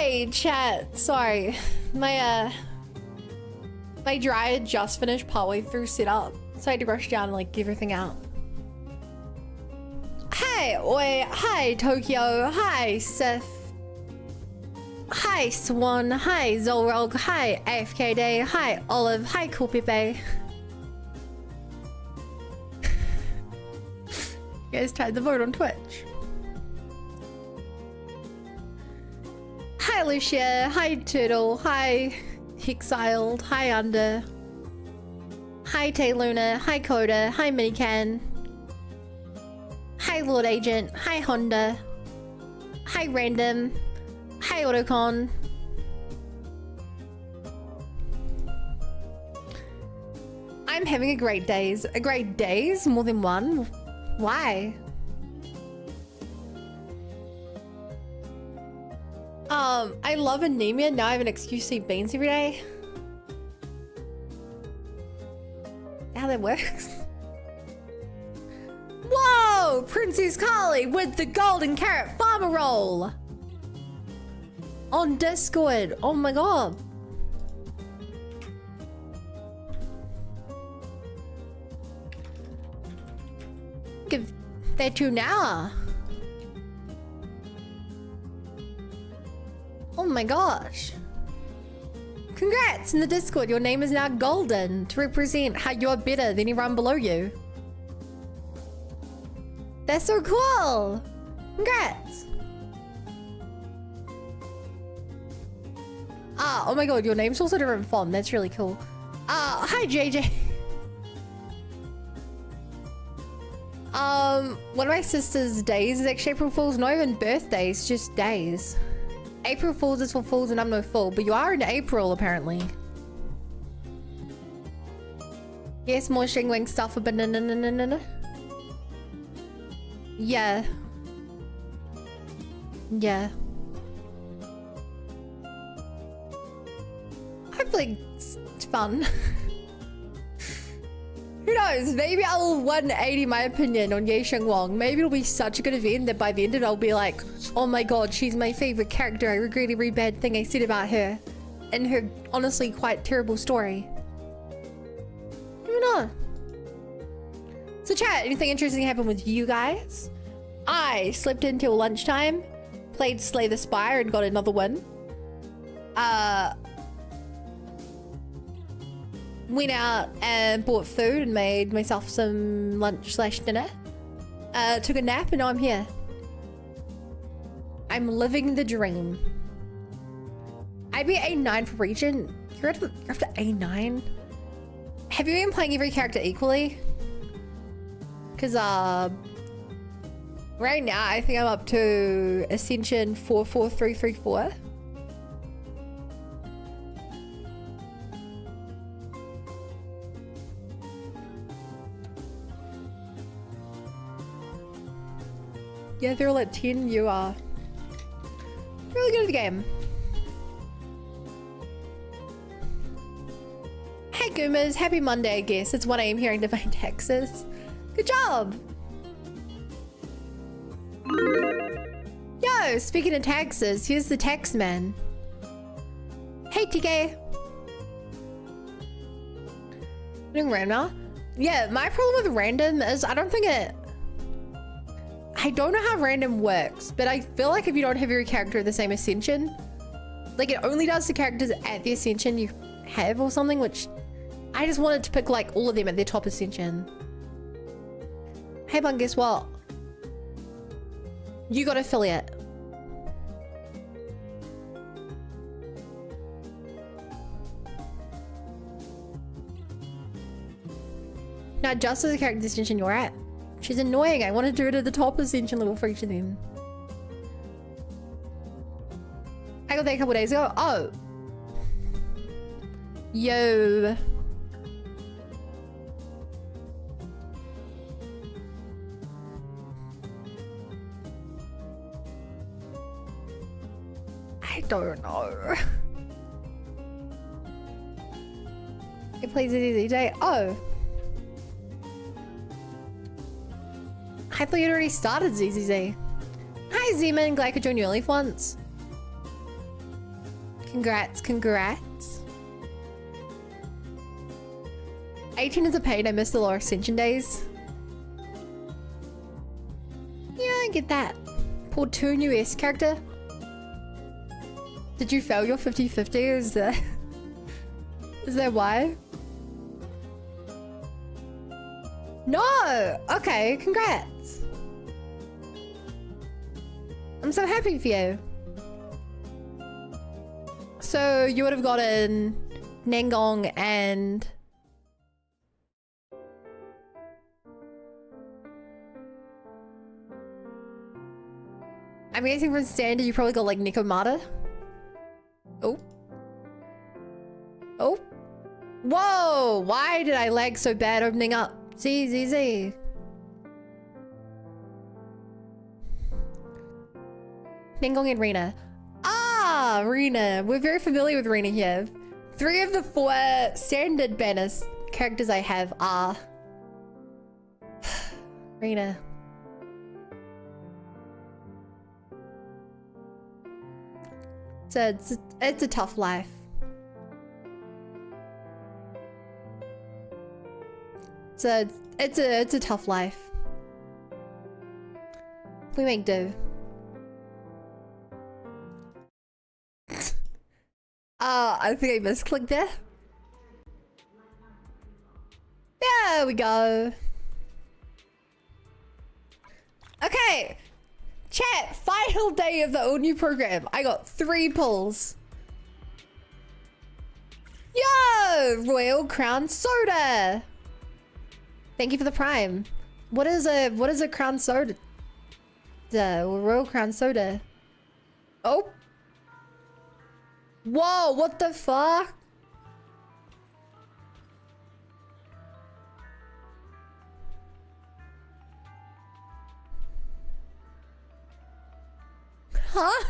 Hey, chat. Sorry. My dryer just finished partway through setup, so I had to rush down and like get everything out. Hi, Oi. Hi, Tokyo. Hi, Seth. Hi, Swan. Hi, Zolrog. Hi, AFK Day. Hi, Olive. Hi, Cool Pepe. You guys tried the vote on Twitch. Hi, Lucia. Hi, Turtle. Hi, Exiled. Hi, Under. Hi, Tayluna. Hi, Coda. Hi, Minican. Hi, Lord Agent. Hi, Honda. Hi, Random. Hi, Autocon. I'm having a great days. A great days? More than one? Why? I love anemia. Now I have an excuse to eat beans every day. How that works? Whoa! Princess Carly with the golden carrot farmer roll on Discord. Oh my god. Give that to now. Oh my gosh. Congrats in the Discord. Your name is now golden to represent how you're better than anyone below you. That's so cool. Congrats. Ah, oh my god, your name's also different font. That's really cool. Hi JJ. One of my sister's days is actually April Fool's. Not even birthdays, just days. April Fool's is for fools and I'm no fool, but you are in April apparently. Yes, more shingwing stuff, but no. Yeah. Yeah. Hopefully it's fun. Who knows? Maybe I'll 180 my opinion on Ye Sheng Wong. Maybe it'll be such a good event that by the end of it I'll be like, oh my god, she's my favorite character. I regret every bad thing I said about her and her honestly quite terrible story. Moving on. So chat, anything interesting happened with you guys? I slept until lunchtime, played Slay the Spire and got another win. Went out and bought food and made myself some lunch slash dinner. Took a nap and now I'm here. I'm living the dream. I beat A9 for region. You're up to A9? Have you been playing every character equally? Cause right now I think I'm up to Ascension 44334. Yeah, they're all at 10. You are really good at the game. Hey Goomers, happy Monday I guess. It's 1 AM here in Divine Texas. Good job! Yo, speaking of taxes, here's the tax man. Hey TK! Doing random? Yeah, my problem with random is I don't know how random works, but I feel like if you don't have your character at the same ascension, like it only does the characters at the ascension you have or something, which I just wanted to pick like all of them at their top ascension. Hey Bun, guess what? You got affiliate. Now just as the character ascension you're at. She's annoying. I want to do it at the top ascension level for each of them. I got that a couple days ago. Oh. Yo. I don't know. It plays it easy day. Oh. I thought you'd already started ZZZ. Hi Zeman, glad I could join you early for once. Congrats, congrats. 18 is a pain. I miss the lower ascension days. Yeah, I get that. Pulled 2 new S character. Did you fail your 50-50? Is that why? No! Okay, congrats. I'm so happy for you. So you would have gotten Nengong and... I'm guessing from standard you probably got like Nikomata. Oh. Oh. Whoa! Why did I lag so bad opening up? Z. Nengong and Rena. Ah, Rena. We're very familiar with Rena here. 3 of the 4 standard banner characters I have are... Rena. It's a tough life. It's a tough life. We make do. I think I misclicked there. There we go. Okay. Chat, final day of the all new program. I got 3 pulls. Yo, Royal Crown Soda. Thank you for the prime. What is a Crown Soda? The Royal Crown Soda. Oh. Whoa, what the fuck? Huh?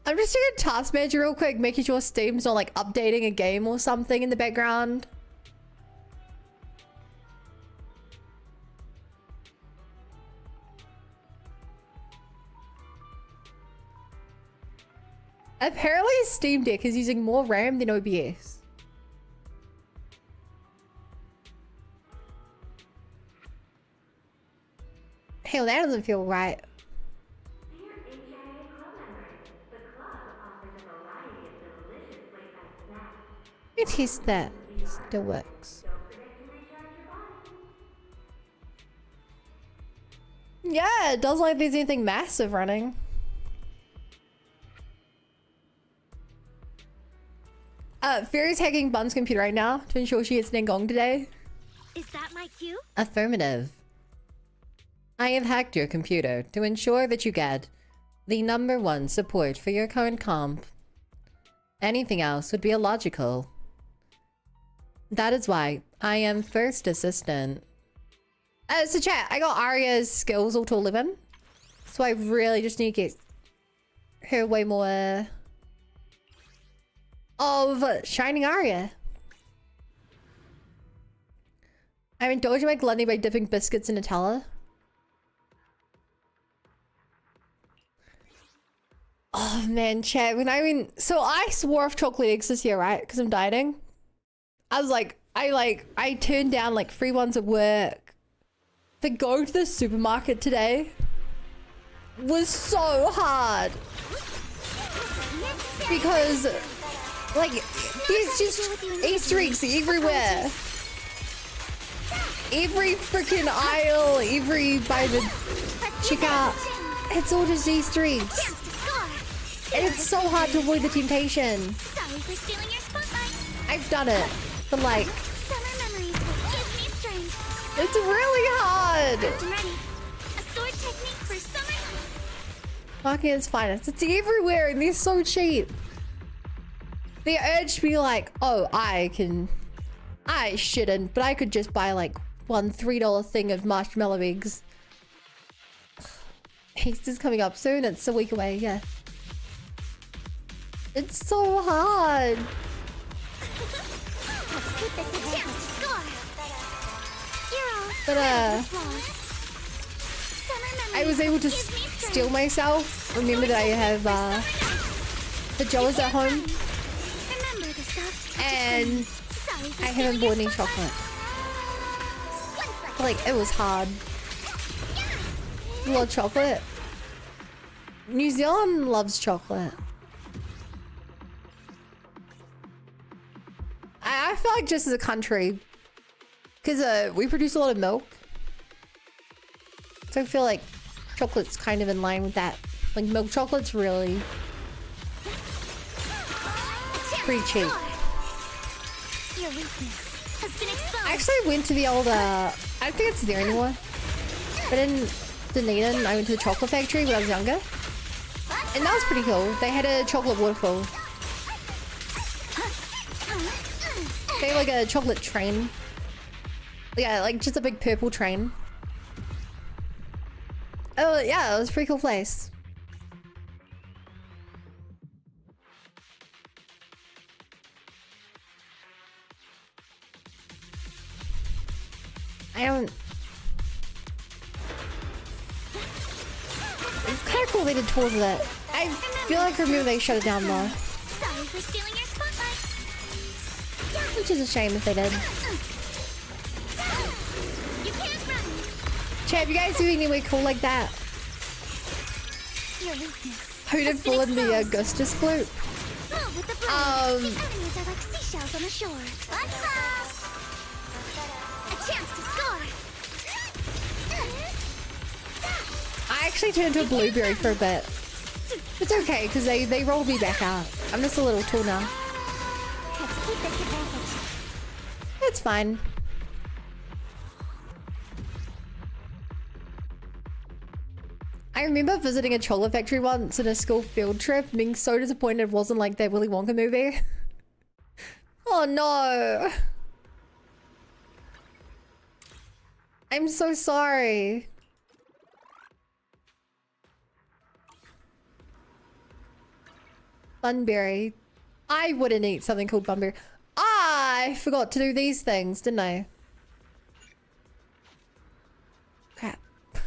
I'm just doing a task manager real quick, making sure Steam's not like updating a game or something in the background. Apparently Steam Deck is using more RAM than OBS. Hell, that doesn't feel right. Let me test that. Still works. Yeah, it doesn't look like there's anything massive running. Fairy's hacking Bun's computer right now to ensure she gets Nengong today. Is that my cue? Affirmative. I have hacked your computer to ensure that you get the #1 support for your current comp. Anything else would be illogical. That is why I am first assistant. So chat, I got Arya's skills all to 11. So I really just need to get her way more of Shining Arya. I'm indulging my gluttony by dipping biscuits in Nutella. Oh man, chat, so I swore off chocolate eggs this year, right? Because I'm dieting. I was like, I turned down like free ones at work. To go to the supermarket today was so hard. Because, like, there's just Easter eggs everywhere. Every freaking aisle, by the checkout, it's all just Easter eggs. And it's so hard to avoid the temptation. Sorry for stealing your spotlight. I've done it, but like, Summer memories will give me strength. it's really hard. I'm ready. A sword technique for summer. Fucking it's finest. It's everywhere and they're so cheap. The urge to be like, oh, I shouldn't, but I could just buy like one $3 thing of marshmallow eggs. Easter's coming up soon. It's a week away, yeah. It's so hard. But I was able to steel myself, remember that I have pajamas at home Remember the soft touch of and summer. Sorry for I haven't stealing bought your any spotlight. chocolate. One second. Like, it was hard. A lot of chocolate. New Zealand loves chocolate. I feel like just as a country, because we produce a lot of milk, so I feel like chocolate's kind of in line with that. Like milk chocolate's really pretty cheap. Your weakness has been exposed. I actually went to the old, I don't think it's there anymore, but in Dunedin, I went to the chocolate factory when I was younger, and that was pretty cool. They had a chocolate waterfall. They had like a chocolate train. Yeah, like just a big purple train. Oh yeah, it was a pretty cool place. I don't... It's kind of cool they did tours of it. I feel like I remember they shut it down though. Sorry for stealing your spotlight. Which is a shame if they did. You can't run. Chat, you guys do anywhere cool like that? Your weakness. Who'd have fallen the Augustus flute? Move with the blade. The enemies are like seashells on the shore. A chance to score. I actually turned into a blueberry for a bit. It's okay, because they rolled me back out. I'm just a little tool now. Let's keep this advantage. It's fine. I remember visiting a chocolate factory once in a school field trip, being so disappointed it wasn't like that Willy Wonka movie. Oh no. I'm so sorry. Bunberry. I wouldn't eat something called bunberry. I forgot to do these things, didn't I? Crap. I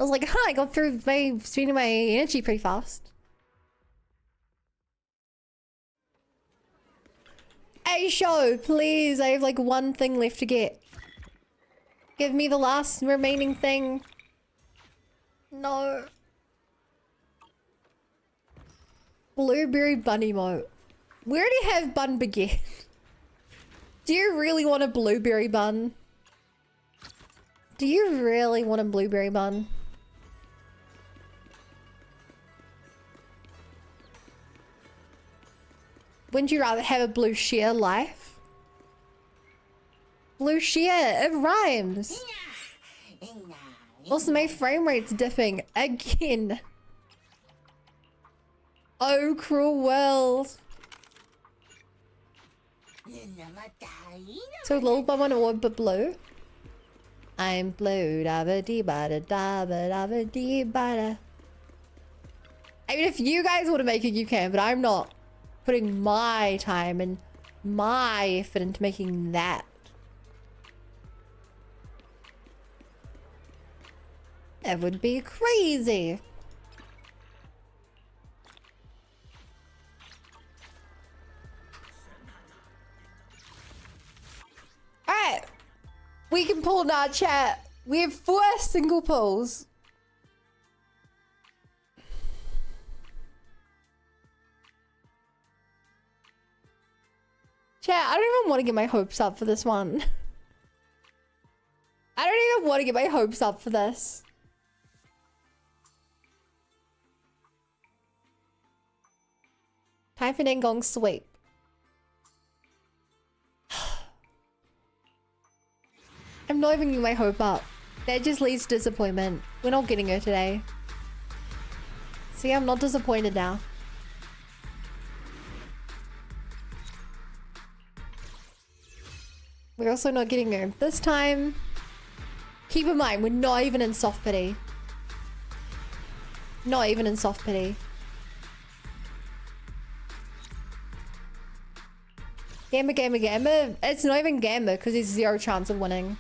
was like, huh, I got through my spending my energy pretty fast. Hey, show, please. I have like one thing left to get. Give me the last remaining thing. No. Blueberry bun emote. We already have bun baguette. Do you really want a blueberry bun? Do you really want a blueberry bun? Wouldn't you rather have a blue sheer life? Blue sheer, it rhymes. Also, my frame rate's dipping again. Oh, cruel world. So little bum on orb but blue. I'm blue, da ba dee ba da da ba da ba dee ba da. I mean, if you guys want to make it, you can, but I'm not putting my time and my effort into making that. That would be crazy. Alright. We can pull now, chat. We have 4 single pulls. Chat, I don't even want to get my hopes up for this one. I don't even want to get my hopes up for this. Time for Nengong sweep. I'm not even getting my hope up. That just leads to disappointment. We're not getting her today. See, I'm not disappointed now. We're also not getting her this time. Keep in mind, we're not even in soft pity. Not even in soft pity. Gamma, gamma, gamma. It's not even gamma because there's 0 chance of winning.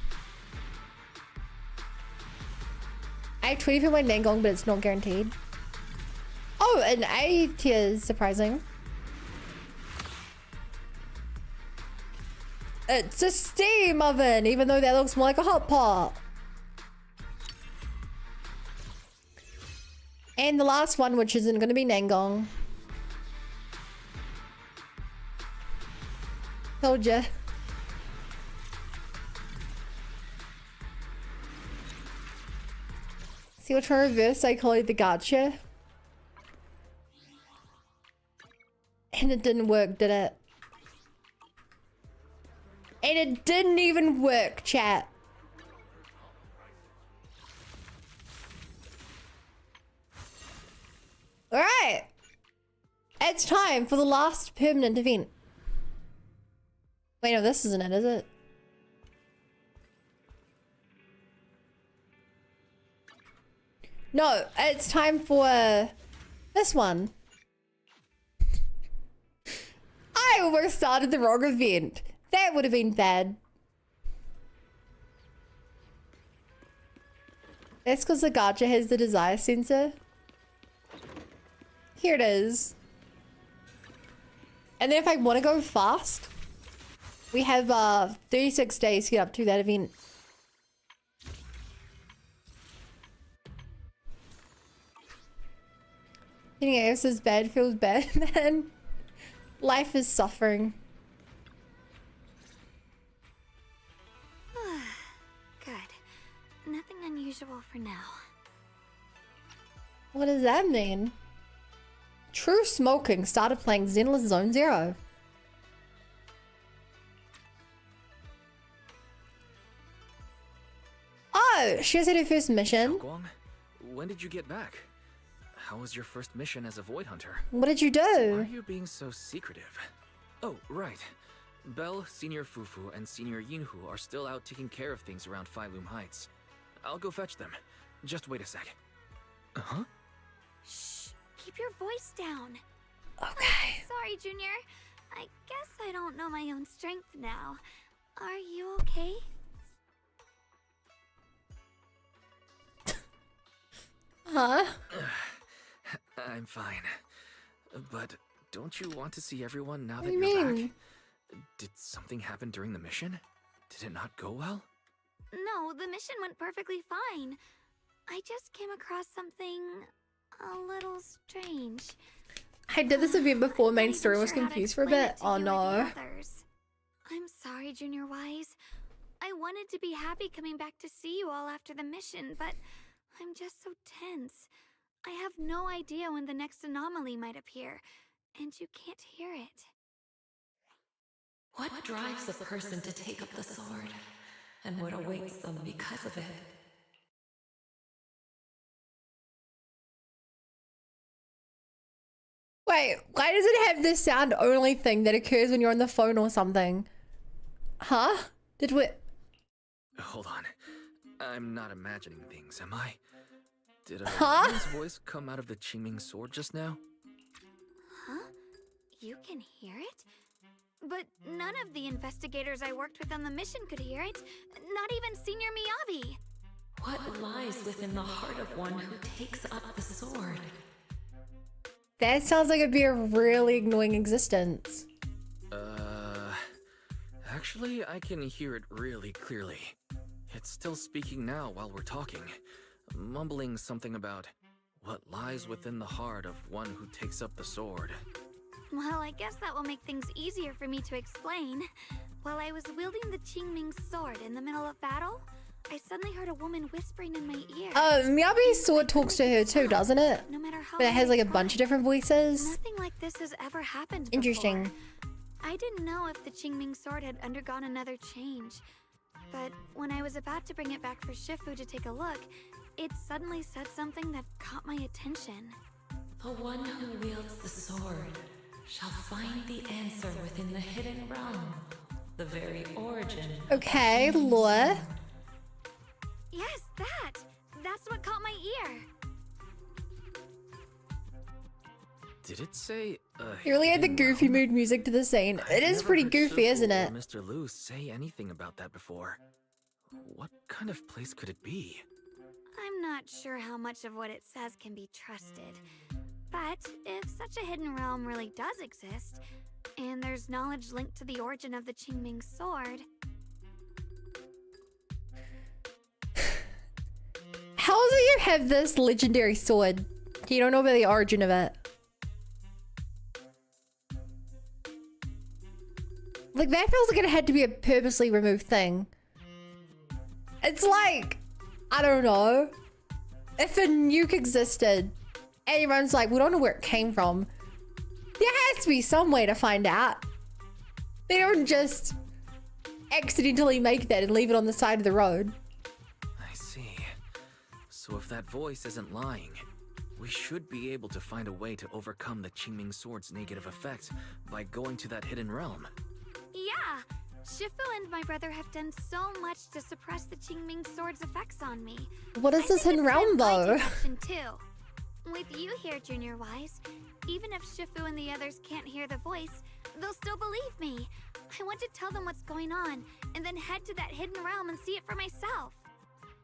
I have 20 for my Nangong, but it's not guaranteed. Oh, an A tier is surprising. It's a steam oven, even though that looks more like a hot pot. And the last one, which isn't going to be Nangong. Told ya. See what trying to reverse psychology the Gacha? And it didn't work, did it? And it didn't even work, chat. Alright. It's time for the last permanent event. Wait, no, this isn't it, is it? No, it's time for this one. I almost started the wrong event. That would have been bad. That's because the Gacha has the desire sensor. Here it is. And then if I want to go fast, we have 36 days to get up to that event. Getting AS is bad, feels bad, man. Life is suffering. Good. Nothing unusual for now. What does that mean? True Smoking started playing Zenless Zone Zero. Oh, she has had her first mission. Guang, when did you get back? How was your first mission as a Void Hunter? What did you Why do? are you being so secretive? Oh, right. Belle, Senior Fufu, and Senior Yinhu are still out taking care of things around Phylum Heights. I'll go fetch them. Just wait a sec. Huh? Shh. Keep your voice down. Okay. Sorry, Junior. I guess I don't know my own strength now. Are you okay? Huh? I'm fine. But don't you want to see everyone now What that do you you're mean? back? Did something happen during the mission? Did it not go well? No, the mission went perfectly fine. I just came across something a little strange. I did this event before main I'm not story even was sure how to confused for a explain bit. it to Oh you or the no. others. I'm sorry, Junior Wise. I wanted to be happy coming back to see you all after the mission, but I'm just so tense. I have no idea when the next anomaly might appear, and you can't hear it. What drives a person to take up the sword, and what awaits them because of it? Wait, why does it have this sound only thing that occurs when you're on the phone or something? Huh? Did we... Hold on. I'm not imagining things, am I? Did a Huh? woman's voice come out of the Qingming sword just now? Huh? You can hear it? But none of the investigators I worked with on the mission could hear it. Not even Senior Miyabi. What lies within the heart of one who takes up the sword? That sounds like it'd be a really annoying existence. Actually, I can hear it really clearly. It's still speaking now while we're talking, mumbling something about what lies within the heart of one who takes up the sword. Well, I guess that will make things easier for me to explain. While I was wielding the Qingming sword in the middle of battle, I suddenly heard a woman whispering in my ear. Miyabi's sword talks to her too, doesn't it? No matter how But it has hard like I a bunch of tried, different voices. nothing like this has ever happened Interesting. before. I didn't know if the Qingming sword had undergone another change. But when I was about to bring it back for Shifu to take a look, it suddenly said something that caught my attention. The one who wields the sword shall find the answer within the hidden realm, the very origin. Okay, lore. Yes, that! That's what caught my ear. Did it say? You really had the goofy mood music to the scene. It is pretty goofy, isn't it? Mr. Liu say anything about that before. What kind of place could it be? I'm not sure how much of what it says can be trusted. But if such a hidden realm really does exist, and there's knowledge linked to the origin of the Qingming sword... How do you have this legendary sword? You don't know about the origin of it. Like, that feels like it had to be a purposely removed thing. It's like, I don't know. If a nuke existed, and everyone's like, we don't know where it came from. There has to be some way to find out. They don't just accidentally make that and leave it on the side of the road. I see. So if that voice isn't lying, we should be able to find a way to overcome the Qingming sword's negative effect by going to that hidden realm. Yeah! Shifu and my brother have done so much to suppress the Qingming sword's effects on me. What is this hidden realm, though? Too. With you here, Junior Wise, even if Shifu and the others can't hear the voice, they'll still believe me. I want to tell them what's going on, and then head to that hidden realm and see it for myself.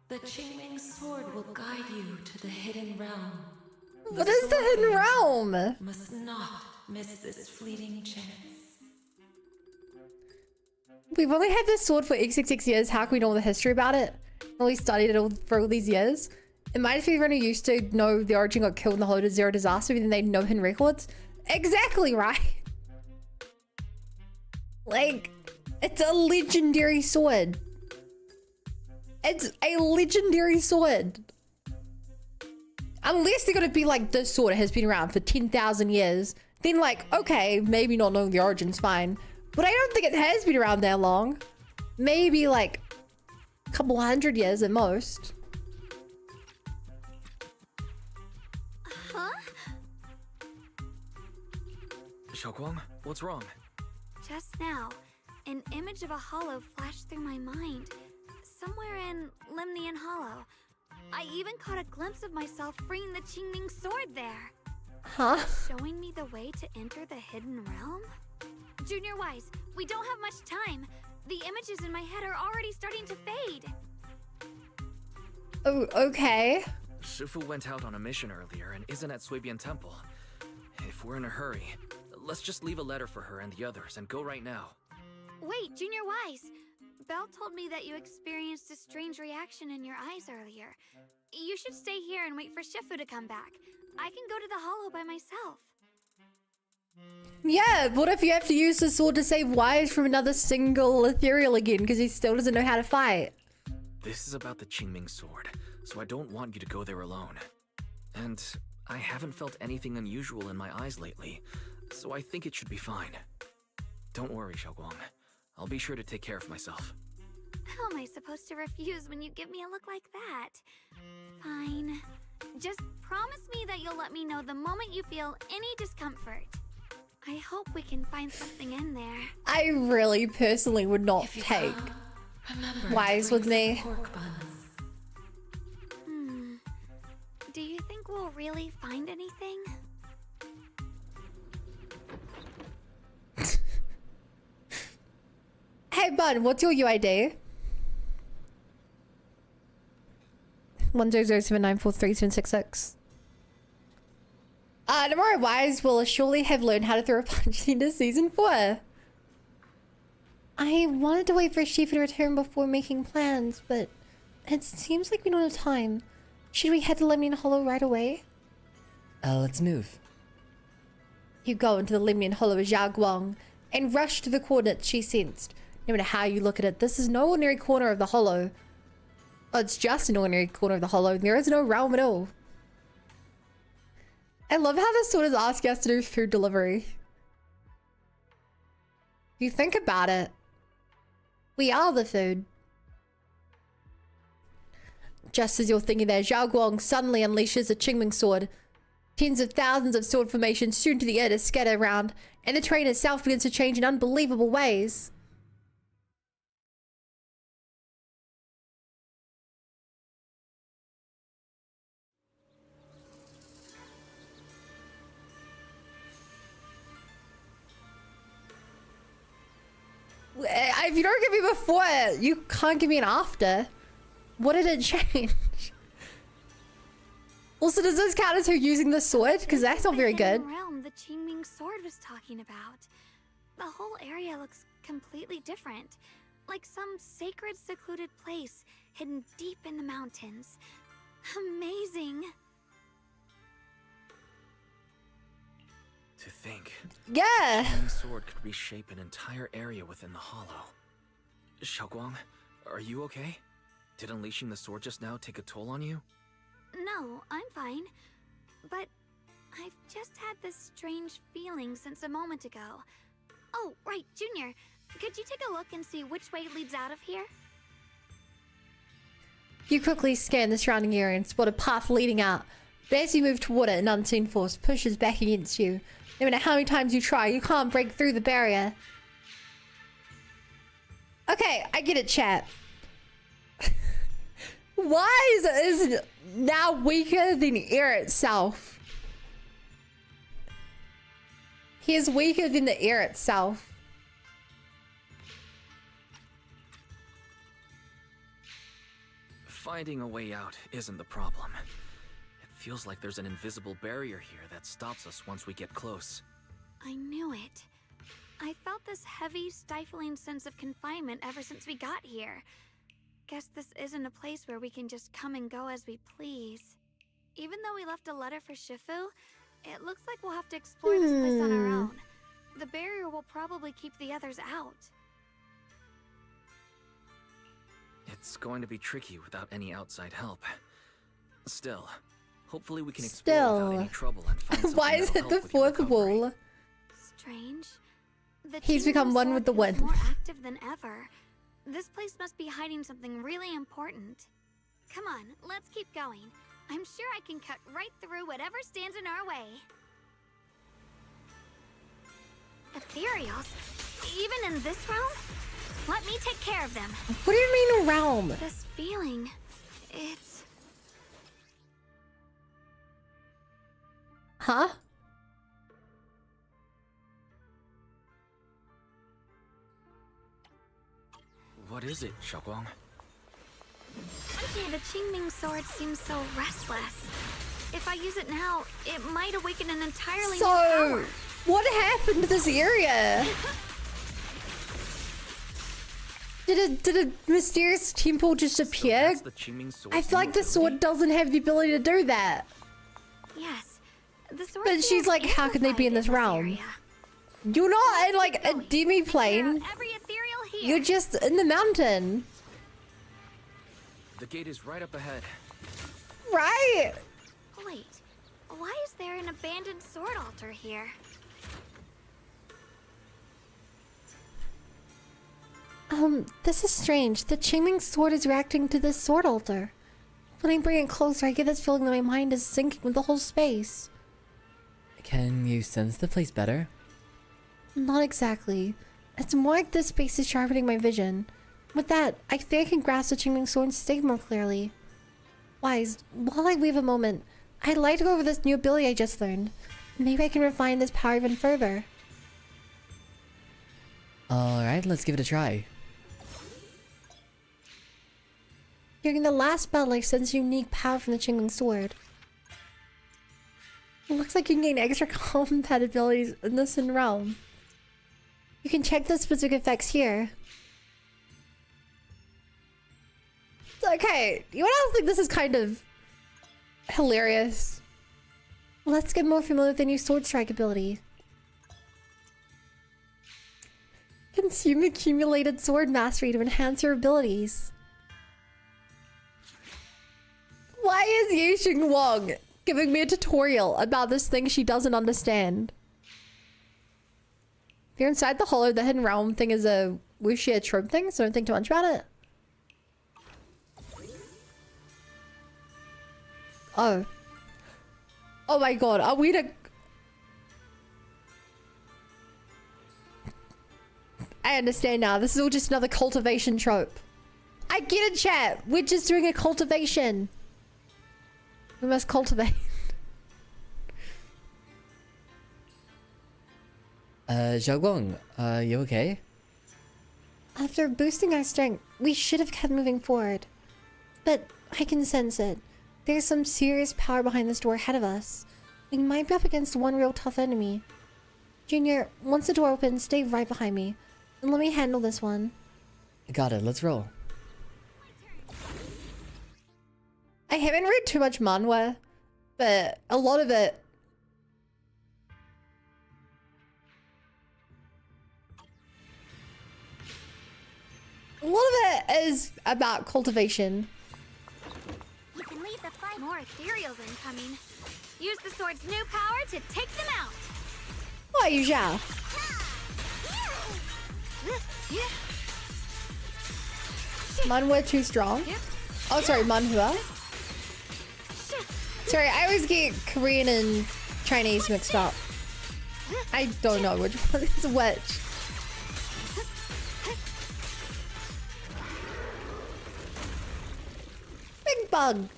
The Qingming sword will guide you to the hidden realm. What is the hidden realm? Must not miss this fleeting chance. We've only had this sword for XXX years. How can we know all the history about it? Well, we studied it all for all these years. It might have been everyone who used to know the origin got killed in the Hollow Zero disaster, but then they'd know hidden records. Exactly right. Like, it's a legendary sword. It's a legendary sword. Unless they're gonna be like, this sword has been around for 10,000 years. Then like, okay, maybe not knowing the origin's fine. But I don't think it has been around that long. Maybe like a couple hundred years at most. Huh? Xiaoguang, what's wrong? Just now, an image of a hollow flashed through my mind. Somewhere in Limnian Hollow. I even caught a glimpse of myself freeing the Qingming sword there. Huh? Showing me the way to enter the hidden realm? Junior Wise, we don't have much time. The images in my head are already starting to fade. Oh, okay. Shifu went out on a mission earlier and isn't at Suibian Temple. If we're in a hurry, let's just leave a letter for her and the others and go right now. Wait, Junior Wise. Belle told me that you experienced a strange reaction in your eyes earlier. You should stay here and wait for Shifu to come back. I can go to the hollow by myself. Yeah, what if you have to use the sword to save Wise from another single ethereal again because he still doesn't know how to fight? This is about the Qingming sword, so I don't want you to go there alone. And I haven't felt anything unusual in my eyes lately, so I think it should be fine. Don't worry, Xiaoguang. I'll be sure to take care of myself. How am I supposed to refuse when you give me a look like that? Fine. Just promise me that you'll let me know the moment you feel any discomfort. I hope we can find something in there. I really personally would not take Wise with me. Do you think we'll really find anything? Hey bud, what's your UID? 1007943766. Tomorrow Wise will surely have learned how to throw a punch into season 4. I wanted to wait for Shifu to return before making plans, but it seems like we don't have time. Should we head to Lemnian Hollow right away? Let's move. You go into the Lemnian Hollow of Xiaoguang and rush to the coordinates she sensed. No matter how you look at it, this is no ordinary corner of the hollow. Oh, it's just an ordinary corner of the hollow. There is no realm at all. I love how this sort of asking us to do food delivery. If you think about it, we are the food. Just as you're thinking there, Xiaoguang suddenly unleashes a Qingming sword. Tens of thousands of sword formations shoot into the air to scatter around, and the terrain itself begins to change in unbelievable ways. If you don't give me before, you can't give me an after. What did it change? Also, does this count as her using the sword? Because This that's is not the very hidden good. realm the Qingming sword was talking about. The whole area looks completely different. Like some sacred, secluded place hidden deep in the mountains. Amazing. To think, Yeah. Qingming sword could reshape an entire area within the hollow. Xiaoguang, are you okay? Did unleashing the sword just now take a toll on you? No, I'm fine. But I've just had this strange feeling since a moment ago. Oh, right, Junior. Could you take a look and see which way leads out of here? You quickly scan the surrounding area and spot a path leading out. But as you move toward it, an unseen force pushes back against you. No matter how many times you try, you can't break through the barrier. Okay, I get it, chat. Why is it now weaker than air itself? He is weaker than the air itself. Finding a way out isn't the problem. It feels like there's an invisible barrier here that stops us once we get close. I knew it. I felt this heavy, stifling sense of confinement ever since we got here. Guess this isn't a place where we can just come and go as we please. Even though we left a letter for Shifu, it looks like we'll have to explore this place on our own. The barrier will probably keep the others out. It's going to be tricky without any outside help. Still, hopefully we can explore without any trouble and find something Why is that'll it the help with your fourth recovery. wall? Strange. The He's Qingming become one sword with the feels wind. more active than ever. This place must be hiding something really important. Come on, let's keep going. I'm sure I can cut right through whatever stands in our way. Ethereals? Even in this realm? Let me take care of them. What do you mean realm? This feeling, it's... Huh? What is it, Xiaoguang? The Qingming sword seems so restless. If I use it now, it might awaken an entirely new So, power. what happened to this area? Did a mysterious temple just appear? That's the Qingming sword's I feel like the new sword ability? doesn't have the ability to do that. Yes. The sword But she's feels like, how can they be in amplified this realm? area. You're not in like a Going. demi-plane. Figure out every ethereal here. You're just in the mountain. The gate is right up ahead. Right? Wait, why is there an abandoned sword altar here? This is strange. The Qingming sword is reacting to this sword altar. When I bring it closer, I get this feeling that my mind is syncing with the whole space. Can you sense the place better? Not exactly. It's more like this space is sharpening my vision. With that, I think I can grasp the Qingming sword's state more clearly. Wise, while I leave a moment, I'd like to go over this new ability I just learned. Maybe I can refine this power even further. Alright, let's give it a try. During the last battle, I sensed unique power from the Qingming sword. It looks like you can gain extra combat abilities in this realm. You can check the specific effects here. Okay, you know, I think this is kind of hilarious. Let's get more familiar with the new sword strike ability. Consume accumulated sword mastery to enhance your abilities. Why is Yixing Wang giving me a tutorial about this thing she doesn't understand? If you're inside the hollow, the hidden realm thing is a wuxia trope thing, so don't think too much about it. Oh. Oh my god, are we to... I understand now. This is all just another cultivation trope. I get it, chat. We're just doing a cultivation. We must cultivate. Xiaoguang, you okay? After boosting our strength, we should have kept moving forward. But I can sense it. There's some serious power behind this door ahead of us. We might be up against one real tough enemy. Junior, once the door opens, stay right behind me. And let me handle this one. Got it, let's roll. I haven't read too much manhwa, but a lot of it... A lot of it is about cultivation. You can leave the fight. More ethereals incoming. Use the sword's new power to take them out. Why you shall? Manhwa too strong? Oh, sorry, manhwa. Sorry, I always get Korean and Chinese mixed up. I don't know which one is which. Big bug.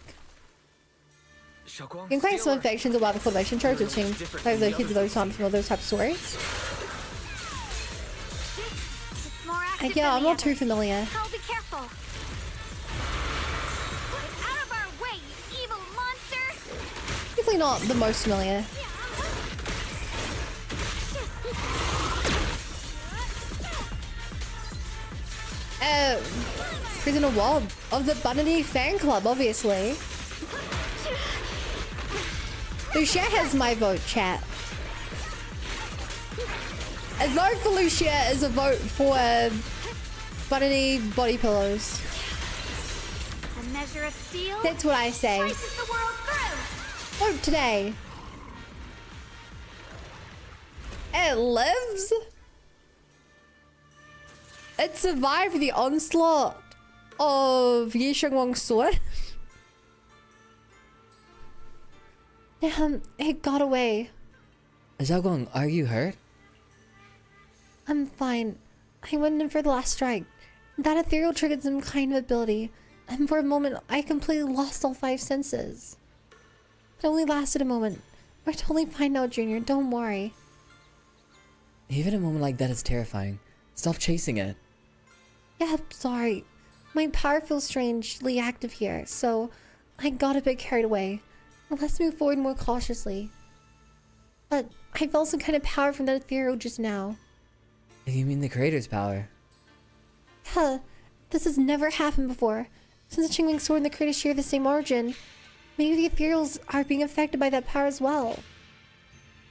In quite some factions about the cultivation church, it seems like the kids of those times from those type of stories. Yeah, I'm not too familiar. I'll be careful. Get out of our way, you evil monster! Definitely not the most familiar. Prisoner Wall of the Bunny fan club, obviously. Lucia has my vote, chat. A vote for Lucia is a vote for Bunny body pillows. A measure of steel. That's what I say. Slices the world through. Vote today. It lives? It survived the onslaught of Yi Shengwang's sword. Damn, it got away. Xiaoguang, are you hurt? I'm fine. I went in for the last strike. That ethereal triggered some kind of ability, and for a moment, I completely lost all 5 senses. It only lasted a moment. We're totally fine now, Junior. Don't worry. Even a moment like that is terrifying. Stop chasing it. Yeah, sorry. My power feels strangely active here, so I got a bit carried away. Let's move forward more cautiously. But I felt some kind of power from that ethereal just now. You mean the creator's power? Huh. This has never happened before. Since the Qingming Sword and the creator share the same origin, maybe the ethereals are being affected by that power as well.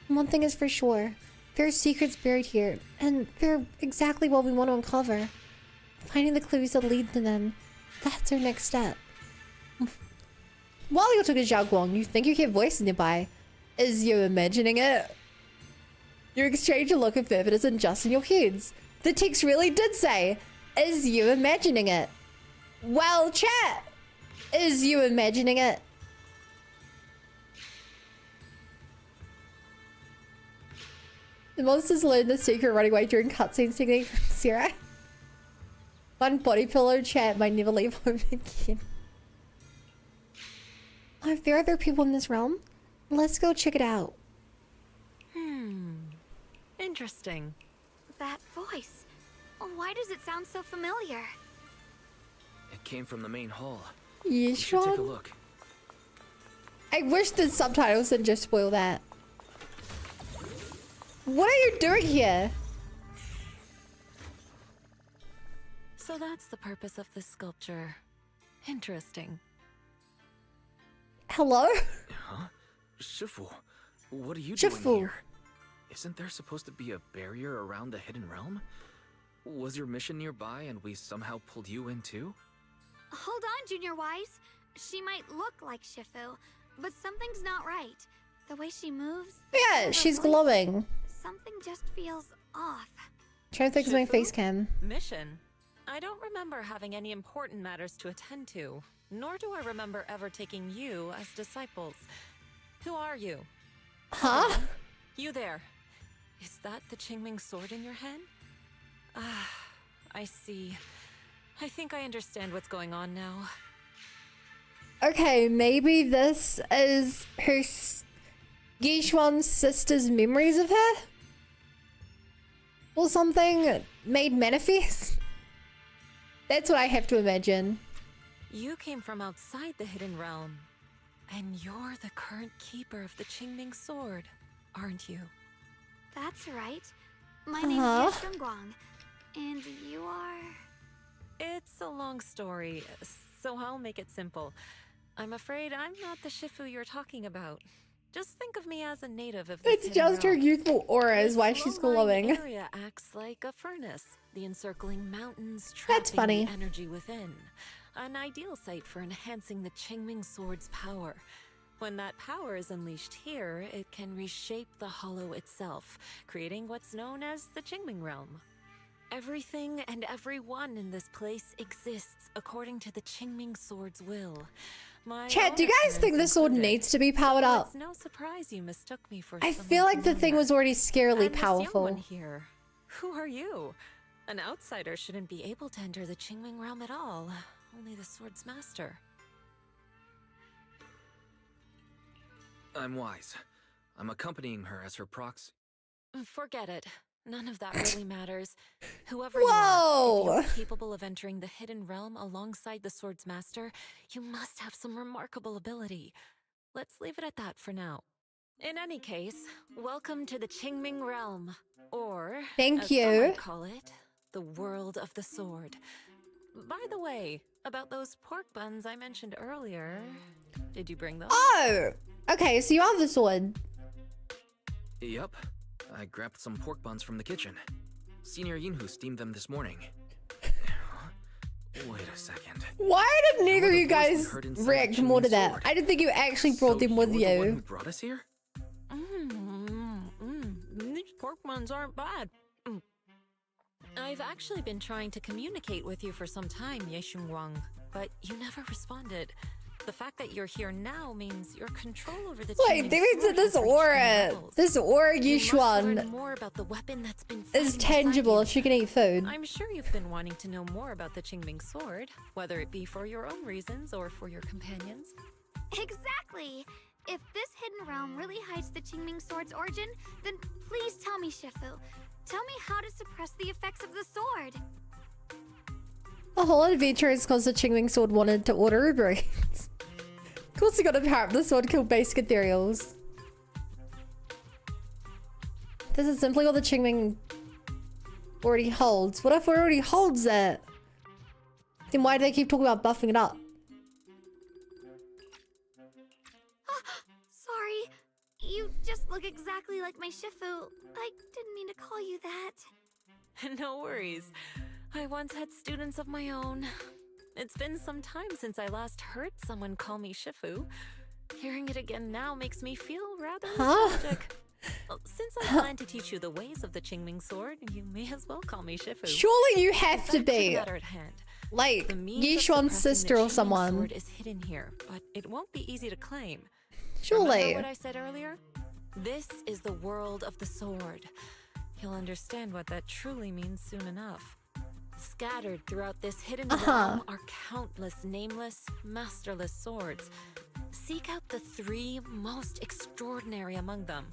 One thing is for sure. There are secrets buried here, and they're exactly what we want to uncover. Finding the clues that lead to them, that's our next step. While you took a Xiaoguang, you think you hear voices nearby. Is you imagining it? Your exchange a look of fervor isn't just in your heads. The text really did say, is you imagining it? Well, chat, is you imagining it? The monsters learn the secret running away during cutscenes technique from Sarah. One body pillow, chat might never leave home again. Are there other people in this realm? Let's go check it out. Interesting. That voice. Why does it sound so familiar? It came from the main hall. You should take a Yishuan? look. I wish the subtitles didn't just spoil that. What are you doing here? So that's the purpose of this sculpture. Interesting. Hello? Huh? Shifu, what are you Shifu. doing here? Isn't there supposed to be a barrier around the hidden realm? Was your mission nearby and we somehow pulled you in too? Hold on, Junior Wise. She might look like Shifu, but something's not right. The way she moves. Yeah, her she's voice, glowing. Something just feels off. Trying to fix my Shifu? face cam. Mission? I don't remember having any important matters to attend to, nor do I remember ever taking you as disciples. Who are you? Huh? You there. Is that the Qingming sword in your hand? Ah, I see. I think I understand what's going on now. Okay, maybe this is her Yishuan's sister's memories of her? Or something made manifest? That's what I have to imagine. You came from outside the hidden realm. And you're the current keeper of the Qingming sword, aren't you? That's right. My name's Ye Guang, and you are... It's a long story, so I'll make it simple. I'm afraid I'm not the Shifu you're talking about. Just think of me as a native of this It's hidden just her realm. youthful aura is This why she's low-lying glowing. area acts like a furnace, the encircling mountains That's trapping funny. the energy within. An ideal site for enhancing the Qingming sword's power. When that power is unleashed here, it can reshape the hollow itself, creating what's known as the Qingming realm. Everything and everyone in this place exists according to the Qingming sword's will. My Chat, do you guys think the sword included. needs to be powered So up? It's no surprise you mistook me for I someone feel like the thing familiar. was already scarily And this young one powerful. here. Who are you? An outsider shouldn't be able to enter the Qingming realm at all. Only the sword's master. I'm Wise. I'm accompanying her as her proxy. Forget it. None of that really matters. Whoever Whoa! you are, if you're capable of entering the hidden realm alongside the sword's master, you must have some remarkable ability. Let's leave it at that for now. In any case, welcome to the Qingming realm, or Thank as you. some might call it, the world of the sword. By the way, about those pork buns I mentioned earlier, did you bring those? Oh! Okay, so you have the sword. Yup. I grabbed some pork buns from the kitchen. Senior Yinhu steamed them this morning. Wait a second. Why did neither of the you voice we guys heard inside react the more to Qingming that? sword. I didn't think you actually brought them with you're the one who you. brought us here? These pork buns aren't bad. I've actually been trying to communicate with you for some time, Ye Guang, but you never responded. The fact that you're here now means your control over the Wait, Qingming there is sword this has reached new aura. levels. This aura You must learn Yishuan more about the weapon that's been is fighting beside tangible you. if she can eat food. I'm sure you've been wanting to know more about the Qingming sword, whether it be for your own reasons or for your companions. Exactly! If this hidden realm really hides the Qingming sword's origin, then please tell me, Shifu. Tell me how to suppress the effects of the sword. The whole adventure is because the Qingming sword wanted to order Uber Eats. Of course he got to power up the sword, kill basic ethereals. This is simply what the Qingming already holds. What if it already holds it? Then why do they keep talking about buffing it up? Sorry. You just look exactly like my Shifu. I didn't mean to call you that. No worries. I once had students of my own. It's been some time since I last heard someone call me Shifu. Hearing it again now makes me feel rather nostalgic. Well, since I plan to teach you the ways of the Qingming sword, you may as well call me Shifu. Surely you have Back to the be matter at hand. like The means of Yishuan's suppressing the sister or Qingming someone. sword is hidden here, but it won't be easy to claim. Surely. Remember what I said earlier? This is the world of the sword. You'll understand what that truly means soon enough. Scattered throughout this hidden realm are countless nameless, masterless swords. Seek out the 3 most extraordinary among them,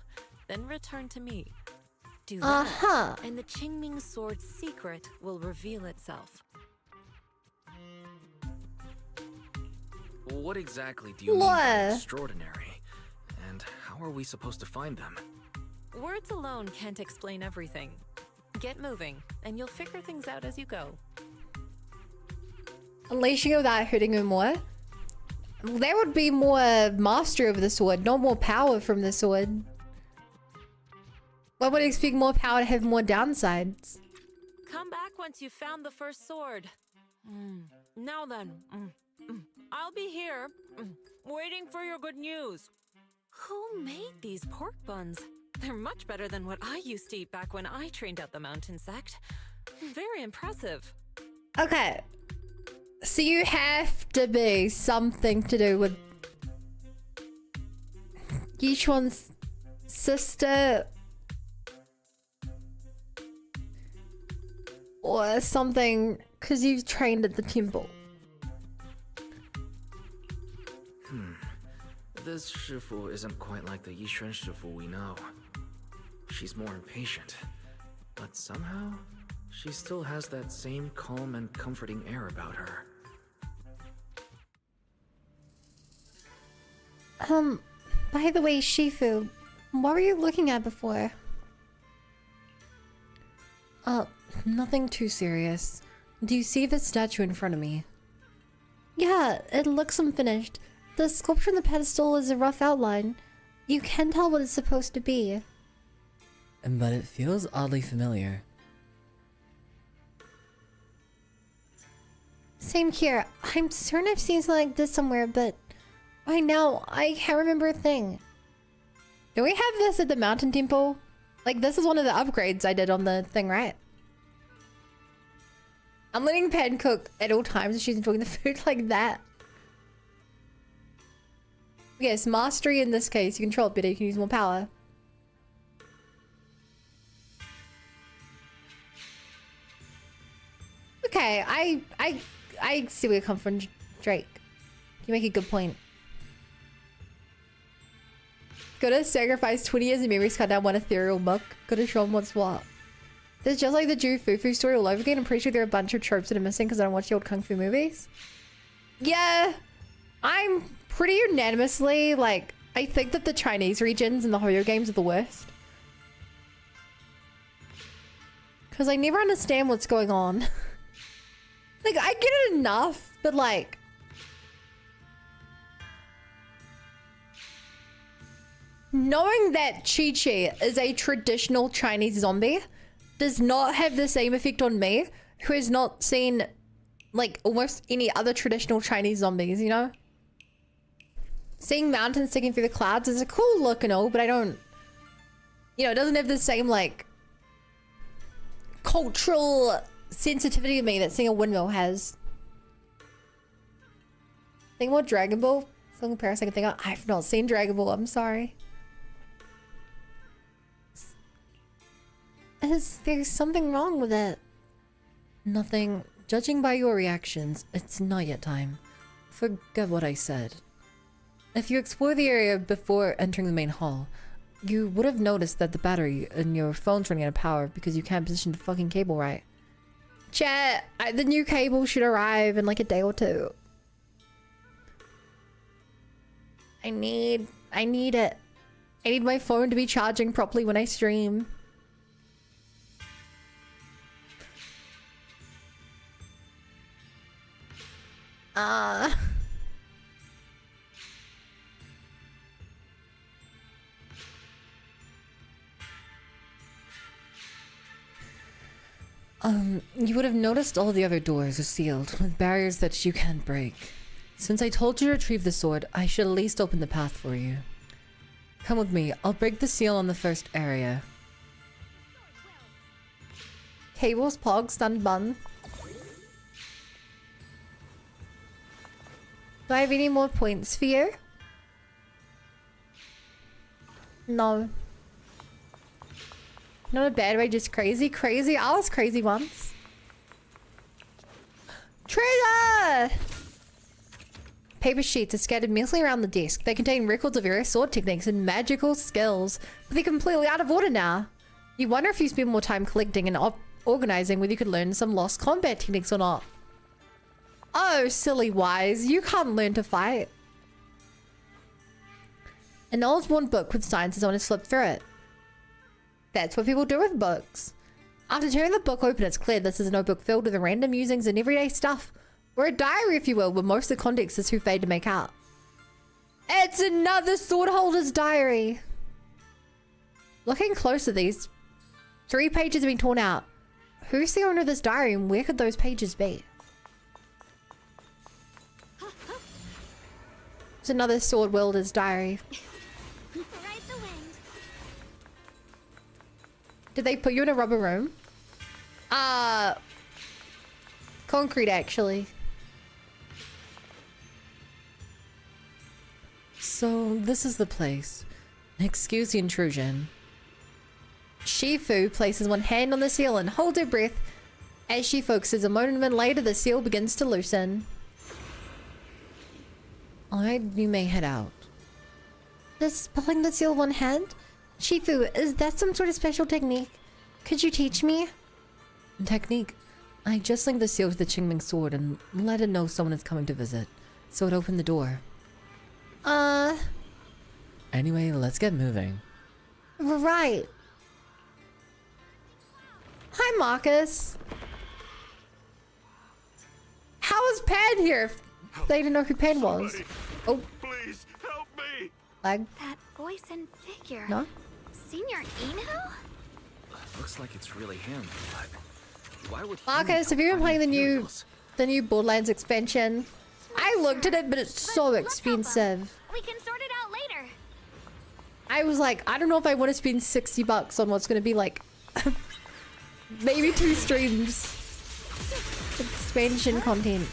then return to me. Do that, and the Qingming sword's secret will reveal itself. What exactly do you mean by extraordinary? And how are we supposed to find them? Words alone can't explain everything. Get moving, and you'll figure things out as you go. Unleashing it without hurting her more. There would be more mastery over the sword, not more power from the sword. One would expect more power to have more downsides. Come back once you've found the first sword. Now then, I'll be here, waiting for your good news. Who made these pork buns? They're much better than what I used to eat back when I trained at the mountain sect. Very impressive. Okay. So you have to be something to do with Yishuan's sister or something because you've trained at the temple. This Shifu isn't quite like the Yishuan Shifu we know. She's more impatient, but somehow she still has that same calm and comforting air about her. By the way, Shifu, what were you looking at before? Nothing too serious. Do you see the statue in front of me? Yeah, it looks unfinished. The sculpture on the pedestal is a rough outline. You can tell what it's supposed to be. But it feels oddly familiar. Same here. I'm certain I've seen something like this somewhere, but right now, I can't remember a thing. Do we have this at the mountain temple? Like, this is one of the upgrades I did on the thing, right? I'm letting Pan cook at all times if she's enjoying the food like that. Yes, mastery in this case. You control it better, you can use more power. Okay, I see where you come from, Drake. You make a good point. Gotta sacrifice 20 years of memories, cut down one ethereal book. Gotta show them what's what. This is just like the Ju Fufu story all over again. I'm pretty sure there are a bunch of tropes that are missing because I don't watch the old Kung Fu movies. Yeah, I'm pretty unanimously, like, I think that the Chinese regions in the Hoyo games are the worst. Because I never understand what's going on. Like, I get it enough, but like... knowing that Chi-Chi is a traditional Chinese zombie does not have the same effect on me, who has not seen, like, almost any other traditional Chinese zombies, you know? Seeing mountains sticking through the clouds is a cool look and all, but I don't... You know, it doesn't have the same, like... cultural sensitivity to me that seeing a windmill has. Think about Dragon Ball? Some comparison I can think of. I've not seen Dragon Ball, I'm sorry. There's something wrong with it. Nothing. Judging by your reactions, it's not yet time. Forget what I said. If you explore the area before entering the main hall, you would have noticed that the battery in your phone's running out of power because you can't position the fucking cable right. Chat, the new cable should arrive in like a day or two. I need it. I need my phone to be charging properly when I stream. You would have noticed all the other doors are sealed with barriers that you can't break. Since I told you to retrieve the sword, I should at least open the path for you. Come with me, I'll break the seal on the first area. Cables, plugs, stunned bun. Do I have any more points for you? No. Not a bad way, just crazy. Crazy? I was crazy once. Treasure! Paper sheets are scattered mostly around the desk. They contain records of various sword techniques and magical skills. But they're completely out of order now. You wonder if you spend more time collecting and organizing whether you could learn some lost combat techniques or not. Oh, silly wise. You can't learn to fight. An old worn book with signs as someone has flipped through it. That's what people do with books. After tearing the book open, it's clear this is a notebook filled with random musings and everyday stuff. Or a diary, if you will, where most of the context is too vague to make out. It's another sword holder's diary. Looking close at these, 3 pages have been torn out. Who's the owner of this diary and where could those pages be? It's another sword wielder's diary. Ride the wind. Did they put you in a rubber room? Concrete, actually. So, this is the place. Excuse the intrusion. Shifu places one hand on the seal and holds her breath. As she focuses a moment later, the seal begins to loosen. Alright, you may head out. Just pulling the seal with one hand? Shifu, is that some sort of special technique? Could you teach me? Technique. I just linked the seal to the Qingming sword and let it know someone is coming to visit. So it opened the door. Anyway, let's get moving. Right. Hi, Marcus. How is Pan here? They didn't know who Pan was. Somebody, Oh, please help me. lag. That voice and figure. No? Senior Inu? Looks like it's really him, but why would he Marcus, have you been find playing materials? the new Borderlands expansion? I looked at it, but it's so expensive. We can sort it out later. I was like, I don't know if I want to spend $60 on what's going to be like maybe 2 streams expansion content.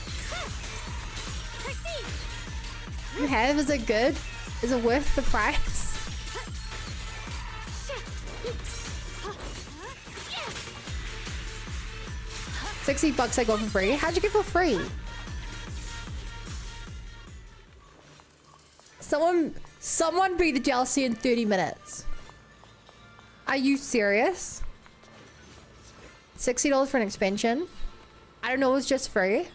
You have? Is it good? Is it worth the price? $60 I got for free. How'd you get for free? Someone beat the DLC in 30 minutes. Are you serious? $60 for an expansion? I don't know, it was just free.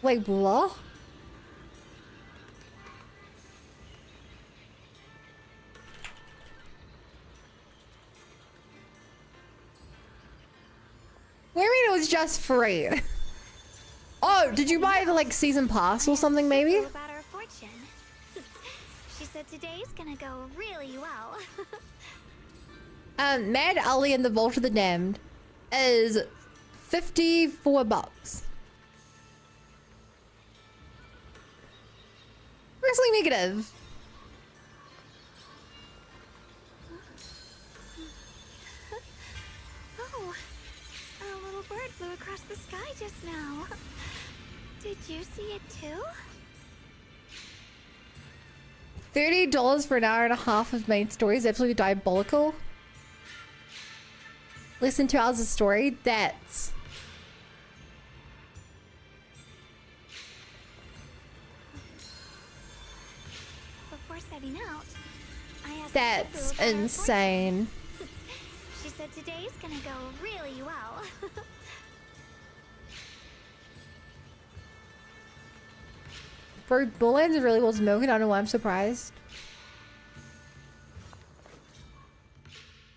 Wait, blah? What do you mean it was just free? Oh, did you buy the like season pass or something maybe? About our fortune. She said today's gonna go really well. Mad Ali and the Vault of the Damned is $54. Wrestling negative. Oh, a little bird flew across the sky just now. Did you see it too? $30 for an hour and a half of main story is absolutely diabolical. Less than 2 hours of story. That's Before setting out, I asked that's Fufu about our insane. fortune. She said today's gonna go really well. Bro, Borderlands really was milking. I don't know why I'm surprised.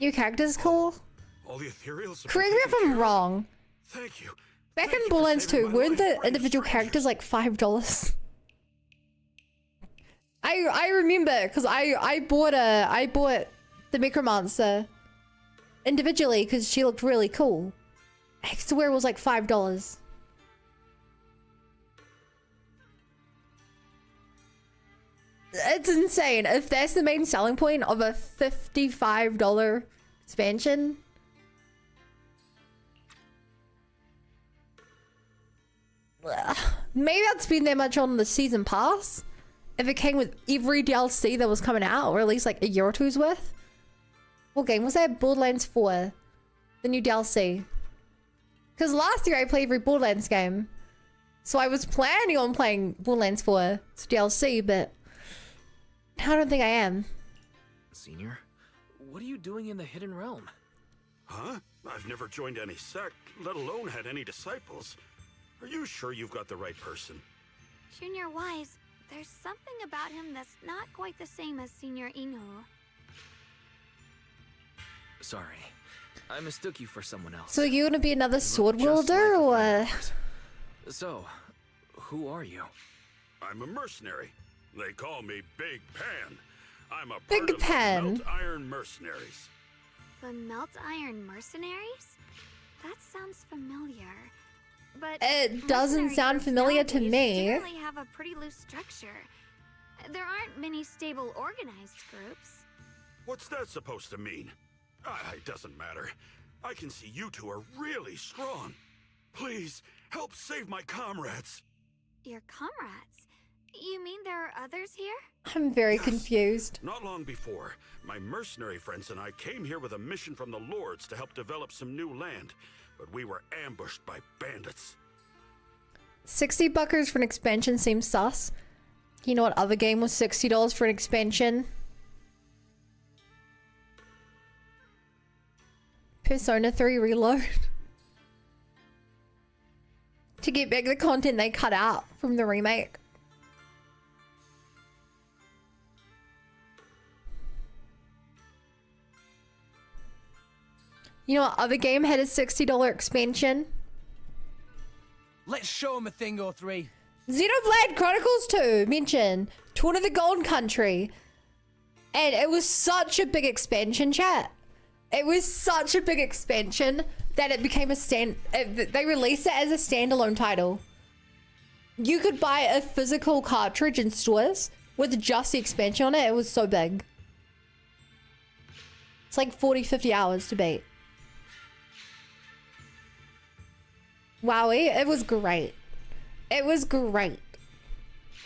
New character's cool. All the ethereals. have Correct been me if taken I'm care of. wrong. Thank you. Back Thank in you for Borderlands saving 2, my weren't life, the brave individual characters strangers. like $5? I remember because I bought the Necromancer individually because she looked really cool. I swear it was like $5. It's insane. If that's the main selling point of a $55 expansion. Maybe I'd spend that much on the season pass if it came with every DLC that was coming out, or at least like a year or two's worth. What game was that? Borderlands 4, the new DLC. Because last year I played every Borderlands game, so I was planning on playing Borderlands 4 DLC, but now I don't think I am. Senior, what are you doing in the Hidden Realm? Huh? I've never joined any sect, let alone had any disciples. Are you sure you've got the right person? Junior Wise, there's something about him that's not quite the same as Senior Inu. Sorry, I mistook you for someone else. So you gonna be another You sword look just wielder, like a or? friend of ours. So, who are you? I'm a mercenary. They call me Big Pan. I'm a Big part of Pan. the Melt Iron Mercenaries. The Melt Iron Mercenaries? That sounds familiar. But It doesn't mercenary sound groups familiar to nowadays me. generally have a pretty loose structure. There aren't many stable organized groups. What's that supposed to mean? It doesn't matter. I can see you two are really strong. Please, help save my comrades. Your comrades? You mean there are others here? I'm very Yes. confused. Not long before, my mercenary friends and I came here with a mission from the Lords to help develop some new land, but we were ambushed by bandits. $60 for an expansion seems sus. You know what other game was $60 for an expansion? Persona 3 Reload. To get back the content they cut out from the remake. You know what other game had a $60 expansion? Let's show him a thing or three. Xenoblade Chronicles 2, mention Tour of the Golden Country. And it was such a big expansion, chat. It was such a big expansion that it became they released it as a standalone title. You could buy a physical cartridge in stores with just the expansion on it. It was so big. It's like 40, 50 hours to beat. Wowie, it was great. It was great.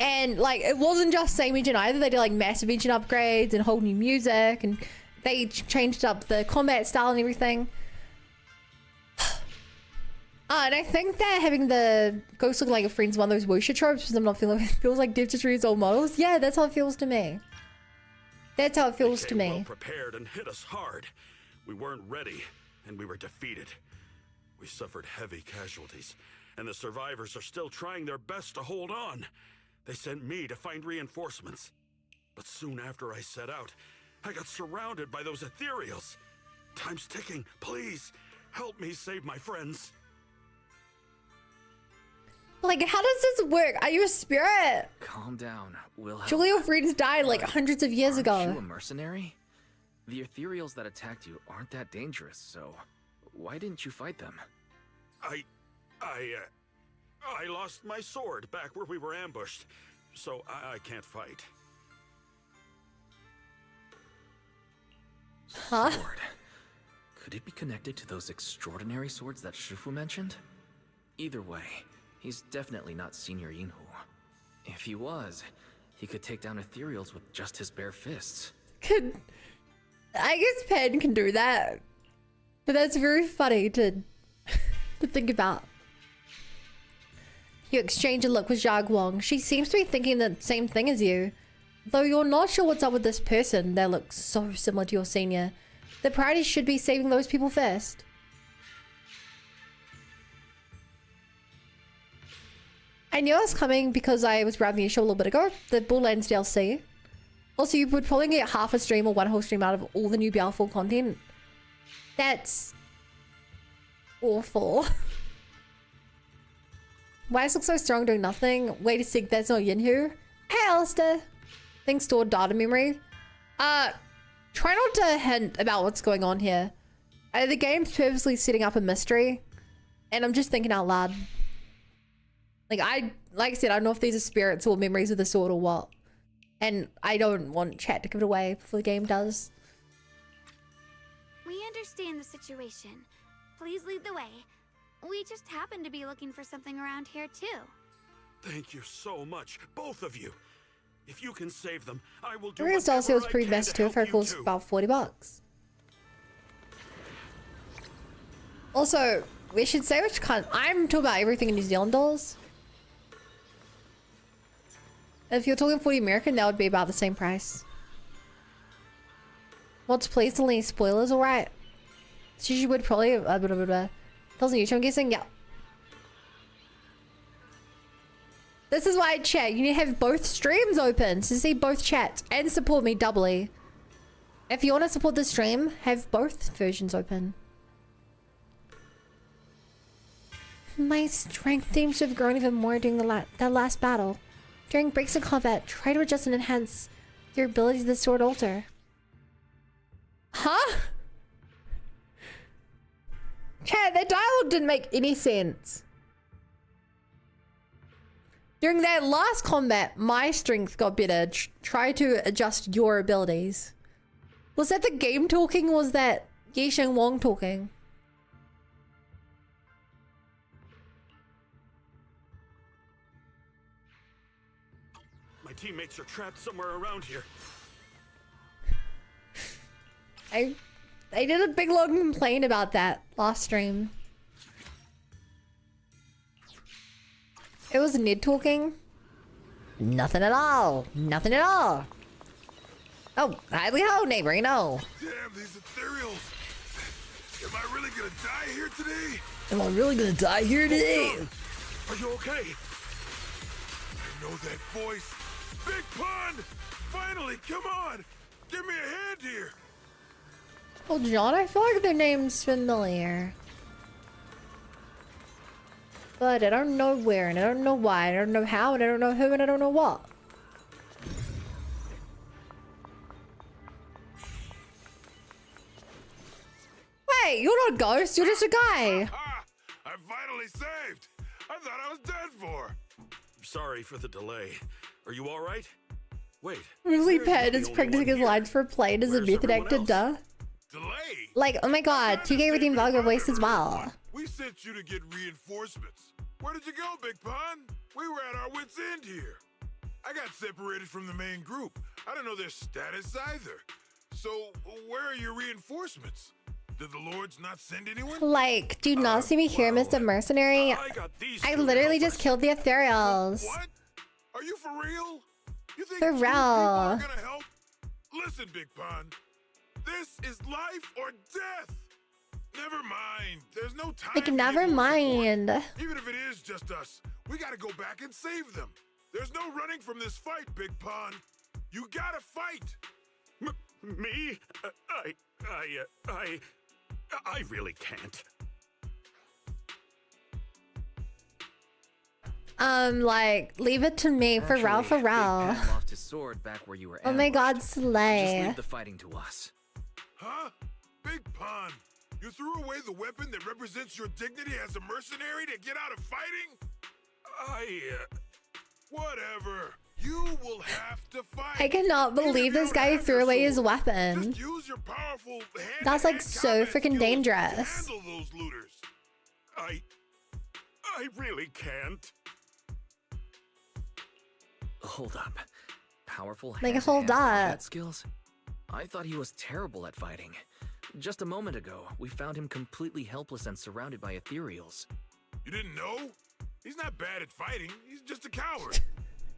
And like, it wasn't just same engine either. They did like massive engine upgrades and whole new music, and they changed up the combat style and everything. And I think that having the ghost look like a friend's one of those wuxia tropes, because I'm not feeling it feels like Dev just reads old models. Yeah, that's how it feels to me. That's how it feels to me. Well prepared and hit us hard. We weren't ready, and we were defeated. We suffered heavy casualties, and the survivors are still trying their best to hold on. They sent me to find reinforcements. But soon after I set out, I got surrounded by those ethereals. Time's ticking. Please, help me save my friends. Like, how does this work? Are you a spirit? Calm down. We'll help. Surely your friends died like hundreds of years Aren't you ago. a mercenary? The ethereals that attacked you aren't that dangerous, so why didn't you fight them? I lost my sword back where we were ambushed, so I can't fight. Huh? Sword. Could it be connected to those extraordinary swords that Shifu mentioned? Either way, he's definitely not Senior Yinhu. If he was, he could take down ethereals with just his bare fists. I guess Pen can do that. But that's very funny to think about. You exchange a look with Zhag Wang. She seems to be thinking the same thing as you. Though you're not sure what's up with this person that looks so similar to your senior. The priority should be saving those people first. I knew I was coming because I was grabbing your show a little bit ago. The Bulllands DLC. Also, you would probably get half a stream or one whole stream out of all the new Balfour content. That's awful. Why does it look so strong doing nothing? Wait a sec, that's not Yinhu. Hey, Alistair. Things stored data memory. Try not to hint about what's going on here. The game's purposely setting up a mystery, and I'm just thinking out loud. Like I said, I don't know if these are spirits or memories of the sword or what. And I don't want chat to give it away before the game does. We understand the situation. Please lead the way. We just happen to be looking for something around here too. Thank you so much, both of you. If you can save them, I will do The rest also was pretty messed too. If I recall, it's about $40. Also, we should say which kind. I'm talking about everything in New Zealand dollars. If you're talking 40 American, that would be about the same price. What's pleasantly spoilers, alright? So you would probably doesn't YouTube, I'm guessing, yeah. This is why I chat. You need to have both streams open to see both chats and support me doubly. If you want to support the stream, have both versions open. My strength seems to have grown even more during that last battle. During breaks in combat, try to adjust and enhance your ability to the sword alter. Huh? Chat, that dialogue didn't make any sense. During that last combat, my strength got better. Try to adjust your abilities. Was that the game talking, or was that Yisheng Wang talking? My teammates are trapped somewhere around here. I did a big long complaint about that last stream. It was Ned talking. Nothing at all. Nothing at all. Oh, hidely ho, neighbor, no. Damn, these ethereals. Am I really gonna die here today? Am I really gonna die here today? Are you okay? I know that voice. Big Pond! Finally, come on! Give me a hand here! Oh, John, I feel like their name's familiar. But I don't know where, and I don't know why, and I don't know how, and I don't know who, and I don't know what. Wait, you're not a ghost, you're just a guy. Ah, I'm finally saved. I thought I was dead for. Sorry for the delay. Are you all right? Wait. Really where's bad the is only practicing one his here? lines for playing as a Where's method everyone actor, else? duh. Delay? Like, oh my god, TK with the embargo voice as well. We sent you to get reinforcements. Where did you go, Big Pun? We were at our wits' end here. I got separated from the main group. I don't know their status either. So, where are your reinforcements? Did the lords not send anyone? Like, do you not see me here, well, Mr. Mercenary? I got these I two literally to help just us. killed the Ethereals. What? Are you for real? You think For two people are real. gonna help? Listen, Big Pun. This is life or death. Never mind. There's no time. Like, to get never more support. mind. Even if it is just us, we gotta go back and save them. There's no running from this fight, Big Pun. You gotta fight. Me? I really can't. Like, leave it to me, for real, Actually, for Big real. Pan lost his sword back where you were Oh my god, ambushed. Just slay. leave the fighting to us. Huh? Big Pun, you threw away the weapon that represents your dignity as a mercenary to get out of fighting? Whatever. You will have to fight. I cannot Even if believe you this don't guy have threw your away his sword, weapon. Just use your powerful hand-to-hand That's, like, so combat freaking skills dangerous. to handle those looters. I really can't. Hold up. Powerful Like, hand-to-hand hold combat up. skills? I thought he was terrible at fighting. Just a moment ago, we found him completely helpless and surrounded by ethereals. You didn't know? He's not bad at fighting. He's just a coward.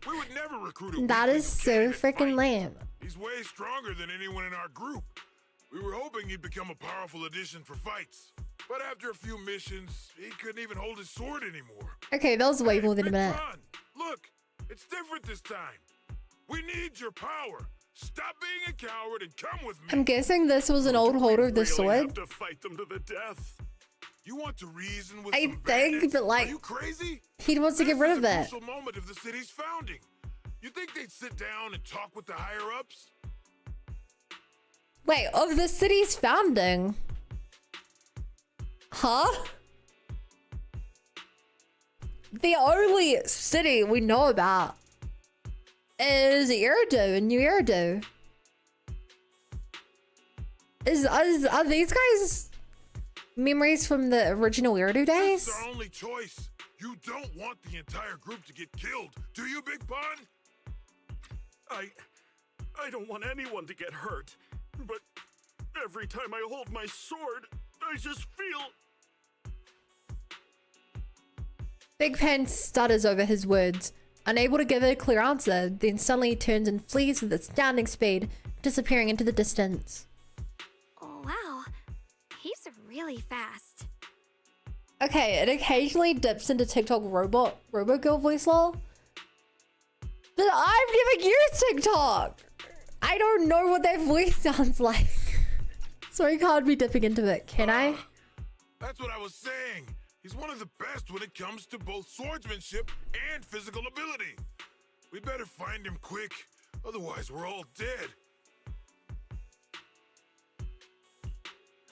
We would never recruit a That weakling is who so can't even freaking fight. lame. He's way stronger than anyone in our group. We were hoping he'd become a powerful addition for fights. But after a few missions, he couldn't even hold his sword anymore. Okay, that was way Hey, more than a Big minute. Pun, look, it's different this time. We need your power. Stop being a coward and come with me. I'm guessing this was an old holder of the We really sword. have to fight them to the death. You want to reason with I some think, bandits? but, like, Are you crazy? He wants to get This rid is of a it. crucial moment of the city's founding. You think they'd sit down and talk with the higher ups? Wait, of the city's founding? Huh? The only city we know about is Eridu and New Eridu. Are these guys memories from the original Eridu days? This is our only choice. You don't want the entire group to get killed, do you, Big Pun? I don't want anyone to get hurt, but every time I hold my sword, I just feel... Big Pan stutters over his words, unable to give it a clear answer, then suddenly turns and flees with astounding speed, disappearing into the distance. Oh, wow. He's really fast. Okay, it occasionally dips into TikTok Robogirl voice lol. But I've never used TikTok! I don't know what that voice sounds like. So I can't be dipping into it, can I? That's what I was saying. He's one of the best when it comes to both swordsmanship and physical ability. We better find him quick, otherwise we're all dead.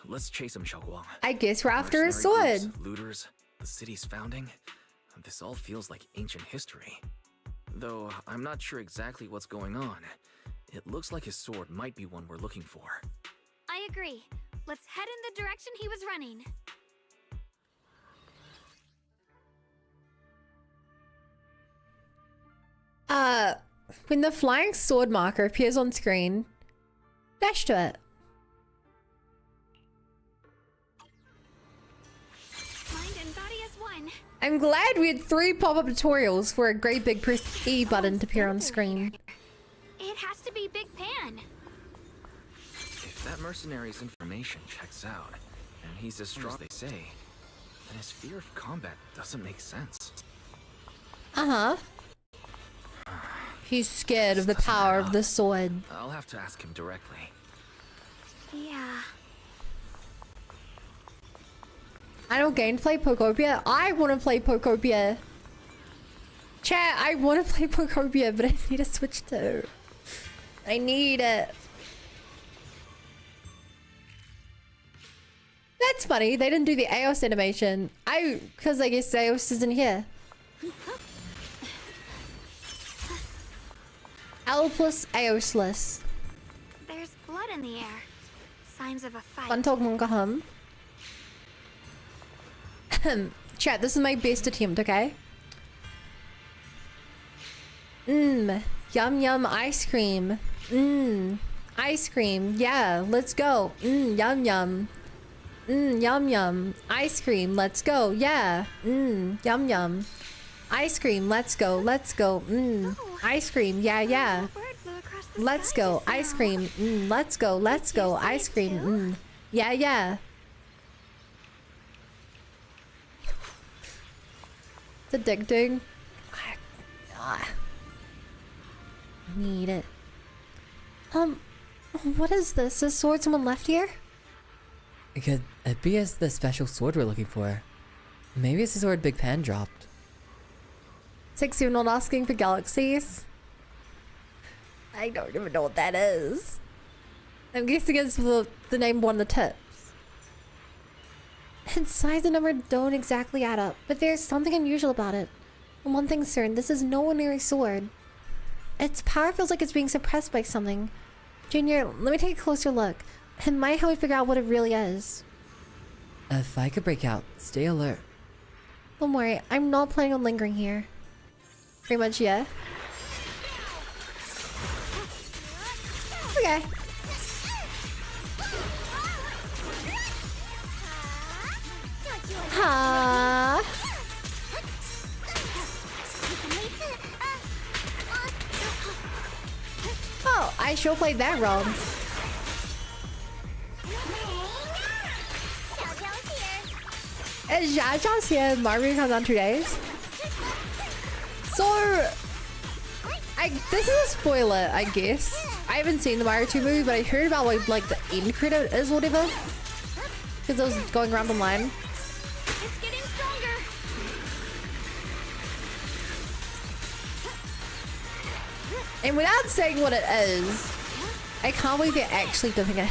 Let's chase him, Xiaoguang. I guess we're after his Mercenary sword. groups, looters, the city's founding. This all feels like ancient history. Though I'm not sure exactly what's going on. It looks like his sword might be one we're looking for. I agree. Let's head in the direction he was running. When the flying sword marker appears on screen, dash to it. Mind and body as one. I'm glad we had 3 pop-up tutorials for a great big press E button to appear on screen. It has to be Big Pan. If that mercenary's information checks out, and he's as strong as they say, then his fear of combat doesn't make sense. Uh-huh. He's scared of the power of the sword. I'll have to ask him directly. Yeah, I don't gameplay Pokopia. I want to play Pokopia. Chat, I want to play Pokopia, but I need a Switch too. I need it. That's funny. They didn't do the Eos animation. Because I guess Eos isn't here. L plus Eosless. There's blood in the air. Signs of a fight. Fantog Mungahum. Chat, this is my best attempt, okay? Yum yum ice cream. Ice cream. Yeah, let's go. Yum yum. Yum yum. Ice cream, let's go. Yeah. Yum yum. Ice cream, let's go. Let's go. Ice cream. Yeah, yeah. Let's go. Ice cream. Let's go. Let's go. Ice cream. Yeah, yeah. It's addicting. Need it. What is this? Is sword someone left here? Could it be as the special sword we're looking for? Maybe it's the sword Big Pan dropped. 6, you're not asking for galaxies? I don't even know what that is. I'm guessing it's the name one of the tips. Its size and number don't exactly add up, but there's something unusual about it. And one thing's certain, this is no ordinary sword. Its power feels like it's being suppressed by something. Junior, let me take a closer look. It might help me figure out what it really is. If I could break out, stay alert. Don't worry, I'm not planning on lingering here. Pretty much, yeah. Okay. Ha. Oh, I sure played that wrong. Jaja's here. Mario comes on 2 days. So, this is a spoiler, I guess. I haven't seen the Mario 2 movie, but I heard about what like the end credit is, whatever. Because I was going around online. It's getting stronger. And without saying what it is, I can't believe they're actually doing it.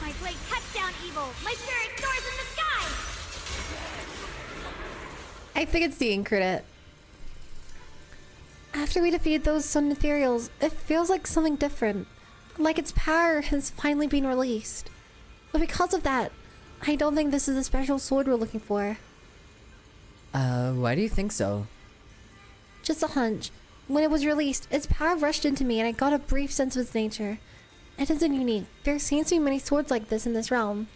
My blade cuts down evil. My spirit soars in the sky. I think it's the end credit. After we defeated those sun ethereals, it feels like something different. Like its power has finally been released. But because of that, I don't think this is the special sword we're looking for. Why do you think so? Just a hunch. When it was released, its power rushed into me and I got a brief sense of its nature. It isn't unique. There seems to be many swords like this in this realm.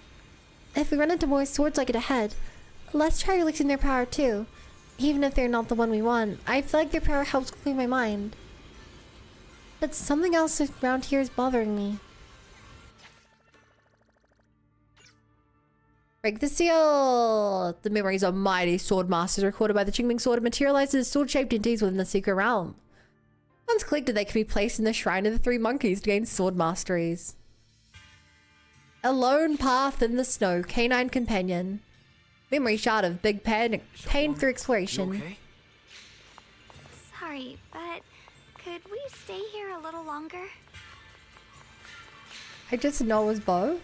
If we run into more swords like it ahead, let's try releasing their power too. Even if they're not the one we want, I feel like their power helps clear my mind. But something else around here is bothering me. Break the seal! The memories of mighty sword masters recorded by the Qingming sword materializes as sword-shaped entities within the secret realm. Once collected, they can be placed in the shrine of the 3 monkeys to gain sword masteries. A lone path in the snow, canine companion. Memory shard of Big Pan obtained through exploration. You okay? Sorry, but could we stay here a little longer? I just know it was Bo.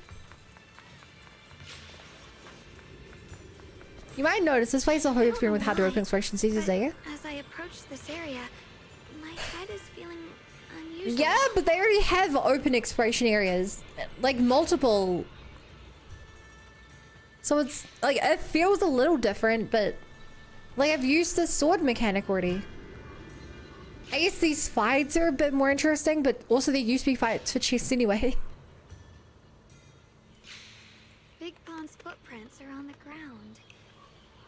You might notice this place is a whole experience with how to open exploration seasons there. As I approach this area, my head is feeling unusual. Yeah, but they already have open exploration areas. Like multiple. So it's like, it feels a little different, but like I've used the sword mechanic already. I guess these fights are a bit more interesting, but also they used to be fights for chests anyway. Big Pond's footprints are on the ground.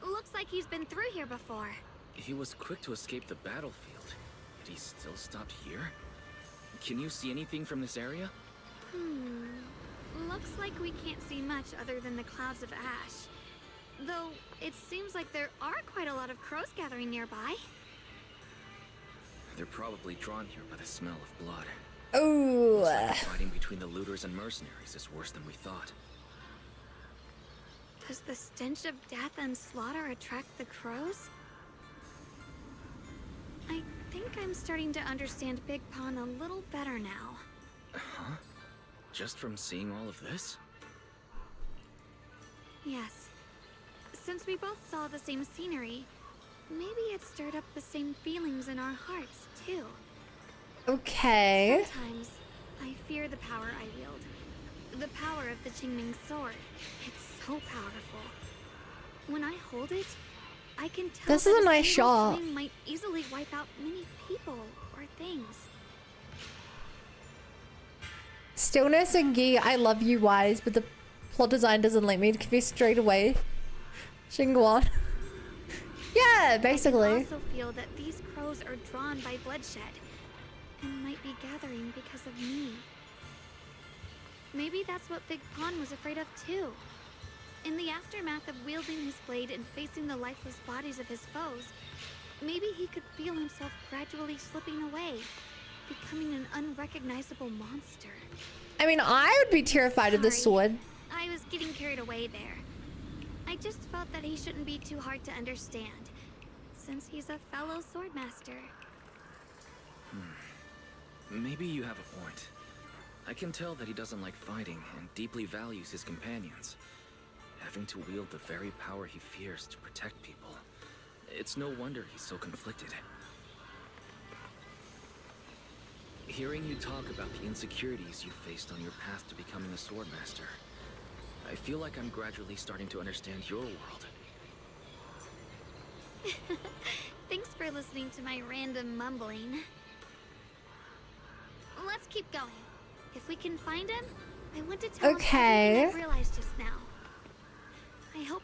Looks like he's been through here before. He was quick to escape the battlefield, but he still stopped here? Can you see anything from this area? Looks like we can't see much other than the clouds of ash. Though, it seems like there are quite a lot of crows gathering nearby. They're probably drawn here by the smell of blood. Oh. Looks like the fighting between the looters and mercenaries is worse than we thought. Does the stench of death and slaughter attract the crows? I think I'm starting to understand Big Pond a little better now. Huh? Just from seeing all of this? Yes. Since we both saw the same scenery, maybe it stirred up the same feelings in our hearts, too. Okay. Sometimes, I fear the power I wield. The power of the Qingming sword. It's so powerful. When I hold it, I can tell This is that a nice single shot. swing might easily wipe out many people or things. Stillness and Gi, I love you wise, but the plot design doesn't let me confess straight away. Xinguan. Yeah, basically. I also feel that these crows are drawn by bloodshed and might be gathering because of me. Maybe that's what Big Pond was afraid of too. In the aftermath of wielding his blade and facing the lifeless bodies of his foes, maybe he could feel himself gradually slipping away, becoming an unrecognizable monster. I mean, I would be terrified of this sword. I was getting carried away there. I just felt that he shouldn't be too hard to understand, since he's a fellow swordmaster. Maybe you have a point. I can tell that he doesn't like fighting and deeply values his companions. Having to wield the very power he fears to protect people. It's no wonder he's so conflicted. Hearing you talk about the insecurities you faced on your path to becoming a swordmaster, I feel like I'm gradually starting to understand your world. Thanks for listening to my random mumbling. Let's keep going. If we can find him, I want to tell him everything I've realized just now. I hope...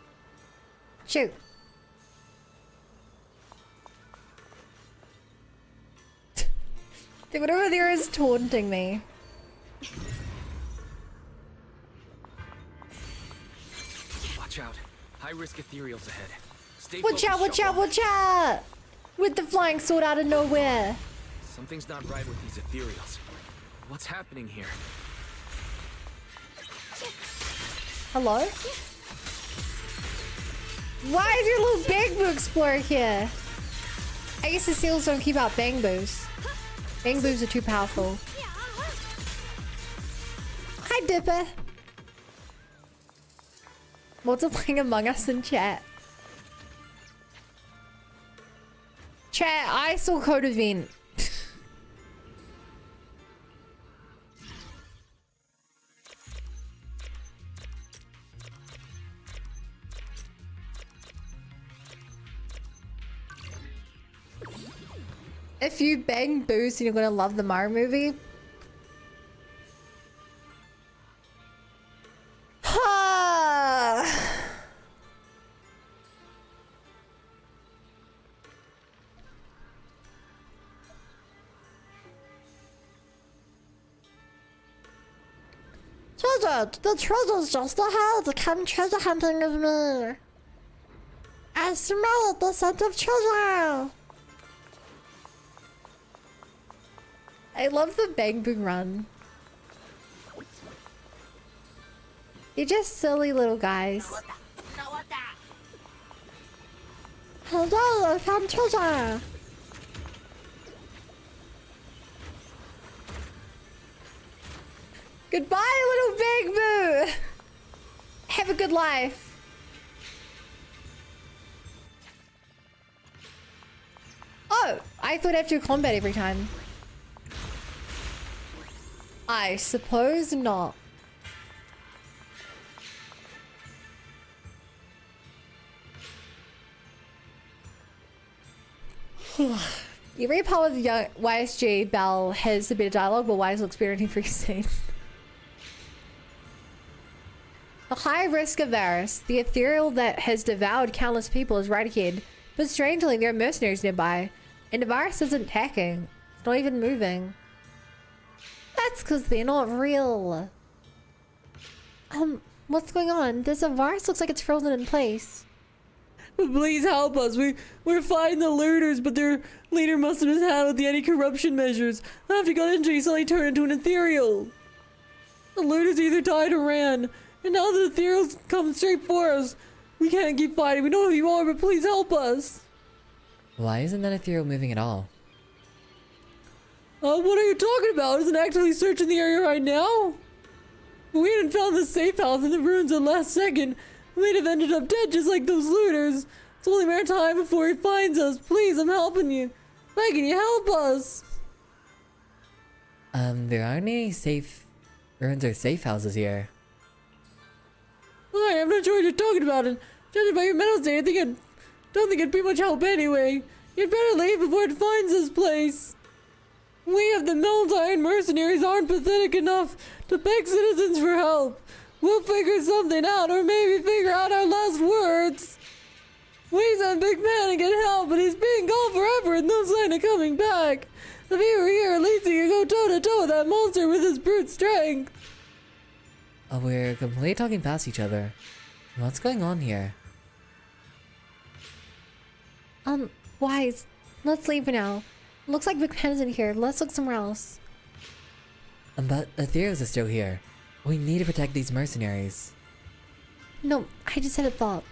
Shoot. Dude, whatever there is taunting me. Watch out. High-risk ethereals ahead. Stay Watch out, watch out, watch out! With the flying sword out of nowhere. Something's not right with these ethereals. What's happening here? Hello? Why is your little Bang explorer here? I guess the seals don't keep out Bang Boos. Bang Boos are too powerful. Hi, Dipper. What's it playing Among Us in chat? Chat, I saw Code Event. If you bang Boost, you're gonna love the Mario movie. Ha! 'The treasure's just ahead. Come treasure hunting with me. I smell the scent of treasure. I love the Bang Boom run. You're just silly little guys. Hello, I found treasure. Goodbye, little Bang Boo. Have a good life. Oh, I thought I have to combat every time. I suppose not. Every part of the YSG Bell has a bit of dialogue, but Wise looks better in every scene. The high risk of Varus, the ethereal that has devoured countless people, is right ahead. But strangely, there are mercenaries nearby, and the virus isn't attacking. It's not even moving. That's because they're not real. What's going on? This virus looks like it's frozen in place. Please help us. We're fighting the looters, but their leader must have mishandled the anti-corruption measures. After he got injured, he suddenly turned into an ethereal. The looters either died or ran. And now the Ethereal's coming straight for us. We can't keep fighting. We know who you are, but please help us. Why isn't that Ethereal moving at all? What are you talking about? Isn't actively searching the area right now? We hadn't found the safe house in the ruins at last second. We'd have ended up dead just like those looters. It's only a matter of time before he finds us. Please, I'm helping you. Begging you, help us. There aren't any safe ruins or safe houses here. Hi, I'm not sure what you're talking about, and judging by your mental state, I don't think it'd be much help anyway. You'd better leave before it finds this place. We of the Meltine mercenaries aren't pathetic enough to beg citizens for help. We'll figure something out, or maybe figure out our last words. We sent Big Man to get help, but he's being gone forever and no sign of coming back. If he were here, at least he could go toe-to-toe with that monster with his brute strength. Oh, we're completely talking past each other. What's going on here? Wise, let's leave for now. Looks like Big Pen isn't here. Let's look somewhere else. But Ethereals is still here. We need to protect these mercenaries. No, I just had a thought.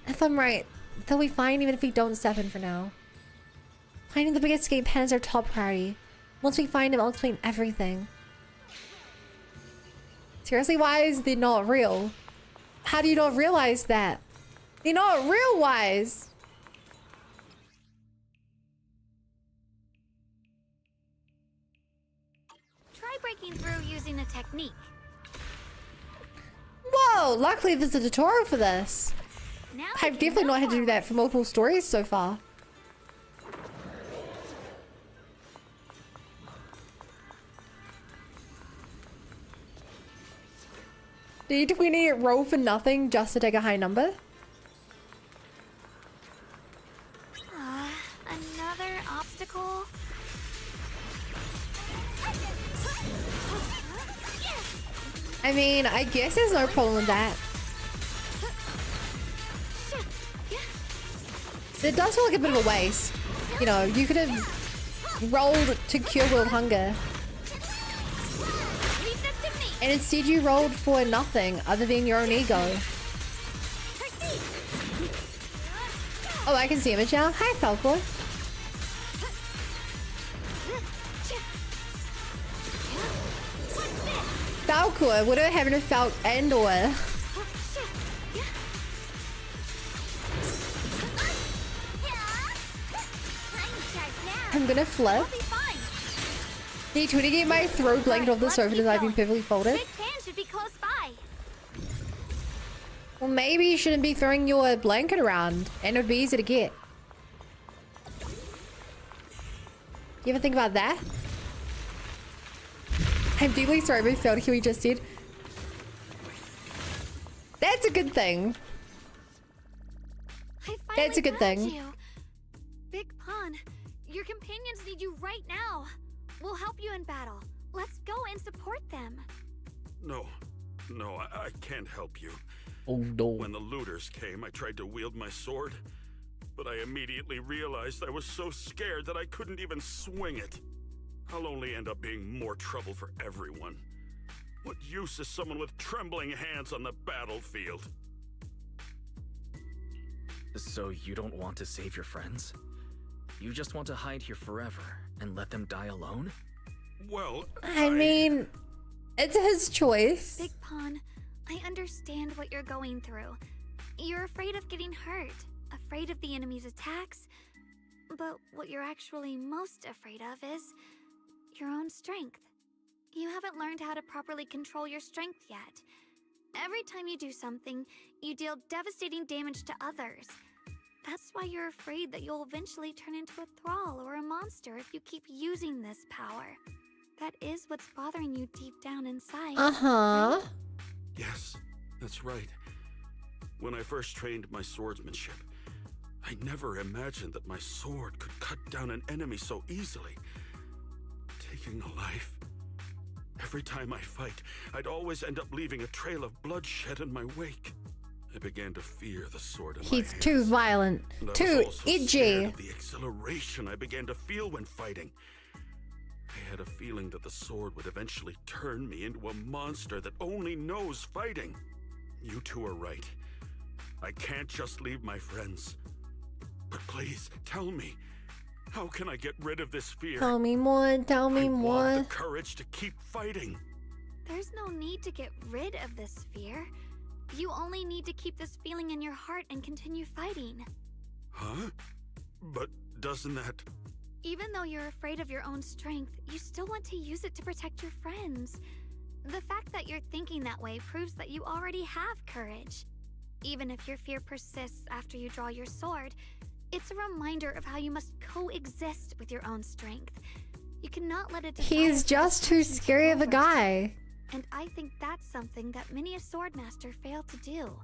If I'm right, they'll be fine even if we don't step in for now. Finding the Big Escape Pen is our top priority. Once we find him, I'll explain everything. Seriously, Wise? They're not real. How do you not realize that? They're not real, Wise. Try breaking through using a technique. Whoa! Luckily there's a tutorial for this. Now I've definitely not had to do that for multiple stories so far. Did we need to roll for nothing just to take a high number? Another obstacle. I mean, I guess there's no problem with that. It does feel like a bit of a waste. You know, you could have rolled to cure world hunger. And instead you rolled for nothing other than your own ego. Oh, I can see image now. Hi, Falcor. Falcor, what do I have in a Falc and or? I'm gonna flip. Need to get my throw blanket off the sofa as I've been perfectly folded. Big Pan should be close by. Well, maybe you shouldn't be throwing your blanket around, and it would be easy to get. You ever think about that? I'm deeply sorry we failed here, we just did. That's a good thing. That's a good thing. You. Big Pun, your companions need you right now. We'll help you in battle. Let's go and support them. No, I can't help you. Oh no. When the looters came, I tried to wield my sword, but I immediately realized I was so scared that I couldn't even swing it. I'll only end up being more trouble for everyone. What use is someone with trembling hands on the battlefield? So you don't want to save your friends? You just want to hide here forever and let them die alone? Well, I mean, it's his choice. Big Pun, I understand what you're going through. You're afraid of getting hurt, afraid of the enemy's attacks, but what you're actually most afraid of is your own strength. You haven't learned how to properly control your strength yet. Every time you do something, you deal devastating damage to others. That's why you're afraid that you'll eventually turn into a thrall or a monster if you keep using this power. That is what's bothering you deep down inside. Uh-huh. yes, that's right. When I first trained my swordsmanship, I never imagined that my sword could cut down an enemy so easily. Taking a life. Every time I fight, I'd always end up leaving a trail of bloodshed in my wake. I began to fear the sword in my He's hands. too violent, And I was too also scared itchy. of the exhilaration I began to feel when fighting. I had a feeling that the sword would eventually turn me into a monster that only knows fighting. You two are right. I can't just leave my friends. But please, tell me, how can I get rid of this fear? Tell me more, tell me I more. want the courage to keep fighting. There's no need to get rid of this fear. You only need to keep this feeling in your heart and continue fighting. Huh? But doesn't that... Even though you're afraid of your own strength, you still want to use it to protect your friends. The fact that you're thinking that way proves that you already have courage. Even if your fear persists after you draw your sword, it's a reminder of how you must coexist with your own strength. You cannot let it... He's just too scary of a guy. And I think that's something that many a swordmaster fail to do.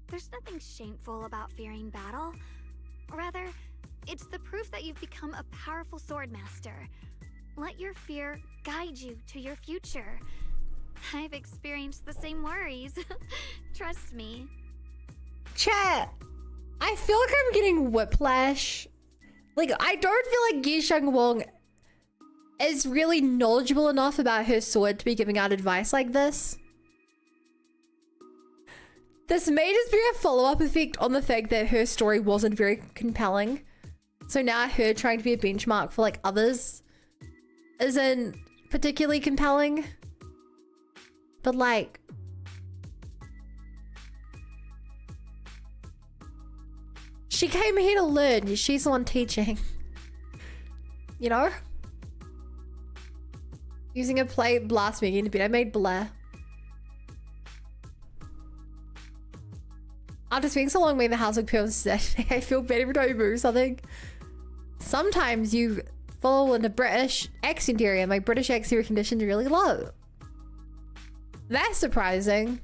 There's nothing shameful about fearing battle. Rather, it's the proof that you've become a powerful swordmaster. Let your fear guide you to your future. I've experienced the same worries. Trust me. Chat, I feel like I'm getting whiplash. Like, I don't feel like Yi Wong is really knowledgeable enough about her sword to be giving out advice like this. This may just be a follow-up effect on the fact that her story wasn't very compelling. So now her trying to be a benchmark for like others isn't particularly compelling. But like, she came here to learn. She's the one teaching. You know? Using a plate, blast me in a bit. I made Blair. After spending so long in the house of pills, I feel better every time you move something. Sometimes you fall into British accent area. My British accent recognition is really low. That's surprising.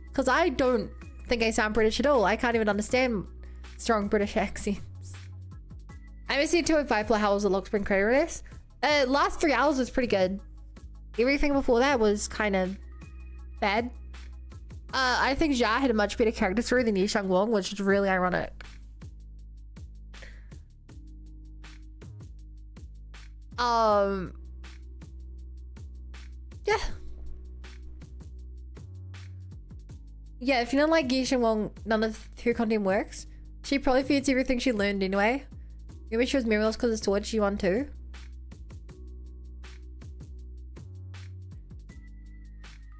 Because I don't think I sound British at all. I can't even understand strong British accents. I missed it 2.5 for how was the lock spring credit release. Last 3 hours was pretty good. Everything before that was kind of bad. I think Jia had a much better character story than Yi Wong, which is really ironic. Yeah. Yeah, if you don't like Yi Wong, none of her content works. She probably forgets everything she learned anyway. Maybe she was memory because it's towards she won too.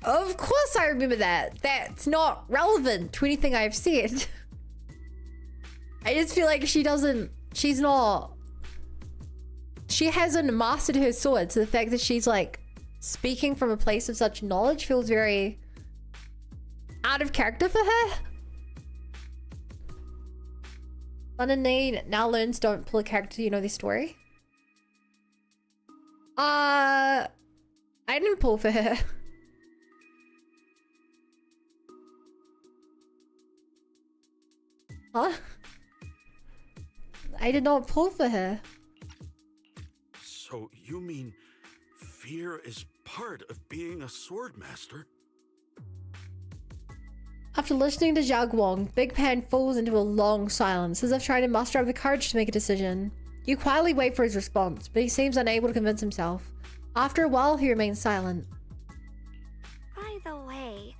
Of course I remember that. That's not relevant to anything I've said. I just feel like she hasn't mastered her sword, so the fact that she's like speaking from a place of such knowledge feels very out of character for her. Underneath now learns don't pull a character, you know this story. I didn't pull for her. Huh? I did not pull for her. So you mean fear is part of being a swordmaster? After listening to Zhao Guang, Big Pan falls into a long silence, as if trying to muster up the courage to make a decision. You quietly wait for his response, but he seems unable to convince himself. After a while, he remains silent. By the way,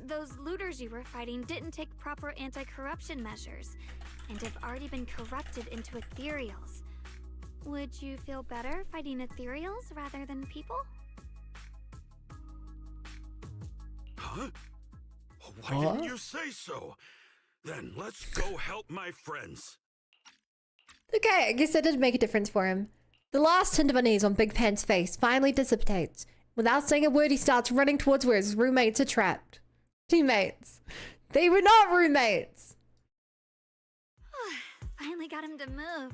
those looters you were fighting didn't take proper anti-corruption measures, and have already been corrupted into ethereals. Would you feel better fighting ethereals rather than people? Huh? Why didn't you say so? Then let's go help my friends. Okay, I guess that did make a difference for him. The last hint of unease on Big Pan's face finally dissipates. Without saying a word, he starts running towards where his roommates are trapped. Teammates. They were not roommates. Finally got him to move.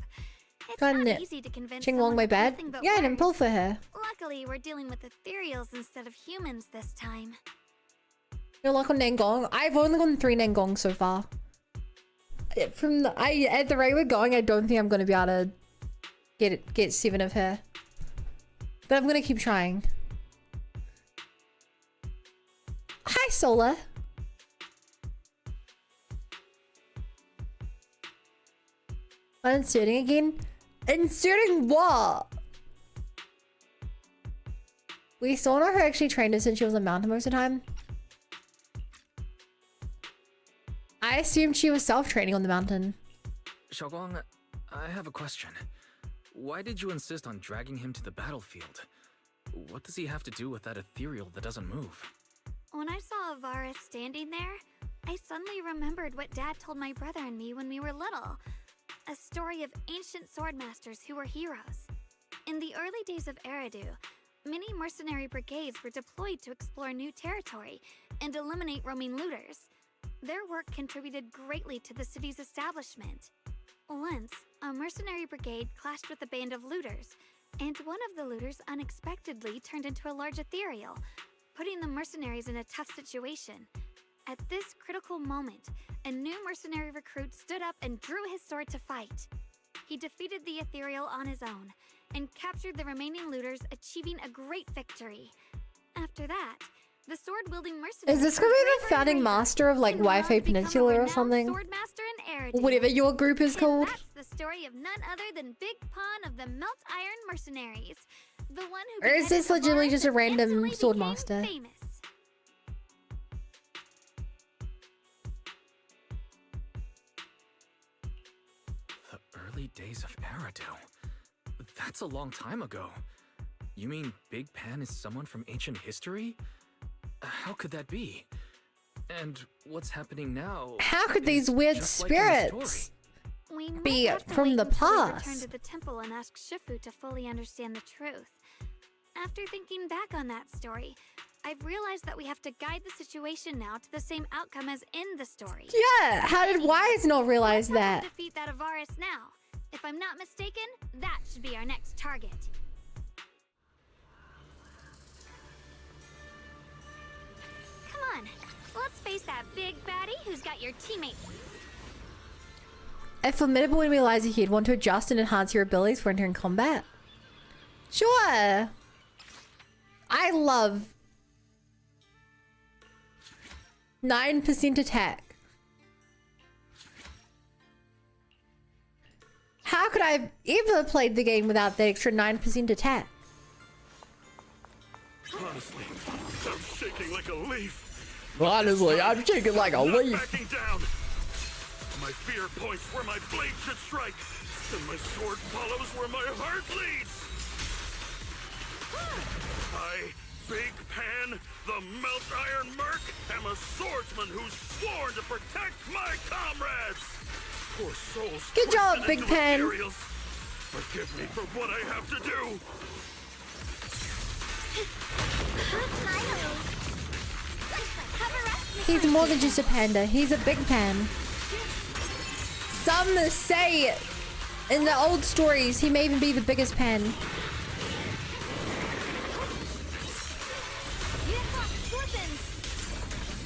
It's Got not it. easy to convince Ching Wong, someone my with bad. nothing but Yeah, I didn't pull words. for her. Luckily, we're dealing with ethereals instead of humans this time. You're luck on Nangong. I've only gotten 3 Nangong so far. At the rate we're going, I don't think I'm gonna be able to get 7 of her. But I'm gonna keep trying. Hi, Sola. Inserting again? Inserting what? We saw her actually trained her since she was a mountain most of the time. I assumed she was self-training on the mountain. Xiaoguang, I have a question. Why did you insist on dragging him to the battlefield? What does he have to do with that ethereal that doesn't move? When I saw Avaris standing there, I suddenly remembered what Dad told my brother and me when we were little. A story of ancient swordmasters who were heroes. In the early days of Eridu, many mercenary brigades were deployed to explore new territory and eliminate roaming looters. Their work contributed greatly to the city's establishment. Once, a mercenary brigade clashed with a band of looters, and one of the looters unexpectedly turned into a large ethereal, putting the mercenaries in a tough situation. At this critical moment, a new mercenary recruit stood up and drew his sword to fight. He defeated the ethereal on his own, and captured the remaining looters, achieving a great victory. After that, the sword-wielding mercenaries... Is this gonna be the founding master of like Wi-Fi Peninsula or something? Whatever your group is called. That's the story of none other than Big Pon of the Melt Iron Mercenaries. The one who Or is this beheaded legitimately Avaris just a and random instantly sword became master? famous. The early days of Eridu? That's a long time ago. You mean Big Pan is someone from ancient history? How could that be? And what's happening now? How could is these weird just like in the spirits story. We might be have to from wait the until we return past? to the temple and ask Shifu to fully understand the truth. After thinking back on that story, I've realized that we have to guide the situation now to the same outcome as in the story. Yeah, how did Wise not realize Let's have that? to defeat that Avaris now. If I'm not mistaken, that should be our next target. Come on, let's face that big baddie who's got your teammates. A formidable enemy lies ahead. Want to adjust and enhance your abilities for entering combat? Sure. I love 9% attack. How could I have ever played the game without the extra 9% attack? Honestly, I'm shaking like a leaf. Honestly, I'm shaking like a I'm not leaf. backing down. My fear points where my blade should strike, and my sword follows where my heart leads. I, Big Pan, the Melt Iron Merc, am a swordsman who's sworn to protect my comrades. Poor souls. Good job, twisted Big into Pan. ethereals. Forgive me for what I have to do. He's more than just a panda. He's a big pan. Some say in the old stories he may even be the biggest pan.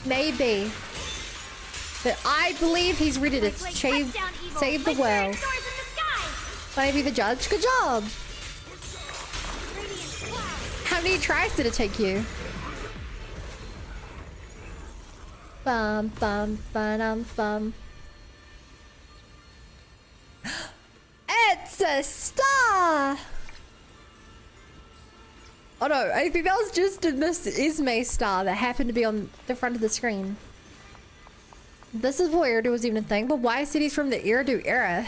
Maybe. But I believe he's ready to save the world. Want to be the judge? Good job. How many tries did it take you? Bum bum bum bum. It's a star. Oh no, I think that was just a Miss Ismay star that happened to be on the front of the screen. This is before Eridu was even a thing, but why cities from the Eridu era?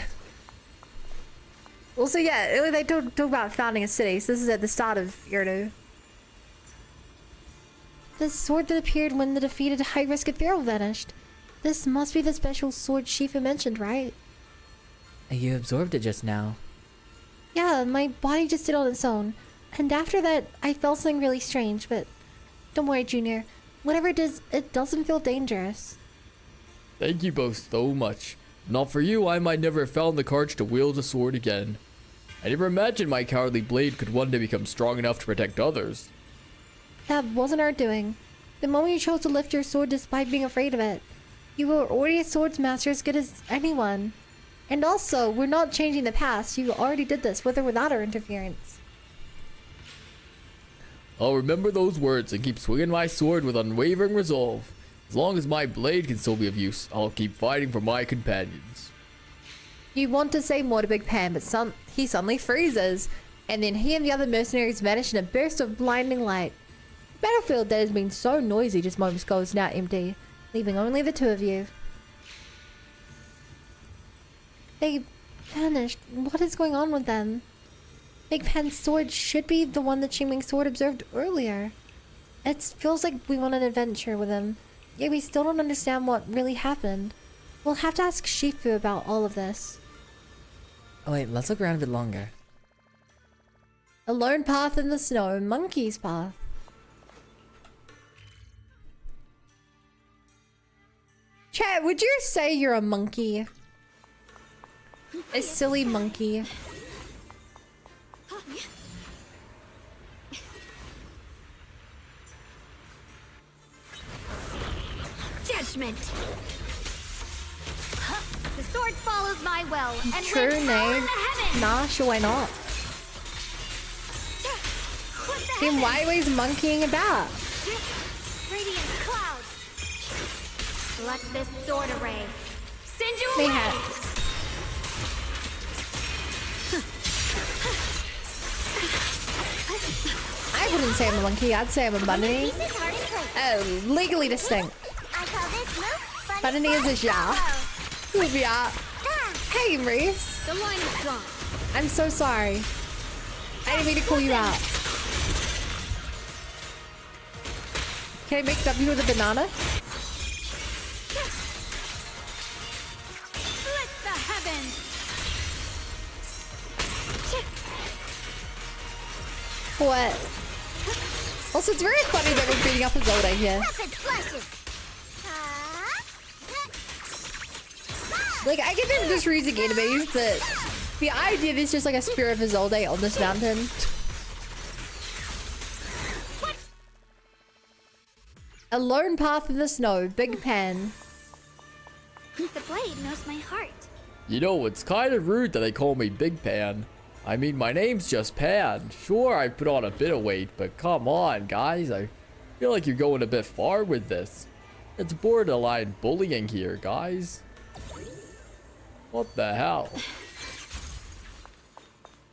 Also, yeah, earlier they talk about founding a city, so this is at the start of Eridu. The sword that appeared when the defeated high-risk ethereal vanished. This must be the special sword Shifu mentioned, right? You absorbed it just now. Yeah, my body just did on its own. And after that, I felt something really strange, but don't worry, Junior. Whatever it is, it doesn't feel dangerous. Thank you both so much. Not for you, I might never have found the courage to wield a sword again. I never imagined my cowardly blade could one day become strong enough to protect others. That wasn't our doing. The moment you chose to lift your sword despite being afraid of it, you were already a swordsmaster as good as anyone. And also, we're not changing the past. You already did this, with or without our interference. I'll remember those words and keep swinging my sword with unwavering resolve. As long as my blade can still be of use, I'll keep fighting for my companions. You want to say more to Big Pan, but he suddenly freezes. And then he and the other mercenaries vanish in a burst of blinding light. The battlefield that has been so noisy just moments ago is now empty, leaving only the two of you. They vanished. What is going on with them? Big Pan's sword should be the one that Qingming's sword observed earlier. It feels like we want an adventure with him. Yet we still don't understand what really happened. We'll have to ask Shifu about all of this. Oh wait, let's look around a bit longer. A lone path in the snow, monkey's path. Chat, would you say you're a monkey? A silly monkey. Judgment. The sword follows my will and True wins power in name. the heavens. Nah, sure, why not? With the Then why heavens. are we monkeying about? Radiant clouds. Let this sword array send you They away. have. I wouldn't say I'm a monkey, I'd say I'm a bunny. Pieces hard and clean. Oh, legally distinct. I call this move Bunny is a ja. Yeah. Hey, Reese. The line is drawn. I'm so sorry. I didn't mean to call you out. Can I make W with a banana? Split the heavens. What? Also, it's very funny that we're beating up a Zelda here. Rapid flashes. Like, I get them just using enemies, but the idea that it's just like a spear of Isolde on this mountain. A lone path in the snow, Big Pan. The blade knows my heart. You know, it's kind of rude that they call me Big Pan. I mean, my name's just Pan. Sure, I put on a bit of weight, but come on, guys. I feel like you're going a bit far with this. It's borderline bullying here, guys. What the hell?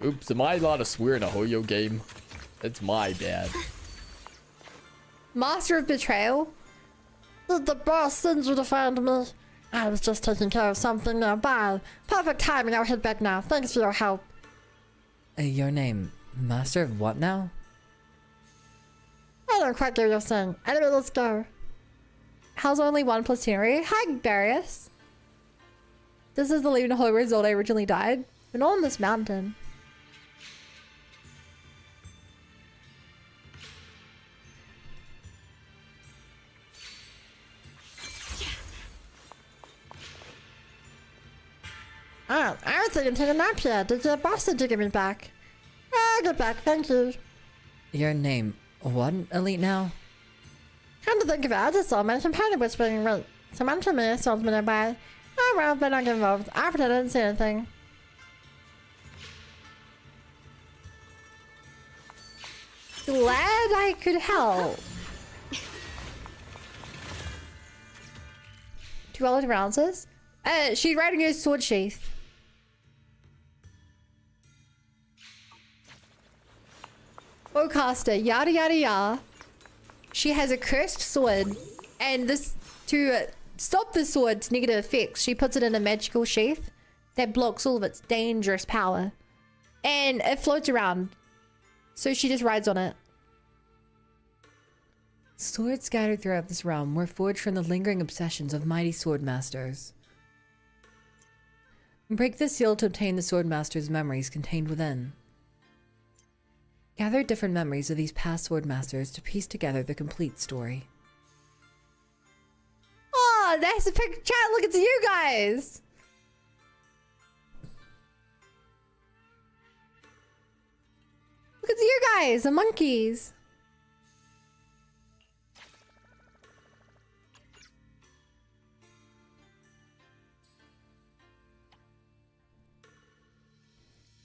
Oops, am I allowed to swear in a Hoyo game? It's my bad. Master of Betrayal. Did the boss send you to find me? I was just taking care of something nearby. Perfect timing, I'll head back now. Thanks for your help. Your name, Master of what now? I don't quite get what you're saying. Anyway, let's go. How's only 1 plus Tenry? Hi, Darius. This is the Luna Hole where Isolde originally died. But not on this mountain. Oh, I was thinking take a nap here. Did the boss send you to get me back? I'll get back, thank you. Your name, what, Elite now? Come to think of it, I just saw my companion whispering, wait, someone told me I saw me nearby. Oh well, but not get involved. I pretend I didn't say anything. Glad I could help. 12 ounces? She's riding her sword sheath. Bowcaster, yada yada yada. She has a cursed sword, and this to stop the sword's negative effects, she puts it in a magical sheath that blocks all of its dangerous power, and it floats around. So she just rides on it. Swords scattered throughout this realm were forged from the lingering obsessions of mighty sword masters. Break the seal to obtain the sword master's memories contained within. Gather different memories of these past sword masters to piece together the complete story. Oh, that's a picture. Chat, look, it's you guys. Look, it's you guys, the monkeys.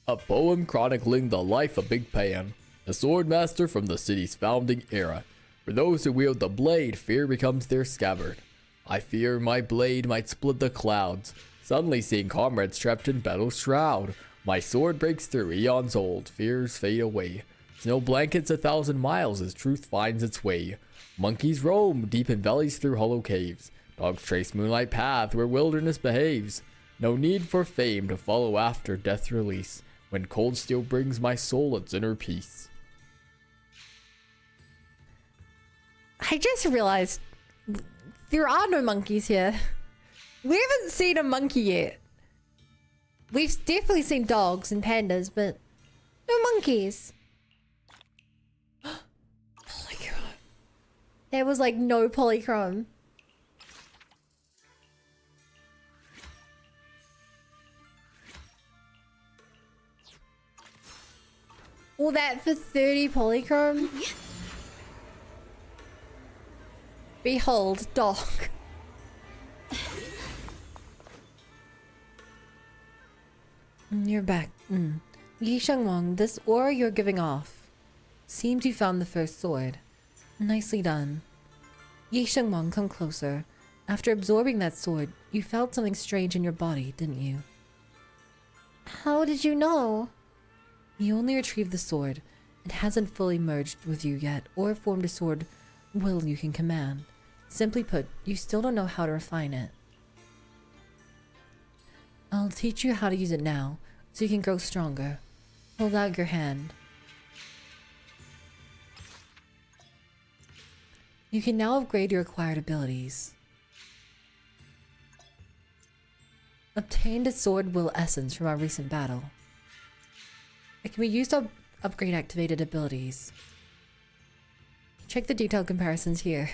A poem chronicling the life of Big Pan, a swordmaster from the city's founding era. For those who wield the blade, fear becomes their scabbard. I fear my blade might split the clouds, suddenly seeing comrades trapped in battle's shroud. My sword breaks through eons old, fears fade away. Snow blankets 1,000 miles as truth finds its way. Monkeys roam deep in valleys through hollow caves. Dogs trace moonlight path where wilderness behaves. No need for fame to follow after death's release, when cold steel brings my soul its inner peace. I just realized there are no monkeys here. We haven't seen a monkey yet. We've definitely seen dogs and pandas, but no monkeys. Polychrome. There was like no polychrome. All that for 30 polychrome? Behold, dog. You're back. Yi Shengwang, this aura you're giving off. Seems you found the first sword. Nicely done. Yi Shengwang, come closer. After absorbing that sword, you felt something strange in your body, didn't you? How did you know? You only retrieved the sword. It hasn't fully merged with you yet, or formed a sword will you can command. Simply put, you still don't know how to refine it. I'll teach you how to use it now, so you can grow stronger. Hold out your hand. You can now upgrade your acquired abilities. Obtained a sword will essence from our recent battle. It can be used to upgrade activated abilities. Check the detailed comparisons here.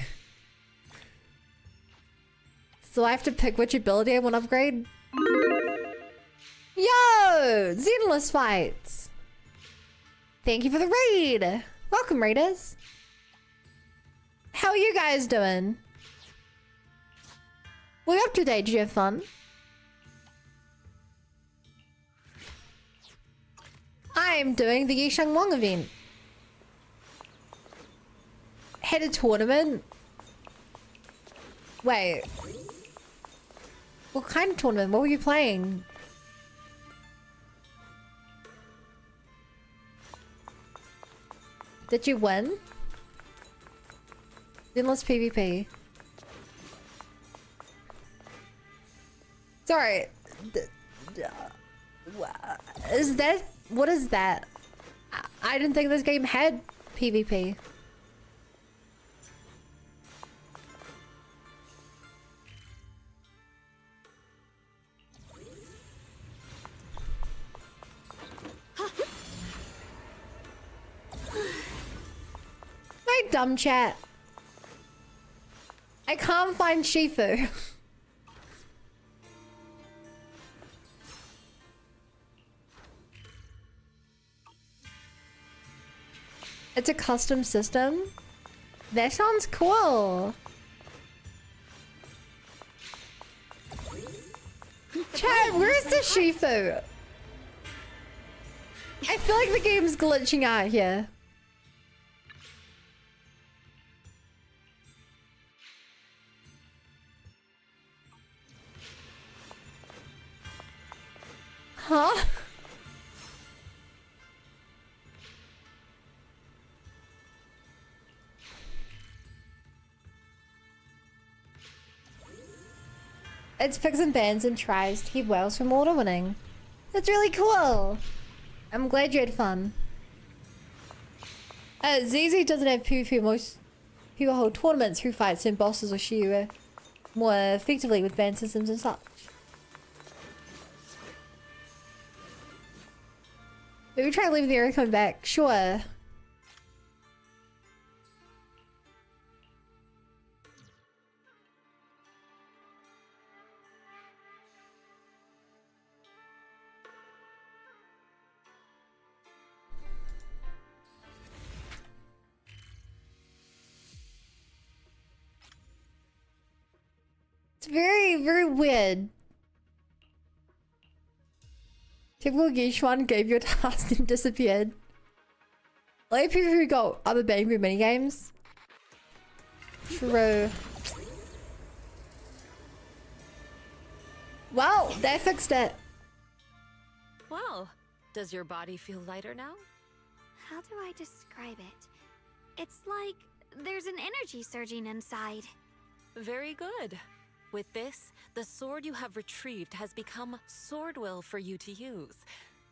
So I have to pick which ability I want to upgrade? Yo! Zenless fights! Thank you for the raid! Welcome, raiders! How are you guys doing? What are you up to today? Did you have fun? I'm doing the Yisheng Wong event. Had a tournament? Wait. What kind of tournament? What were you playing? Did you win? Endless PvP. Sorry. Is that... What is that? I didn't think this game had PvP. My dumb chat. I can't find Shifu. It's a custom system? That sounds cool. Chat, where's the Shifu? I feel like the game's glitching out here. Huh? It's picks and bans and tries to keep whales from auto winning. That's really cool. I'm glad you had fun. ZZ doesn't have PvP. Most people hold tournaments who fights in bosses or Shiyu more effectively with ban systems and such. Maybe try leaving the area and come back. Sure. It's very, very weird. Typical Geishuan gave you a task and disappeared. Like people who got other Bangry minigames. True. Well, they fixed it. Well, does your body feel lighter now? How do I describe it? It's like there's an energy surging inside. Very good. With this, the sword you have retrieved has become sword will for you to use.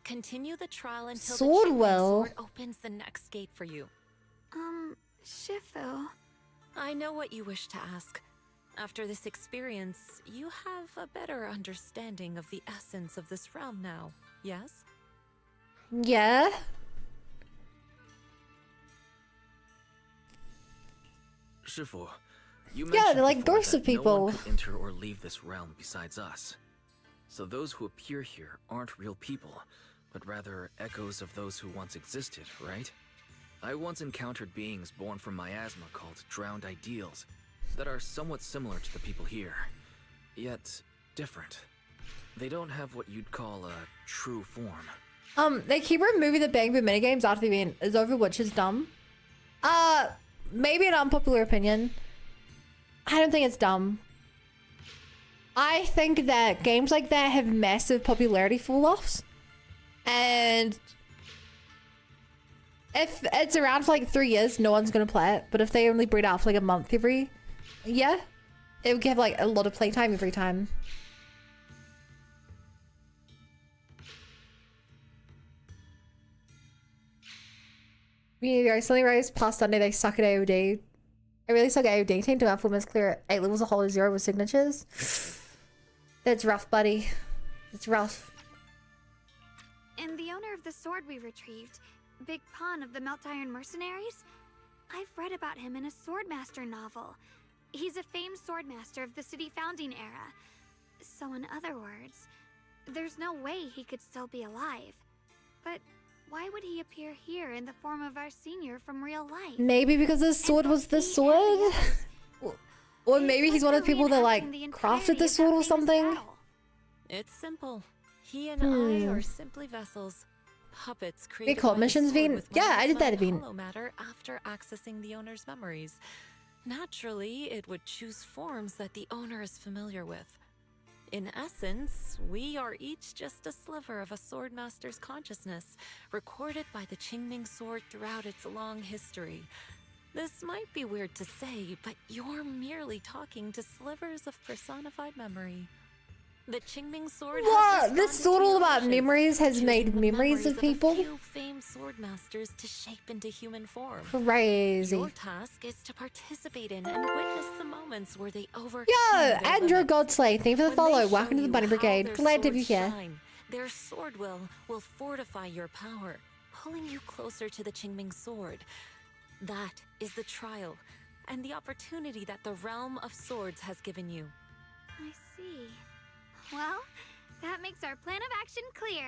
Continue the trial until the Sword Chingming will? sword opens the next gate for you. Shifu. I know what you wish to ask. After this experience, you have a better understanding of the essence of this realm now, yes? Yeah. Shifu, you Yeah, mentioned they're like before ghosts that of people. No one could enter or leave this realm besides us. So those who appear here aren't real people, but rather echoes of those who once existed, right? I once encountered beings born from miasma called drowned ideals that are somewhat similar to the people here, yet different. They don't have what you'd call a true form. They keep removing the Bang Boom minigames after the event is over, which is dumb. Maybe an unpopular opinion. I don't think it's dumb. I think that games like that have massive popularity fall-offs. And if it's around for like 3 years, no one's gonna play it. But if they only breed out for like a month every year, it would give like a lot of playtime every time. I recently raised past Sunday, they suck at AOD. I really suck at AOD. Team to Alpha clear 8 levels of Hollow Zero with signatures. That's rough, buddy. It's rough. And the owner of the sword we retrieved, Big Pon of the Melt Iron Mercenaries? I've read about him in a Swordmaster novel. He's a famed swordmaster of the city founding era. So in other words, there's no way he could still be alive. But why would he appear here in the form of our senior from real life? Maybe because his sword was the sword? Or maybe he's one of the people that like crafted the sword or something? It's simple. He and I are simply vessels. Puppets created call it by the missions sword event? with Yeah, I did that modified event. hollow matter after accessing the owner's memories. Naturally, it would choose forms that the owner is familiar with. In essence, we are each just a sliver of a swordmaster's consciousness, recorded by the Qingming sword throughout its long history. This might be weird to say, but you're merely talking to slivers of personified memory. The Qingming sword What? This sword all about memories has made memories of people? A few famed swordmasters to shape into human form. Crazy. Your task is to participate in and witness the moments where they overcome Yo, their Andrew limits. Godsley, thank you for the When follow. they show Welcome to the you Bunny how Brigade. their Glad to be swords here. shine, their sword will fortify your power, pulling you closer to the Qingming sword. That is the trial, and the opportunity that the realm of swords has given you. I see. Well, that makes our plan of action clear.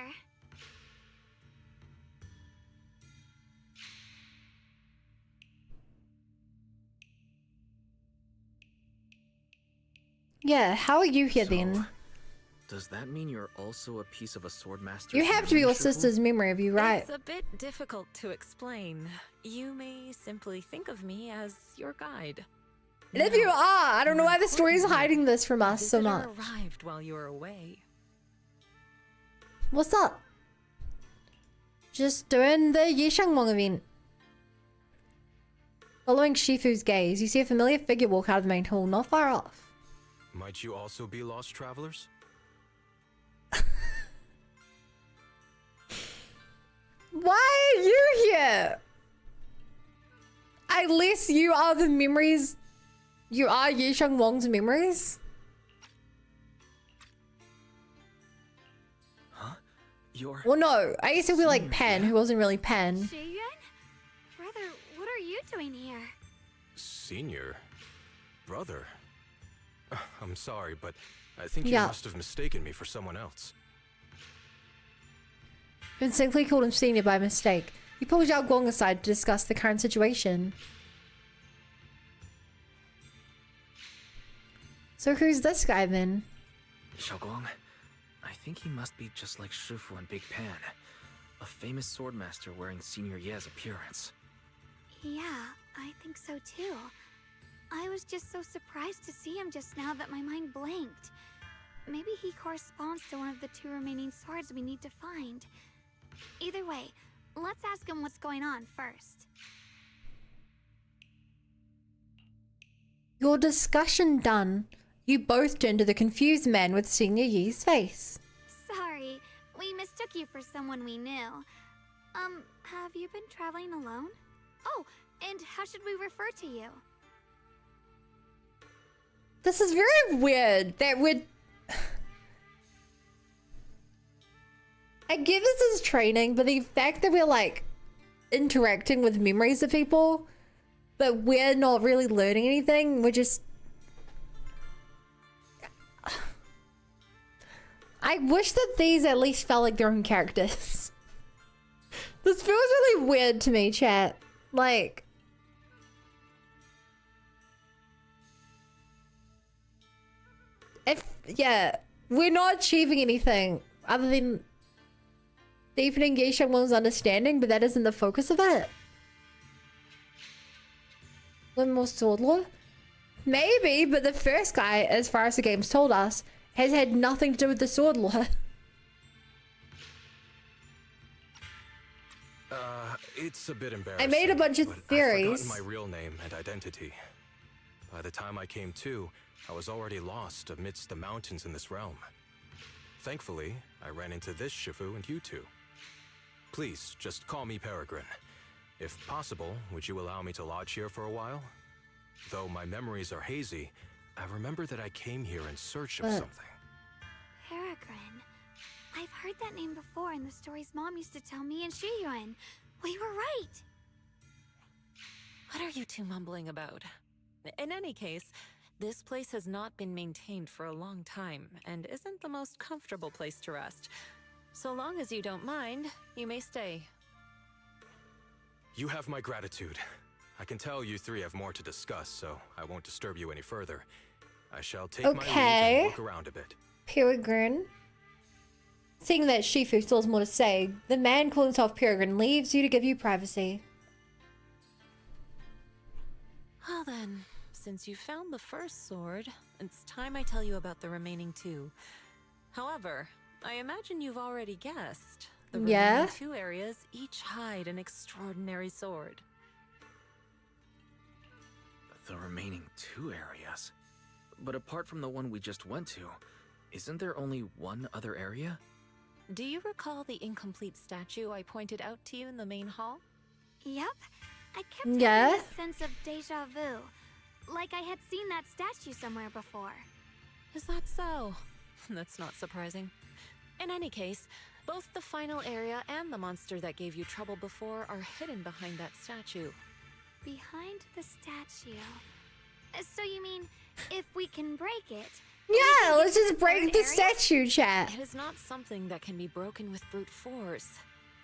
Yeah, how are you here then? Does that mean you're also a piece of a swordmaster? You have to be your sister's memory of you, right? It's a bit difficult to explain. You may simply think of me as your guide. And if you are, I don't know why the story is hiding this from us so much. Arrived while you were away. What's up? Just doing the Yishangmong event. Following Shifu's gaze, you see a familiar figure walk out of the main hall, not far off. Might you also be lost travelers? Why are you here? At least you are the memories. You are Yishang Wong's memories. Huh? You're... Well, no. I guess it'll be like Pan, who wasn't really Pan. Shayuan? Brother, what are you doing here? Senior? Brother? I'm sorry, but I think Yeah. you must have mistaken me for someone else. Instinctively called him senior by mistake. He pulled Zhao Guang aside to discuss the current situation. So who's this guy then? Xiaoguang, I think he must be just like Shifu and Big Pan, a famous swordmaster wearing Senior Ye's appearance. Yeah, I think so too. I was just so surprised to see him just now that my mind blanked. Maybe he corresponds to one of the 2 remaining swords we need to find. Either way, let's ask him what's going on first. Your discussion done. You both turned to the confused man with Senior Yi's face. Sorry, we mistook you for someone we knew. Have you been traveling alone? Oh, and how should we refer to you? This is very weird that we're... I get this is training, but the fact that we're like interacting with memories of people, but we're not really learning anything, we're just... I wish that these at least felt like their own characters. This feels really weird to me, chat. Like... Yeah, we're not achieving anything other than deepening Geisha Wong's understanding, but that isn't the focus of it. Learn more sword lore? Maybe, but the first guy, as far as the game's told us, has had nothing to do with the sword lore. It's a bit embarrassing. I made a bunch of theories. I've forgotten my real name and identity. By the time I came to, I was already lost amidst the mountains in this realm. Thankfully, I ran into this Shifu and you two. Please, just call me Peregrine. If possible, would you allow me to lodge here for a while? Though my memories are hazy, I remember that I came here in search of something. Peregrine. I've heard that name before in the stories Mom used to tell me and Shiyuan. We were right. What are you two mumbling about? In any case, this place has not been maintained for a long time and isn't the most comfortable place to rest. So long as you don't mind, you may stay. You have my gratitude. I can tell you three have more to discuss, so I won't disturb you any further. I shall take my leave and look around a bit. Peregrine. Seeing that Shifu still has more to say, the man calling himself Peregrine leaves you to give you privacy. Well then, since you found the first sword, it's time I tell you about the remaining two. However, I imagine you've already guessed. The remaining two areas each hide an extraordinary sword. The remaining two areas? But apart from the one we just went to, isn't there only one other area? Do you recall the incomplete statue I pointed out to you in the main hall? Yep. I kept having a sense of deja vu. Like I had seen that statue somewhere before. Is that so? That's not surprising. In any case, both the final area and the monster that gave you trouble before are hidden behind that statue. Behind the statue? So you mean, if we can break it... Yeah, let's just break the statue, chat. It is not something that can be broken with brute force.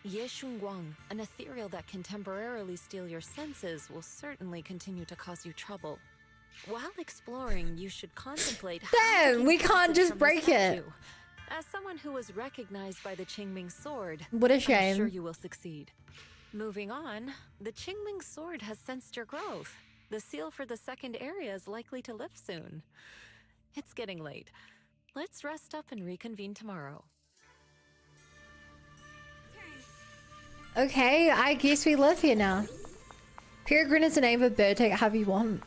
Ye Shunguang, an ethereal that can temporarily steal your senses, will certainly continue to cause you trouble. While exploring, you should contemplate Damn, we can't just break it. As someone who was recognized by the Qingming sword, what a shame. I'm sure you will succeed. Moving on, the Qingming sword has sensed your growth. The seal for the second area is likely to lift soon. It's getting late. Let's rest up and reconvene tomorrow. Okay, I guess we live here now. Peregrine is the name of a bird, take it however you want.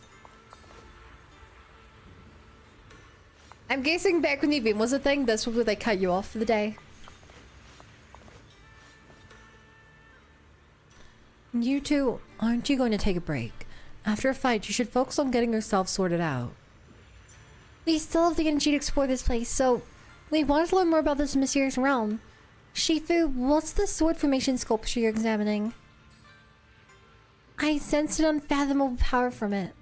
I'm guessing back when the event was a thing, this was where they cut you off for the day. You two, aren't you going to take a break? After a fight, you should focus on getting yourself sorted out. We still have the energy to explore this place, so we wanted to learn more about this mysterious realm. Shifu, what's the sword formation sculpture you're examining? I sensed an unfathomable power from it.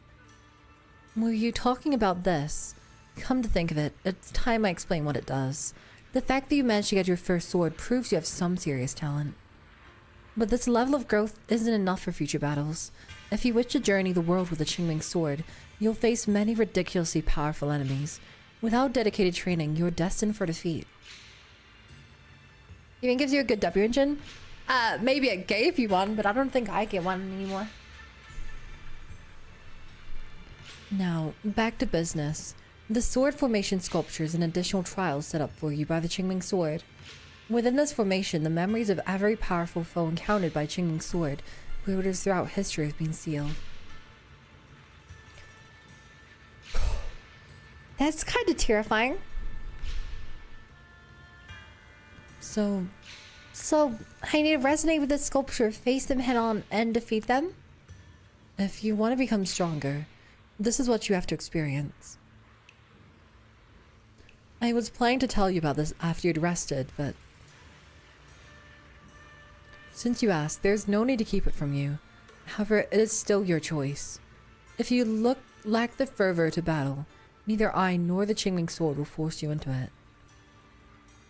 Were you talking about this? Come to think of it, it's time I explain what it does. The fact that you managed to get your first sword proves you have some serious talent. But this level of growth isn't enough for future battles. If you wish to journey the world with a Qingming sword, you'll face many ridiculously powerful enemies. Without dedicated training, you're destined for defeat. You think it gives you a good W engine? Maybe it gave you one, but I don't think I get one anymore. Now, back to business. The sword formation sculpture is an additional trial set up for you by the Qingming sword. Within this formation, the memories of every powerful foe encountered by Qingming sword wielders throughout history have been sealed. That's kind of terrifying. So, So, I need to resonate with this sculpture, face them head on, and defeat them? if you want to become stronger, this is what you have to experience. I was planning to tell you about this after you'd rested, but since you asked, there's no need to keep it from you. However, it is still your choice. If you lack the fervor to battle, neither I nor the Qingming sword will force you into it.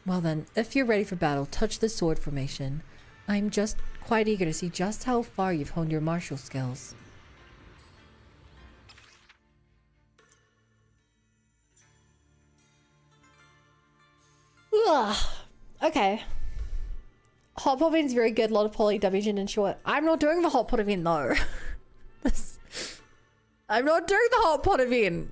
Well then, if you're ready for battle, touch the sword formation. I'm just quite eager to see just how far you've honed your martial skills. Ugh. Okay. Hot pot event's very good. A lot of poly division and short. I'm not doing the hot pot event though. I'm not doing the hot pot event.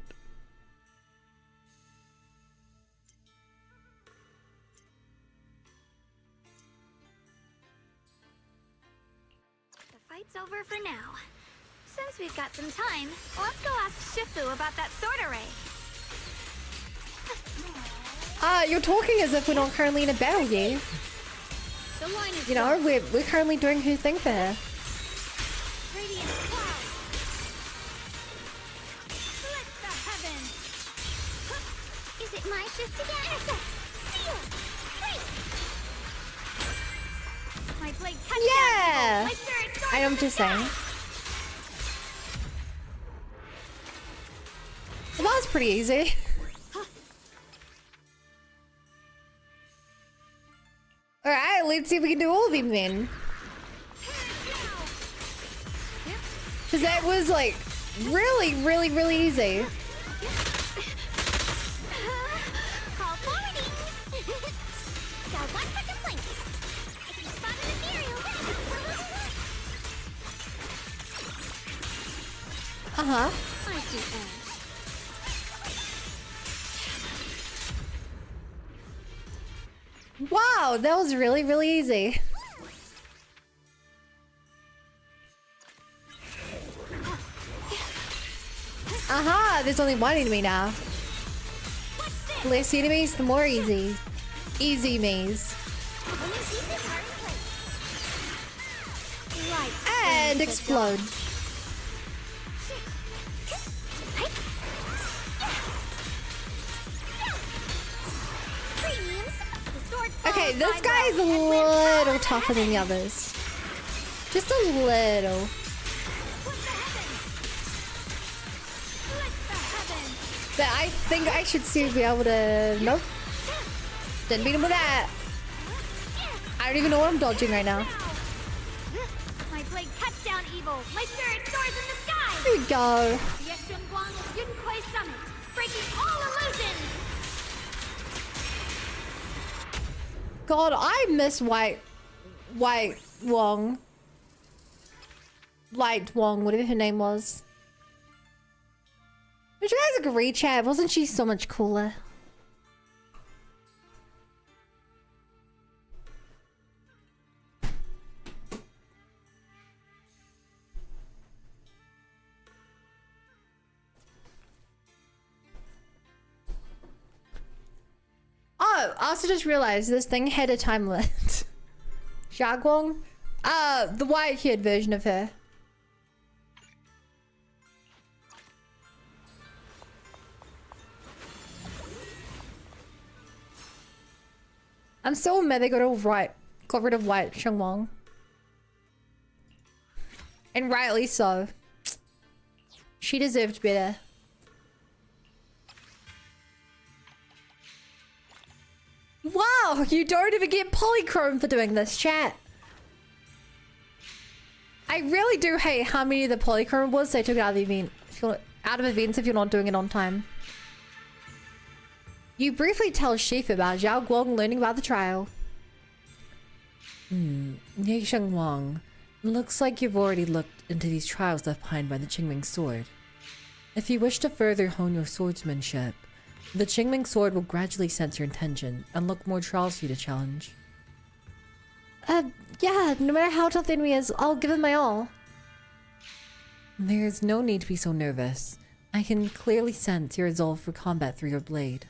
The fight's over for now. Since we've got some time, let's go ask Shifu about that sword array. You're talking as if we're not currently in a battle yet. The line is You know, we're currently doing her thing for her. Radiant cloud. Split the heavens. Is it my shift to get intercept? Seal. Break. My blade touched Yeah. my spirit soars I'm in the just saying. sky. Well, that was pretty easy. Alright, let's see if we can do all of them then. Because that was like really easy. Call forwarding. Got one for complaints. I can spot an ethereal. Uh-huh. I see Ash. Wow, that was really easy. Aha, there's only one enemy now. The less enemies, the more easy. Easy maze. And explode. Okay, this guy's a little tougher than the others. Just a little. But I think I should still be able to... Nope. Didn't beat him with that. I don't even know what I'm dodging right now. My blade cuts down evil. My spirit soars in the sky. Here we go. The Yeshun Guang of Yun Kuei Summit, breaking all illusions. God, I miss White Wong. Light Wong, whatever her name was. Would you guys agree, Chad? Wasn't she so much cooler? Oh, I also just realized this thing had a time limit. Xiaoguang? The white-haired version of her. I'm so mad they got rid of White Shengwang. And rightly so. She deserved better. Wow, you don't even get polychrome for doing this, chat. I really do hate how many of the polychrome was they took out of the event. Out of events if you're not doing it on time. You briefly tell Shifu about Zhao Guang learning about the trial. Ye Sheng Wang, looks like you've already looked into these trials left behind by the Qingming sword. If you wish to further hone your swordsmanship, the Qingming sword will gradually sense your intention and look more trials for you to challenge. Yeah, no matter how tough the enemy is, I'll give it my all. There's no need to be so nervous. I can clearly sense your resolve for combat through your blade.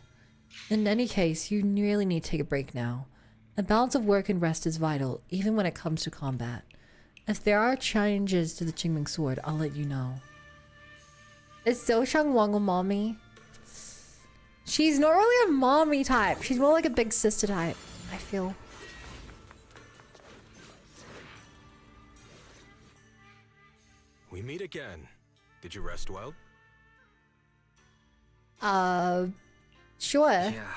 In any case, you really need to take a break now. A balance of work and rest is vital, even when it comes to combat. If there are changes to the Qingming sword, I'll let you know. Is So Shangwang a mommy? She's not really a mommy type. She's more like a big sister type, I feel. We meet again. Did you rest well? Sure. Yeah,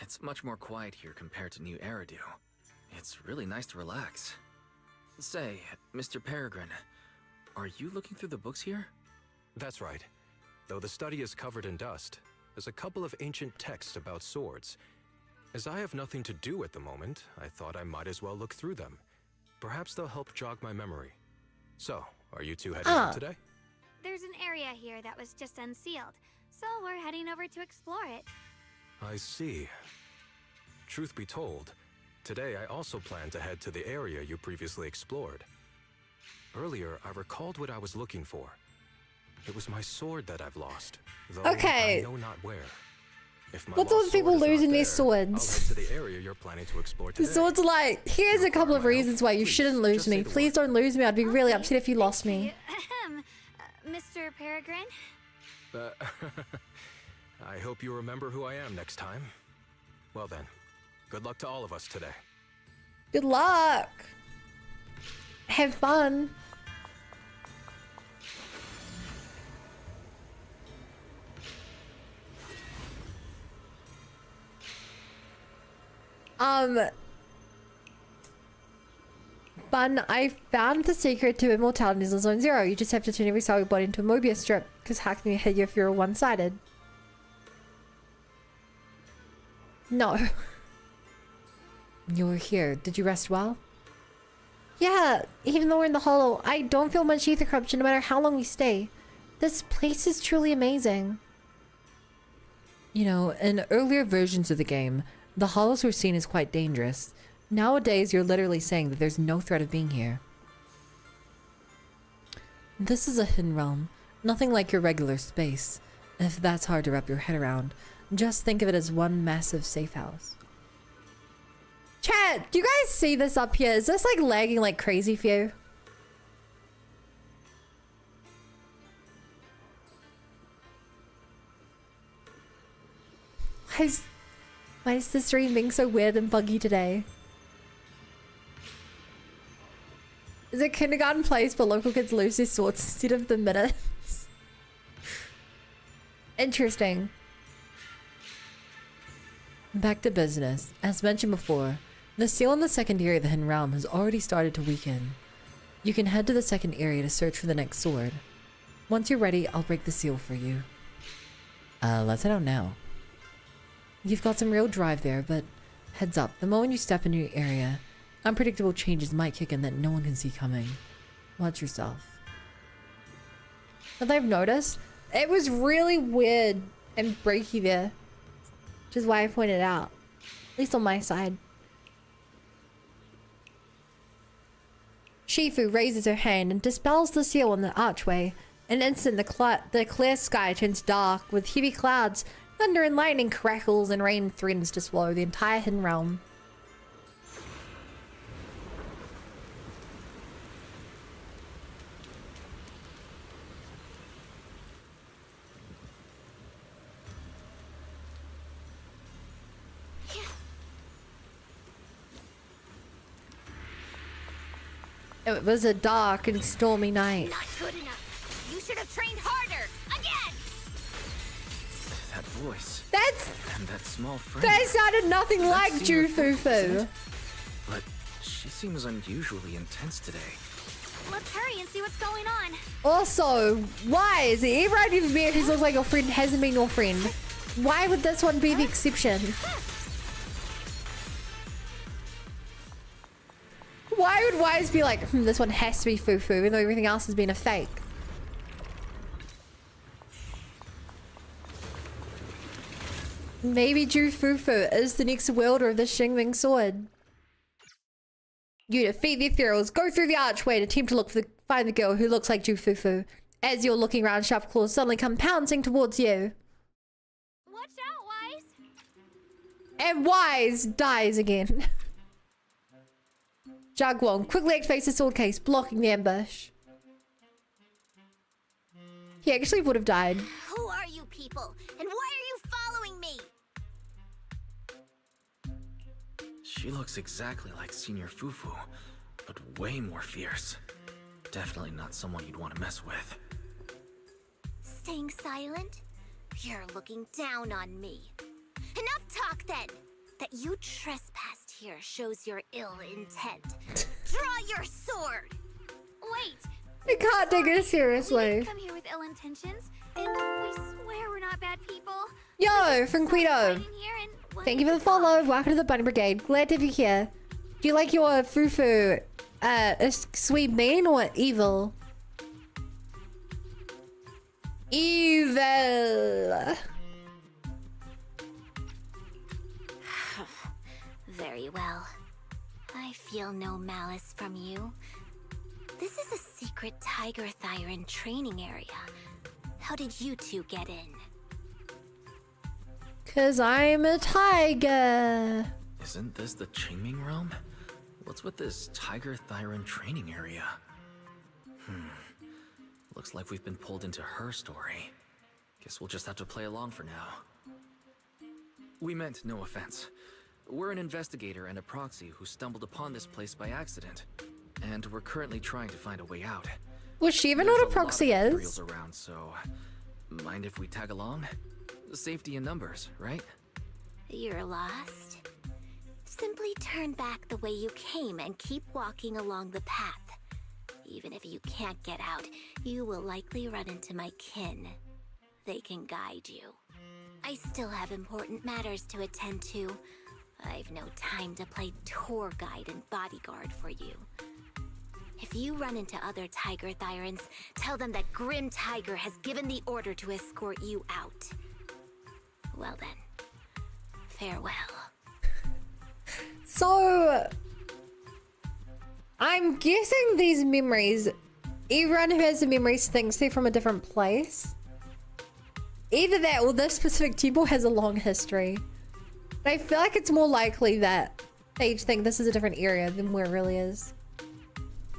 it's much more quiet here compared to New Eridu. It's really nice to relax. Say, Mr. Peregrine, are you looking through the books here? That's right. Though the study is covered in dust, there's a couple of ancient texts about swords. As I have nothing to do at the moment, I thought I might as well look through them. Perhaps they'll help jog my memory. So, are you two heading out today? There's an area here that was just unsealed, so we're heading over to explore it. I see. Truth be told, today I also plan to head to the area you previously explored. Earlier, I recalled what I was looking for. It was my sword that I've lost, though Okay. I know not where. If my What's all lost the people sword is not losing their there, swords? I'll head to the area you're planning to explore The today. sword's like, here's a couple of reasons why you shouldn't lose me. Please don't lose me. I'd be really upset if you lost me. Ahem. Mr. Peregrine? I hope you remember who I am next time. Well then, good luck to all of us today. Good luck. Have fun. Bun, I found the secret to immortality in Zone Zero. You just have to turn every cell of your body into a Mobius strip. Because how can you hit you if you're one-sided? No. You're here. Did you rest well? Yeah, even though we're in the hollow, I don't feel much ether corruption no matter how long we stay. This place is truly amazing. You know, in earlier versions of the game, the hollows were seen as quite dangerous. Nowadays, you're literally saying that there's no threat of being here. This is a hidden realm, nothing like your regular space. If that's hard to wrap your head around, just think of it as one massive safe house. Chat, do you guys see this up here? Is this like lagging like crazy for you? Why is the stream being so weird and buggy today? Is it kindergarten place for local kids lose their swords instead of the minutes? Interesting. Back to business. As mentioned before, the seal in the second area of the hidden realm has already started to weaken. You can head to the second area to search for the next sword. Once you're ready, I'll break the seal for you. Let's head out now. You've got some real drive there, but heads up, the moment you step into your area, unpredictable changes might kick in that no one can see coming. Watch yourself. But I've noticed, it was really weird and breaky there. Which is why I pointed it out. At least on my side. Shifu raises her hand and dispels the seal on the archway. In an instant, the clear sky turns dark with heavy clouds. Thunder and lightning crackles and rain threatens to swallow the entire hidden realm. It was a dark and stormy night. Not good enough. You should have trained harder. Again! That voice. That's... And that small frame. That sounded nothing like Senior Ju Fufu. But she seems unusually intense today. Let's hurry and see what's going on. Also, why is it everyone you've met who looks like your friend hasn't been your friend? Why would this one be the exception? Why would Wise be like, this one has to be Fufu, even though everything else has been a fake? Maybe Ju Fufu is the next wielder of the Xingming sword. You defeat the ethereals, go through the archway and attempt to find the girl who looks like Ju Fufu. as you're looking around, sharp claws suddenly come pouncing towards you. Watch out, Wise! And Wise dies again. Jagwong quickly activates the sword case, blocking the ambush. He actually would have died. Who are you people? And why are you following me? She looks exactly like Senior Fufu, but way more fierce. Definitely not someone you'd want to mess with. Staying silent? You're looking down on me. Enough talk then! That you trespassed here shows your ill intent. Draw your sword! Wait! I can't take it We seriously. didn't come here with ill intentions, and we swear we're not bad people. Yo, Fighting Franquito. here and Thank you for the follow. Welcome to the Bunny Brigade. Glad to be here. Do you like your fufu sweet mean or evil? Evil. Very well. I feel no malice from you. This is a secret Tiger Thyron training area. How did you two get in? 'Cause I'm a tiger. Isn't this the Qingming realm? What's with this Tiger Thyron training area? Looks like we've been pulled into her story. Guess we'll just have to play along for now. We meant no offense. We're an investigator and a proxy who stumbled upon this place by accident, and we're currently trying to find a way out. Was she even know what a proxy There's a lot of is? materials around, so mind if we tag along? Safety in numbers, right? You're lost? Simply turn back the way you came and keep walking along the path. Even if you can't get out, you will likely run into my kin. They can guide you. I still have important matters to attend to. I've no time to play tour guide and bodyguard for you. If you run into other Tiger Thyrans, tell them that Grim Tiger has given the order to escort you out. Well then, farewell. So, I'm guessing these memories, everyone who has the memories thinks they're from a different place. Either that or this specific temple has a long history. But I feel like it's more likely that they each think this is a different area than where it really is.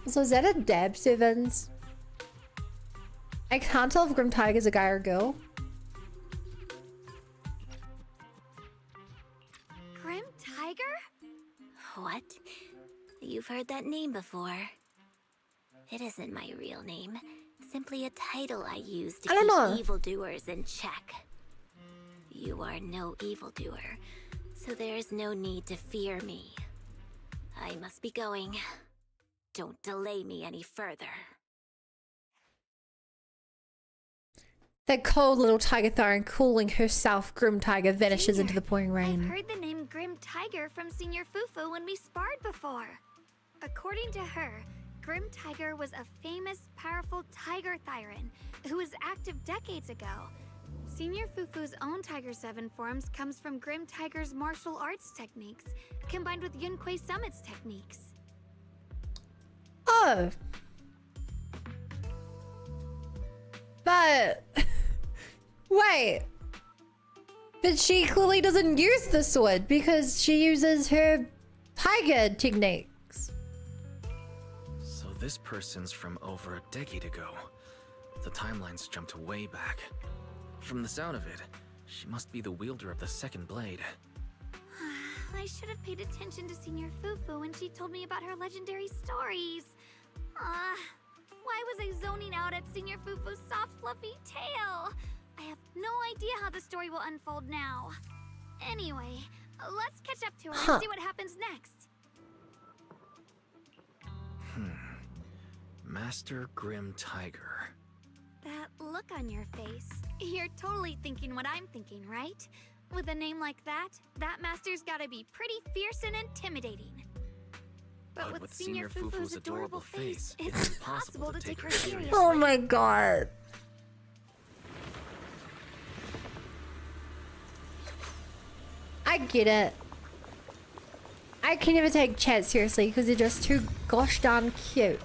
So is that a dab, Sevens? I can't tell if Grim Tiger is a guy or girl. Grim Tiger? What? You've heard that name before. It isn't my real name. Simply a title I use to I don't keep know. evildoers in check. You are no evildoer, so there is no need to fear me. I must be going. Don't delay me any further. That cold little tiger Thyron calling herself Grim Tiger vanishes into the pouring I've rain. heard the name Grim Tiger from Senior Fufu when we sparred before. According to her, Grim Tiger was a famous, powerful Tiger Thyron who was active decades ago. Senior Fufu's own Tiger 7 forms comes from Grim Tiger's martial arts techniques, combined with Yunquei Summit's techniques. Oh. But wait. But she clearly doesn't use the sword because she uses her tiger techniques. So this person's from over a decade ago. The timelines jumped way back. From the sound of it, she must be the wielder of the second blade. I should have paid attention to Senior Fufu when she told me about her legendary stories. Why was I zoning out at Senior Fufu's soft, fluffy tail? I have no idea how the story will unfold now. Anyway, let's catch up to her and see what happens next. Master Grim Tiger. That look on your face. You're totally thinking what I'm thinking, right? With a name like that, that master's gotta be pretty fierce and intimidating. But with Senior Fufu's adorable face, it's impossible to take her seriously. Oh my god. I get it. I can never take chat seriously because they're just too gosh darn cute.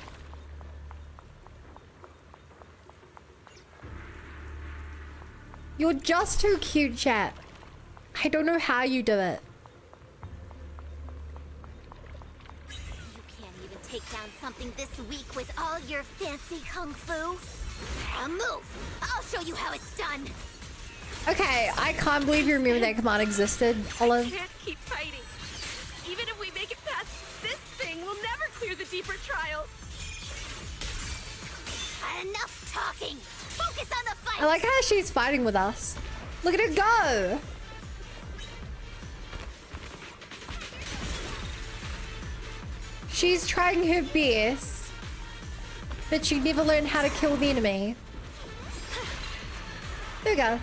You're just too cute, chat. I don't know how you do it. You can't even take down something this weak with all your fancy kung fu. Now move! I'll show you how it's done! Okay, I can't believe you remember that command existed, Olive. I can't keep fighting. Even if we make it past this thing, we'll never clear the deeper trials. Enough talking! Focus on the fight! I like how she's fighting with us. Look at her go! She's trying her best, but she never learned how to kill the enemy. There we go.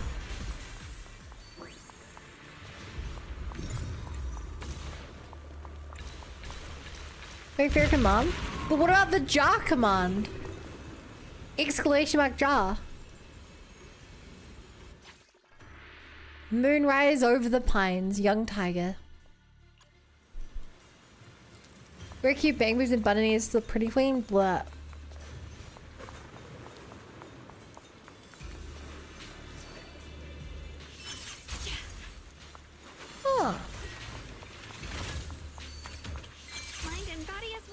Very fair command. But what about the jar command? Exclamation mark jar. Moonrise over the pines, young tiger. Very cute bang boos and bunny is the pretty queen. Blah. Huh.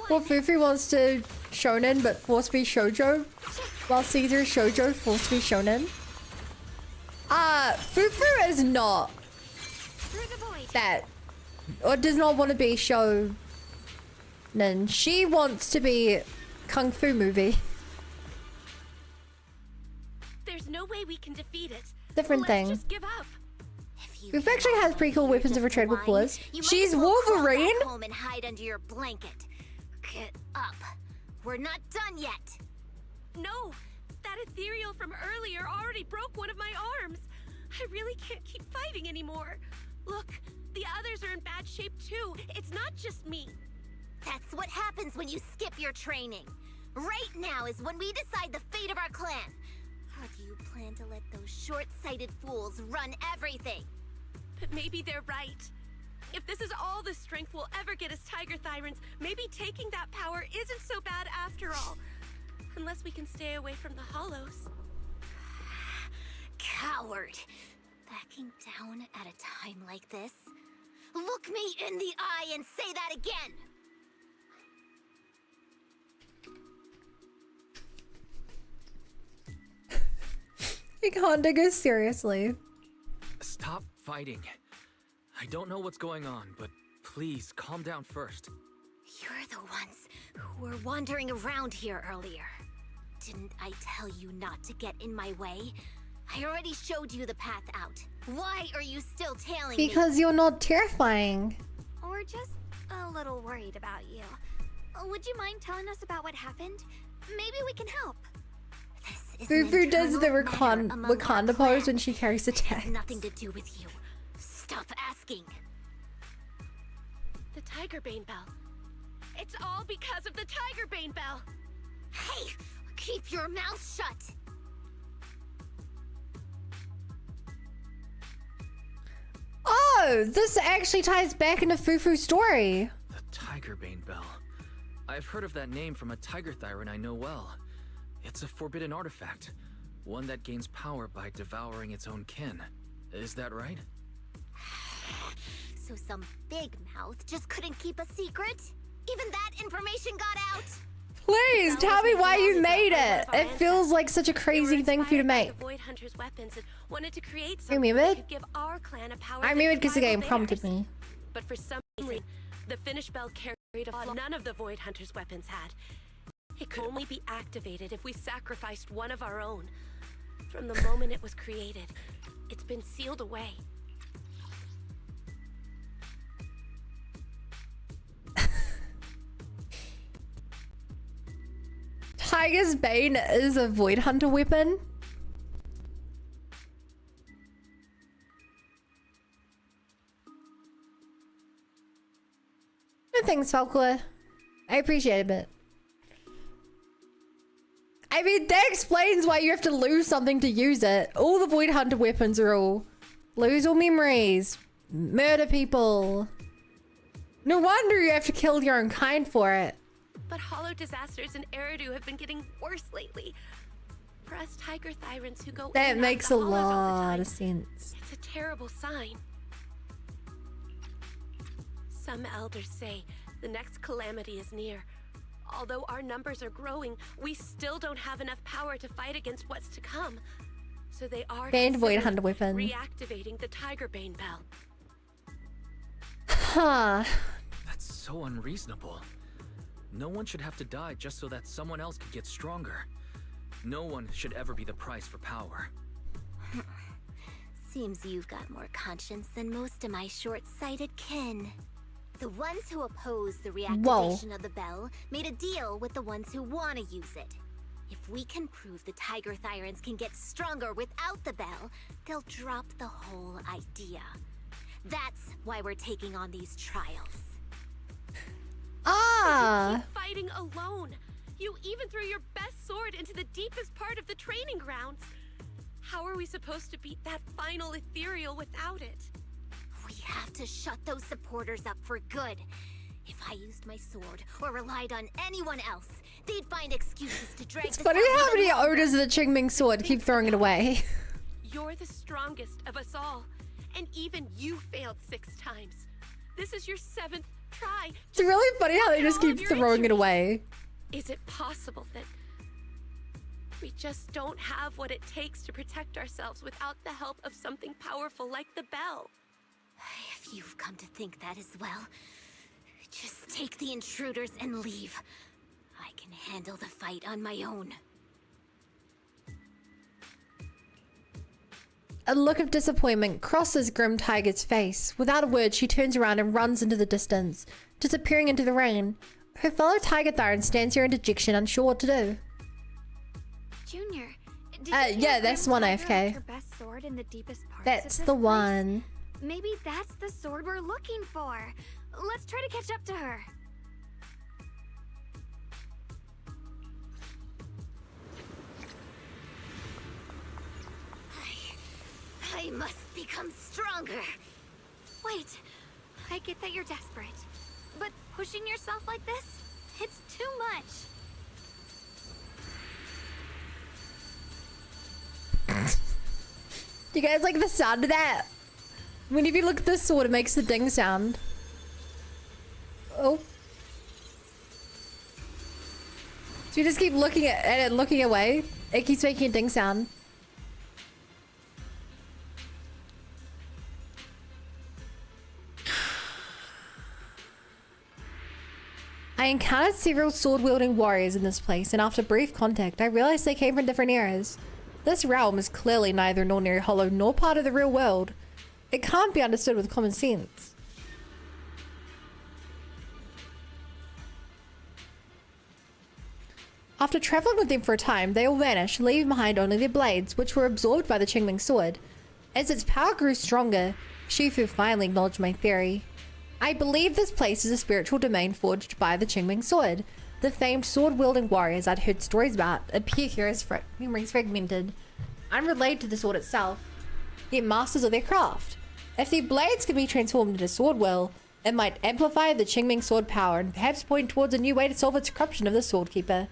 Well, Fufu wants to shonen but force be shoujo, while Caesar shoujo force be shonen. Fufu is not that, or does not want to be shonen. She wants to be kung fu movie. There's no way we can defeat it. Different thing. Just give up. Fufu actually has pretty cool weapons of retractable pullers. She's Wolverine. Home and hide under your blanket. Get up. We're not done yet. No, that ethereal from earlier already broke one of my arms. I really can't keep fighting anymore. Look, the others are in bad shape too. It's not just me. That's what happens when you skip your training. Right now is when we decide the fate of our clan. Or do you plan to let those short-sighted fools run everything? But maybe they're right. If this is all the strength we'll ever get as Tiger Thyrans, maybe taking that power isn't so bad after all. Unless we can stay away from the hollows. Coward. Backing down at a time like this? Look me in the eye and say that again! I can't take her seriously. Stop fighting. I don't know what's going on, but please calm down first. You're the ones who were wandering around here earlier. Didn't I tell you not to get in my way? I already showed you the path out. Why are you still tailing me? Because you're not terrifying. Or just a little worried about you. Would you mind telling us about what happened? Maybe we can help. Fufu does the Wakanda pose when she carries the text. Nothing to do with you. Stop asking. The Tigerbane Bell. It's all because of the Tigerbane Bell. Hey, keep your mouth shut. Oh, this actually ties back into Fufu's story. The Tigerbane Bell. I've heard of that name from a Tiger Thyran I know well. It's a forbidden artifact, one that gains power by devouring its own kin. Is that right? So some big mouth just couldn't keep a secret? Even that information got out? Please tell me why you made it. It feels like such a crazy thing for you to make. Void Hunter's weapons and wanted to create You something remember that it? could give our clan a power. I remember because the game prompted me. But for some reason, the finished bell carried a flaw none of the Void Hunter's weapons had. It could only be activated if we sacrificed one of our own. From the moment it was created, it's been sealed away. Tiger's Bane is a Void Hunter weapon. No thanks, Falcor. I appreciate it. I mean, that explains why you have to lose something to use it. All the Void Hunter weapons are all lose all memories, murder people. No wonder you have to kill your own kind for it. But hollow disasters in Eridu have been getting worse lately. oppress tiger thyrans who go in That and out makes the a hollows all the lot time. of sense. It's a terrible sign. Some elders say the next calamity is near. Although our numbers are growing, we still don't have enough power to fight against what's to come. So they are Band Void considering Hunter Weapon. reactivating the Tiger Bane Bell. Huh. That's so unreasonable. No one should have to die just so that someone else could get stronger. No one should ever be the price for power. Seems you've got more conscience than most of my short-sighted kin. The ones who oppose the reactivation of the bell made a deal with the ones who want to use it. If we can prove the Tiger Thyrans can get stronger without the bell, they'll drop the whole idea. That's why we're taking on these trials. Ah! You keep fighting alone. You even threw your best sword into the deepest part of the training grounds. How are we supposed to beat that final ethereal without it? We have to shut those supporters up for good. If I used my sword or relied on anyone else, they'd find excuses to drag It's this funny out how even many longer. owners of the Qingming sword keep throwing it away. You're the strongest of us all, and even you failed 6 times. This is your 7th try. It's really funny how they just keep throwing it away. Is it possible that we just don't have what it takes to protect ourselves without the help of something powerful like the bell? If you've come to think that as well, just take the intruders and leave. I can handle the fight on my own. A look of disappointment crosses Grim Tiger's face. Without a word, she turns around and runs into the distance, disappearing into the rain. Her fellow Tiger Thyran stands here in dejection, unsure what to do. Junior, did Yeah, that's one AFK. Her best sword in the deepest parts That's of the this place? one. Maybe that's the sword we're looking for. Let's try to catch up to her. I must become stronger. Wait, I get that you're desperate, but pushing yourself like this, it's too much. Do you guys like the sound of that? Whenever you look at this sword, it makes the ding sound. Oh. So you just keep looking at it and looking away? It keeps making a ding sound. I encountered several sword-wielding warriors in this place, and after brief contact, I realized they came from different eras. This realm is clearly neither an ordinary hollow nor part of the real world. It can't be understood with common sense. After traveling with them for a time, they all vanish, leaving behind only their blades, which were absorbed by the Qingming sword. As its power grew stronger, Shifu finally acknowledged my theory. I believe this place is a spiritual domain forged by the Qingming sword. The famed sword-wielding warriors I'd heard stories about appear here as memories fragmented, unrelated to the sword itself, yet masters of their craft. If their blades could be transformed into sword will, it might amplify the Qingming sword power and perhaps point towards a new way to solve its corruption of the swordkeeper.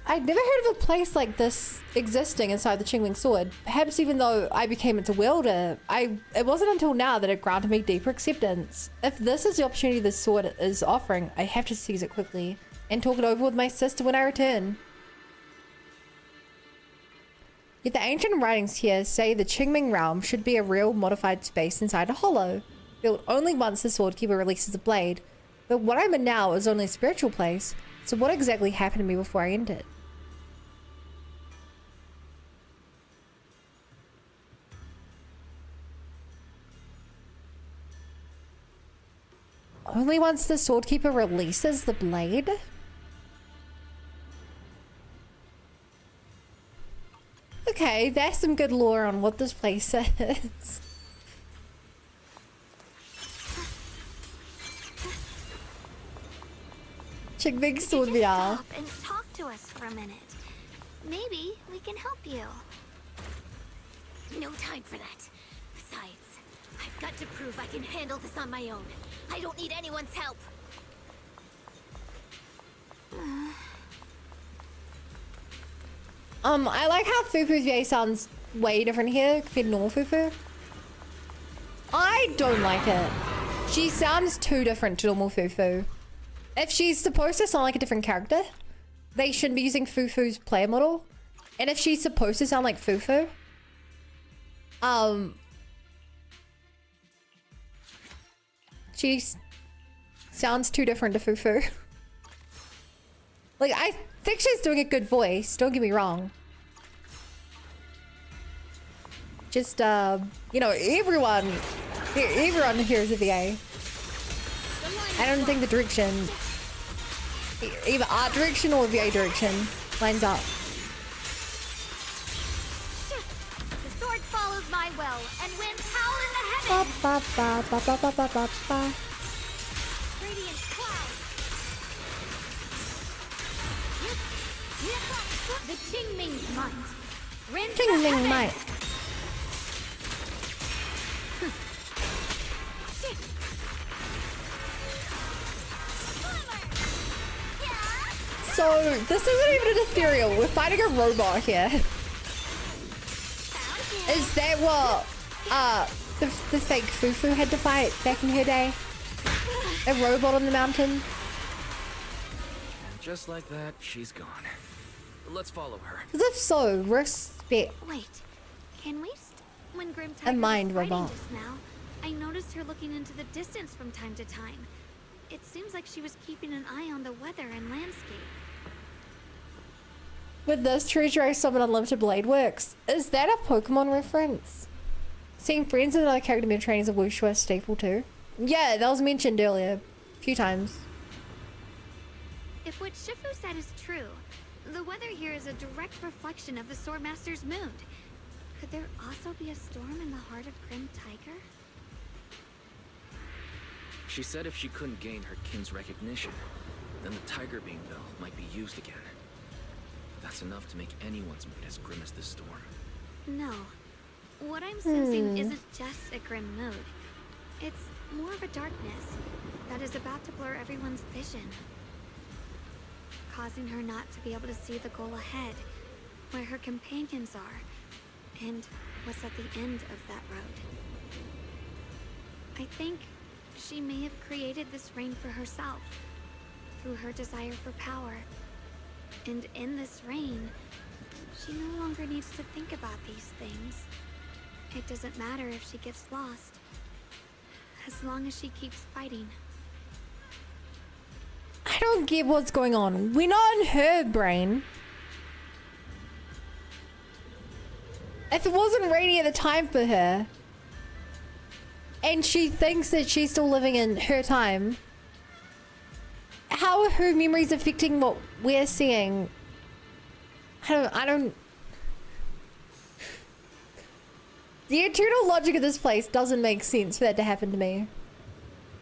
I'd never heard of a place like this existing inside the Qingming sword. Perhaps even though I became its wielder, it wasn't until now that it granted me deeper acceptance. If this is the opportunity this sword is offering, I have to seize it quickly and talk it over with my sister when I return. Yet the ancient writings here say the Qingming realm should be a real modified space inside a hollow, built only once the swordkeeper releases a blade. But what I'm in now is only a spiritual place, so what exactly happened to me before I entered? Only once the swordkeeper releases the blade? Okay, that's some good lore on what this place is. Qingming sword VR. Stop and talk to us for a minute. Maybe we can help you. No time for that. Besides, I've got to prove I can handle this on my own. I don't need anyone's help. I like how Fufu's VA sounds way different here compared to normal Fufu. I don't like it. She sounds too different to normal Fufu. If she's supposed to sound like a different character, they shouldn't be using Fufu's player model. And if she's supposed to sound like Fufu, she sounds too different to Fufu. Like, I think she's doing a good voice, don't get me wrong. Just, you know, everyone here is a VA. I don't think the direction, either art direction or VA direction, lines up. The sword follows my will and wins howl in the Ba, heavens. ba, ba, ba, ba, ba, ba, ba, ba. Radiant cloud. The Qingming's might. Rin to Ding, ding, heaven. might. So, this isn't even an ethereal. We're fighting a robot here. Is that what the fake Fufu had to fight back in her day? A robot on the mountain? And just like that, she's gone. Let's follow her. Because if so, respect. Wait, can we? When Grim A Tiger mind was fighting robot. just now, I noticed her looking into the distance from time to time. It seems like she was keeping an eye on the weather and landscape. With this treasure, I summon unlimited blade works. Is that a Pokemon reference? Seeing friends and other character member trainings of Wushu is staple too. Yeah, that was mentioned earlier. A few times. If what Shifu said is true, the weather here is a direct reflection of the Swordmaster's mood. Could there also be a storm in the heart of Grim Tiger? She said if she couldn't gain her kin's recognition, then the Tiger Beam Bell might be used again. That's enough to make anyone's mood as grim as this storm. No. What I'm sensing isn't just a grim mood. It's more of a darkness that is about to blur everyone's vision, causing her not to be able to see the goal ahead, where her companions are, and what's at the end of that road. I think she may have created this reign for herself, through her desire for power. And in this reign, she no longer needs to think about these things. It doesn't matter if she gets lost, as long as she keeps fighting. I don't get what's going on. We're not in her brain. If it wasn't rainy at the time for her, and she thinks that she's still living in her time, how are her memories affecting what we're seeing? I don't... The eternal logic of this place doesn't make sense for that to happen to me.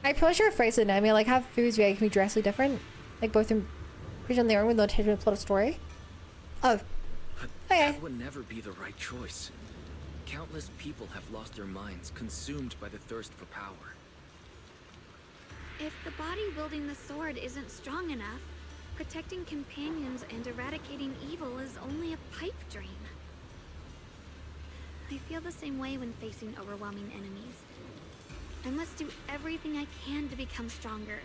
I probably should rephrase it now. I mean, like, how Fu's VA can be drastically different. Like, both in on their own with no attachment to plot of story. Oh. But Okay. that would never be the right choice. Countless people have lost their minds, consumed by the thirst for power. If the body wielding the sword isn't strong enough, protecting companions and eradicating evil is only a pipe dream. I feel the same way when facing overwhelming enemies. I must do everything I can to become stronger.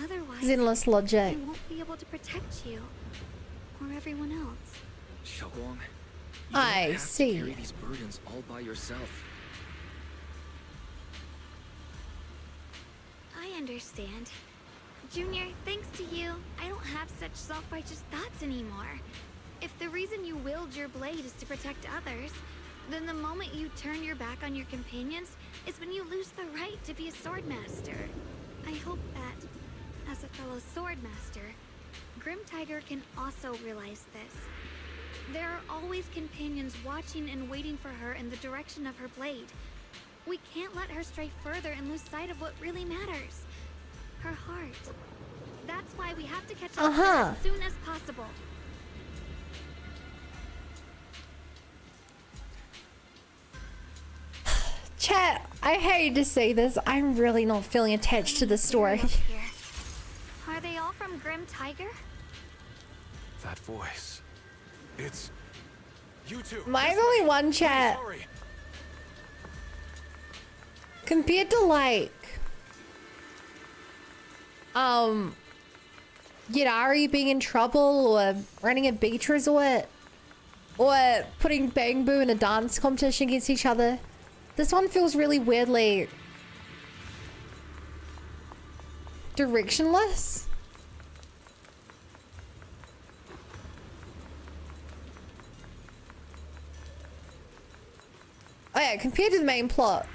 Otherwise, Zenless logic. I won't be able to protect you or everyone else. Xiaoguang, you I don't have see. to carry these burdens all by yourself. I understand. Junior, thanks to you, I don't have such self-righteous thoughts anymore. If the reason you wield your blade is to protect others, then the moment you turn your back on your companions is when you lose the right to be a swordmaster. I hope that, as a fellow swordmaster, Grim Tiger can also realize this. There are always companions watching and waiting for her in the direction of her blade. We can't let her stray further and lose sight of what really matters. Her heart. That's why we have to catch up with her as soon as possible. Chat, I hate to say this. I'm really not feeling attached to the story. Are they all from Grim Tiger? That voice. It's you two. Mine's only one chat. Sorry. Compared to like Yidari being in trouble or running a beach resort or putting Bang Boo in a dance competition against each other, this one feels really weirdly directionless. Oh yeah, compared to the main plot,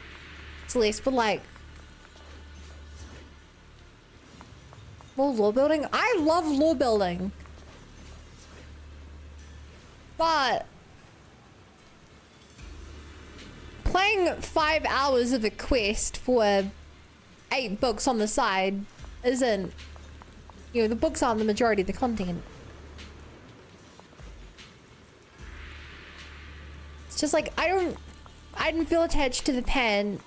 it's less, but like more lore building. I love lore building, but playing 5 hours of a quest for 8 books on the side isn't, you know, the books aren't the majority of the content. It's just like I didn't feel attached to the Pan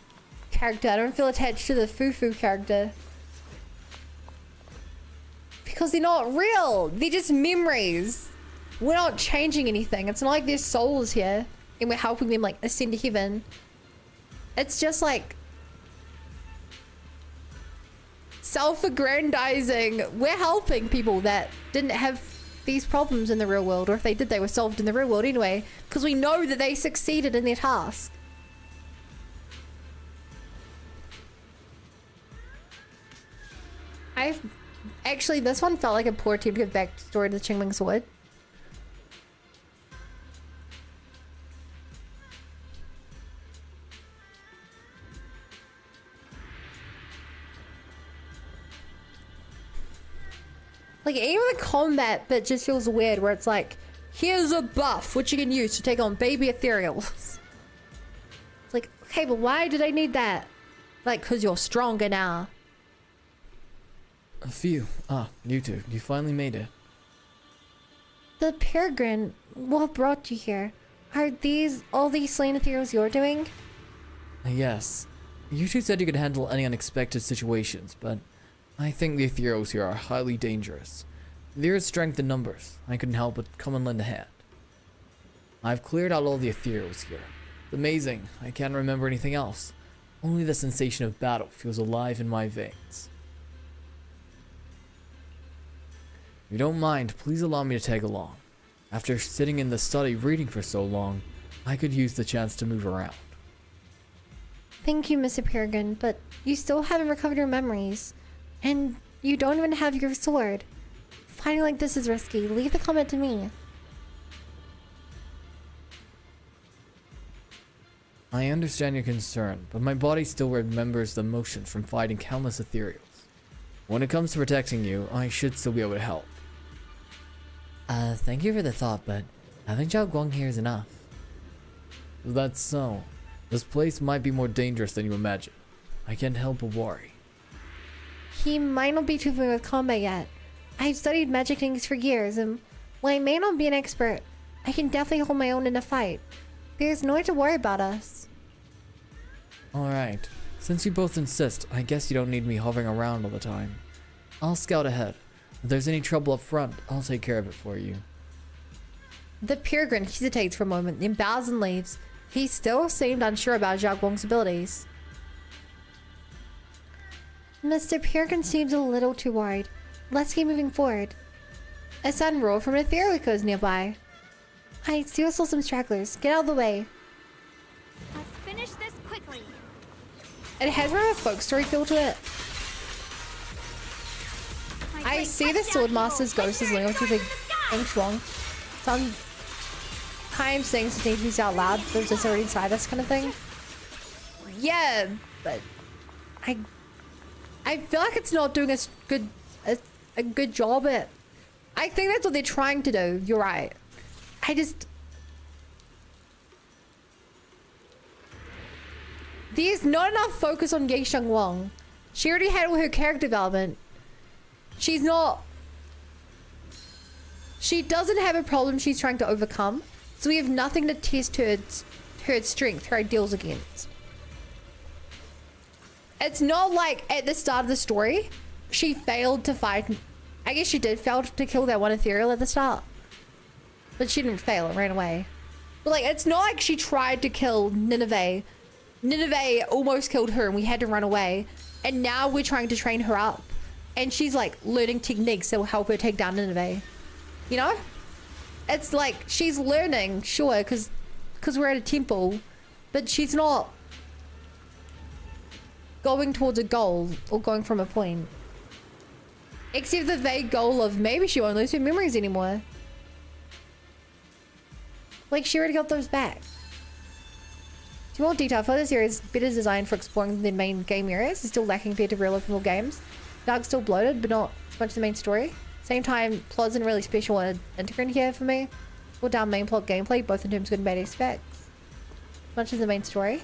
character. I don't feel attached to the Fufu character. Because they're not real. They're just memories. We're not changing anything. It's not like their soul is here and we're helping them like ascend to heaven. It's just like self-aggrandizing. We're helping people that didn't have these problems in the real world, or if they did, they were solved in the real world anyway, because we know that they succeeded in their task. Actually, this one felt like a poor attempt to give backstory to the Qingling Sword. Like, even the combat bit just feels weird, where it's like, here's a buff, which you can use to take on baby ethereals. It's like, okay, but why do they need that? Like, because you're stronger now. A few. Ah, you two. You finally made it. The Peregrine, what brought you here? Are all these slain ethereals you're doing? Yes. You two said you could handle any unexpected situations, but I think the ethereals here are highly dangerous. There is strength in numbers. I couldn't help but come and lend a hand. I've cleared out all the ethereals here. It's amazing. I can't remember anything else. Only the sensation of battle feels alive in my veins. If you don't mind, please allow me to tag along. After sitting in the study reading for so long, I could use the chance to move around. Thank you, Mr. Peregrine, but you still haven't recovered your memories. And you don't even have your sword. Fighting like this is risky. Leave the comment to me. I understand your concern, but my body still remembers the motion from fighting countless ethereals. When it comes to protecting you, I should still be able to help. Thank you for the thought, but having Zhao Guang here is enough. That's so. This place might be more dangerous than you imagine. I can't help but worry. He might not be too familiar with combat yet. I've studied magic things for years, and while I may not be an expert, I can definitely hold my own in a fight. There's no need to worry about us. Alright. Since you both insist, I guess you don't need me hovering around all the time. I'll scout ahead. If there's any trouble up front, I'll take care of it for you. The Peregrine hesitates for a moment, then bows and leaves. He still seemed unsure about Zhao Guang's abilities. Mr. Peregrine seems a little too worried. Let's keep moving forward. A sudden roar from an ethereal echoes nearby. I still saw some stragglers. Get out of the way. Let's finish this quickly. It has more of a folk story feel to it. I see the Swordmaster's ghost is linked with the King Shuang. Sometimes things need to be said out loud, but just already inside us kind of thing. Yeah, but I feel like it's not doing a good job at. I think that's what they're trying to do. You're right. There's not enough focus on Ye Sheng Wang. She already had all her character development. She doesn't have a problem she's trying to overcome, so we have nothing to test her strength, her ideals against. It's not like at the start of the story, she failed to fight. I guess she did fail to kill that one ethereal at the start. But she didn't fail, it ran away. But like, it's not like she tried to kill Nineveh. Nineveh almost killed her and we had to run away. And now we're trying to train her up. And she's like learning techniques that will help her take down Nineveh. You know? It's like, she's learning, sure, because we're at a temple. But she's not going towards a goal or going from a point. Except the vague goal of maybe she won't lose her memories anymore. Like, she already got those back. To more detail, for this area is better designed for exploring the main game areas. It's still lacking compared to real open world games. Dark's still bloated, but not as much as the main story. Same time, plot isn't really special or integrant here for me. Or down main plot gameplay, both in terms of good and bad aspects. As much as the main story.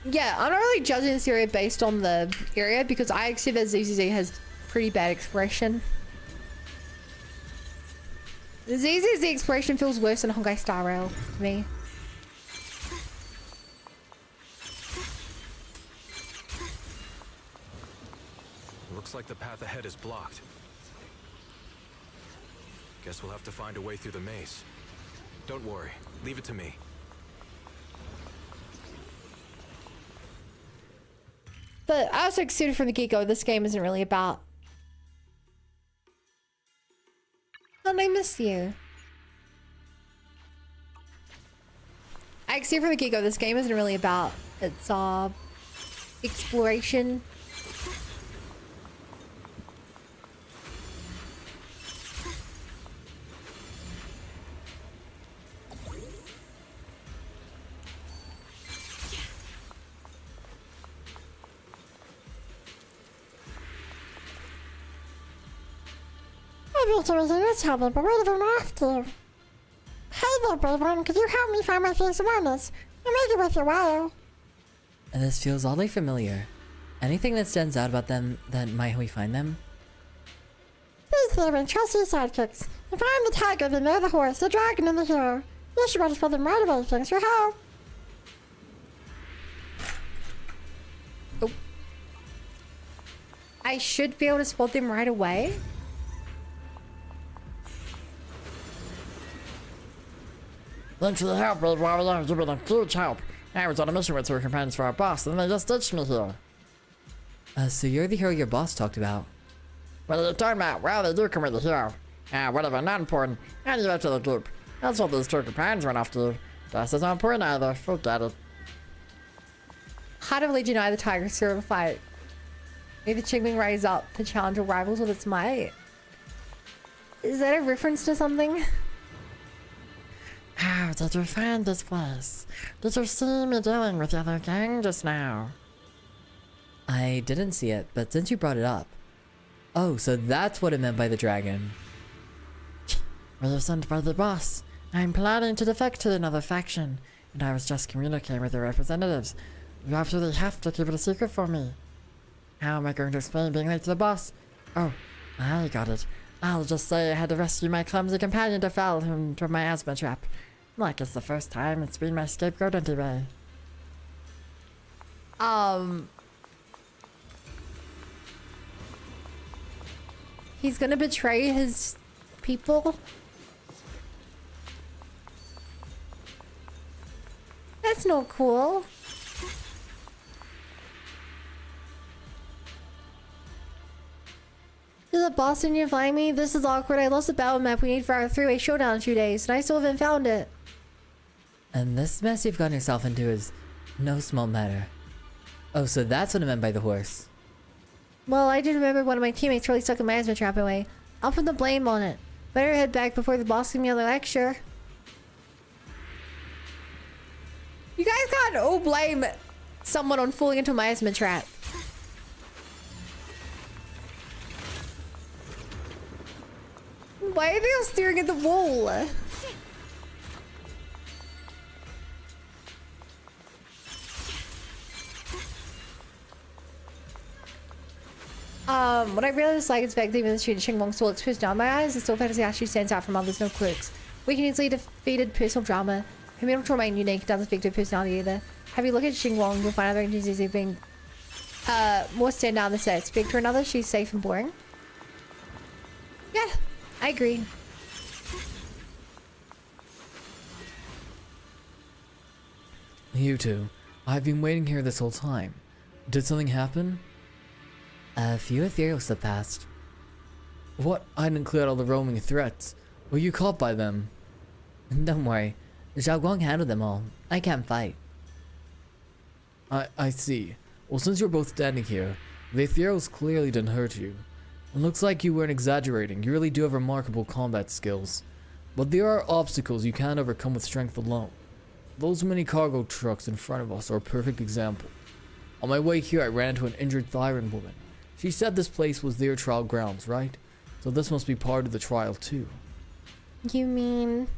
Yeah, I'm not really judging this area based on the area because I accept that ZZZ has pretty bad exploration. The ZZZ exploration feels worse than Honkai Star Rail to me. Looks like the path ahead is blocked. Guess we'll have to find a way through the maze. Don't worry, leave it to me. But I also accepted from the get-go, this game isn't really about... Oh, I miss you. I accept from the get-go, this game isn't really about its exploration. Everything is happening, but where do I have to? Hey there, brave one. Could you help me find my face awareness? I'll make it worth your while. This feels oddly familiar. Anything that stands out about them that might help me find them? These here and trust your sidekicks. If I'm the tiger, then they're the horse, the dragon, and the hero. You should want to spell them right away. Thanks for help. Oh. I should be able to spot them right away. Thanks for the help, Brave Warrior. You've been a huge help. I was on a mission with two companions for our boss, and they just ditched me here. So you're the hero your boss talked about. What are you talking about? Well, they do come with the hero. Whatever, not important. I need you back to the group. That's what these two companions went off to do. This isn't important either. Forget it. Heart of Legion Eye, the tiger stir of a fight. May the Chingling rise up to challenge your rivals with its might. Is that a reference to something? How did you find this place? Did you see me dealing with the other gang just now? I didn't see it, but since you brought it up. Oh, so that's what it meant by the dragon. We were sent by the boss. I'm planning to defect to another faction, and I was just communicating with their representatives. You absolutely have to keep it a secret for me. How am I going to explain being late to the boss? Oh, I got it. I'll just say I had to rescue my clumsy companion to fall into my asthma trap. Like it's the first time it's been my scapegoat anyway. He's gonna betray his people? That's not cool. You're the boss and you're flying me? This is awkward. I lost the battle map we need for our three-way showdown in 2 days, and I still haven't found it. And this mess you've gotten yourself into is no small matter. Oh, so that's what it meant by the horse. Well, I did remember one of my teammates really stuck in my asthma trap away. I'll put the blame on it. Better head back before the boss gives me another lecture. You guys can't all blame someone on falling into my asthma trap. Why are they all staring at the wall? What I really dislike is the fact that even the student Xingwang still looks pushed down my eyes, and still fantasy actually stands out from others, no quirks. We can easily defeated personal drama. Her mental trauma ain't unique, doesn't affect her personality either. Have you looked at Xingwang, you'll find other agencies being more stand out than say expect her another, she's safe and boring. Yeah. I agree. You two, I've been waiting here this whole time. Did something happen? A few ethereals have passed. What? I didn't clear out all the roaming threats. Were you caught by them? Don't worry. Zhao Guang handled them all. I can't fight. I see. Well, since you're both standing here, the ethereals clearly didn't hurt you. It looks like you weren't exaggerating. You really do have remarkable combat skills. But there are obstacles you can't overcome with strength alone. Those many cargo trucks in front of us are a perfect example. On my way here, I ran into an injured Thyran woman. She said this place was their trial grounds, right? So this must be part of the trial too. You mean...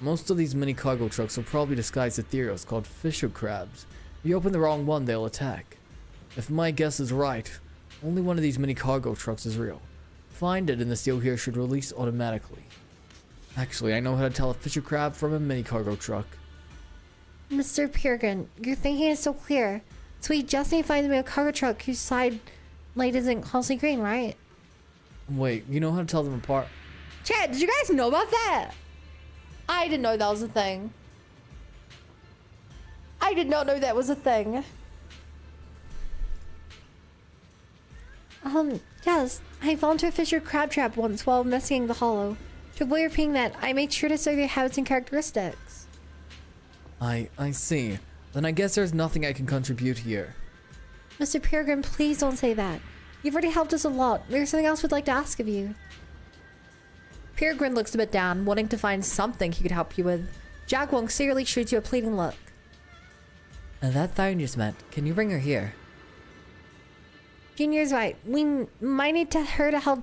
Most of these mini cargo trucks are probably disguised ethereals called fisher crabs. If you open the wrong one, they'll attack. If my guess is right, only one of these mini cargo trucks is real. Find it and the seal here should release automatically. Actually, I know how to tell a fisher crab from a mini cargo truck. Mr. Peregrine, your thinking is so clear. So we just need to find the cargo truck whose side light isn't constantly green, right? Wait, you know how to tell them apart? Chat, did you guys know about that? I didn't know that was a thing. I did not know that was a thing. Yes. I fell into a fisher crab trap once while investigating the hollow. To avoid repeating that, I made sure to study their habits and characteristics. I see. Then I guess there's nothing I can contribute here. Mr. Peregrine, please don't say that. You've already helped us a lot. There's something else we'd like to ask of you. Peregrine looks a bit down, wanting to find something he could help you with. Jaguang seriously shoots you a pleading look. That Thyran just met. Can you bring her here? Junior's right. We might need her to help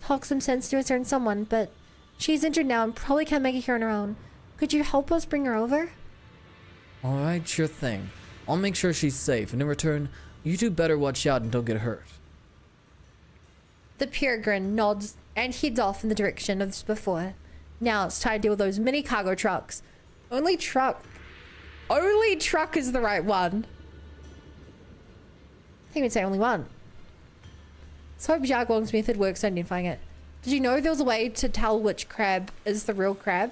talk some sense to a certain someone, but she's injured now and probably can't make it here on her own. Could you help us bring her over? Alright, sure thing. I'll make sure she's safe, and in return, you two better watch out and don't get hurt. The Peregrine nods and heads off in the direction of this before. Now it's time to deal with those mini cargo trucks. Only truck is the right one. I think we'd say only one. So I hope Jaguang's method works at identifying it. Did you know there was a way to tell which crab is the real crab?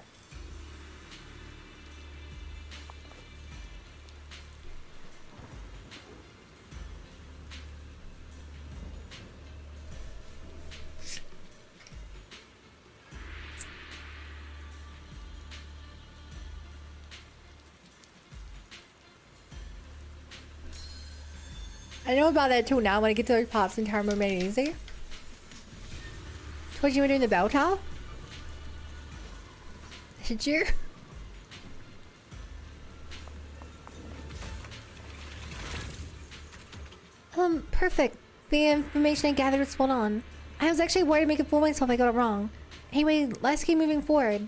I know about that too now when I get to those parts in time remain easy. Told you were doing the bell tower? Did you? Perfect. The information I gathered was spot on. I was actually worried to make a fool of myself if I got it wrong. Anyway, let's keep moving forward.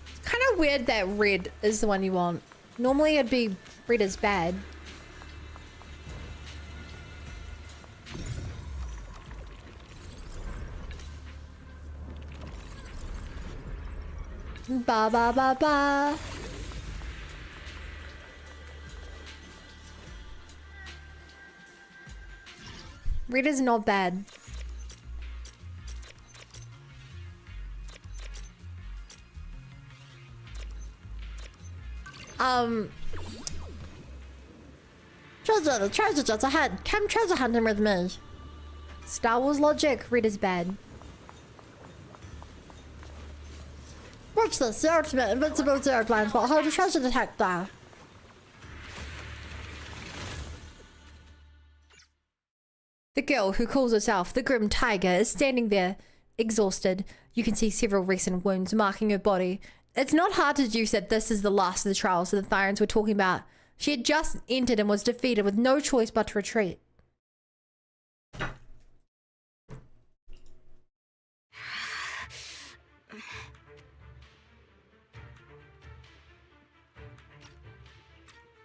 It's kind of weird that red is the one you want. Normally it'd be red is bad. Ba ba ba ba. Red is not bad. The treasure just ahead. Come treasure hunting with me. Star Wars logic, red is bad. Watch this, the ultimate invincible zero blind spot. Hold a treasure detector. The girl who calls herself the Grim Tiger is standing there, exhausted. You can see several recent wounds marking her body. It's not hard to deduce that this is the last of the trials that the Thyrans were talking about. She had just entered and was defeated with no choice but to retreat.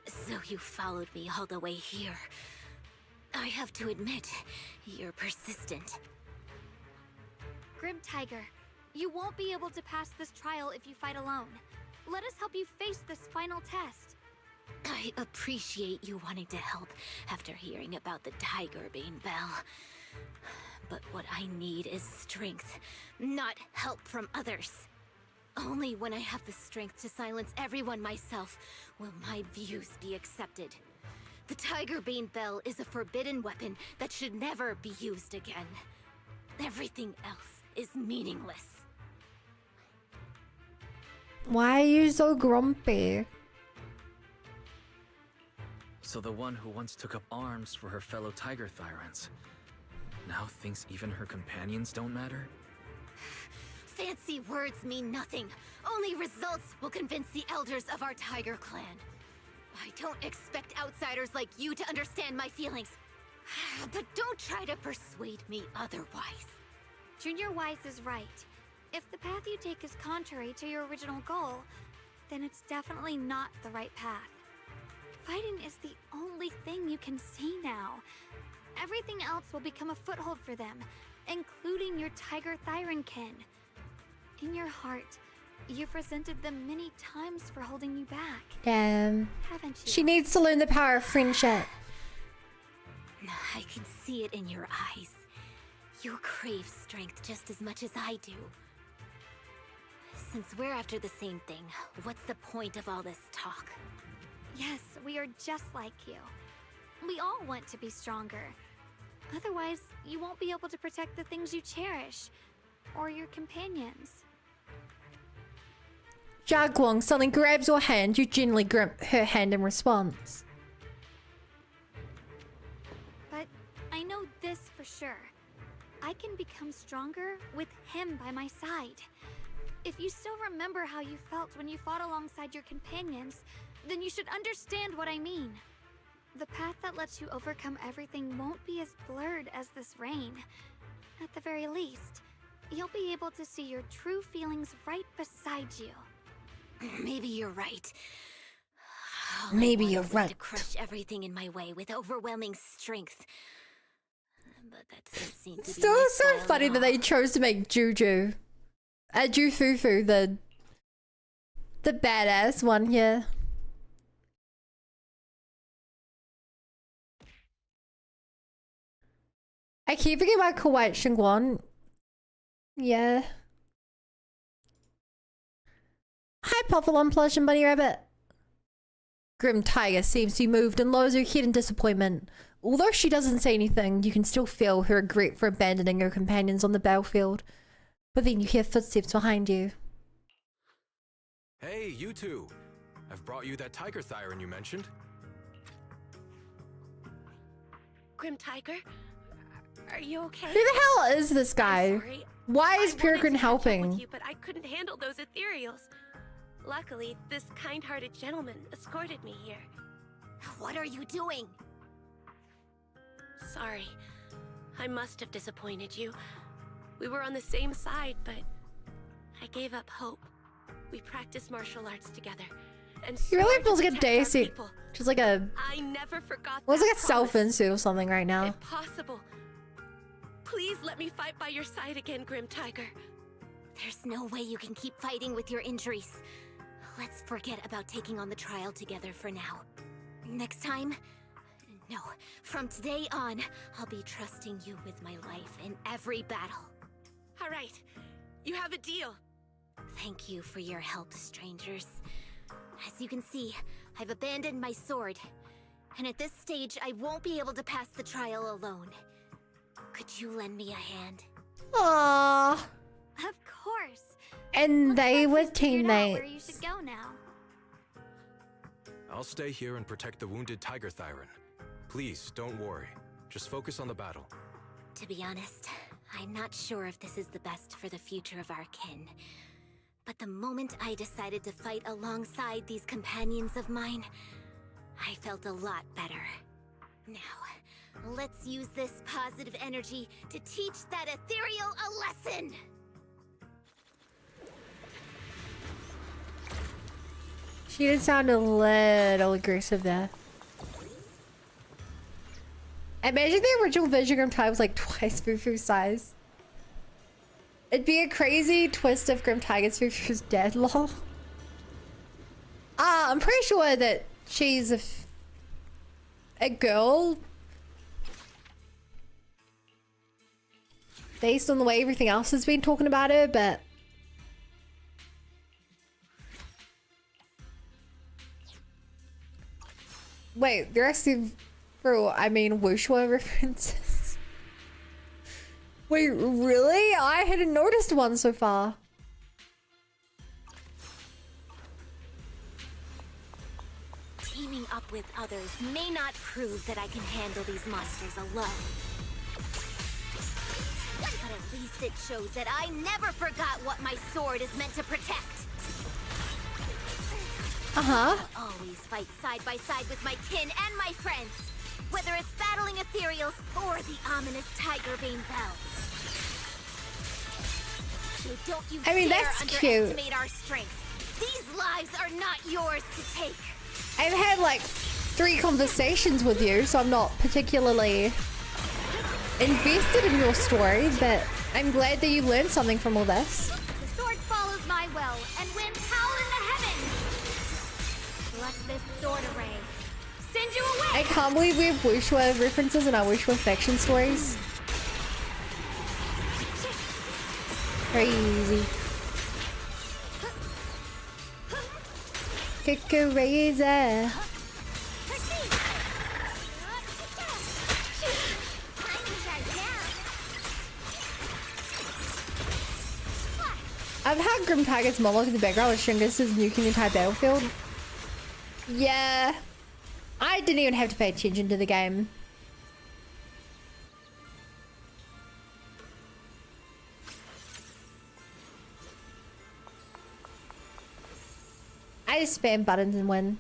So you followed me all the way here. I have to admit, you're persistent. Grim Tiger, you won't be able to pass this trial if you fight alone. Let us help you face this final test. I appreciate you wanting to help after hearing about the Tiger Bane Bell. But what I need is strength, not help from others. Only when I have the strength to silence everyone myself will my views be accepted. The Tiger Bane Bell is a forbidden weapon that should never be used again. Everything else is meaningless. Why are you so grumpy? So the one who once took up arms for her fellow Tiger Thyrans now thinks even her companions don't matter? Fancy words mean nothing. Only results will convince the elders of our Tiger clan. I don't expect outsiders like you to understand my feelings. But don't try to persuade me otherwise. Junior Wise is right. If the path you take is contrary to your original goal, then it's definitely not the right path. Fighting is the only thing you can see now. Everything else will become a foothold for them, including your Tiger Thyran kin. In your heart, you've resented them many times for holding you back. Damn. Haven't you? She needs to learn the power of friendship. I can see it in your eyes. You crave strength just as much as I do. Since we're after the same thing, what's the point of all this talk? Yes, we are just like you. We all want to be stronger. Otherwise, you won't be able to protect the things you cherish, or your companions. Jaguang suddenly grabs your hand. You gently grip her hand in response. But I know this for sure. I can become stronger with him by my side. If you still remember how you felt when you fought alongside your companions, then you should understand what I mean. The path that lets you overcome everything won't be as blurred as this rain. At the very least, you'll be able to see your true feelings right beside you. Maybe you're right. Maybe you're right. To crush everything in my way with overwhelming strength. But that doesn't seem to be Still my so style funny at that they chose to make Juju, Jufufu, the badass one here. I keep thinking about Kuwait Shingguan. Yeah. Hi, Puffalon Plush and Bunny Rabbit. Grim Tiger seems to be moved and lowers her head in disappointment. Although she doesn't say anything, you can still feel her regret for abandoning her companions on the battlefield. But then you hear footsteps behind you. Hey, you two. I've brought you that Tiger Thyran you mentioned. Grim Tiger, are you okay? Who the hell is this guy? Why is Peregrine helping? You, but I couldn't handle those ethereals. Luckily, this kind-hearted gentleman escorted me here. What are you doing? Sorry. I must have disappointed you. We were on the same side, but I gave up hope. We practiced martial arts together. And He really feels like a day Daisy. Just like a... I never forgot Well, it's like a promise. self-insert or something right now. If possible, please let me fight by your side again, Grim Tiger. There's no way you can keep fighting with your injuries. Let's forget about taking on the trial together for now. Next time? No. From today on, I'll be trusting you with my life in every battle. All right. You have a deal. Thank you for your help, strangers. As you can see, I've abandoned my sword. And at this stage, I won't be able to pass the trial alone. Could you lend me a hand? Aww. Of course. And they were Where you teammates. should go now. I'll stay here and protect the wounded Tiger Thyran. Please, don't worry. Just focus on the battle. To be honest, I'm not sure if this is the best for the future of our kin. But the moment I decided to fight alongside these companions of mine, I felt a lot better. Now, let's use this positive energy to teach that ethereal a lesson! She did sound a little aggressive there. Imagine the original Vision Grim Tiger was like twice Fufu's size. It'd be a crazy twist if Grim Tiger's Fufu's dead, lol. I'm pretty sure that she's a girl. based on the way everything else has been talking about her, but wait, there are several, I mean, wuxia references. Wait, really? I hadn't noticed one so far. Teaming up with others may not prove that I can handle these monsters alone. But at least it shows that I never forgot what my sword is meant to protect. Uh-huh. I always fight side by side with my kin and my friends, whether it's battling ethereals or the ominous tiger bane bell. So don't you I mean, dare that's underestimate cute. our strength. These lives are not yours to take. I've had like 3 conversations with you, so I'm not particularly invested in your story, but I'm glad that you learned something from all this. The sword follows my will and wins power in the heavens. Bless this sword array. Send you away. I can't believe we have wuxia references in our wuxia faction stories. Crazy. Crazy. I've had Grim Tiger's monologue in the background with Shungus' nuking the entire battlefield. Yeah. I didn't even have to pay attention to the game. I just spam buttons and win.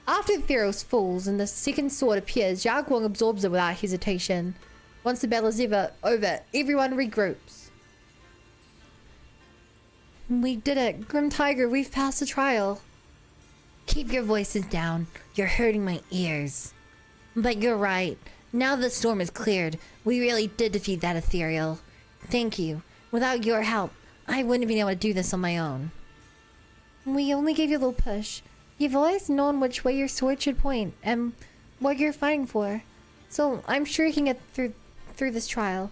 After the Theros falls and the second sword appears, Guang absorbs it without hesitation. Once the battle is over, everyone regroups. We did it. Grim Tiger, we've passed the trial. Keep your voices down. You're hurting my ears. But you're right. Now the storm is cleared. We really did defeat that ethereal. Thank you. Without your help, I wouldn't have been able to do this on my own. We only gave you a little push. You've always known which way your sword should point and what you're fighting for. So I'm sure you can get through this trial.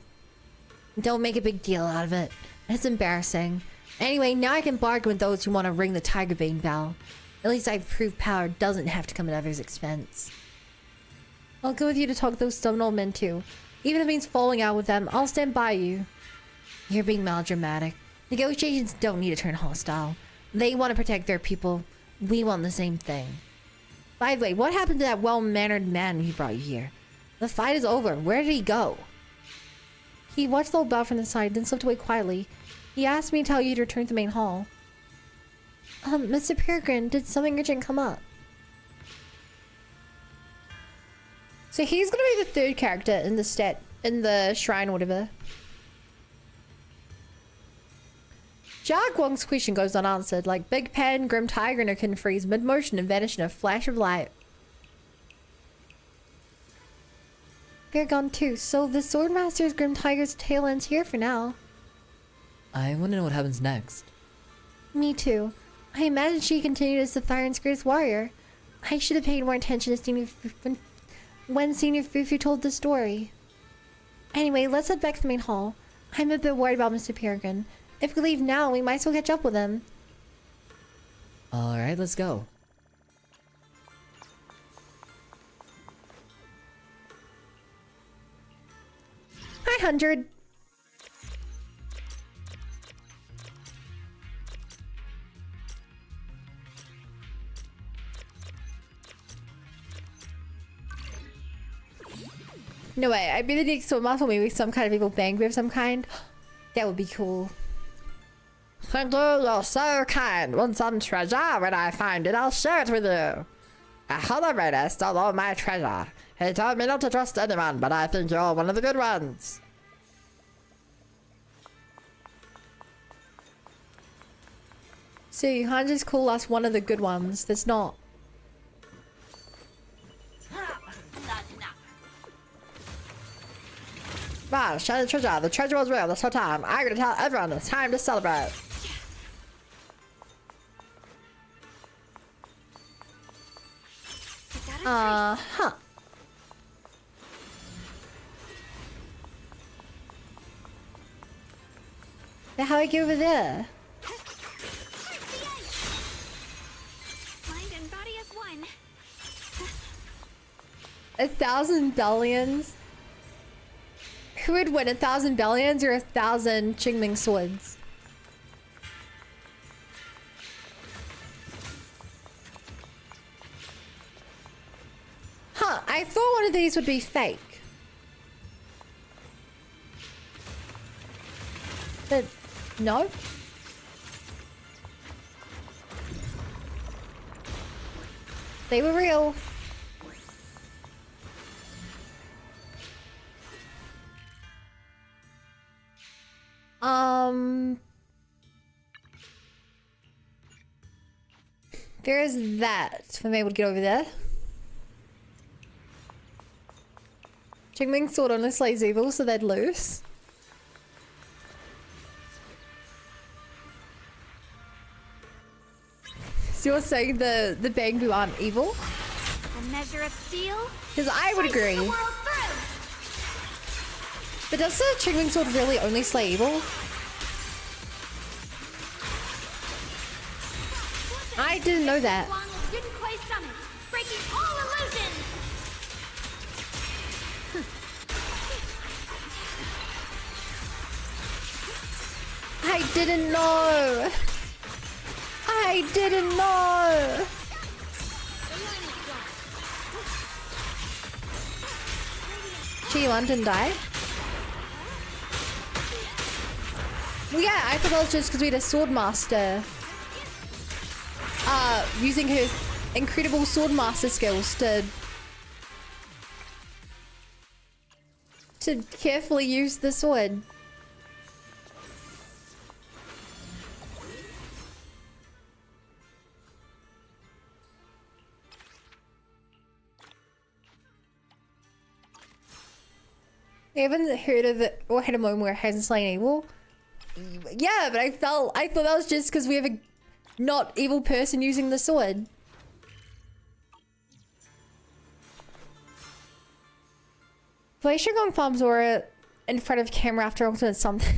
Don't make a big deal out of it. It's embarrassing. Anyway, now I can bargain with those who want to ring the Tiger Bane bell. At least I've proved power doesn't have to come at others' expense. I'll go with you to talk to those stubborn old men too. Even if it means falling out with them, I'll stand by you. You're being melodramatic. Negotiations don't need to turn hostile. They want to protect their people. We want the same thing. By the way, what happened to that well-mannered man who brought you here? The fight is over. Where did he go? He watched the old bell from the side, then slipped away quietly. He asked me to tell you to return to the main hall. Mr. Peregrine, did something urgent come up? So he's gonna be the 3rd character in the shrine or whatever. Guang's question goes unanswered, like Big Pan, Grim Tiger, and her can freeze mid-motion and vanish in a flash of light. They're gone too, so the Swordmaster's Grim Tiger's tail ends here for now. I want to know what happens next. Me too. I imagine she continued as the Thyron's greatest warrior. I should have paid more attention to when Senior Fufu told the story. Anyway, let's head back to the main hall. I'm a bit worried about Mr. Peregrine. If we leave now, we might as well catch up with him. Alright, let's go. Hi, 100. No way, I bet the next sword muscle maybe some kind of evil bang of some kind. That would be cool. Thank you, you're so kind. Want some treasure? When I find it, I'll share it with you. A Hollow stole all my treasure. He told me not to trust anyone, but I think you're one of the good ones. So you can't just call us one of the good ones. That's not. Wow, share the treasure. The treasure was real this whole time. I'm gonna tell everyone it's time to celebrate. Huh. Now how do I get over there? Mind and body as one. 1,000 billions? Who would win, 1,000 billions or 1,000 Qingming swords? Huh, I thought one of these would be fake. But no. They were real. There's that. If I'm able to get over there. Qingming sword only slays evil, so they'd lose. So you're saying the Bangbu aren't evil? A measure of steel. Because I would agree. But does the Qingming sword really only slay evil? I didn't know that. Breaking all illusions. I didn't know. I didn't know. Chi-Yuan didn't die. Well, yeah, I thought that was just because we had a sword master. Using her incredible sword master skills to carefully use the sword. I haven't heard of it or had a moment where it hasn't slain evil. Yeah, but I thought that was just because we have a not evil person using the sword. Play Shigong Farms Aura in front of camera after ultimate something.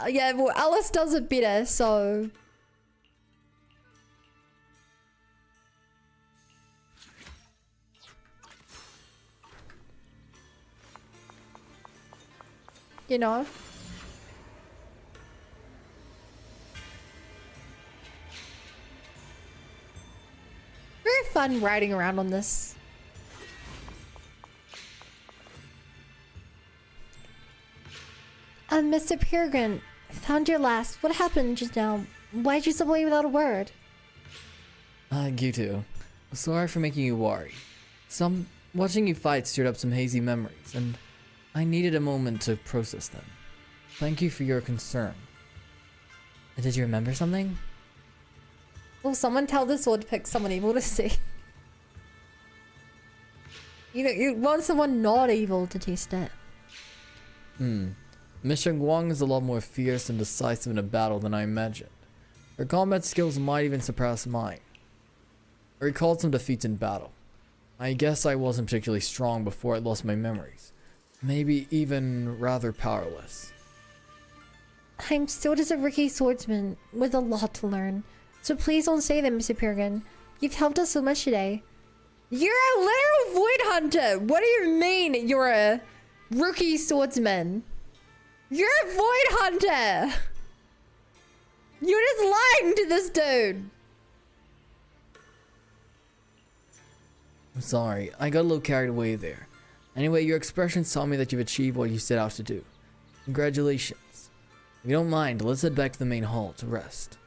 Yeah, well, Alice does it better, so... You know? Very fun riding around on this. Mr. Peregrine, found your last. What happened just now? Why'd you slip away without a word? Gitu. Sorry for making you worry. Watching you fight stirred up some hazy memories, and I needed a moment to process them. Thank you for your concern. Did you remember something? Will someone tell the sword to pick someone evil to see? You know, you want someone not evil to test it. Miss Guang is a lot more fierce and decisive in a battle than I imagined. Her combat skills might even surpass mine. I recalled some defeats in battle. I guess I wasn't particularly strong before I lost my memories. Maybe even rather powerless. I'm still just a rookie swordsman with a lot to learn. So please don't say that, Mr. Peregrine. You've helped us so much today. You're a literal void hunter! What do you mean you're a rookie swordsman? You're a void hunter! You're just lying to this dude! I'm sorry, I got a little carried away there. Anyway, your expressions tell me that you've achieved what you set out to do. Congratulations. If you don't mind, let's head back to the main hall to rest.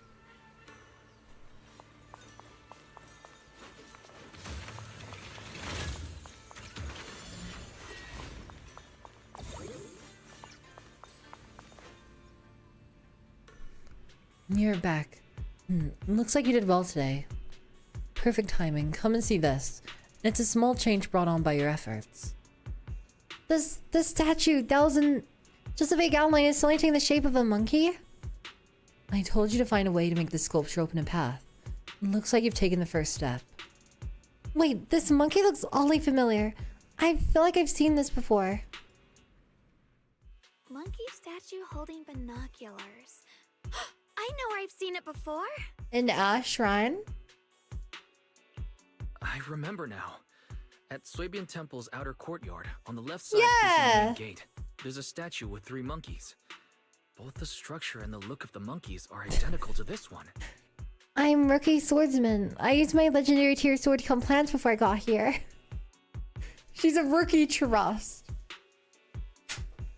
You're back. Looks like you did well today. Perfect timing. Come and see this. It's a small change brought on by your efforts. This statue, that was just a vague outline, is suddenly taking the shape of a monkey? I told you to find a way to make this sculpture open a path. Looks like you've taken the first step. Wait, this monkey looks oddly familiar. I feel like I've seen this before. Monkey statue holding binoculars. I know where I've seen it before. In a shrine? I remember now. At Swabian Temple's outer courtyard, on the left side facing the main gate, there's a statue with 3 monkeys. Both the structure and the look of the monkeys are identical to this one. I'm rookie swordsman. I used my legendary tier sword to kill plants before I got here. She's a rookie trust.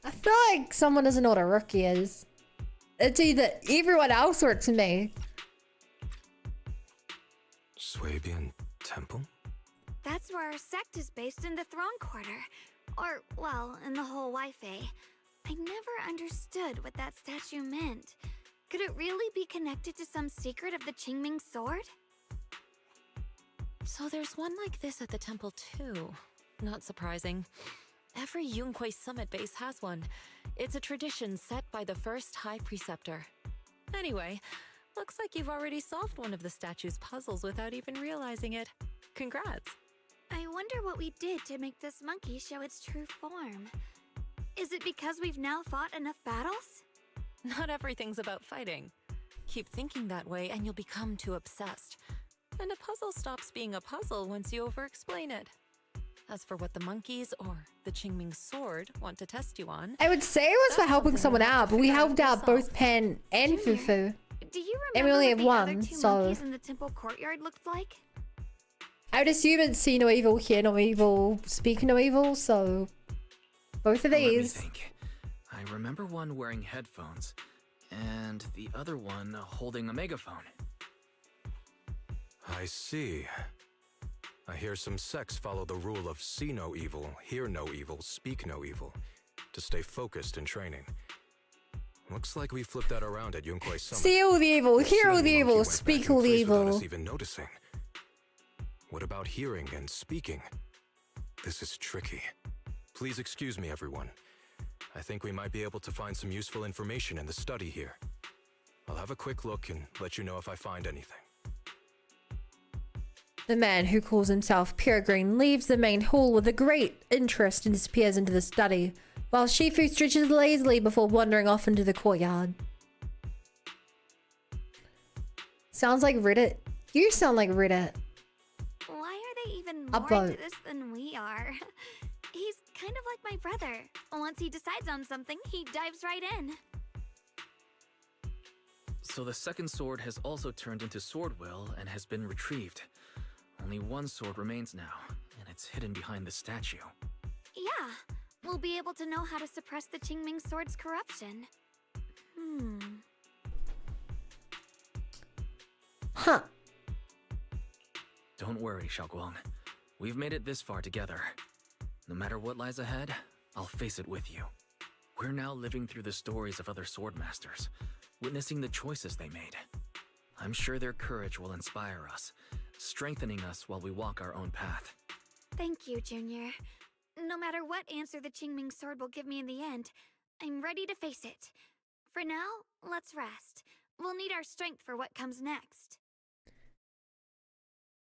I feel like someone doesn't know what a rookie is. It's either everyone else or it's me. Swabian Temple? That's where our sect is based in the Throne Quarter. Or, well, in the whole Wi-Fi. I never understood what that statue meant. Could it really be connected to some secret of the Qingming sword? So there's one like this at the temple too. Not surprising. Every Yunquei summit base has one. It's a tradition set by the first High Preceptor. Anyway, looks like you've already solved one of the statue's puzzles without even realizing it. Congrats. I wonder what we did to make this monkey show its true form. Is it because we've now fought enough battles? Not everything's about fighting. Keep thinking that way and you'll become too obsessed. And a puzzle stops being a puzzle once you over-explain it. As for what the monkeys or the Qingming sword want to test you on... I would say it was for helping someone out, but we helped out both Pen and Fufu. Do you And we remember only what have the one, other 2 so... monkeys in the temple courtyard looked like? I would assume it's see no evil, hear no evil, speak no evil, so... Both of Let me these. think. I remember one wearing headphones, and the other one holding a megaphone. I see. I hear some sects follow the rule of see no evil, hear no evil, speak no evil, to stay focused in training. Looks like we flipped that around at Yunquei Summit. See all the evil, hear all the Monkey evil, went speak back in all the place without evil. us even noticing. What about hearing and speaking? This is tricky. Please excuse me, everyone. I think we might be able to find some useful information in the study here. I'll have a quick look and let you know if I find anything. The man who calls himself Peregrine leaves the main hall with a great interest and disappears into the study, while Shifu stretches lazily before wandering off into the courtyard. Sounds like Reddit. You sound like Reddit. Why are they even more Upvote. into this than we are? He's kind of like my brother. Once he decides on something, he dives right in. So the second sword has also turned into Swordwill and has been retrieved. Only one sword remains now, and it's hidden behind the statue. Yeah, we'll be able to know how to suppress the Qingming sword's corruption. Huh. Don't worry, Xiaoguang. We've made it this far together. No matter what lies ahead, I'll face it with you. We're now living through the stories of other swordmasters, witnessing the choices they made. I'm sure their courage will inspire us, strengthening us while we walk our own path. Thank you, Junior. No matter what answer the Qingming sword will give me in the end, I'm ready to face it. For now, let's rest. We'll need our strength for what comes next.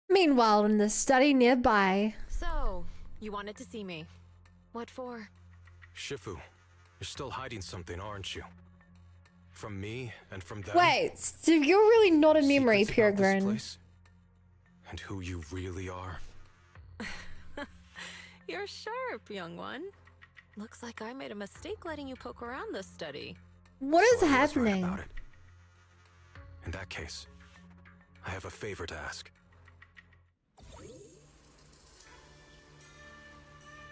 Meanwhile, in the study nearby... So, you wanted to see me. What for? Shifu, you're still hiding something, aren't you? From me and from them? Wait, so you're really not a memory, Secrets about this Peregrine. place? And who you really are? You're sharp, young one. Looks like I made a mistake letting you poke around this study. What is So I was right happening? about it. In that case, I have a favor to ask.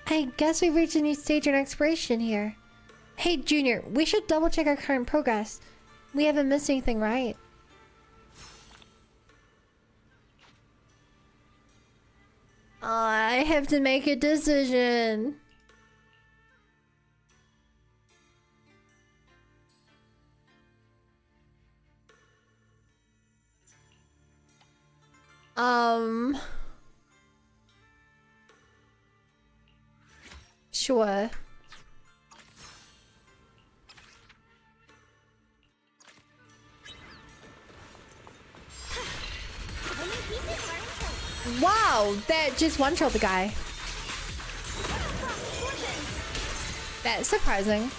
I guess we've reached a new stage in exploration here. Hey, Junior, we should double check our current progress. We haven't missed anything, right? I have to make a decision. Sure. Wow, that just one-shot the guy. That's surprising.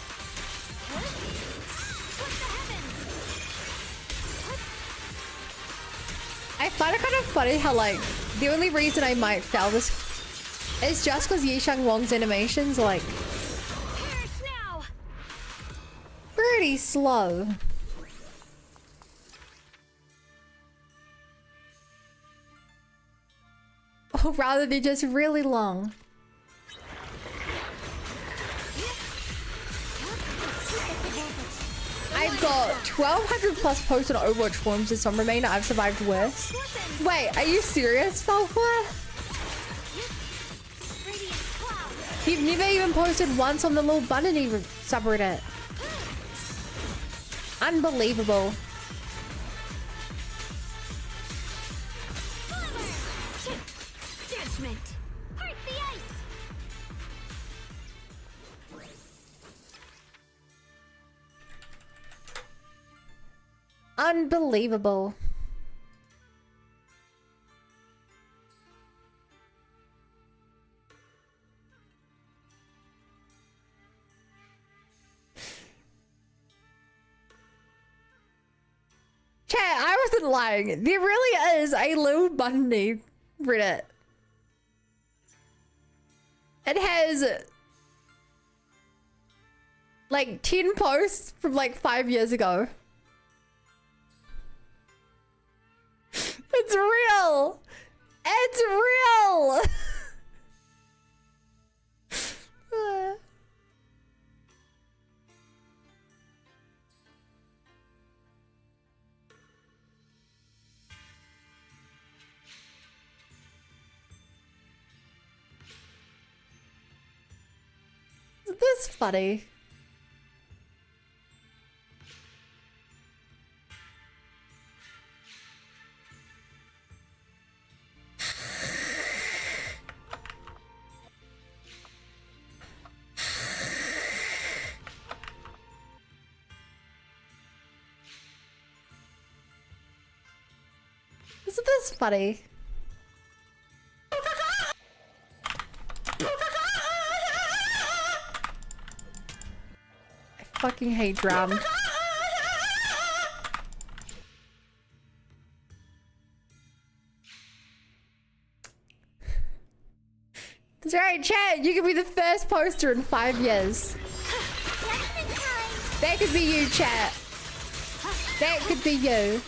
I find it kind of funny how, like, the only reason I might fail this is just because Yishang Wong's animations are, like, pretty slow. Or rather, they're just really long. I've got 1,200 plus posts on Overwatch forums, so some remain I've survived worse. Wait, are you serious, Falcor? You've never even posted once on the little Bunny subreddit. Unbelievable. Judgment. Heart the ice. Unbelievable. Chat, I wasn't lying. There really is a little Bunny Reddit. It has like 10 posts from like 5 years ago. It's real. It's real. This is funny. Isn't this funny? I fucking hate drum. That's right, chat. You could be the first poster in 5 years. That could be you, chat. That could be you.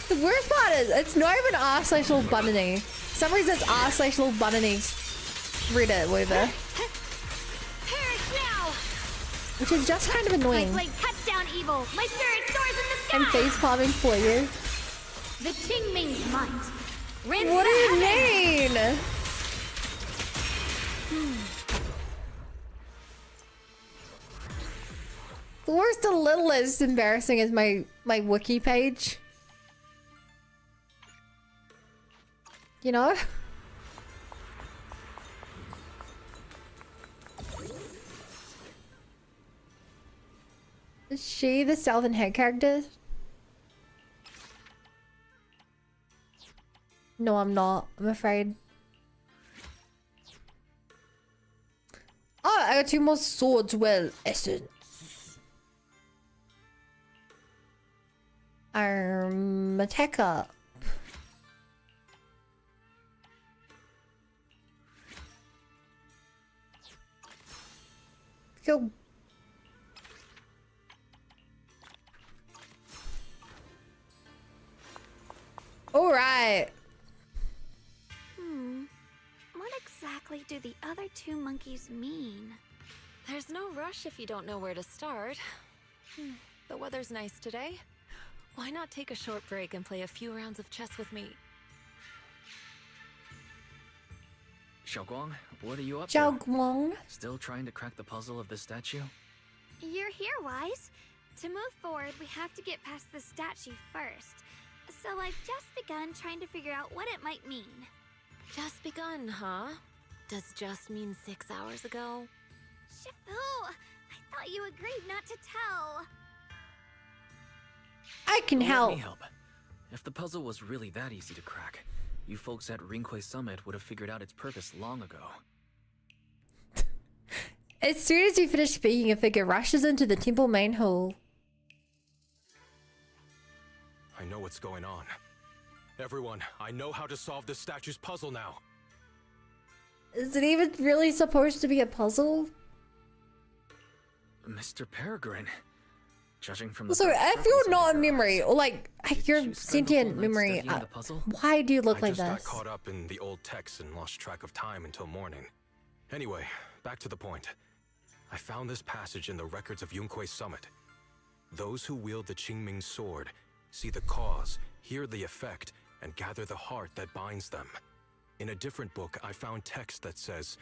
The worst part is, it's not even r/little bunny. For some reason it's r/little bunny Reddit, whatever. Which is just kind of annoying. My blade cuts down evil. My spirit soars in the sky. I'm face palming for you. The Ting Ming's might. What do you mean? The worst a little is embarrassing is my wiki page. You know? Is she the Southern Head character? No, I'm not. I'm afraid. Oh, I got 2 more swords. Well, essence. Attack up. Go. All right. What exactly do the other 2 monkeys mean? There's no rush if you don't know where to start. The weather's nice today. Why not take a short break and play a few rounds of chess with me? Xiaoguang, what are you up Xiaoguang? to? Still trying to crack the puzzle of this statue? You're here, Wise. To move forward, we have to get past the statue first. So I've just begun trying to figure out what it might mean. Just begun, huh? Does just mean 6 hours ago? Shifu, I thought you agreed not to tell. I can help. Let me help. If the puzzle was really that easy to crack, you folks at Ringquay Summit would have figured out its purpose long ago. As soon as you finish speaking, a figure rushes into the temple main hall. I know what's going on. Everyone, I know how to solve this statue's puzzle now. Is it even really supposed to be a puzzle? Mr. Peregrine. Judging from the So if you're not a memory, or like your sentient memory, why do you look like I just this? got caught up in the old texts and lost track of time until morning. Anyway, back to the point. I found this passage in the records of Yunkui's summit. Those who wield the Qingming sword see the cause, hear the effect, and gather the heart that binds them. In a different book, I found text that says,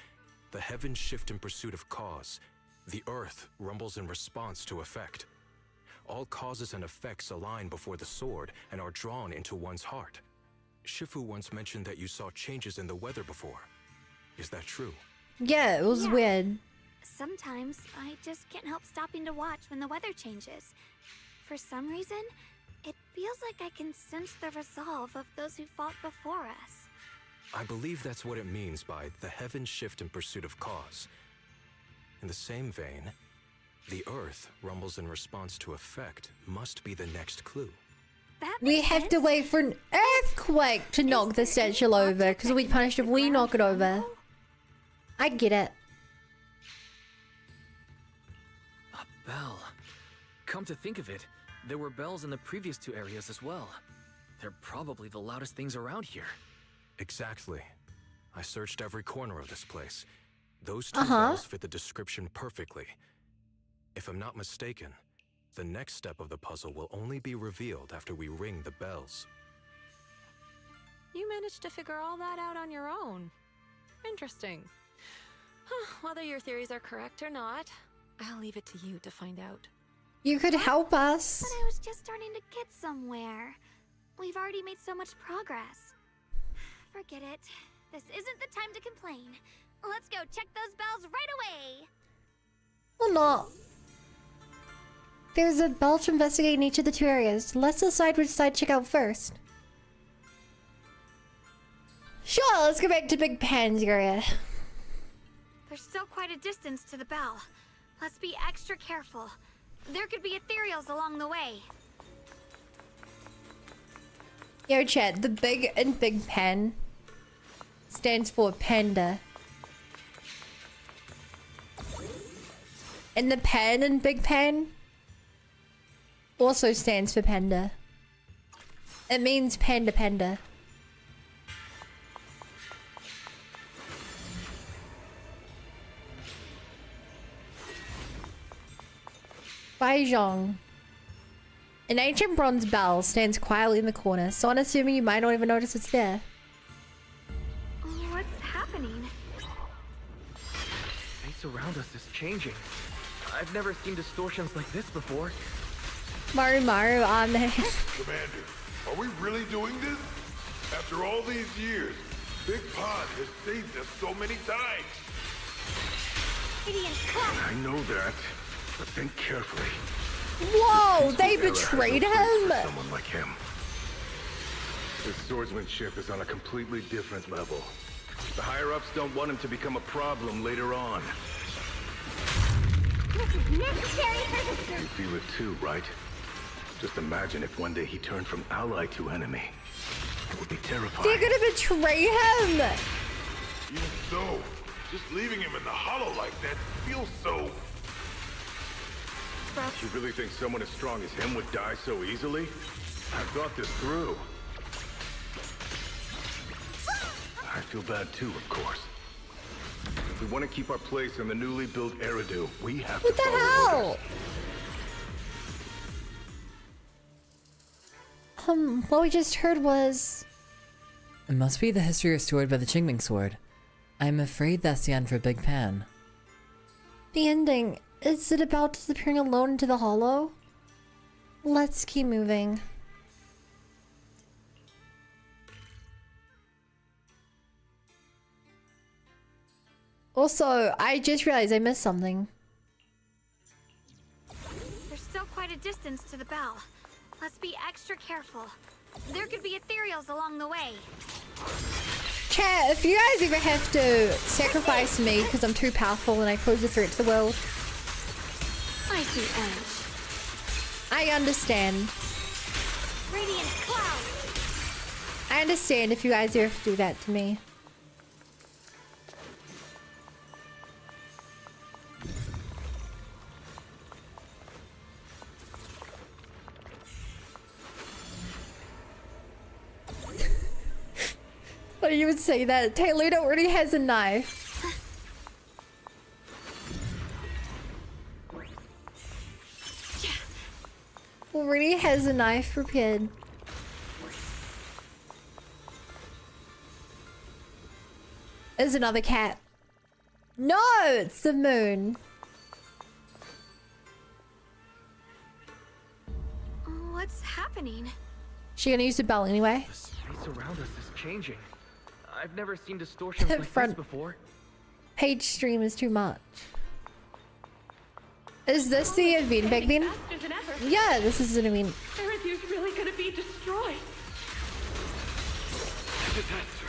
"The heavens shift in pursuit of cause. The earth rumbles in response to effect. All causes and effects align before the sword and are drawn into one's heart." Shifu once mentioned that you saw changes in the weather before. Is that true? Yeah, it was weird. Sometimes I just can't help stopping to watch when the weather changes. For some reason, it feels like I can sense the resolve of those who fought before us. I believe that's what it means by the heavens shift in pursuit of cause. In the same vein, the earth rumbles in response to effect must be the next clue. We have to wait for an earthquake to knock the statue over, because we punished if we knock it over. I get it. A bell. Come to think of it, there were bells in the previous two areas as well. They're probably the loudest things around here. Exactly. I searched every corner of this place. Those two bells fit the description perfectly. If I'm not mistaken, the next step of the puzzle will only be revealed after we ring the bells. You managed to figure all that out on your own. Interesting. Whether your theories are correct or not, I'll leave it to you to find out. You could help us. But I was just starting to get somewhere. We've already made so much progress. Forget it. This isn't the time to complain. Let's go check those bells right away. Or not. There's a bell to investigate in each of the two areas. Let's decide which side to check out first. Sure, let's go back to Big Pan's area. There's still quite a distance to the bell. Let's be extra careful. There could be ethereals along the way. Yo, chat, the big in Big Pan stands for panda. And the pan in Big Pan also stands for panda. It means panda panda. Baizhong. An ancient bronze bell stands quietly in the corner, so I'm assuming you might not even notice it's there. What's happening? Space around us is changing. I've never seen distortions like this before. Maru, amen. Commander, are we really doing this? After all these years, Big Pod has saved us so many times. I know that, but think carefully. Whoa, they betrayed him? Someone like him. His swordsmanship is on a completely different level. The higher-ups don't want him to become a problem later on. This is necessary for the... You feel it too, right? Just imagine if one day he turned from ally to enemy. It would be terrifying. They're gonna betray him! Even so, just leaving him in the hollow like that feels so... You really think someone as strong as him would die so easily? I thought this through. I feel bad too, of course. If we want to keep our place in the newly built Eridu, we have to follow orders. What we just heard was... It must be the history restored by the Qingming sword. I'm afraid that's the end for Big Pan. The ending. Is it about disappearing alone into the hollow? Let's keep moving. Also, I just realized I missed something. There's still quite a distance to the bell. Let's be extra careful. There could be ethereals along the way. Chat, if you guys ever have to sacrifice me because I'm too powerful and I pose a threat to the world, I see edge. I understand. Radiant cloud. I understand if you guys ever have to do that to me. But you would say that Taylor already has a knife. Already has a knife prepared. There's another cat. No, it's the moon. What's happening? She gonna use the bell anyway. The space around us is changing. I've never seen distortions like this before. Page stream is too much. Is this the event back then? Yeah, this is an event. Erethia's really gonna be destroyed. Disaster.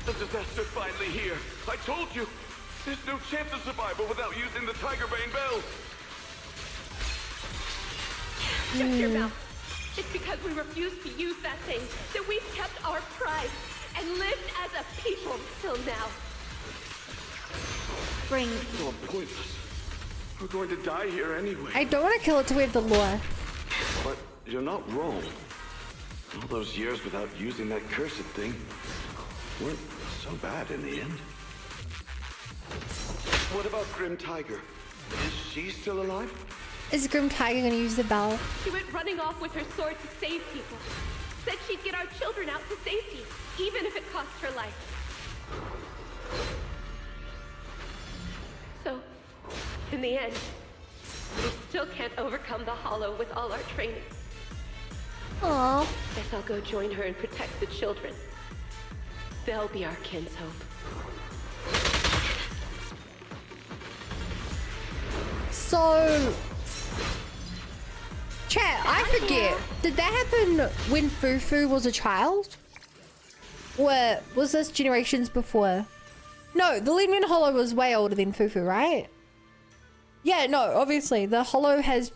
The disaster finally here. I told you. There's no chance of survival without using the Tiger Bane Bell. Shut your mouth. It's because we refused to use that thing that we've kept our pride and lived as a people till now. Bring. So pointless. We're going to die here anyway. I don't want to kill it to wave the lore. But you're not wrong. All those years without using that cursed thing weren't so bad in the end. What about Grim Tiger? Is she still alive? Is Grim Tiger gonna use the bell? She went running off with her sword to save people. Said she'd get our children out to safety, even if it cost her life. So, in the end, we still can't overcome the Hollow with all our training. Aww. Guess I'll go join her and protect the children. They'll be our kinshope. So... Chat, I forget. Did that happen when Fufu was a child? Or was this generations before? No, the Lin Hollow was way older than Fufu, right? Yeah, no, obviously. The Hollow has...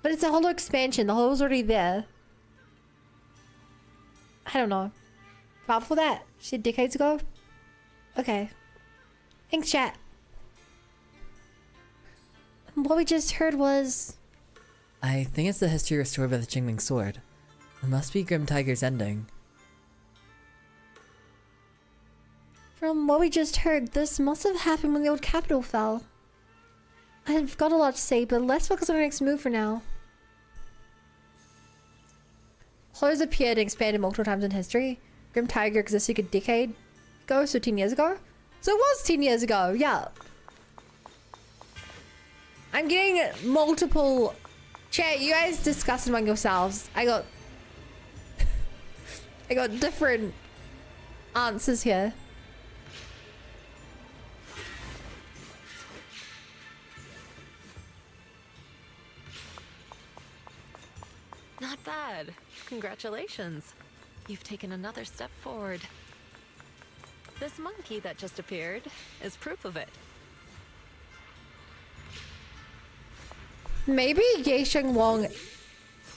But it's a Hollow expansion. The Hollow's already there. I don't know. Proud for that. She said decades ago? Okay. Thanks, chat. What we just heard was... I think it's the history restored by the Qingming sword. It must be Grim Tiger's ending. From what we just heard, this must have happened when the old capital fell. I've got a lot to say, but let's focus on our next move for now. Hollows appeared and expanded multiple times in history. Grim Tiger existed a decade ago, so 10 years ago? So it was 10 years ago, yeah. I'm getting multiple... Chat, you guys discuss among yourselves. I got different answers here. Not bad. Congratulations. You've taken another step forward. This monkey that just appeared is proof of it. Maybe Yesheng Wong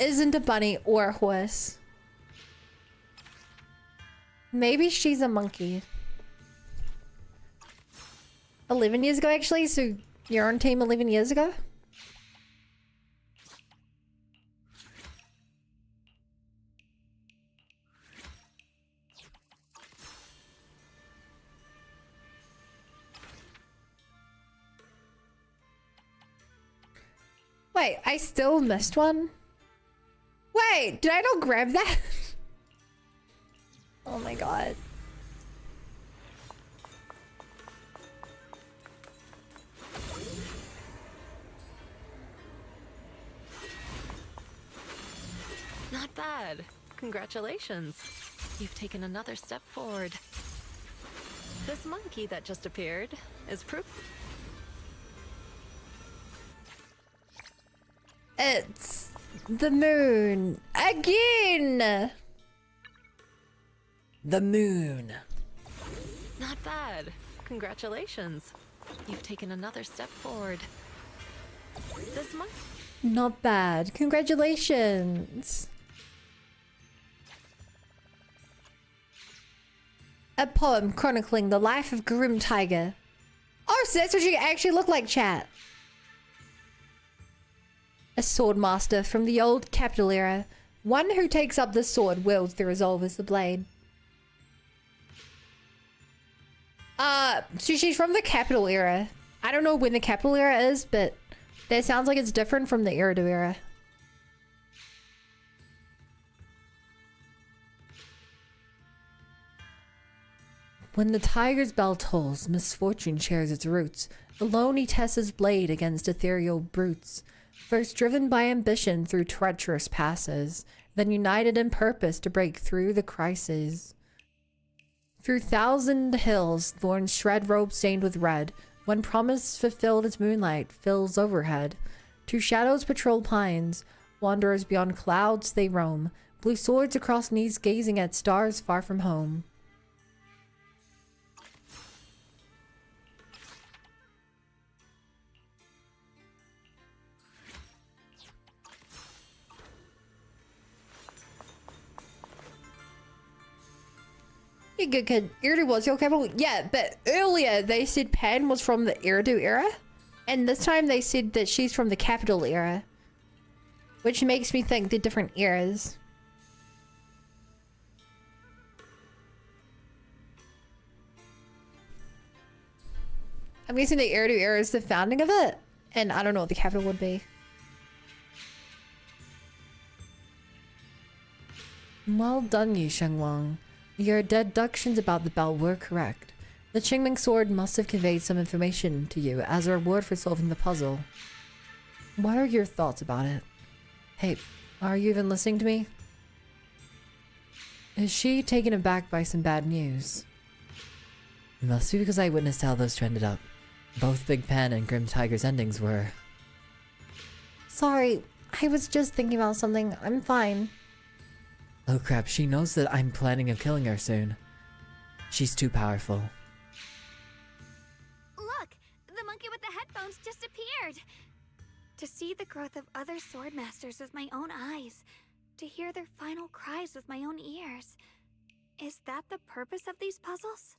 isn't a bunny or a horse. Maybe she's a monkey. 11 years ago, actually? So you're on team 11 years ago? Wait, I still missed one? Wait, did I not grab that? Oh my god. Not bad. Congratulations. You've taken another step forward. This monkey that just appeared is proof. It's the moon again. The moon. Not bad. Congratulations. You've taken another step forward. This month? Not bad. Congratulations. A poem chronicling the life of Grim Tiger. Oh, so that's what you actually look like, chat. A sword master from the old capital era. One who takes up the sword wields the resolve as the blade. So she's from the capital era. I don't know when the capital era is, but that sounds like it's different from the Eridu era. When the tiger's bell tolls, misfortune shares its roots. Alone he tests his blade against ethereal brutes. First driven by ambition through treacherous passes, then united in purpose to break through the crisis. Through thousand hills, thorns shred robe stained with red. When promise fulfilled as moonlight fills overhead. To shadows patrol pines, wanderers beyond clouds they roam. Blue swords across knees gazing at stars far from home. You good kid. Eridu was your capital? Yeah, but earlier they said Pan was from the Eridu era. And this time they said that she's from the capital era. Which makes me think they're different eras. I'm guessing the Eridu era is the founding of it. And I don't know what the capital would be. Well done, Yu Shengwang. Your deductions about the bell were correct. The Qingming sword must have conveyed some information to you as a reward for solving the puzzle. What are your thoughts about it? Hey, are you even listening to me? Is she taken aback by some bad news? It must be because I witnessed how those two ended up. Both Big Pen and Grim Tiger's endings were... Sorry, I was just thinking about something. I'm fine. Oh crap, she knows that I'm planning on killing her soon. She's too powerful. Look! The monkey with the headphones just appeared! To see the growth of other swordmasters with my own eyes. To hear their final cries with my own ears. Is that the purpose of these puzzles?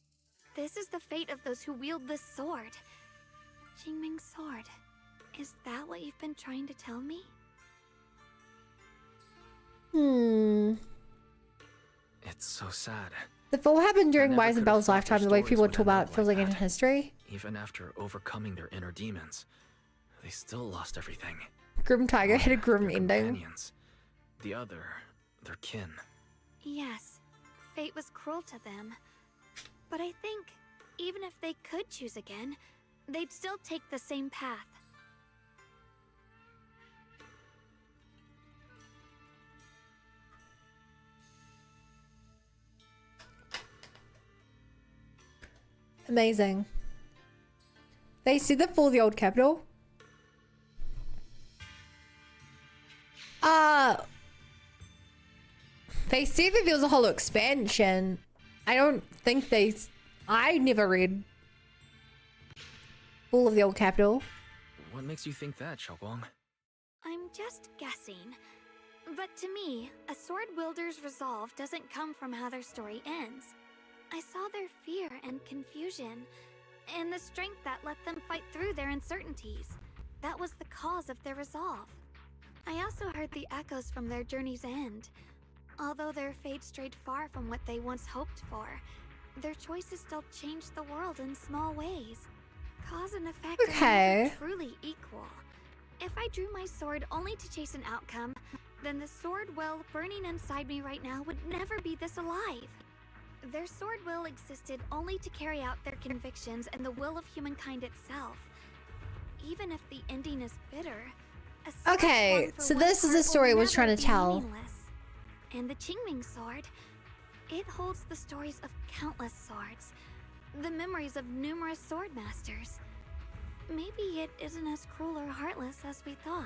This is the fate of those who wield this sword. Qingming sword. Is that what you've been trying to tell me? It's so sad. The fall happened during never Wise and could have Bell's thought lifetime. their The way people stories talk would about end it up feels like like in that. history. Even after overcoming their inner demons, they still lost everything. Grim Tiger had a grim Their ending. companions. The other, their kin. Yes, fate was cruel to them. But I think, even if they could choose again, they'd still take the same path. Amazing. They see the fall of the old capital. They see that there was a whole expansion. I don't think they... I never read Fall of the Old Capital. What makes you think that, Xiaoguang? I'm just guessing. But to me, a sword wielder's resolve doesn't come from how their story ends. I saw their fear and confusion, and the strength that let them fight through their uncertainties. That was the cause of their resolve. I also heard the echoes from their journey's end. Although their fate strayed far from what they once hoped for, their choices still changed the world in small ways. Cause and effect are never truly equal. If I drew my sword only to chase an outcome, then the sword will burning inside me right now would never be this alive. Their sword will existed only to carry out their convictions and the will of humankind itself. Even if the ending is bitter. Okay, so this is the story it was trying to tell. And the Qingming sword, it holds the stories of countless swords, the memories of numerous sword masters. Maybe it isn't as cruel or heartless as we thought.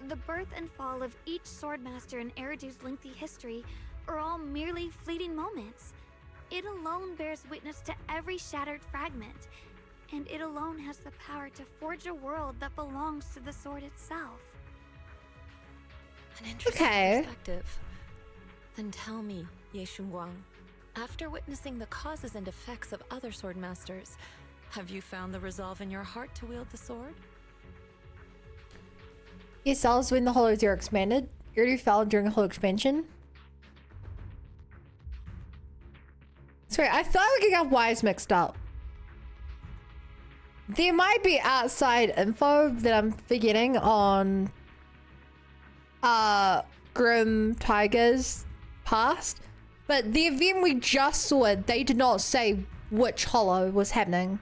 The birth and fall of each swordmaster in Eridu's lengthy history are all merely fleeting moments. It alone bears witness to every shattered fragment, and it alone has the power to forge a world that belongs to the sword itself. An interesting perspective. Then tell me, Ye Shunguang, after witnessing the causes and effects of other sword masters, have you found the resolve in your heart to wield the sword? Yes, cells when the Hollow Zero expanded. Iridu fell during a Hollow expansion. Sorry, I thought we got wires mixed up. There might be outside info that I'm forgetting on Grim Tiger's past, but the event we just saw, they did not say which hollow was happening.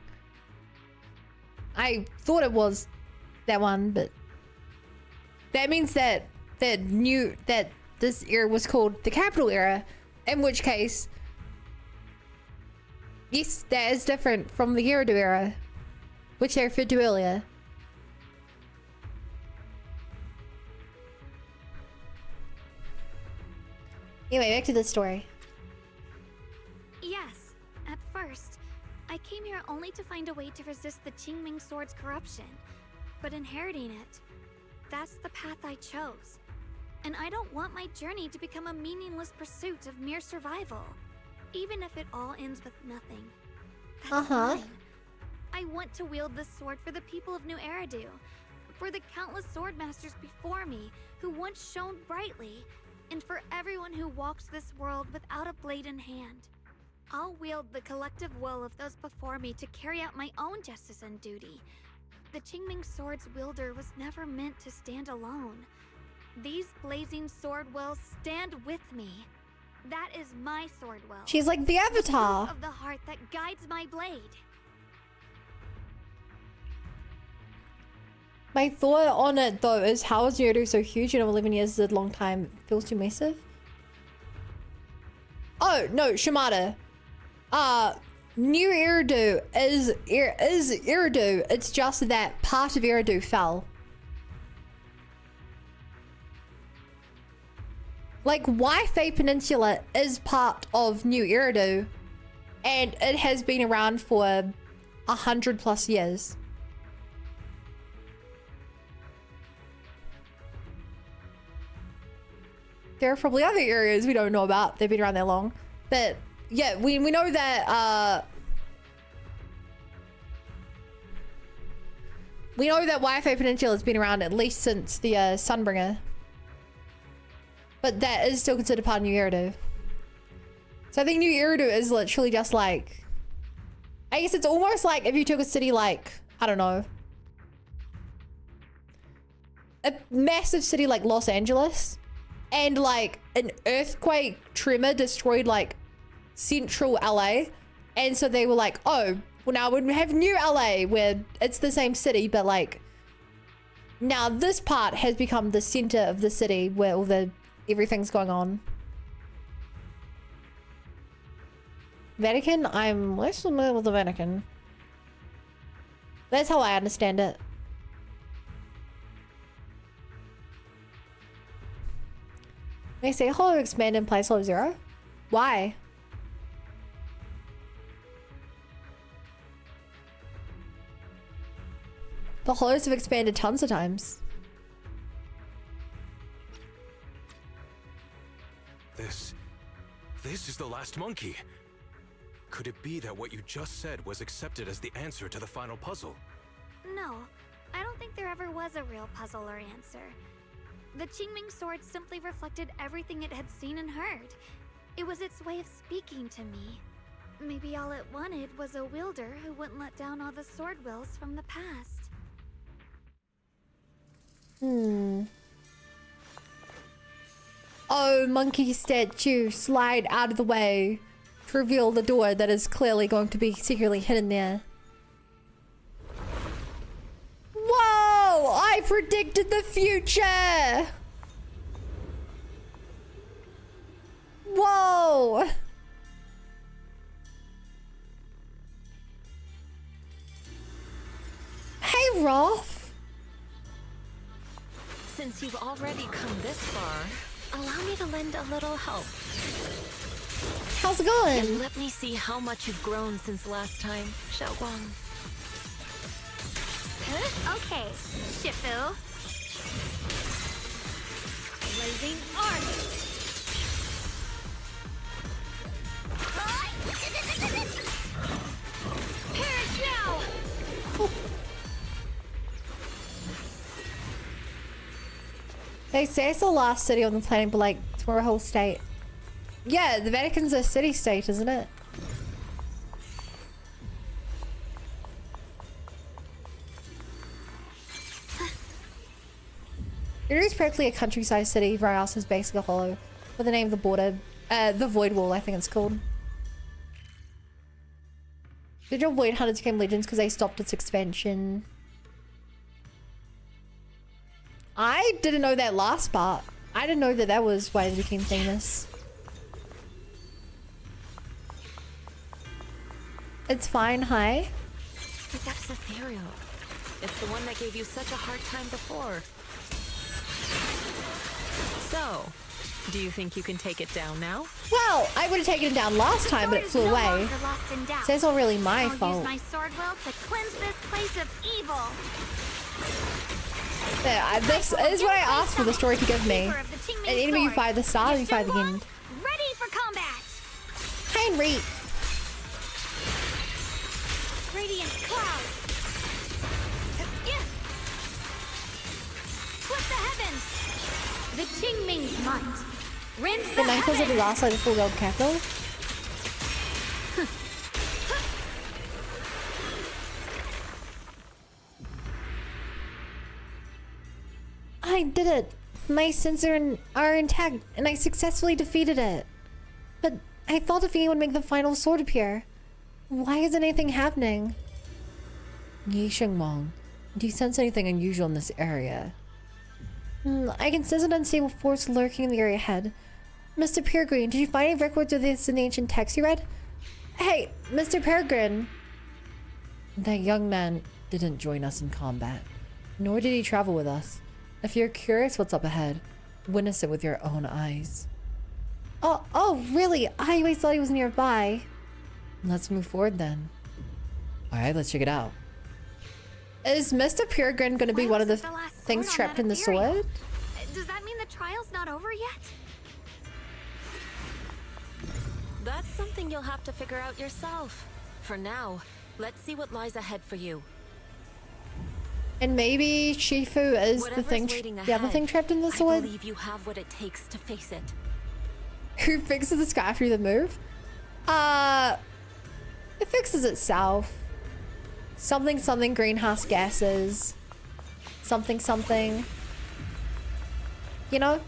I thought it was that one, but that means that this era was called the Capital Era, in which case, yes, that is different from the Iridu era, which I referred to earlier. Anyway, back to the story. Yes, at first, I came here only to find a way to resist the Qingming Sword's corruption, but inheriting it, that's the path I chose. And I don't want my journey to become a meaningless pursuit of mere survival, even if it all ends with nothing. That's fine. I want to wield this sword for the people of New Eridu, for the countless sword masters before me who once shone brightly, and for everyone who walks this world without a blade in hand. I'll wield the collective will of those before me to carry out my own justice and duty. The Qingming Sword's wielder was never meant to stand alone. These blazing sword wills stand with me. That is my sword will. She's like the Avatar. Of the heart that guides my blade. My thought on it though is, how is Iridu so huge? 11 years is a long time. It feels too massive. Oh no, Shimada. New Iridu is Iridu. It's just that part of Iridu fell. Like, Waifei Peninsula is part of New Iridu, and it has been around for 100+ years. There are probably other areas we don't know about. They've been around that long. But yeah, we know that Waifei Peninsula has been around at least since the Sunbringer. But that is still considered part of New Iridu. So I think New Iridu is literally just like, I guess it's almost like if you took a city like, I don't know, a massive city like Los Angeles, and like an earthquake tremor destroyed like central LA, and so they were like, oh, well now we have new LA where it's the same city, but like now this part has become the center of the city where all the everything's going on. Vatican? I'm less familiar with the Vatican. That's how I understand it. They say Hollow expand in place Hollow Zero? Why? The Hollows have expanded tons of times. This is the last monkey. Could it be that what you just said was accepted as the answer to the final puzzle? No, I don't think there ever was a real puzzle or answer. The Qingming Sword simply reflected everything it had seen and heard. It was its way of speaking to me. Maybe all it wanted was a wielder who wouldn't let down all the sword wills from the past. Oh, monkey statue, slide out of the way to reveal the door that is clearly going to be secretly hidden there. Whoa! I predicted the future! Whoa! Hey, Rolf! Since you've already come this far, allow me to lend a little help. how's it going? And let me see how much you've grown since last time, Xiaoguang. Okay, Shifu. Blazing army. Perish now! They say it's the last city on the planet, but like, it's more a whole state. Yeah, the Vatican's a city-state, isn't it? It is practically a countryside city. Everywhere else is basically a hollow. With the name of the border, the Void Wall, I think it's called. Did your Void Hunters became legends because they stopped its expansion? I didn't know that last part. I didn't know that that was why they became famous. It's fine, hi. But that's ethereal. It's the one that gave you such a hard time before. So, do you think you can take it down now? Well, I would have taken it down last time, but it flew away. So it's not really my fault. Use my sword will to cleanse this place of evil. Yeah, this is what I asked for the story to give me. An enemy you fight at the start, you fight at the end. Ready for combat. Henry. Radiant cloud. Flip the heavens. The Qingming's might. Rinse The knife of the last like the full gold capital. I did it. My sensors are intact, and I successfully defeated it. But I thought defeating would make the final sword appear. Why isn't anything happening? Yi Shengwang, do you sense anything unusual in this area? I can sense an unstable force lurking in the area ahead. Mr. Peregrine, did you find any records of this in the ancient text you read? Hey, Mr. Peregrine! That young man didn't join us in combat, nor did he travel with us. If you're curious what's up ahead, witness it with your own eyes. Oh, really? I always thought he was nearby. Let's move forward then. Alright, let's check it out. Is Mr. Peregrine going to be one of the things trapped in the sword? Does that mean the trial's not over yet? That's something you'll have to figure out yourself. For now, let's see what lies ahead for you. And maybe Shifu is the other thing trapped in the sword? I believe you have what it takes to face it. Who fixes the sky through the move? It fixes itself. Something greenhouse gases. Something. You know?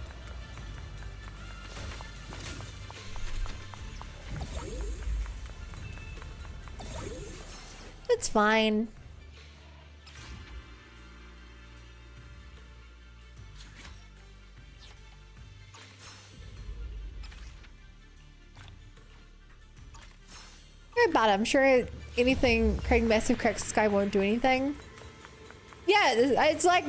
It's fine. Worry about it. I'm sure anything creating massive cracks in the sky won't do anything. Yeah, it's like,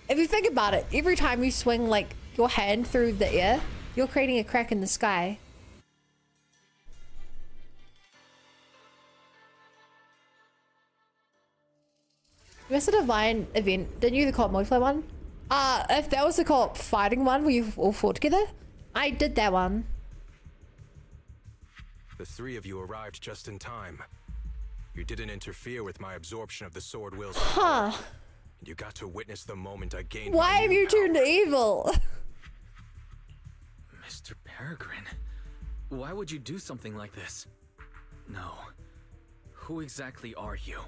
if you think about it, every time you swing like your hand through the air, you're creating a crack in the sky. You missed a divine event. Didn't you the co-op multiplayer one? If that was the co-op fighting one where you all fought together, I did that one. The three of you arrived just in time. You didn't interfere with my absorption of the sword will's power. And you got to witness the moment I gained. Why have you turned evil? Mr. Peregrine, why would you do something like this? No. Who exactly are you?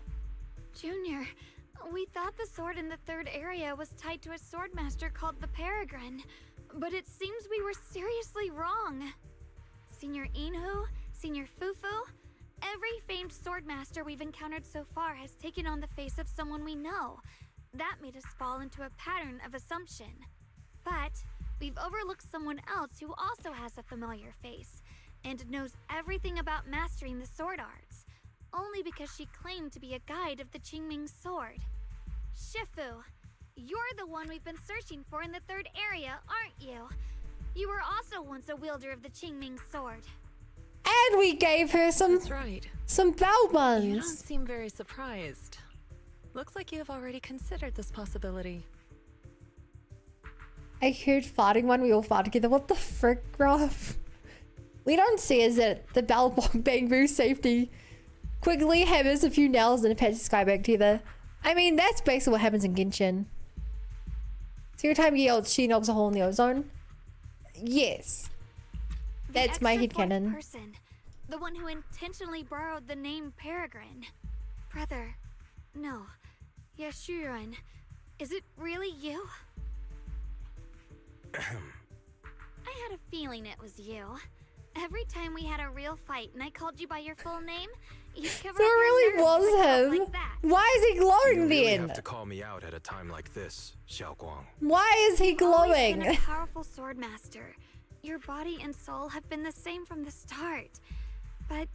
Junior, we thought the sword in the third area was tied to a swordmaster called the Peregrine, but it seems we were seriously wrong. Senior Inhu, Senior Fufu, every famed swordmaster we've encountered so far has taken on the face of someone we know. That made us fall into a pattern of assumption. But we've overlooked someone else who also has a familiar face and knows everything about mastering the sword arts, only because she claimed to be a guide of the Qingming sword. Shifu, you're the one we've been searching for in the third area, aren't you? You were also once a wielder of the Qingming sword. And we gave her some That's right. some bell buns. You don't seem very surprised. Looks like you have already considered this possibility. I heard farting when we all fart together. What the frick, Graf? We don't see is that the bell bang boo safety quickly hammers a few nails and patches Sky back together. I mean, that's basically what happens in Genshin. So every time you yell, she knocks a hole in the ozone. Yes. That's my headcanon. Person, the one who intentionally borrowed the name Peregrine. Brother, no, Yashuran, is it really you? I had a feeling it was you. Every time we had a real fight and I called you by your full name, you covered So it really was him. like that. Why is he glowing You really then? have to call me out at a time like this, Xiaoguang. Why is he You've always glowing? been a powerful sword master. Your body and soul have been the same from the start. But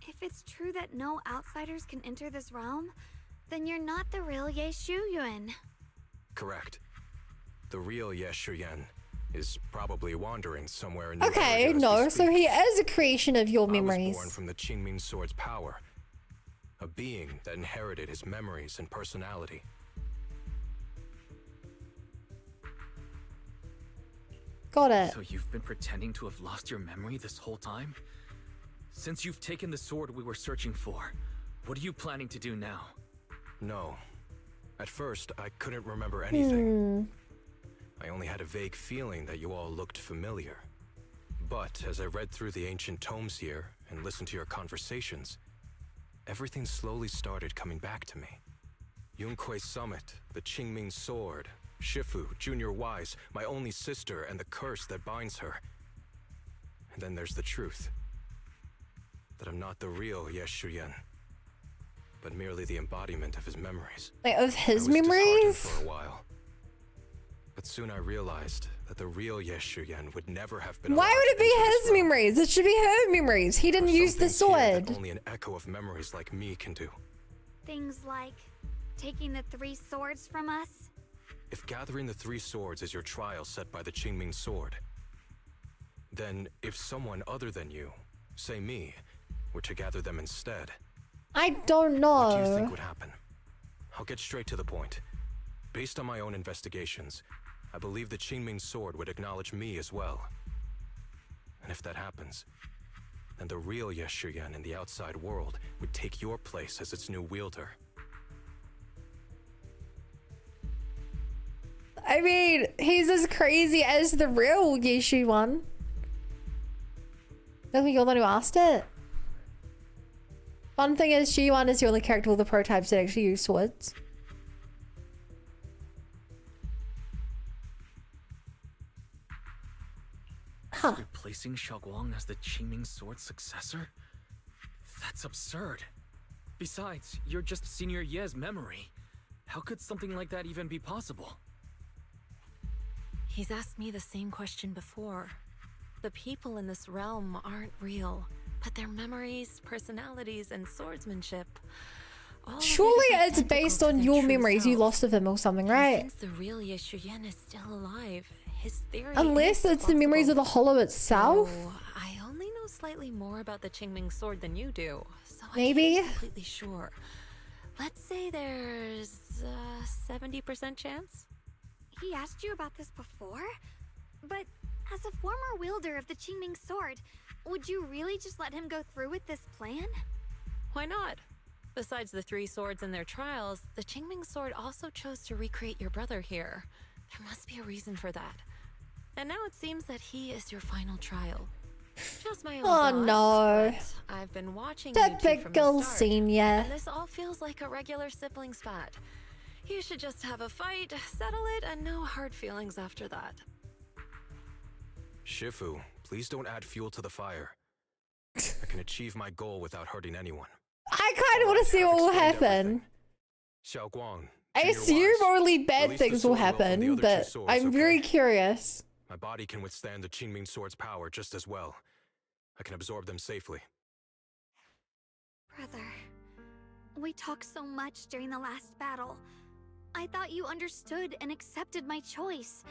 if it's true that no outsiders can enter this realm, then you're not the real Ye Shuyuan. Correct. The real Ye Shuyan is probably wandering somewhere in Okay, New no, so he is a creation of your I was memories. born from the Qingming Sword's power. A being that inherited his memories and personality. Got it. So you've been pretending to have lost your memory this whole time? Since you've taken the sword we were searching for, what are you planning to do now? No. At first, I couldn't remember anything. I only had a vague feeling that you all looked familiar. But as I read through the ancient tomes here and listened to your conversations, everything slowly started coming back to me. Yunque's Summit, the Qingming Sword, Shifu, Junior Wise, my only sister, and the curse that binds her. And then there's the truth. That I'm not the real Ye Shuyan, but merely the embodiment of his memories. Like, of his I was disheartened memories? for a while. But soon I realized that the real Ye Shuyan would never have been Why allowed would it to enter be this his realm. memories? It should be her memories. He didn't use the Some things here that sword. only an echo of memories like me can do. Things like taking the 3 swords from us. If gathering the 3 swords is your trial set by the Qingming Sword, then if someone other than you, say me, were to gather them instead, I don't know. what do you think would happen? I'll get straight to the point. Based on my own investigations, I believe the Qingming Sword would acknowledge me as well. And if that happens, then the real Ye Shuyan in the outside world would take your place as its new wielder. I mean, he's as crazy as the real Yeshu one. Don't think you're the one who asked it. Fun thing is, Shi-Yuan is the only character with the prototypes that actually use swords. Huh. Replacing Xiaoguang as the Qingming Sword's successor? That's absurd. Besides, you're just Senior Ye's memory. How could something like that even be possible? He's asked me the same question before. The people in this realm aren't real, but their memories, personalities, and swordsmanship. all Surely are it's identical based to on their your true memories you self. lost of him or something, And right? Since the real Ye Shuyan is still alive, his theory Unless is it's the memories of the hollow itself? So, I only know slightly more about the Qingming Sword than you do, so Maybe? I can't be completely sure. Let's say there's a 70% chance? He asked you about this before? But as a former wielder of the Qingming Sword, would you really just let him go through with this plan? Why not? Besides the 3 swords and their trials, the Qingming Sword also chose to recreate your brother here. There must be a reason for that. And now it seems that he is your final trial. Just my own Oh thoughts, no. but I've been watching you two from Typical the start, senior. and this all feels like a regular sibling spat. You should just have a fight, settle it, and no hard feelings after that. Shifu, please don't add fuel to the fire. I can achieve my goal without hurting anyone. I kind of want to see what will happen. Xiaoguang, I Junior assume Wise, only bad release the things will sword rope from the happen, other 2 but swords, I'm okay? very curious. My body can withstand the Qingming Sword's power just as well. I can absorb them safely. Brother, we talked so much during the last battle. I thought you understood and accepted my choice.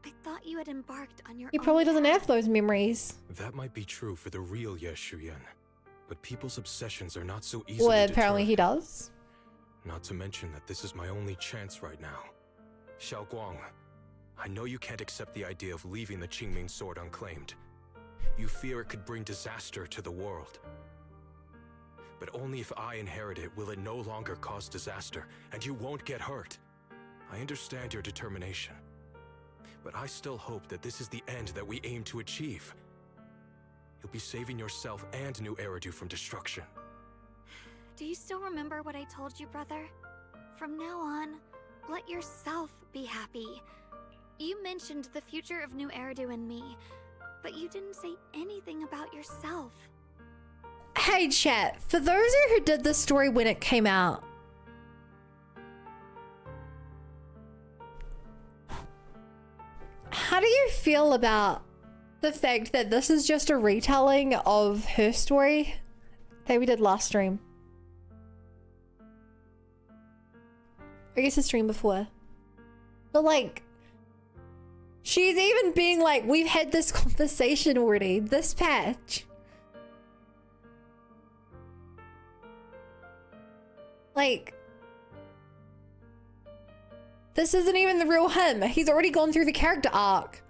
I thought you had embarked on your He own probably doesn't path. have those memories. That might be true for the real Ye Shuyan, but people's obsessions are not so easily Well, apparently deterred. he does. Not to mention that this is my only chance right now. Xiao Guang, I know you can't accept the idea of leaving the Qingming sword unclaimed. You fear it could bring disaster to the world. But only if I inherit it will it no longer cause disaster, and you won't get hurt. I understand your determination, but I still hope that this is the end that we aim to achieve. You'll be saving yourself and New Eridu from destruction. Do you still remember what I told you, brother? From now on, let yourself be happy. You mentioned the future of New Eridu and me, but you didn't say anything about yourself. Hey chat, for those of you who did this story when it came out, how do you feel about the fact that this is just a retelling of her story that we did last stream? I guess the stream before. But like, she's even being like, we've had this conversation already, this patch. Like, this isn't even the real him. He's already gone through the character arc.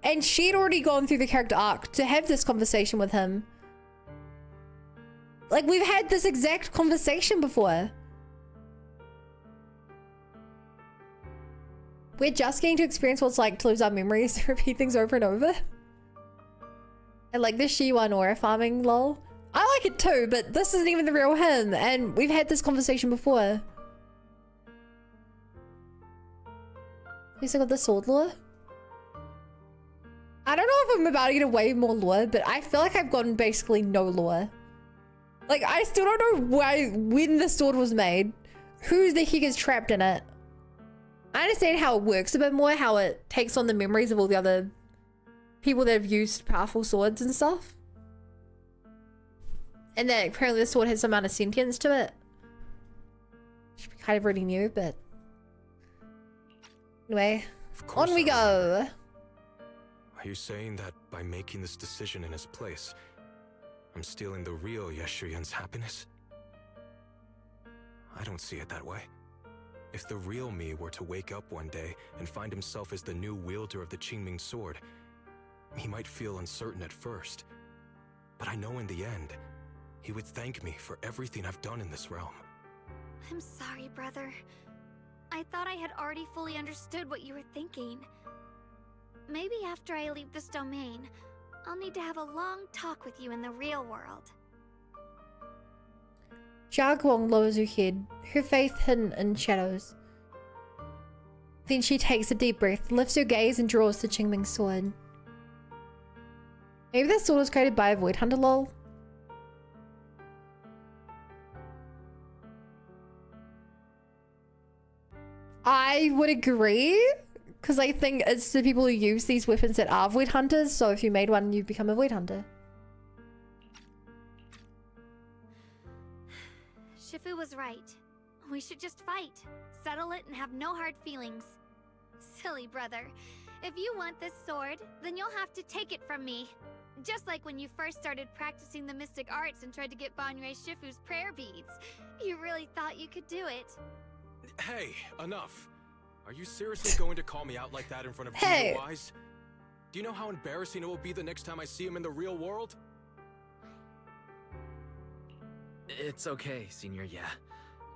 And she'd already gone through the character arc to have this conversation with him. Like, we've had this exact conversation before. We're just getting to experience what it's like to lose our memories, repeat things over and over. And like the Shiwa Nora farming lol. I like it too, but this isn't even the real him, and we've had this conversation before. You still got the sword lore? I don't know if I'm about to get way more lore, but I feel like I've gotten basically no lore. Like, I still don't know when the sword was made, who the heck is trapped in it. I understand how it works a bit more, how it takes on the memories of all the other people that have used powerful swords and stuff. And that apparently the sword has some amount of sentience to it. Which we kind of already knew, but... Anyway, on we go. Are you saying that by making this decision in his place, I'm stealing the real Ye Shuyan's happiness? I don't see it that way. If the real me were to wake up one day and find himself as the new wielder of the Qingming sword, he might feel uncertain at first. But I know in the end, he would thank me for everything I've done in this realm. I'm sorry, brother. I thought I had already fully understood what you were thinking. Maybe after I leave this domain, I'll need to have a long talk with you in the real world. Jia Guang lowers her head, her face hidden in shadows. Then she takes a deep breath, lifts her gaze and draws the Qingming sword. Maybe that sword was created by a Void Hunter lol? I would agree, because I think it's the people who use these weapons that are Void Hunters, so if you made one, you become a Void Hunter. Shifu was right. We should just fight, settle it, and have no hard feelings. Silly brother. If you want this sword, then you'll have to take it from me. Just like when you first started practicing the mystic arts and tried to get Banrei Shifu's prayer beads. You really thought you could do it. Hey, enough. Are you seriously going to call me out like that in front of Hey. Junior Wise? Do you know how embarrassing it will be the next time I see him in the real world? It's okay, Senior, yeah.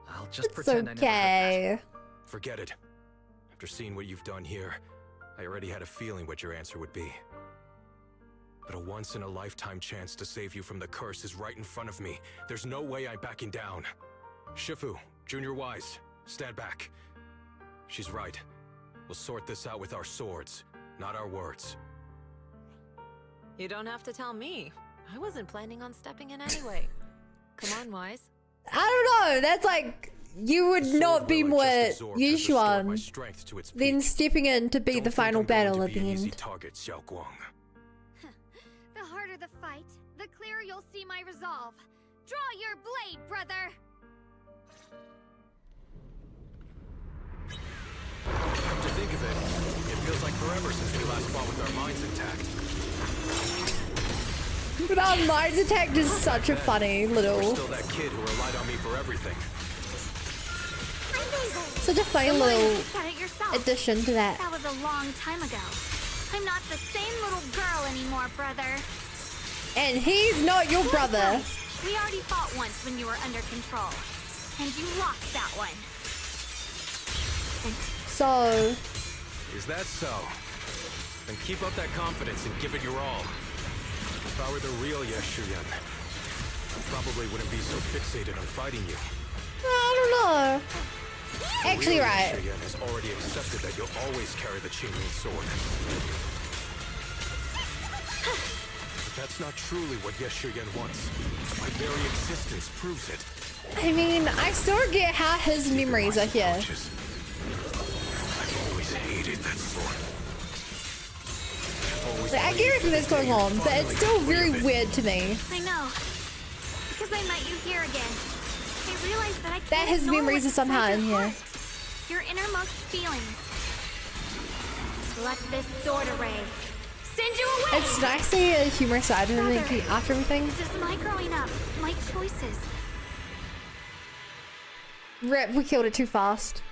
I'll just It's pretend I never heard okay. Forget it. After seeing what you've done here, I already had a feeling what your answer would be. But a once-in-a-lifetime chance to save you from the curse is right in front of me. There's no way I'm backing down. Shifu, Junior Wise, stand back. She's right. We'll sort this out with our swords, not our words. You don't have to tell me. I wasn't planning on stepping in anyway. Come on, Wise. I don't know, that's like, you would not be more Yishuan than stepping in to be the final battle at the end. Target, Xiao Guang. The harder the fight, the clearer you'll see my resolve. Draw your blade, brother! Come to think of it, it feels Feels like forever since we last fought with our minds intact. But our minds attacked is such a funny little... You're still that kid who relied on me for everything. Such a funny little addition to that. That was a long time ago. I'm not the same little girl anymore, brother. And he's not your brother. We already fought once when you were under control. And you lost that one. So... Is that so? Then keep up that confidence and give it your all. If I were the real Yeshuyan, I probably wouldn't be so fixated on fighting you. I don't know. Actually, real right. Yeshuyan has already accepted that you'll always carry the Qingming sword. But that's not truly what Yeshuyan wants. My very existence proves it. I mean, I still get how his memories are here. I've always hated that sword. Like, I get everything that's going on, but it's still very weird to me. I know. Because I met you here again. I realized that I can't That his ignore memories are what's somehow inside in your here. heart. Your innermost feelings. Let this sword array send you away! It's nice to see a humorous side of him after everything. This is my growing up, my choices. Rip, we killed it too fast.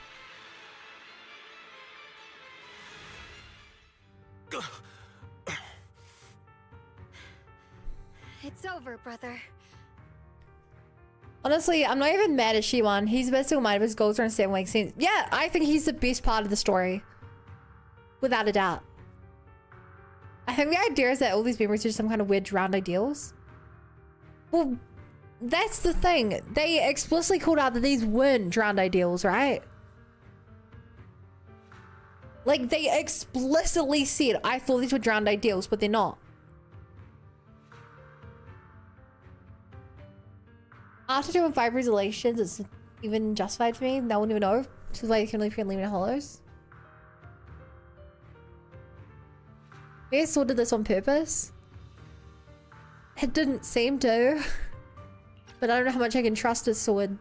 It's over, brother. Honestly, I'm not even mad at Shiwan. He's the best of his goals are in 7 weeks. Yeah, I think he's the best part of the story. Without a doubt. I think the idea is that all these memories are just some kind of weird drowned ideals. Well, that's the thing. They explicitly called out that these weren't drowned ideals, right? Like, they explicitly said, I thought these were drowned ideals, but they're not. After doing 5 resolutions, it's even justified for me. No one even know. Which is why you can only leave in hollows. Maybe I sort did this on purpose. It didn't seem to. But I don't know how much I can trust a sword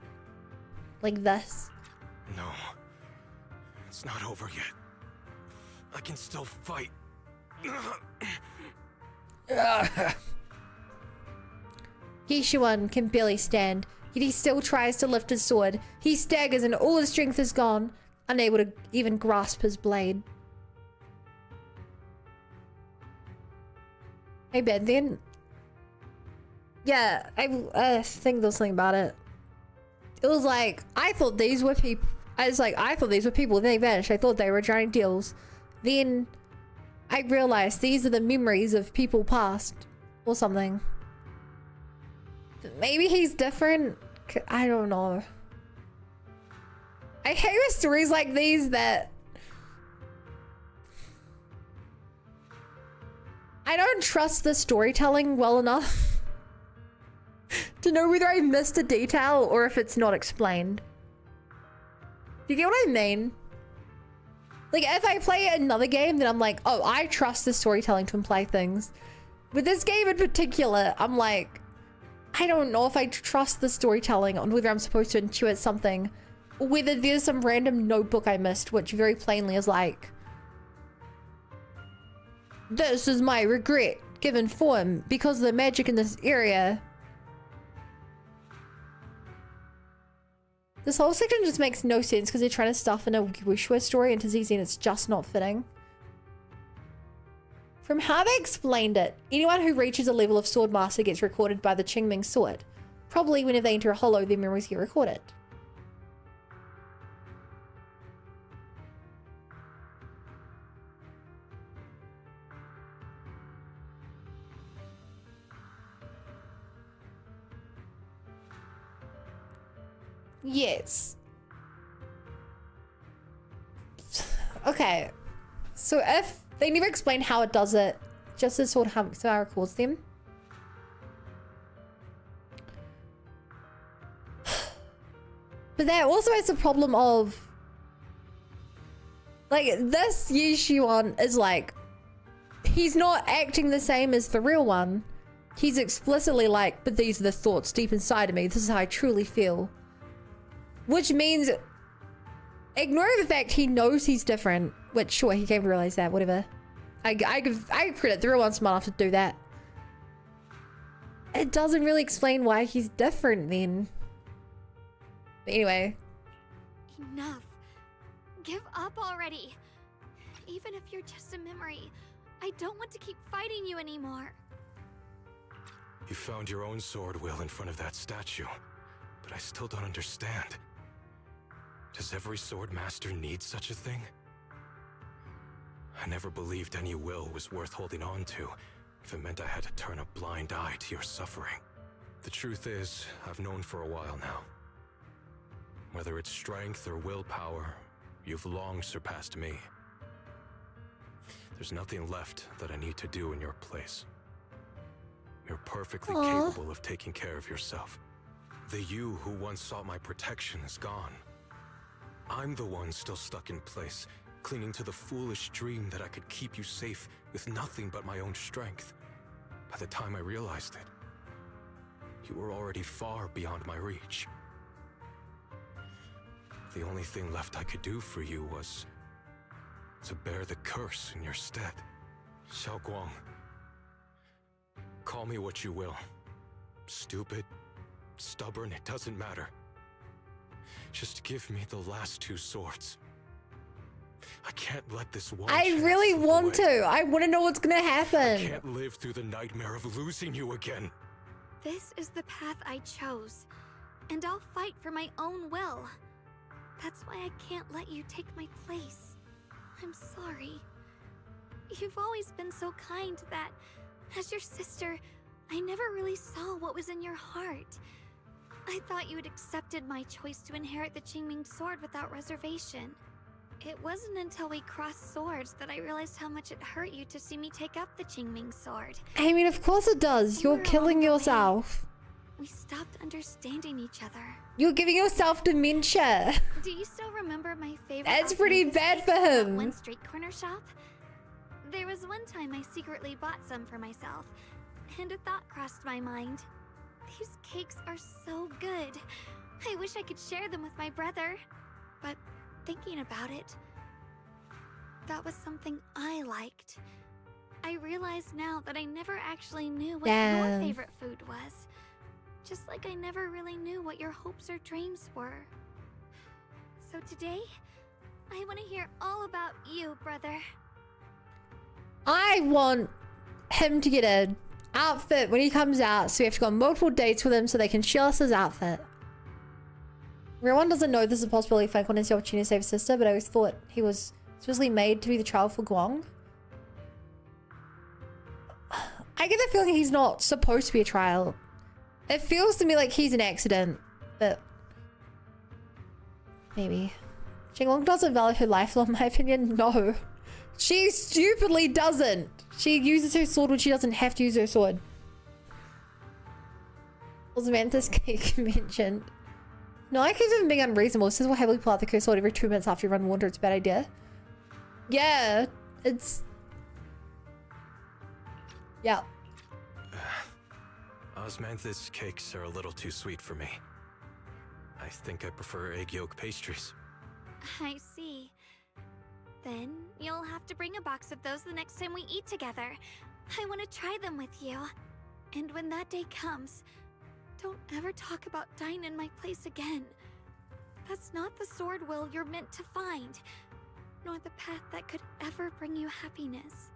like this. No. It's not over yet. I can still fight. Yeshuan can barely stand, yet he still tries to lift his sword. He staggers and all his strength is gone, unable to even grasp his blade. Hey, Ben, then... Yeah, I think there was something about it. It was like, I thought these were people... I thought these were people, then they vanished. I thought they were giant deals. Then I realized these are the memories of people past, or something. Maybe he's different. I don't know. I hate with stories like these that I don't trust the storytelling well enough to know whether I missed a detail or if it's not explained. Do you get what I mean? Like, if I play another game, then I'm like, oh, I trust the storytelling to imply things. With this game in particular, I'm like, I don't know if I trust the storytelling on whether I'm supposed to intuit something, or whether there's some random notebook I missed, which very plainly is like, this is my regret given form because of the magic in this area. This whole section just makes no sense because they're trying to stuff in a Wushua story into ZZ and it's just not fitting. From how they explained it, anyone who reaches a level of Sword Master gets recorded by the Qingming sword. Probably whenever they enter a hollow, their memories get recorded. Yes. Okay. So if they never explain how it does it, just as sort of how Sarah records them. But that also has the problem of, like, this Yeshuan is like, he's not acting the same as the real one. He's explicitly like, but these are the thoughts deep inside of me. This is how I truly feel. Which means Ignoring the fact he knows he's different, which sure, he came to realize that, whatever. I give credit, the real one's smart enough to do that. It doesn't really explain why he's different then. But anyway. Enough. Give up already. Even if you're just a memory, I don't want to keep fighting you anymore. You found your own sword, Will, in front of that statue. But I still don't understand. Does every sword master need such a thing? I never believed any will was worth holding on to if it meant I had to turn a blind eye to your suffering. The truth is, I've known for a while now. Whether it's strength or willpower, you've long surpassed me. There's nothing left that I need to do in your place. You're perfectly capable of taking care of yourself. The you who once sought my protection is gone. I'm the one still stuck in place, clinging to the foolish dream that I could keep you safe with nothing but my own strength. By the time I realized it, you were already far beyond my reach. The only thing left I could do for you was to bear the curse in your stead. Xiaoguang, call me what you will. Stupid, stubborn, it doesn't matter. Just give me the last two swords. I can't let this one I really want to. I want to know what's gonna happen. I can't live through the nightmare of losing you again. This is the path I chose, and I'll fight for my own will. That's why I can't let you take my place. I'm sorry. You've always been so kind that, as your sister, I never really saw what was in your heart. I thought you had accepted my choice to inherit the Qingming sword without reservation. It wasn't until we crossed swords that I realized how much it hurt you to see me take up the Qingming sword. I mean, of course it does. You're killing yourself. We stopped understanding each other. You're giving yourself dementia. Do you still remember my favorite? That's pretty bad for him. One street corner shop? There was one time I secretly bought some for myself, and a thought crossed my mind. These cakes are so good. I wish I could share them with my brother. But thinking about it, that was something I liked. I realize now that I never actually knew what your favorite food was. Just like I never really knew what your hopes or dreams were. So today, I want to hear all about you, brother. I want him to get an outfit when he comes out, so we have to go on multiple dates with him so they can share us his outfit. Everyone doesn't know this is a possibility. Frank wanted the opportunity to save his sister, but I always thought he was supposedly made to be the child for Guang. I get the feeling he's not supposed to be a child. It feels to me like he's an accident, but maybe. Xinglong doesn't value her life, in my opinion. No. She stupidly doesn't. She uses her sword when she doesn't have to use her sword. Was Mantis cake mentioned? No, I keep even being unreasonable. Since we'll heavily pull out the curse sword every 2 minutes after you run water, it's a bad idea. Yeah, it's... Yeah. Osmanthus cakes are a little too sweet for me. I think I prefer egg yolk pastries. I see. Then you'll have to bring a box of those the next time we eat together. I want to try them with you. And when that day comes, don't ever talk about dying in my place again. That's not the sword will you're meant to find, nor the path that could ever bring you happiness.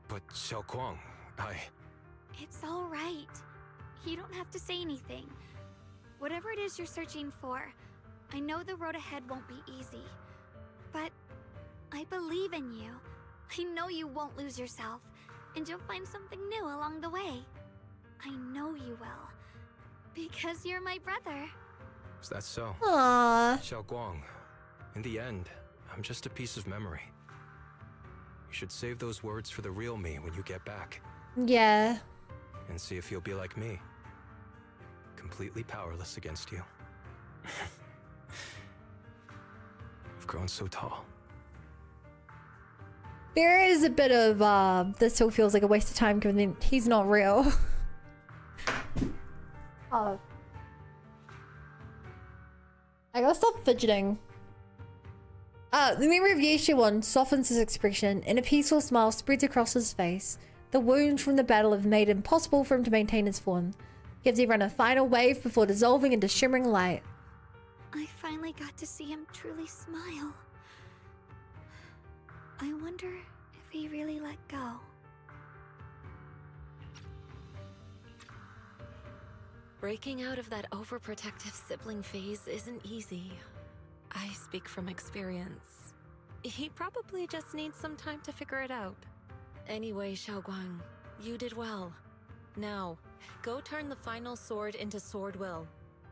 But Xiaoguang, It's all right. You don't have to say anything. Whatever it is you're searching for, I know the road ahead won't be easy. But I believe in you. I know you won't lose yourself, and you'll find something new along the way. I know you will. Because you're my brother. Is that so? Aww. Xiaoguang, in the end, I'm just a piece of memory. You should save those words for the real me when you get back. Yeah. And see if you'll be like me. Completely powerless against you. You've grown so tall. There is a bit of, this still feels like a waste of time given he's not real. Oh. I gotta stop fidgeting. The memory of Yeshua softens his expression, and a peaceful smile spreads across his face. The wounds from the battle have made it impossible for him to maintain his form. Gives everyone a final wave before dissolving into shimmering light. I finally got to see him truly smile. I wonder if he really let go. Breaking out of that overprotective sibling phase isn't easy. I speak from experience. He probably just needs some time to figure it out. Anyway, Xiaoguang, you did well. Now, go turn the final sword into Sword Will.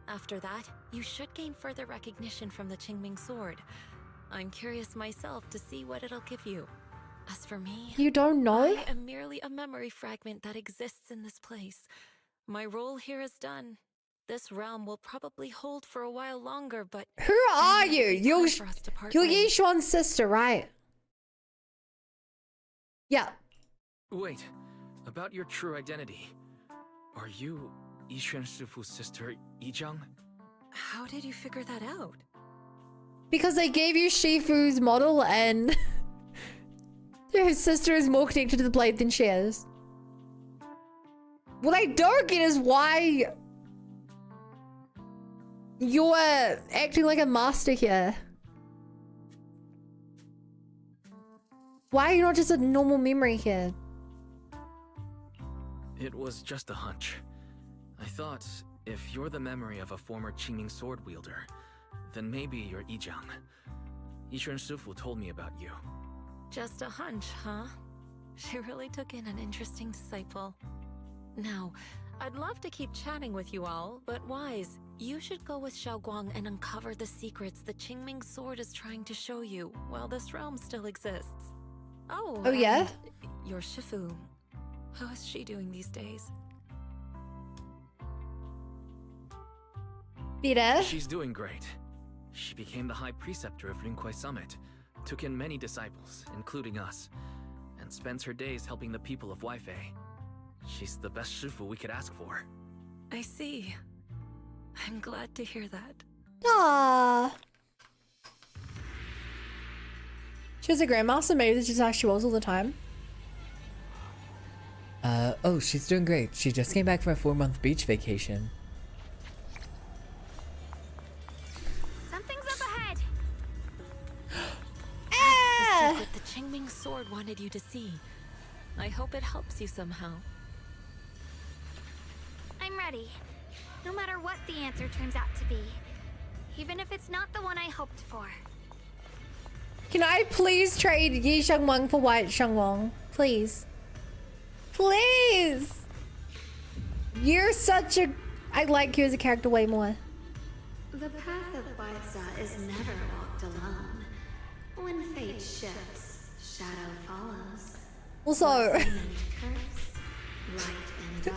After that, you should gain further recognition from the Qingming sword. I'm curious myself to see what it'll give you. As for me, you don't know? I am merely a memory fragment that exists in this place. My role here is done. This realm will probably hold for a while longer, but who are you? You're Yishuan's sister, right? Yeah. Wait, about your true identity. Are you Yishuan Shifu's sister, Yizhang? How did you figure that out? Because they gave you Shifu's model and her sister is more connected to the blade than she is. What I don't get is why you're acting like a master here. Why are you not just a normal memory here? It was just a hunch. I thought, if you're the memory of a former Qingming sword wielder, then maybe you're Yizhang. Yishuan Shifu told me about you. Just a hunch, huh? She really took in an interesting disciple. Now, I'd love to keep chatting with you all, but Wise, you should go with Xiaoguang and uncover the secrets the Qingming sword is trying to show you while this realm still exists. Oh yeah? Your Shifu, how is she doing these days? Better? She's doing great. She became the High Preceptor of Rinkwei Summit, took in many disciples, including us, and spends her days helping the people of Weifei. She's the best Shifu we could ask for. I see. I'm glad to hear that. Aww. She was a grandmaster, maybe this is how she was all the time. Oh, she's doing great. She just came back from a 4-month beach vacation. Something's up ahead. That's the secret the Qingming sword wanted you to see. I hope it helps you somehow. I'm ready. No matter what the answer turns out to be. Even if it's not the one I hoped for. Can I please trade Yi Shengwang for White Shengwang? Please. Please! You're such a... I like you as a character way more. The path of Baisa is never walked alone. When fate shifts, shadow follows. Also... Light and dark,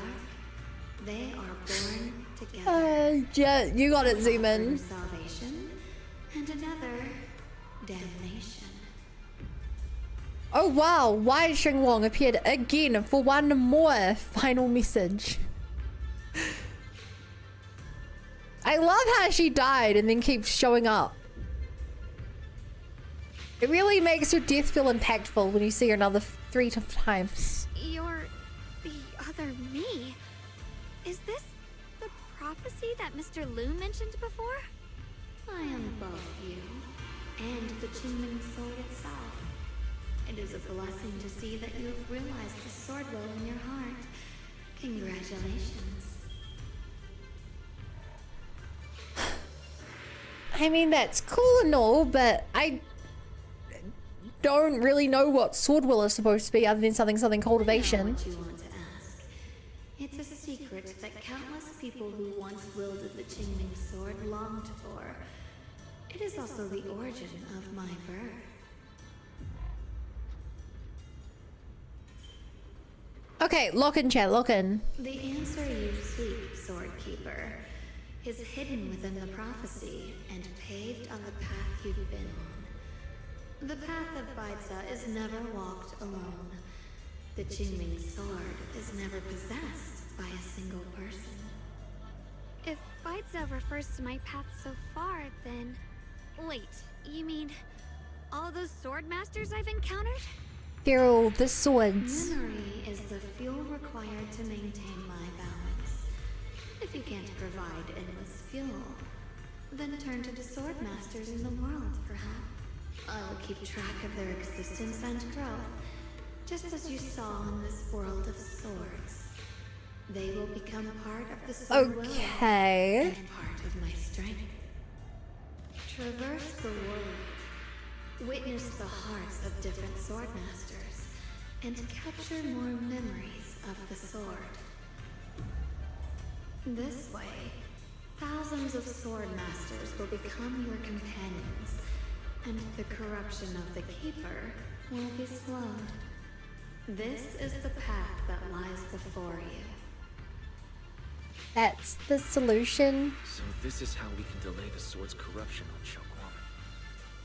they are born together. Yeah, you got it, Zeman. Salvation and another damnation. Oh wow, White Shengwang appeared again for one more final message. I love how she died and then keeps showing up. It really makes her death feel impactful when you see her another 3 times. You're the other me. Is this the prophecy that Mr. Lu mentioned before? I am both you and the Qingming sword itself. It is a blessing to see that you have realized the sword will in your heart. Congratulations. I mean, that's cool and all, but I don't really know what sword will is supposed to be other than something cultivation. I know what you want to ask. It's a secret that countless people who once wielded the Qingming sword longed for. It is also the origin of my birth. Okay, lock in, chat, lock in. The answer you seek, Sword Keeper, is hidden within the prophecy and paved on the path you've been on. The path of Baisa is never walked alone. The Qingming sword is never possessed by a single person. If Baisa refers to my path so far, then... Wait, you mean... All those sword masters I've encountered? They're all the swords. Memory is the fuel required to maintain my balance. If you can't provide endless fuel, then turn to the sword masters in the world, perhaps. I will keep track of their existence and growth, just as you saw in this world of swords. They will become part of the sword world Okay. and part of my strength. Traverse the world. Witness the hearts of different sword masters, and capture more memories of the sword. This way, thousands of sword masters will become your companions, and the corruption of the Keeper will be slowed. This is the path that lies before you. That's the solution. So this is how we can delay the sword's corruption on Shao Guang.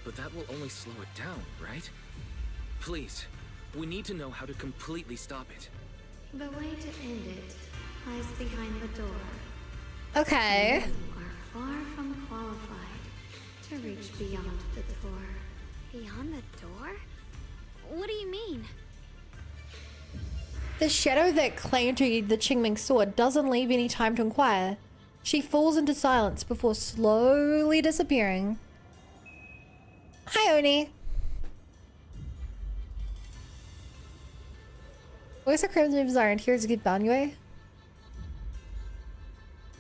But that will only slow it down, right? Please, we need to know how to completely stop it. The way to end it lies behind the door. Okay. You are far from qualified to reach beyond the door. Beyond the door? What do you mean? The shadow that claimed to the Qingming sword doesn't leave any time to inquire. She falls into silence before slowly disappearing. Hi, Oni. Where's the Crimson Bazaar and here's a good Banyue?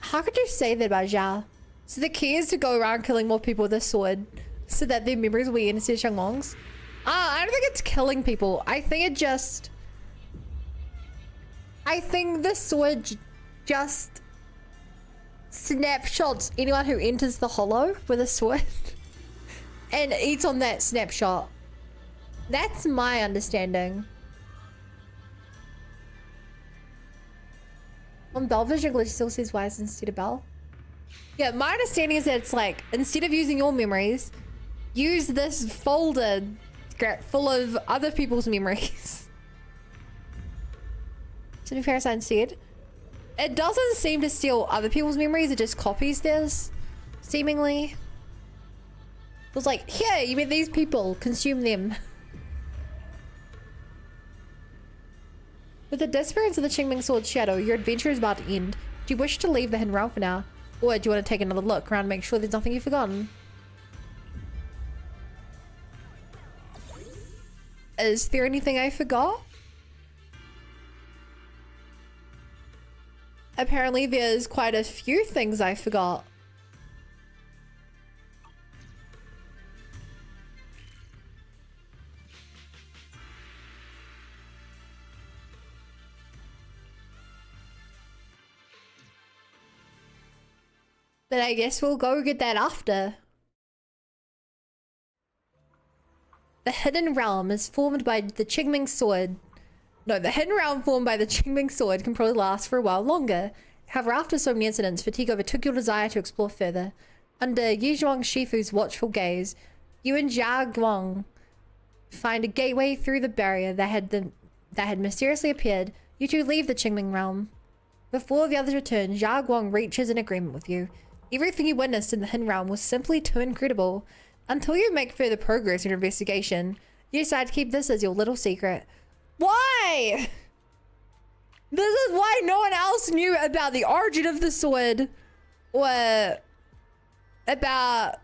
How could you say that about Zhao? So the key is to go around killing more people with a sword so that their memories will be instead of Shangwang's? I don't think it's killing people. I think it just... I think the sword just snapshots anyone who enters the hollow with a sword and eats on that snapshot. That's my understanding. On Belvision glitch still says wise instead of Bell. Yeah, my understanding is that it's like, instead of using your memories, use this folder full of other people's memories. To be Parasite said, it doesn't seem to steal other people's memories, it just copies theirs, seemingly. It was like, here, you met these people, consume them. With the disappearance of the Qingming Sword Shadow, your adventure is about to end. Do you wish to leave the Hidden Realm for now? Or do you want to take another look around and make sure there's nothing you've forgotten? Is there anything I forgot? Apparently there's quite a few things I forgot. But I guess we'll go get that after. The Hidden Realm is formed by the Qingming Sword. No, the Hidden Realm formed by the Qingming Sword can probably last for a while longer. However, after so many incidents, fatigue overtook your desire to explore further. Under Yizhuang Shifu's watchful gaze, you and Jia Guang find a gateway through the barrier that had mysteriously appeared. You two leave the Qingming Realm. Before the others return, Jia Guang reaches an agreement with you. Everything you witnessed in the Hidden Realm was simply too incredible. Until you make further progress in your investigation, you decide to keep this as your little secret. Why? This is why no one else knew about the origin of the sword or about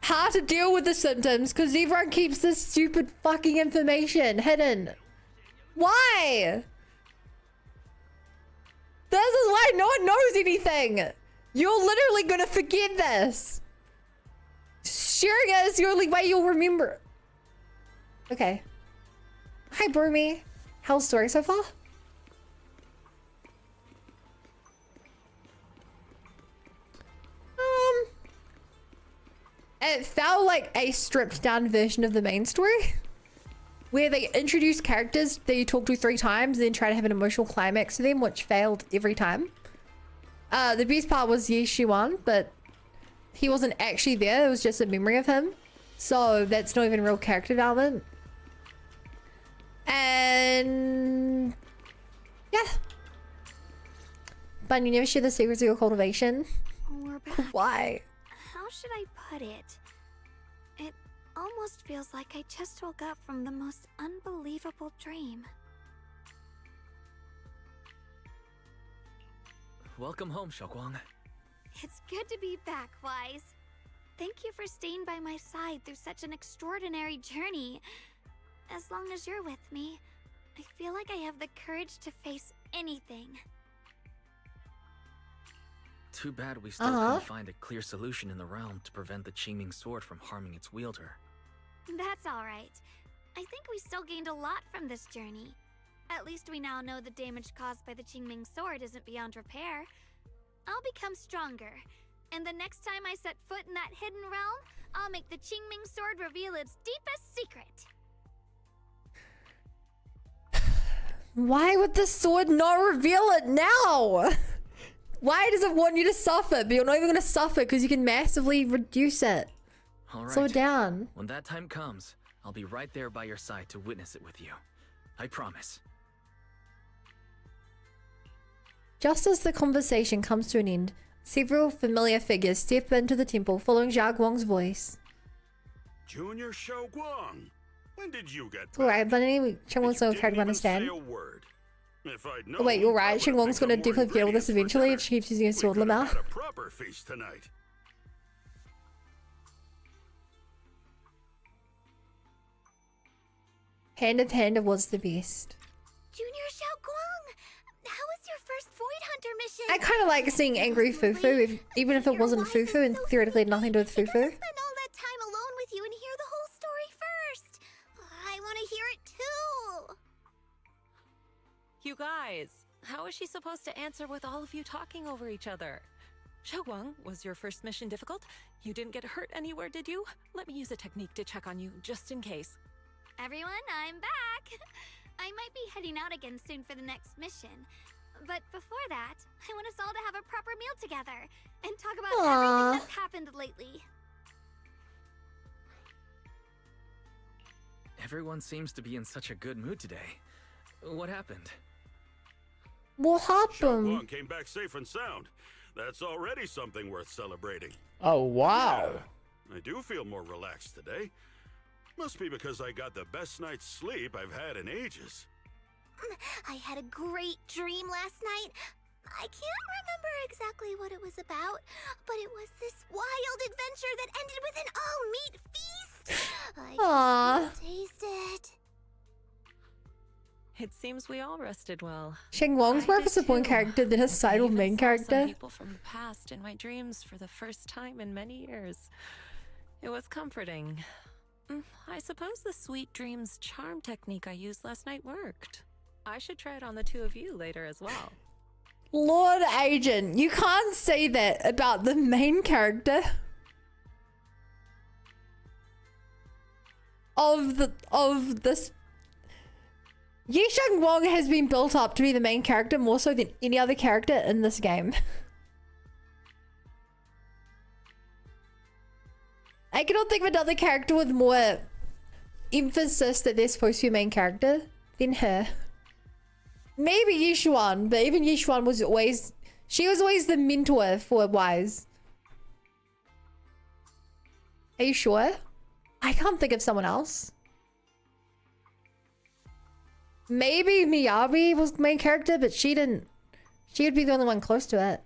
how to deal with the symptoms, because everyone keeps this stupid fucking information hidden. Why? This is why no one knows anything. You're literally gonna forget this. Sharing it is the only way you'll remember. Okay. Hi, Broomy. How's the story so far? It felt like a stripped down version of the main story, where they introduce characters that you talk to 3 times, then try to have an emotional climax to them, which failed every time. The best part was Yi Shiwan, but he wasn't actually there. It was just a memory of him. So that's not even real character development. And yeah. But you never share the secrets of your cultivation. We're back. Why? How should I put it? It almost feels like I just woke up from the most unbelievable dream. Welcome home, Xiaoguang. It's good to be back, Wise. Thank you for staying by my side through such an extraordinary journey. As long as you're with me, I feel like I have the courage to face anything. Too bad we still couldn't find a clear solution in the realm to prevent the Qingming sword from harming its wielder. That's alright. I think we still gained a lot from this journey. At least we now know the damage caused by the Qingming sword isn't beyond repair. I'll become stronger, and the next time I set foot in that hidden realm, I'll make the Qingming sword reveal its deepest secret. Why would the sword not reveal it now? Why does it want you to suffer? But you're not even going to suffer because you can massively reduce it. All right. Slow it down. When that time comes, I'll be right there by your side to witness it with you. I promise. Just as the conversation comes to an end, several familiar figures step into the temple following Zhao Guang's voice. Junior Xiaoguang, when did you get back? Alright, but anyway, Shengwong's so hard to understand. Oh wait, you're right. Shengwong's gonna definitely get all this eventually if she keeps using a sword lamau. A proper feast tonight. Hand of Panda was the best. Junior Xiaoguang, how was your first Void Hunter mission? I kind of like seeing angry Fufu, even if it wasn't Fufu and theoretically had nothing to do with Fufu. Spend all that time alone with you and hear the whole story first. I want to hear it too. You guys, how is she supposed to answer with all of you talking over each other? Xiaoguang, was your first mission difficult? You didn't get hurt anywhere, did you? Let me use a technique to check on you, just in case. Everyone, I'm back! I might be heading out again soon for the next mission. But before that, I want us all to have a proper meal together and talk about everything that's happened lately. Everyone seems to be in such a good mood today. What happened? What happened? Xiaoguang came back safe and sound. That's already something worth celebrating. Oh, wow. Yeah, I do feel more relaxed today. Must be because I got the best night's sleep I've had in ages. I had a great dream last night. I can't remember exactly what it was about, but it was this wild adventure that ended with an all-meat feast. I can taste it. It seems we all rested well. Shengwong's more of a supporting character than a sidle main character. Some people from the past in my dreams for the first time in many years. It was comforting. I suppose the sweet dreams charm technique I used last night worked. I should try it on the two of you later as well. Lord Agent, you can't say that about the main character of this. Yi Sheng-wong has been built up to be the main character more so than any other character in this game. I cannot think of another character with more emphasis that they're supposed to be a main character than her. Maybe Yishuan, but even Yishuan was always... She was always the mentor for Wise. Are you sure? I can't think of someone else. Maybe Miyabi was the main character, but she didn't... She would be the only one close to it.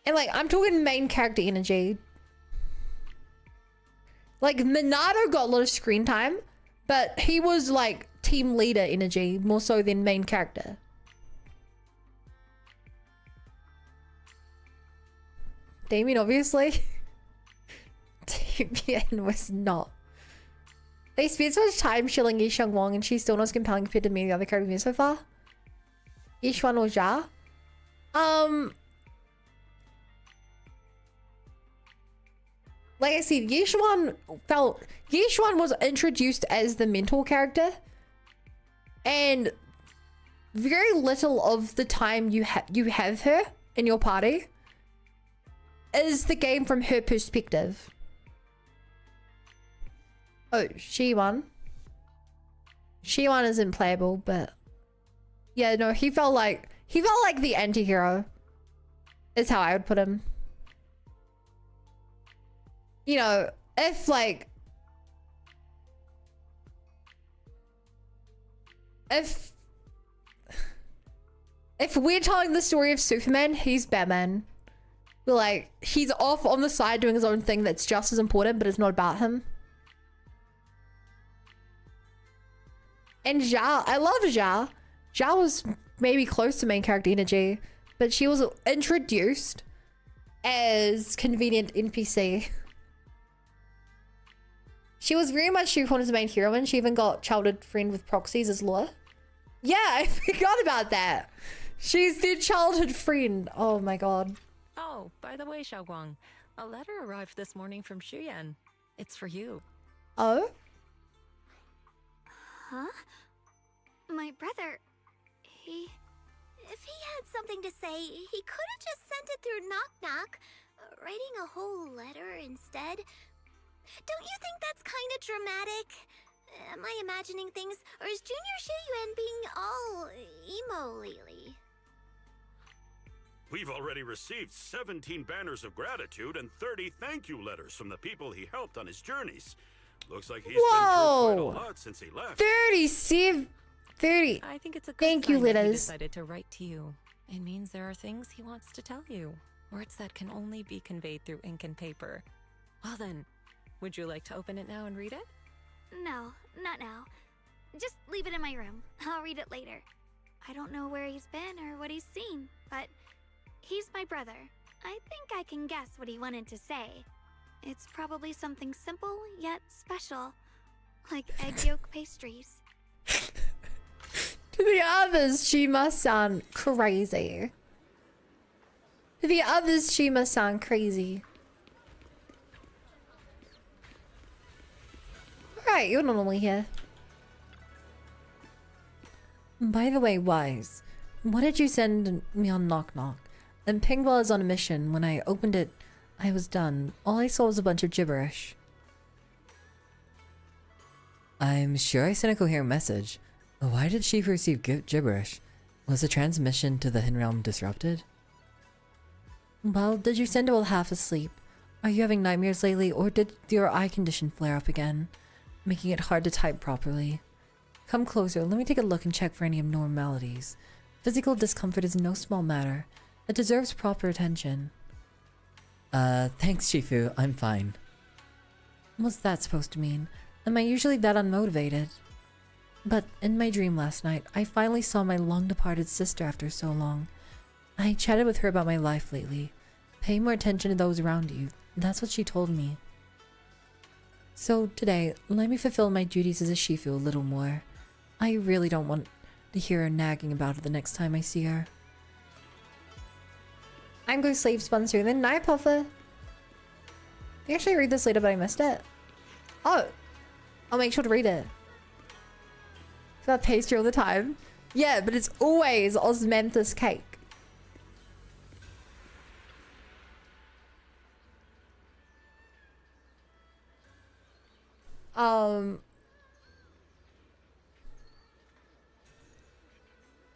And like, I'm talking main character energy. Like, Minato got a lot of screen time, but he was like team leader energy more so than main character. Damien, obviously. Damien was not. They spent so much time shilling Yi Sheng-wong and she's still not as compelling compared to many of the other characters so far. Yishuan or Ja? Like I said, Yishuan was introduced as the mentor character, and very little of the time you have her in your party is the game from her perspective. Oh, Shiwan isn't playable, but yeah, no, he felt like the anti-hero. is how I would put him. You know, if like... If we're telling the story of Superman, he's Batman. We're like, he's off on the side doing his own thing that's just as important, but it's not about him. And Zha, I love Zha. Zha was maybe close to main character energy, but she was introduced as convenient NPC. She was very much shoehorned as the main heroine. She even got childhood friend with proxies as Law. Yeah, I forgot about that. She's their childhood friend. Oh my god. Oh, by the way, Xiaoguang, a letter arrived this morning from Xuyan. It's for you. Oh? Huh? My brother, he... If he had something to say, he could have just sent it through Knock Knock, writing a whole letter instead. Don't you think that's kind of dramatic? Am I imagining things, or is Junior Shiyuan being all emo lately? We've already received 17 banners of gratitude and 30 thank you letters from the people he helped on his journeys. Looks like he's been through quite a lot since he left. 30. I think it's a good Thank you sign that he letters. decided to write to you. It means there are things he wants to tell you. Words that can only be conveyed through ink and paper. Well then, would you like to open it now and read it? No, not now. Just leave it in my room. I'll read it later. I don't know where he's been or what he's seen, but he's my brother. I think I can guess what he wanted to say. It's probably something simple yet special, like egg yolk pastries. To the others, she must sound crazy. To the others, she must sound crazy. Right, you're not normally here. By the way, Wise, what did you send me on Knock Knock? And pinged while I was on a mission. When I opened it, I was done. All I saw was a bunch of gibberish. I'm sure I sent a coherent message. Why did she receive gibberish? Was the transmission to the Hin Realm disrupted? Well, did you send it while half asleep? Are you having nightmares lately, or did your eye condition flare up again, making it hard to type properly? Come closer, let me take a look and check for any abnormalities. Physical discomfort is no small matter. It deserves proper attention. Thanks, Shifu. I'm fine. What's that supposed to mean? Am I usually that unmotivated? But in my dream last night, I finally saw my long-departed sister after so long. I chatted with her about my life lately. Pay more attention to those around you. That's what she told me. So today, let me fulfill my duties as a Shifu a little more. I really don't want to hear her nagging about it the next time I see her. I'm going to sleep sponsor then. Night Puffer. I actually read this later, but I missed it. Oh. I'll make sure to read it. It's about pastry all the time. Yeah, but it's always osmanthus cake.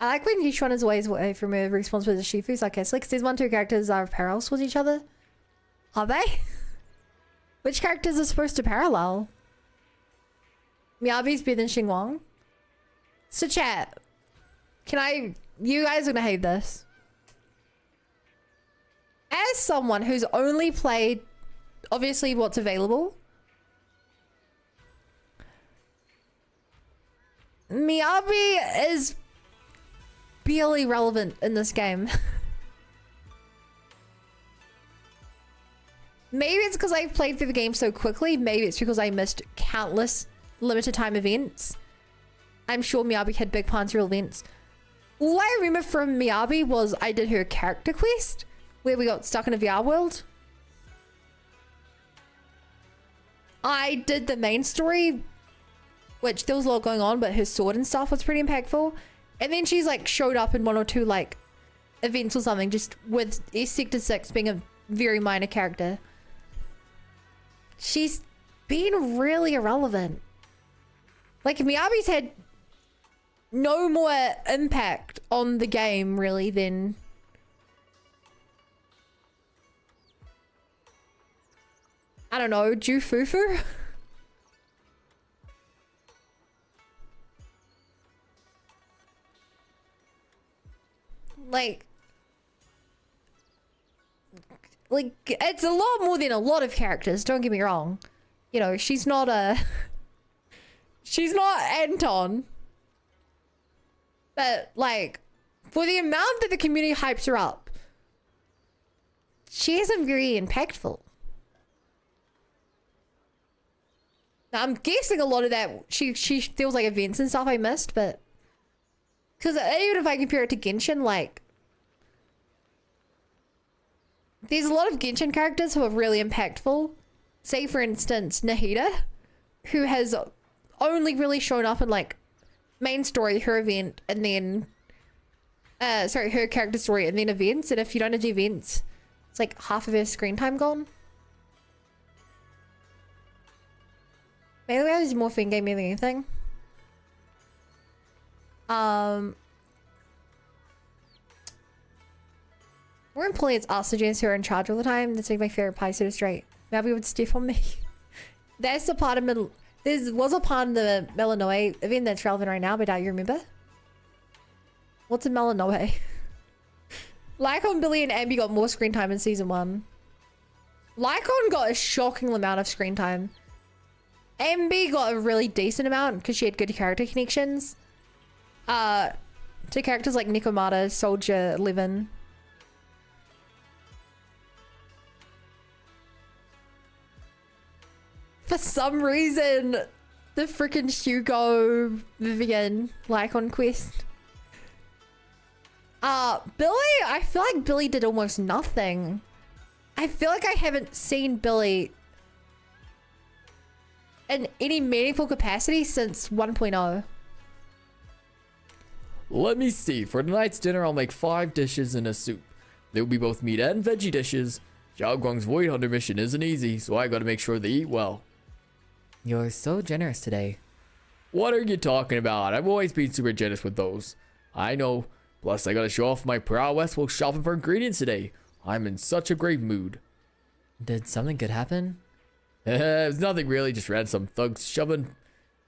I like when Yishuan is always away from a responsibility to Shifu sarcastically, because these 1-2 characters are parallels with each other. Are they? Which characters are supposed to parallel? Miyabi's better than Xingguang. So chat, you guys are gonna hate this. As someone who's only played, obviously, what's available, Miyabi is barely relevant in this game. Maybe it's because I've played through the game so quickly. Maybe it's because I missed countless limited time events. I'm sure Miyabi had big plans for events. All I remember from Miyabi was I did her character quest where we got stuck in a VR world. I did the main story, which there was a lot going on, but her sword and stuff was pretty impactful. And then she's like showed up in 1 or 2 like events or something, just with Sector 6 being a very minor character. She's been really irrelevant. Like Miyabi's had no more impact on the game really than I don't know, Jufufu? Like, it's a lot more than a lot of characters, don't get me wrong. You know, she's not Anton. But, like, for the amount that the community hypes her up, she isn't very impactful. Now, I'm guessing a lot of that, she feels like events and stuff I missed, but... Because even if I compare it to Genshin, like... There's a lot of Genshin characters who are really impactful. Say, for instance, Nahida, who has only really shown up in, like, main story, her event, and then... her character story, and then events. And if you don't have the events, it's like half of her screen time gone. Maybe I was more fin game than anything. More importantly, it's ostriches who are in charge all the time. That's like my favorite pie to straight. Maybe would step on me. That's the part of there was a part in the Melanoe event that's relevant right now, but don't you remember? What's a Melanoe? Lycon, Billy, and Ambi got more screen time in season 1. Lycon got a shocking amount of screen time. Ambi got a really decent amount because she had good character connections. To characters like Nikomata, Soldier, 11. For some reason, the freaking Hugo Vivian Lycon quest. Billy, I feel like Billy did almost nothing. I feel like I haven't seen Billy in any meaningful capacity since 1.0. Let me see. For tonight's dinner, I'll make 5 dishes and a soup. There will be both meat and veggie dishes. Xiao Guang's Void Hunter mission isn't easy, so I gotta make sure they eat well. You're so generous today. What are you talking about? I've always been super generous with those. I know. Plus, I gotta show off my prowess while shopping for ingredients today. I'm in such a great mood. Did something good happen? It's nothing really, just ran some thugs shoving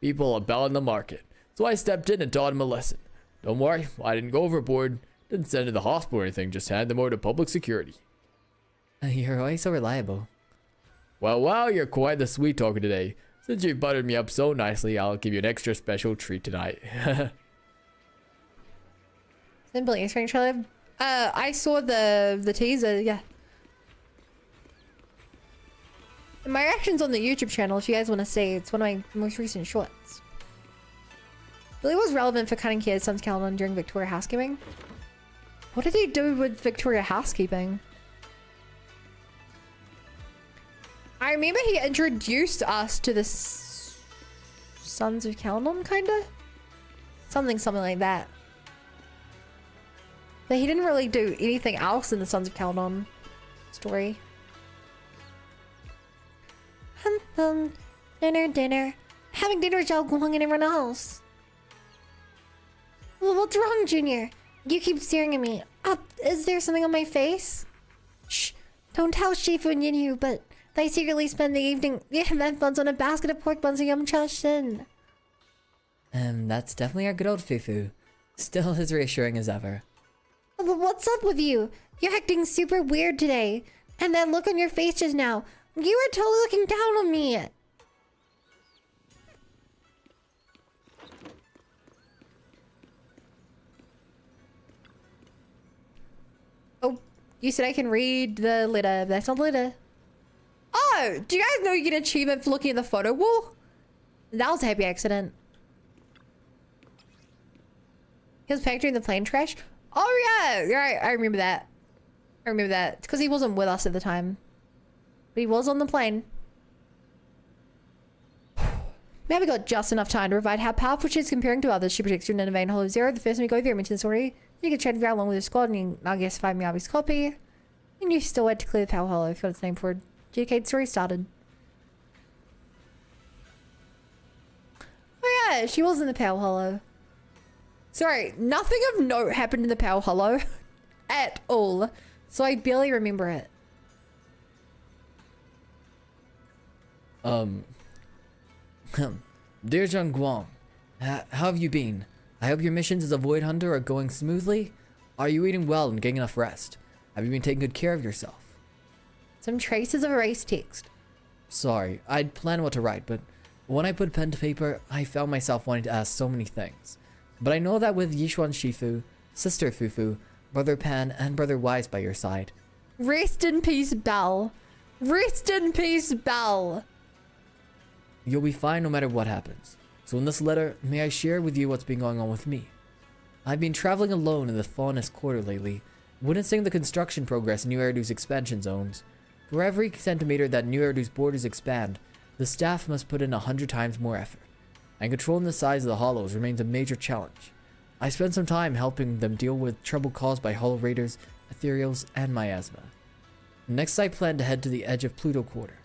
people about in the market. So I stepped in and taught them a lesson. Don't worry, I didn't go overboard. Didn't send them to the hospital or anything, just hand them over to public security. You're always so reliable. Well, you're quite the sweet talker today. Since you've buttered me up so nicely, I'll give you an extra special treat tonight. Billy Spring trailer. I saw the teaser, yeah. And my reaction's on the YouTube channel if you guys want to see. It's one of my most recent shorts. Billy was relevant for cutting his son's calendar during Victoria housekeeping. What did he do with Victoria housekeeping? I remember he introduced us to the Sons of Caledon, kinda? Something like that. But he didn't really do anything else in the Sons of Caledon story. Dinner. Having dinner with Xiao Guang and everyone else. Well, what's wrong, Junior? You keep staring at me. Is there something on my face? Shh, don't tell Shifu and Yinyu, but they secretly spend the evening event funds on a basket of pork buns and yum cha shin. That's definitely our good old Fufu. Still as reassuring as ever. What's up with you? You're acting super weird today. And that look on your face just now. You were totally looking down on me. Oh, you said I can read the letter. That's not the letter. Oh, do you guys know you get an achievement for looking at the photo wall? That was a happy accident. He was packed during the plane crash. Oh yeah, right. I remember that. It's because he wasn't with us at the time. But he was on the plane. Maybe got just enough time to provide how powerful she is comparing to others. She predicts you in Vein Hollow Zero. The first time you go there, mention the story. You can chat along with the squad and you, I guess, find Miyabi's copy. And you still had to clear the Power Hollow. I forgot its name for it. GK story started. Oh yeah, she was in the Power Hollow. Sorry, nothing of note happened in the Power Hollow at all. So I barely remember it. Dear Zhang Guang, how have you been? I hope your missions as a Void Hunter are going smoothly. Are you eating well and getting enough rest? Have you been taking good care of yourself? Some traces of a race text. Sorry, I'd planned what to write, but when I put pen to paper, I found myself wanting to ask so many things. But I know that with Yishuan Shifu, Sister Fufu, Brother Pan, and Brother Wise by your side. Rest in peace, Belle. Rest in peace, Belle. You'll be fine no matter what happens. So in this letter, may I share with you what's been going on with me. I've been traveling alone in the Faunus Quarter lately, witnessing the construction progress in New Eridu's expansion zones. For every centimeter that New Eridu's borders expand, the staff must put in 100 times more effort. And controlling the size of the hollows remains a major challenge. I spent some time helping them deal with trouble caused by hollow raiders, ethereals, and miasma. Next I plan to head to the edge of Pluto Quarter.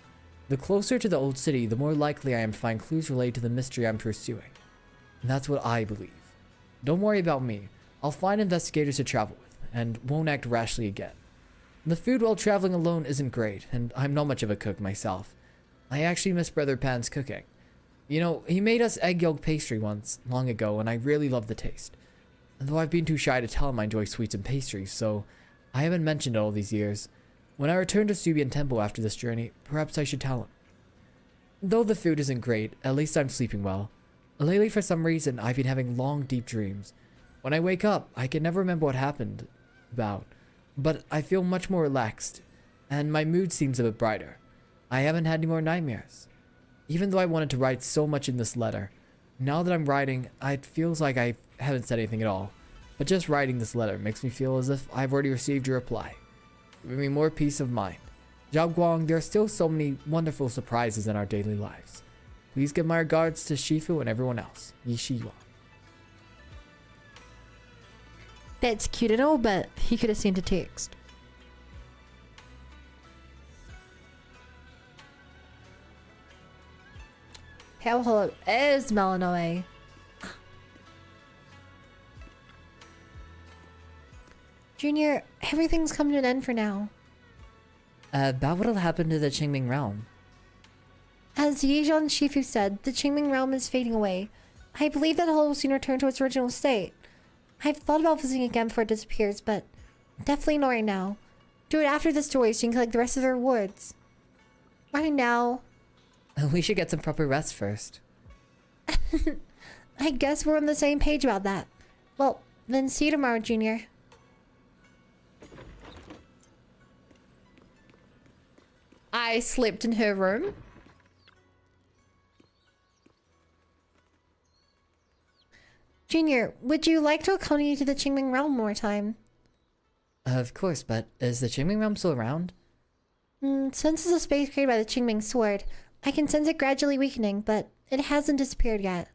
The closer to the old city, the more likely I am to find clues related to the mystery I'm pursuing. And that's what I believe. Don't worry about me. I'll find investigators to travel with, and won't act rashly again. The food while traveling alone isn't great, and I'm not much of a cook myself. I actually miss Brother Pan's cooking. You know, he made us egg yolk pastry once, long ago, and I really love the taste. Though I've been too shy to tell him I enjoy sweets and pastries, so I haven't mentioned it all these years. When I return to Subian Temple after this journey, perhaps I should tell him. Though the food isn't great, at least I'm sleeping well. Lately, for some reason, I've been having long, deep dreams. When I wake up, I can never remember what happened but I feel much more relaxed, and my mood seems a bit brighter. I haven't had any more nightmares. Even though I wanted to write so much in this letter, now that I'm writing, it feels like I haven't said anything at all. But just writing this letter makes me feel as if I've already received your reply, giving me more peace of mind. Zhao Guang, there are still so many wonderful surprises in our daily lives. Please give my regards to Shifu and everyone else. Yi Shi Yuan. That's cute and all, but he could have sent a text. How hollow is Melanoe? Junior, everything's come to an end for now. About what'll happen to the Qingming realm? As Yizhan Shifu said, the Qingming realm is fading away. I believe that hollow will soon return to its original state. I've thought about visiting again before it disappears, but definitely not right now. Do it after the story so you can collect the rest of the rewards. Right now. We should get some proper rest first. I guess we're on the same page about that. Well, then see you tomorrow, Junior. I slept in her room. Junior, would you like to accompany me to the Qingming realm one more time? Of course, but is the Qingming realm still around? Since it's a space created by the Qingming sword, I can sense it gradually weakening, but it hasn't disappeared yet.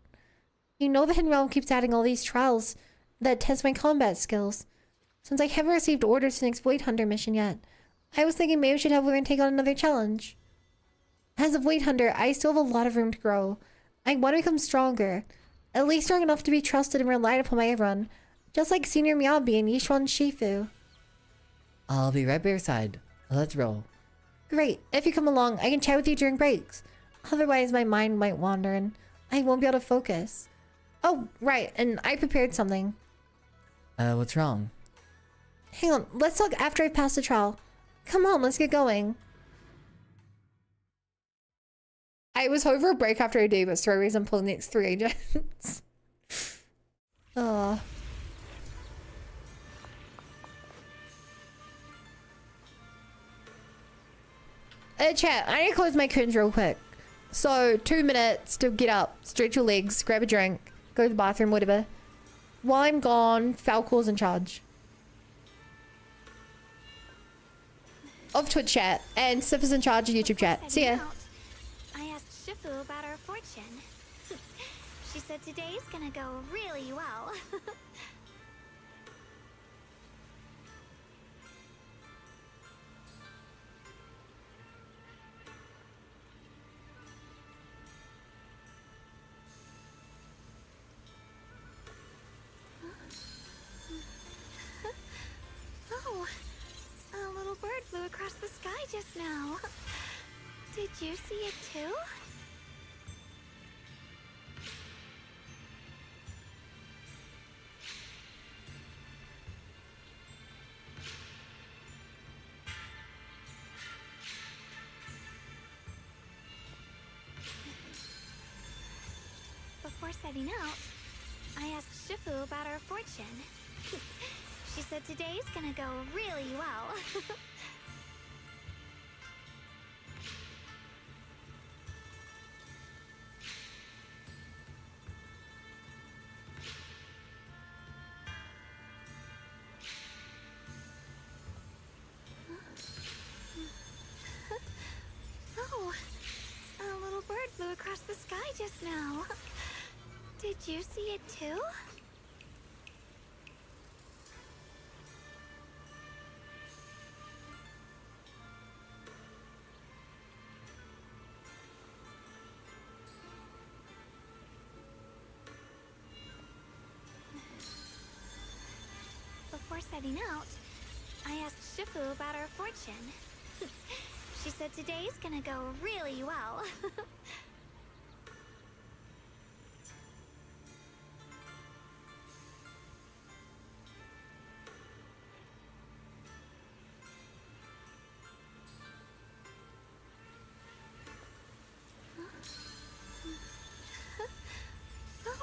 You know the hidden realm keeps adding all these trials that test my combat skills. Since I haven't received orders for the next Void Hunter mission yet, I was thinking maybe we should have Lauren take on another challenge. As a Void Hunter, I still have a lot of room to grow. I want to become stronger. At least strong enough to be trusted and relied upon by everyone. Just like Senior Miyabi and Yishuan Shifu. I'll be right by your side. Let's roll. Great. If you come along, I can chat with you during breaks. Otherwise, my mind might wander and I won't be able to focus. Oh, right. And I prepared something. What's wrong? Hang on. Let's talk after I've passed the trial. Come on, let's get going. I was home for a break after a day, but for a reason I'm pulling the next 3 agents. Chat, I need to close my curtains real quick. So, 2 minutes to get up, stretch your legs, grab a drink, go to the bathroom, whatever. While I'm gone, Falcor's in charge of Twitch chat, and Sif is in charge of YouTube chat. See ya. I asked Shifu about our fortune. She said today's gonna go really well. Oh, a little bird flew across the sky just now. Did you see it too? Before setting out, I asked Shifu about our fortune. She said today's gonna go really well. Oh, a little bird flew across the sky just now. Did you see it too? Before setting out, I asked Shifu about our fortune. She said today's gonna go really well.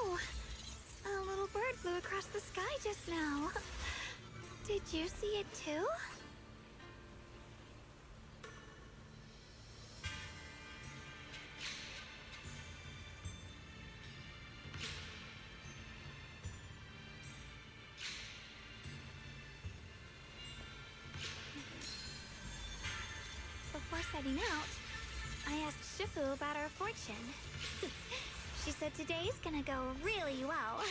Oh, a little bird flew across the sky just now. Did you see it too? Before setting out, I asked Shifu about our fortune. She said today's gonna go really well.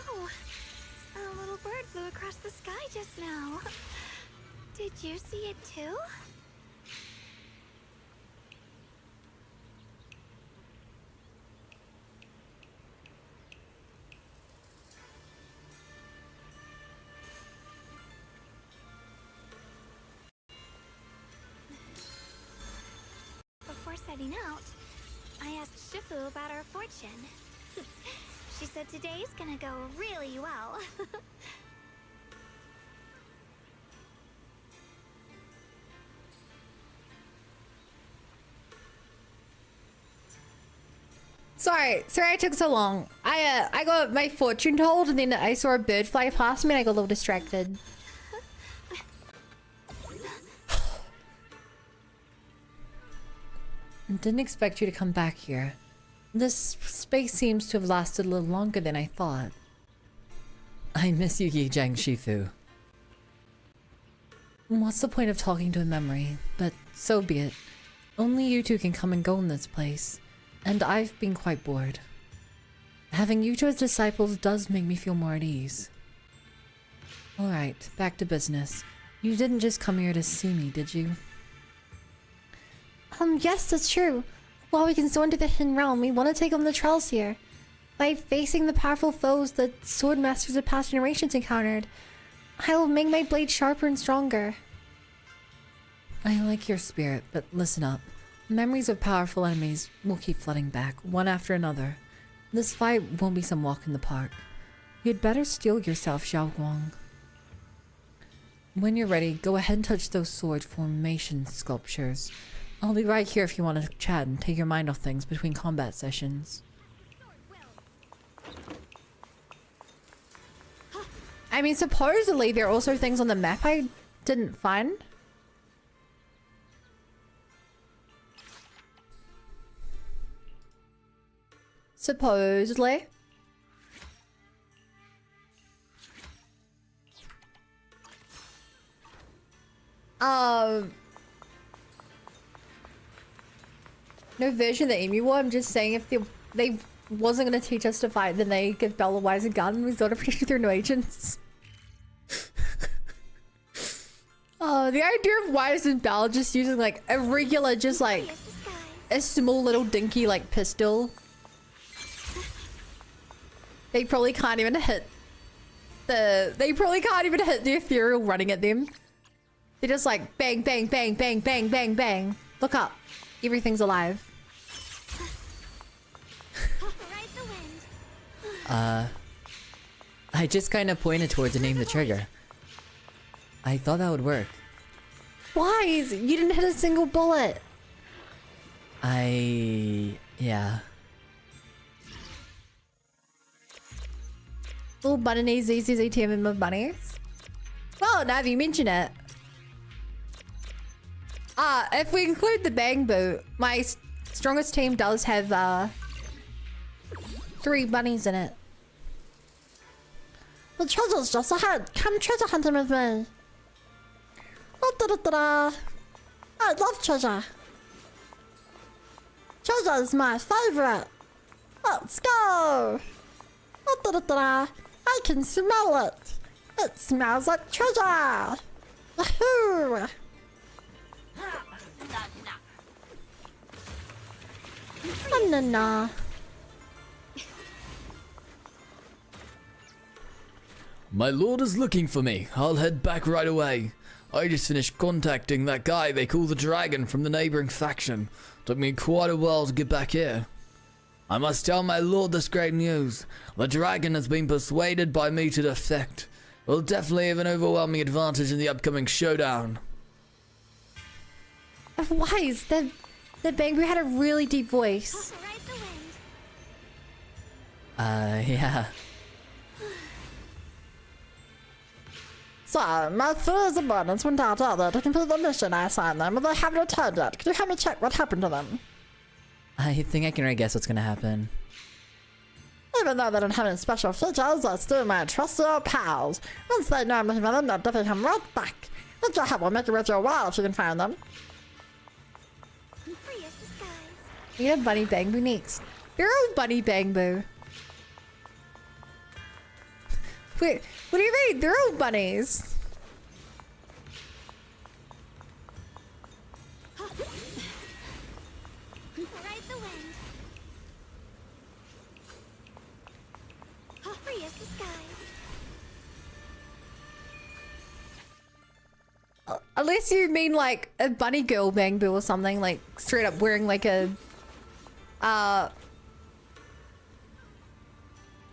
Oh, a little bird flew across the sky just now. Did you see it too? Before setting out, I asked Shifu about our fortune. She said today's gonna go really well. Sorry I took so long. I got my fortune told and then I saw a bird fly past me and I got a little distracted. Didn't expect you to come back here. This space seems to have lasted a little longer than I thought. I miss you, Yijang Shifu. What's the point of talking to a memory? But so be it. Only you two can come and go in this place. And I've been quite bored. Having you two as disciples does make me feel more at ease. Alright, back to business. You didn't just come here to see me, did you? Yes, that's true. While we can soar into the hidden realm, we want to take on the trials here. By facing the powerful foes the sword masters of past generations encountered, I will make my blade sharper and stronger. I like your spirit, but listen up. Memories of powerful enemies will keep flooding back, one after another. This fight won't be some walk in the park. You'd better steel yourself, Xiao Guang. When you're ready, go ahead and touch those sword formation sculptures. I'll be right here if you want to chat and take your mind off things between combat sessions. I mean, supposedly there are also things on the map I didn't find. Supposedly. No version of the Emu War. I'm just saying if they wasn't gonna teach us to fight, then they give Bella Wise a gun and resort to protect their new agents. Oh The idea of Wise and Bell just using like a regular, just like a small little dinky like pistol. They probably can't even hit the ethereal running at them. They're just like bang, bang, bang, bang, bang, bang, bang. Look up. Everything's alive. I just kind of pointed towards the name the trigger. I thought that would work. Wise, you didn't hit a single bullet. Yeah. Little bunnies, these is a team of bunnies. Well, now that you mention it. If we include the bang boot, my strongest team does have 3 bunnies in it. The treasure's just ahead. Come treasure hunting with me. Da-da-da-da. I love treasure. Treasure is my favorite. Let's go. Da-da-da-da. I can smell it. It smells like treasure. Woohoo! Na-na-na. My lord is looking for me. I'll head back right away. I just finished contacting that guy they call the Dragon from the neighboring faction. Took me quite a while to get back here. I must tell my lord this great news. The Dragon has been persuaded by me to defect. Will definitely have an overwhelming advantage in the upcoming showdown. Wise, the Bangu had a really deep voice. Yeah. So, my three subordinates went out earlier to complete the mission I assigned them, but they haven't returned yet. Could you help me check what happened to them? I think I can already guess what's gonna happen. Even though they don't have any special features, they're still my trusty old pals. Once they know I'm looking for them, they'll definitely come right back. Let your help will make it worth your while if you can find them. We have Bunny Bangbu next. You're a Bunny Bangbu. Wait, what do you mean? They're all bunnies. Unless you mean like a bunny girl Bangbu or something, like straight up wearing like a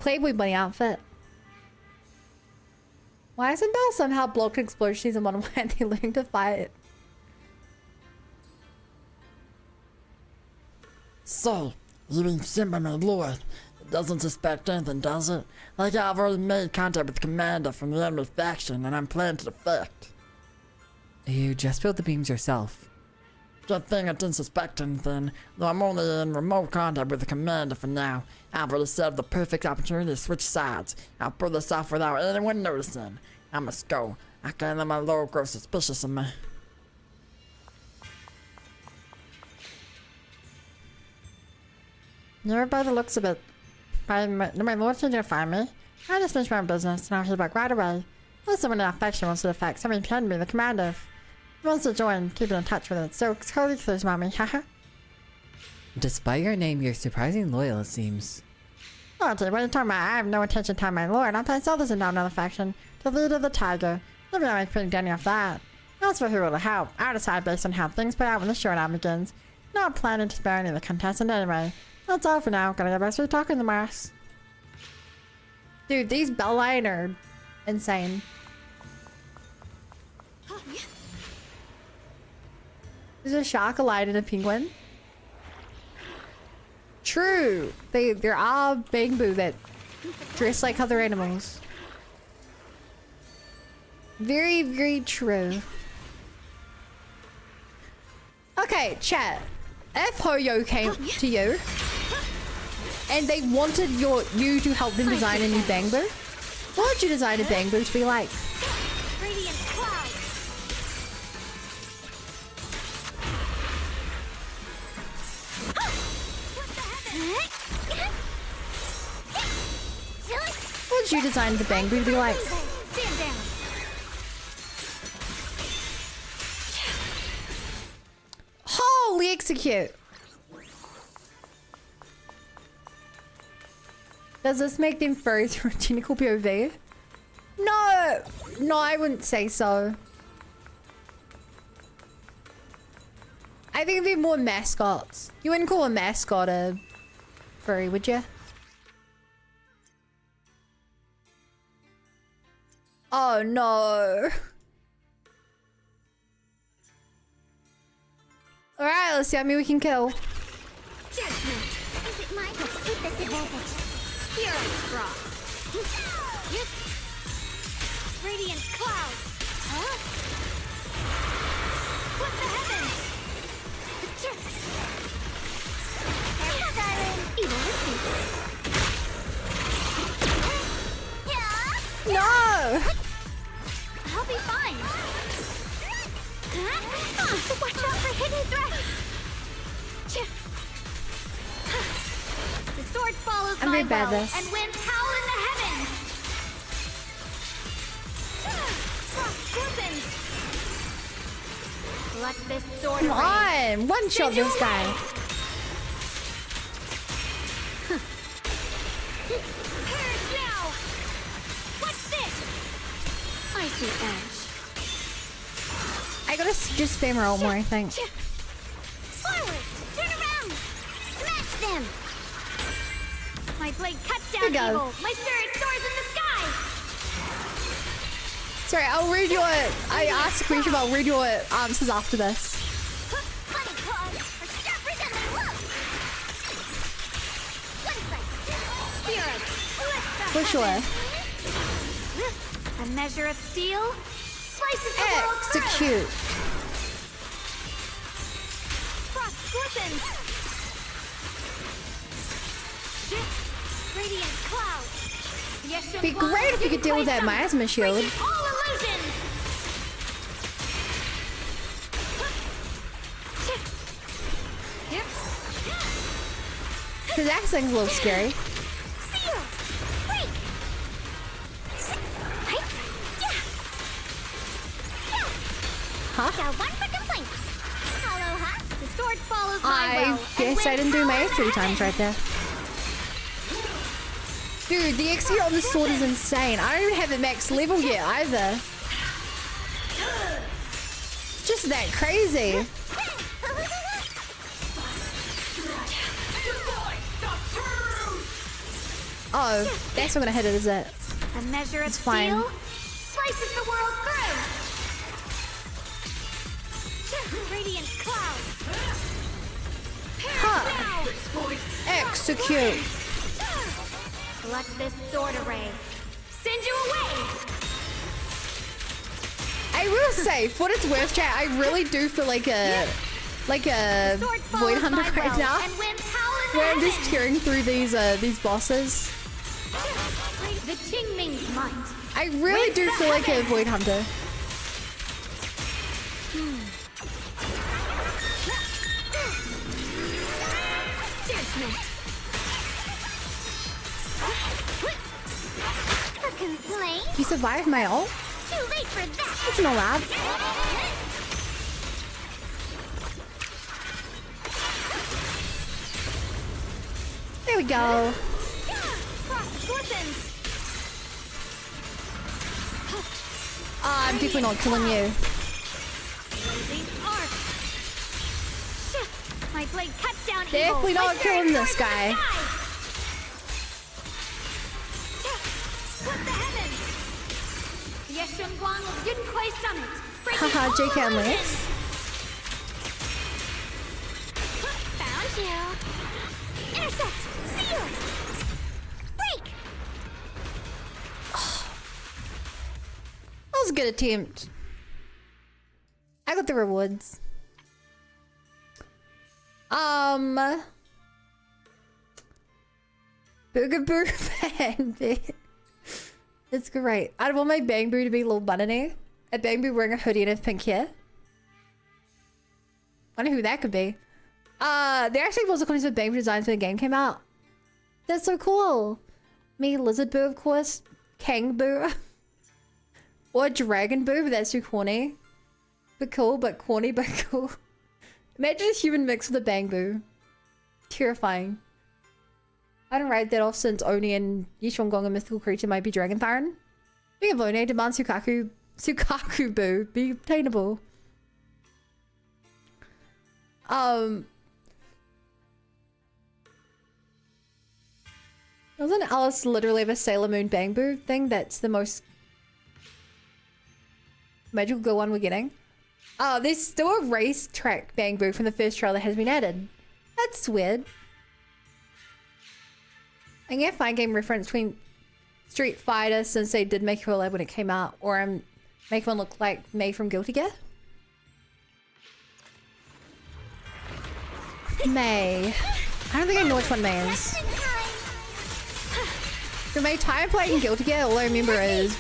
Playboy bunny outfit. Why isn't Belle somehow blocked Explosion Season 1 when they learn to fight? So, you mean Simba, my lord, doesn't suspect anything, does it? Like I've already made contact with the commander from the enemy faction and I'm planning to defect. You just built the beams yourself. Good thing I didn't suspect anything, though I'm only in remote contact with the commander for now. I've already set up the perfect opportunity to switch sides. I'll pull this off without anyone noticing. I must go. I can't let my lord grow suspicious of me. Never by the looks of it. My lord's going to find me. I just finished my own business and I'll head back right away. Unless someone in our faction wants to defect, someone can be the commander. He wants to join, keeping in touch with it. So, totally clears, mommy, haha. Despite your name, you're surprisingly loyal, it seems. Loyalty, what are you talking about? I have no intention to tie my lord. I'll tie others in another faction. The leader of the tiger. Maybe I make pretty dandy off that. As for who will help, I'll decide based on how things play out when the showdown begins. Not planning to spare any of the contestant anyway. That's all for now. Gotta get back to talking the mass. Dude, these Bellline are insane. There's a shark, a lion, and a penguin. True. There are Bangbu that dress like other animals. Very, very true. Okay, chat. If Hoyo came to you and they wanted you to help them design a new Bangbu, what would you design a Bangbu to be like? What would you design the Bangbu to be like? Execute. Does this make them furries from a technical POV? No! No, I wouldn't say so. I think they're more mascots. You wouldn't call a mascot a furry, would you? Oh no. Alright, let's see how many we can kill. Judgment. Is it mine? Let's keep this advantage. Fury Frost. Radiant Cloud. Huh? What the heavens? Careful, darling. Evil repeats. No! I'll be fine. Watch out for hidden threats. The sword follows I'm my very bad will, at this. and winds howl in the heavens. Frost glistens. Let this sword Come rain. on! One shot this guy. Perish now. What's this? Icy edge. I gotta just spam roll more, I think. Forward! Turn around! Smash them! My blade cuts Here down we go. evil! My spirit soars in the sky! Sorry, I'll read your... I asked a question, but I'll read your answers after this. Bunny claws! Or sharper than my love! One sight! Spirit! Lift the For sure. heavens. A measure of steel slices the world through! Execute. Frost glistens! Radiant cloud! Yes, Be great if you could deal with that miasma shield. All illusions! Cause that thing's a little scary. Seal! Break! Huh? Got one for complaints. Aloha! The sword follows my I will, and guess I winds didn't do my howl in 3 the times right there. Dude, the execute on the sword is insane. I don't even have the max level yet either. It's just that crazy. Oh, that's not gonna hit it, is it? A measure of It's fine. steel slices the world through. Radiant cloud. Huh. Now. Execute. Let this sword array send you away. I will say, for its worth, chat, I really do feel like a Sword void follows hunter my right will, now, and winds howl in the where I'm just heavens. tearing through these bosses. The Qingming's might. I really do feel like a void hunter. Judgment. A complaint? You survived my ult? Too late for that. It's no lab. There we go. Frost glistens. I'm definitely not killing you. Blazing arc. My blade cuts down Definitely evil. not My killing spirit this soars in the guy. sky. What the heavens? Yeshun Guang of Yun Kuei Summit. Breaking Haha, all JK illusions. Unleashed. Found you. Intercept. Seal. Break. That was a good attempt. I got the rewards. Boogaboo fan bit. It's great. I want my Bangaboo to be a little bunny. A Bangaboo wearing a hoodie and a pink hair. Wonder who that could be. There actually was a contest with Bangaboo designs when the game came out. That's so cool. Me, Lizard Boo, of course. Kang Boo. Or Dragon Boo, but that's too corny. But cool, but corny, but cool. Imagine a human mixed with a bamboo. Terrifying. I don't write that off since Oni and Yishongong, a mythical creature, might be Dragon Tharan. Speaking of Oni, demand Sukaku Boo be obtainable. Doesn't Alice literally have a Sailor Moon Bamboo thing? That's the most magical good one we're getting. Oh, there's still a racetrack Bamboo from the first trailer has been added. That's weird. I get a fine game reference between Street Fighter since they did make a collab when it came out, or make one look like May from Guilty Gear. May. I don't think I know which one May is. For my time playing Guilty Gear, all I remember is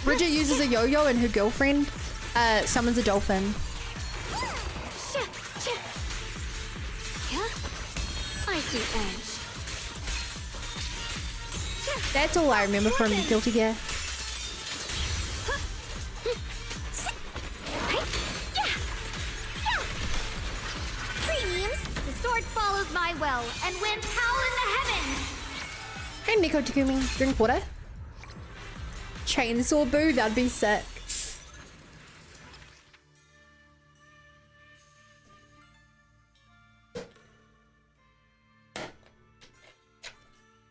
Bridget uses a yo-yo and her girlfriend summons a dolphin. I see edge. That's all I remember from Guilty Gear. Premiums, the sword follows my will and winds howl in the heavens. Hey Nico Takumi, drink water. Chainsaw Boo, that'd be sick.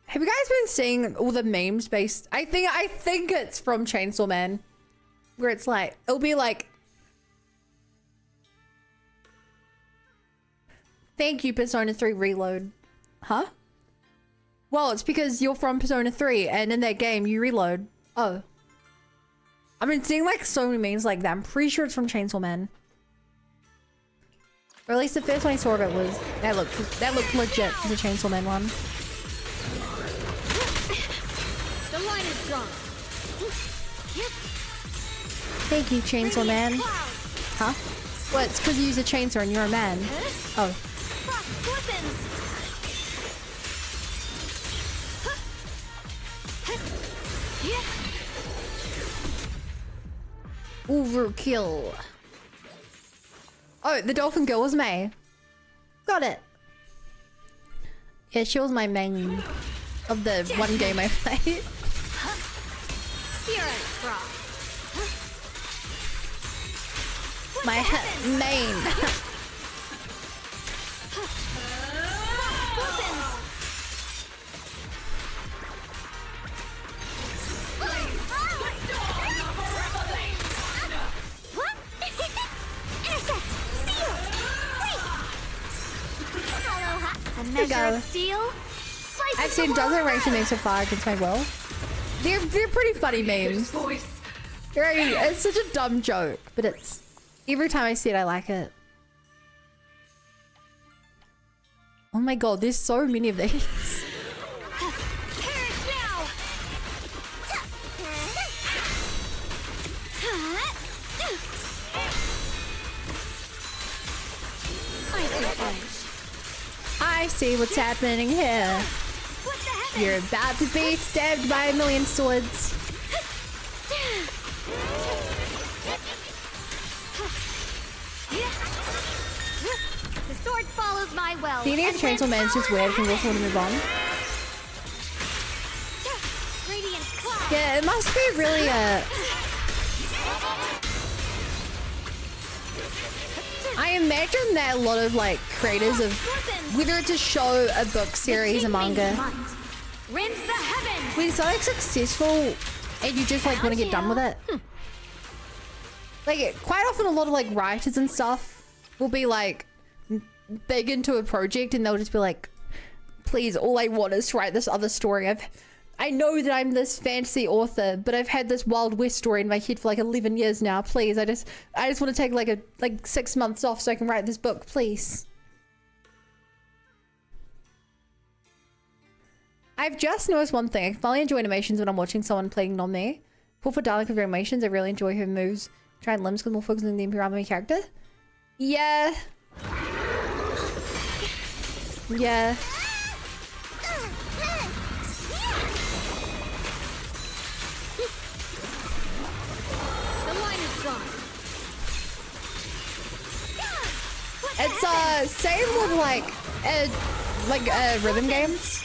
Have you guys been seeing all the memes based? I think it's from Chainsaw Man, where it's like it'll be like, "Thank you, Persona 3 Reload," huh? Well, it's because you're from Persona 3, and in that game you reload. Oh, I've been seeing like so many memes like that. I'm pretty sure it's from Chainsaw Man, or at least the first one I saw of it was that looked legit as a Chainsaw Man one. The line is drawn. Thank you, Chainsaw Man. Huh? Well, it's because you use a chainsaw and you're a man. Oh. Overkill. Oh, the dolphin girl was May. Got it. Yeah, she was my main of the one game I played. My main. There you go. I've seen dozen racing memes so far against my will. They're pretty funny memes. It's such a dumb joke, but it's every time I see it, I like it. Oh my god, there's so many of these. I see what's happening here. You're about to be stabbed by a million swords. The sword follows my will. The idea of Chainsaw Man is just weird. I think we also want to move on. Yeah, it must be really I imagine that a lot of like creators of whether it's a show, a book series, a manga, when it's so like successful and you just like want to get done with it. Like quite often a lot of like writers and stuff will be like big into a project and they'll just be like, please, all I want is to write this other story. I know that I'm this fantasy author, but I've had this Wild West story in my head for like 11 years now. Please, I just want to take like 6 months off so I can write this book, please. I've just noticed one thing. I finally enjoy animations when I'm watching someone playing non-me. Pull for Dalek of animations. I really enjoy her moves. Try and limbs because more focused on the Imperial character. Yeah. Yeah. It's same with like rhythm games.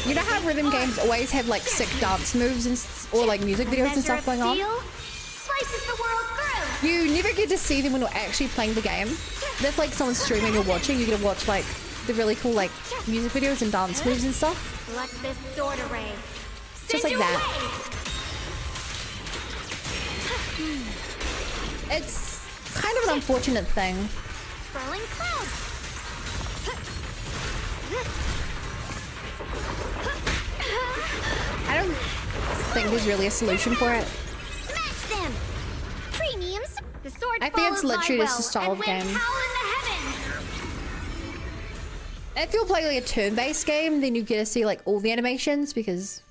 You know how rhythm games always have like sick dance moves and or like music videos and stuff going on? Slices the world through. You never get to see them when you're actually playing the game. That's like someone streaming or watching. You get to watch like the really cool like music videos and dance moves and stuff. Let this sword array. Just like that. It's kind of an unfortunate thing. Swirling clouds. I don't think there's really a solution for it. Smash them. Premiums. The sword I think it's literally just a style of game. If you're playing like a turn-based game, then you get to see like all the animations because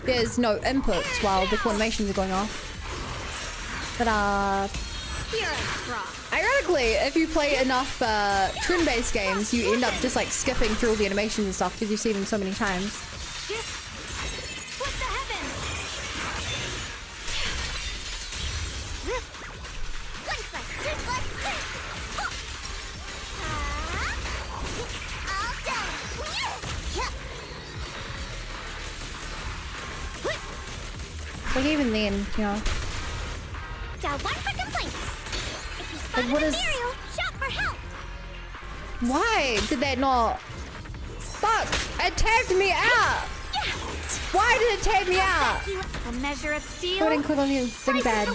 there's no inputs while the animations are going off. But ironically, if you play enough turn-based games, you end up just like skipping through all the animations and stuff because you've seen them so many times. Like even then, you know. One for complaints. If you spot Like, what is? shout for help. Why did that not? Fuck! It tagged me out. Why did it tag me out? A measure of steel. Go ahead and click on the thing bad.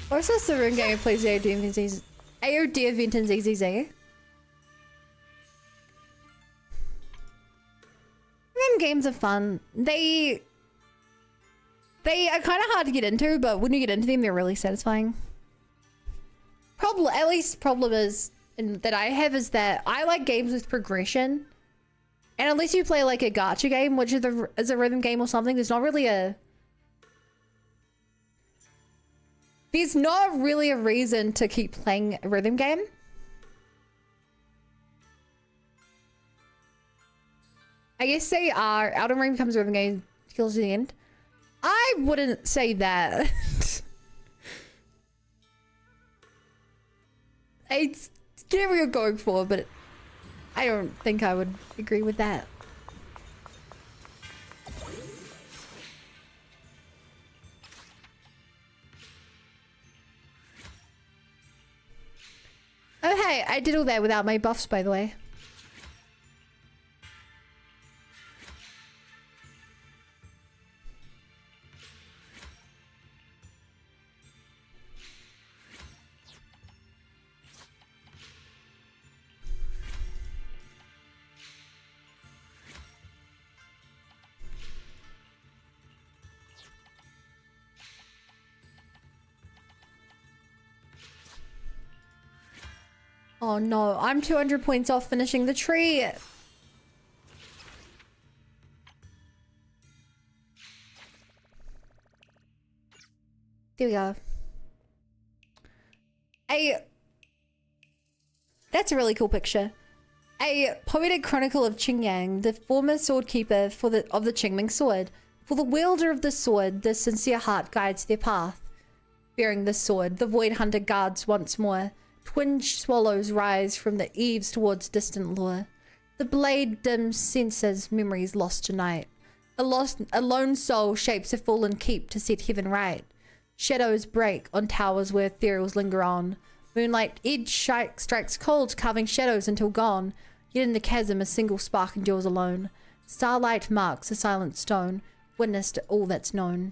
What's this the room game plays AOD event AOD event in ZZZ? Them games are fun. They are kind of hard to get into, but when you get into them, they're really satisfying. At least problem is that I have is that I like games with progression. And unless you play like a gacha game, which is a rhythm game or something, there's not really a reason to keep playing a rhythm game. I guess they are. Elden Ring becomes a rhythm game, kills to the end. I wouldn't say that. It's whatever you're going for, but I don't think I would agree with that. Oh hey, I did all that without my buffs, by the way. Oh no, I'm 200 points off finishing the tree. There we go. That's a really cool picture. A poetic chronicle of Qingyang, the former sword keeper of the Qingming sword. For the wielder of the sword, the sincere heart guides their path. Bearing the sword, the void hunter guards once more. Twin swallows rise from the eaves towards distant lure. The blade dims senses memories lost tonight. A lone soul shapes a fallen keep to set heaven right. Shadows break on towers where ethereals linger on. Moonlight edge strikes cold, carving shadows until gone. Yet in the chasm a single spark endures alone. Starlight marks a silent stone, witness to all that's known.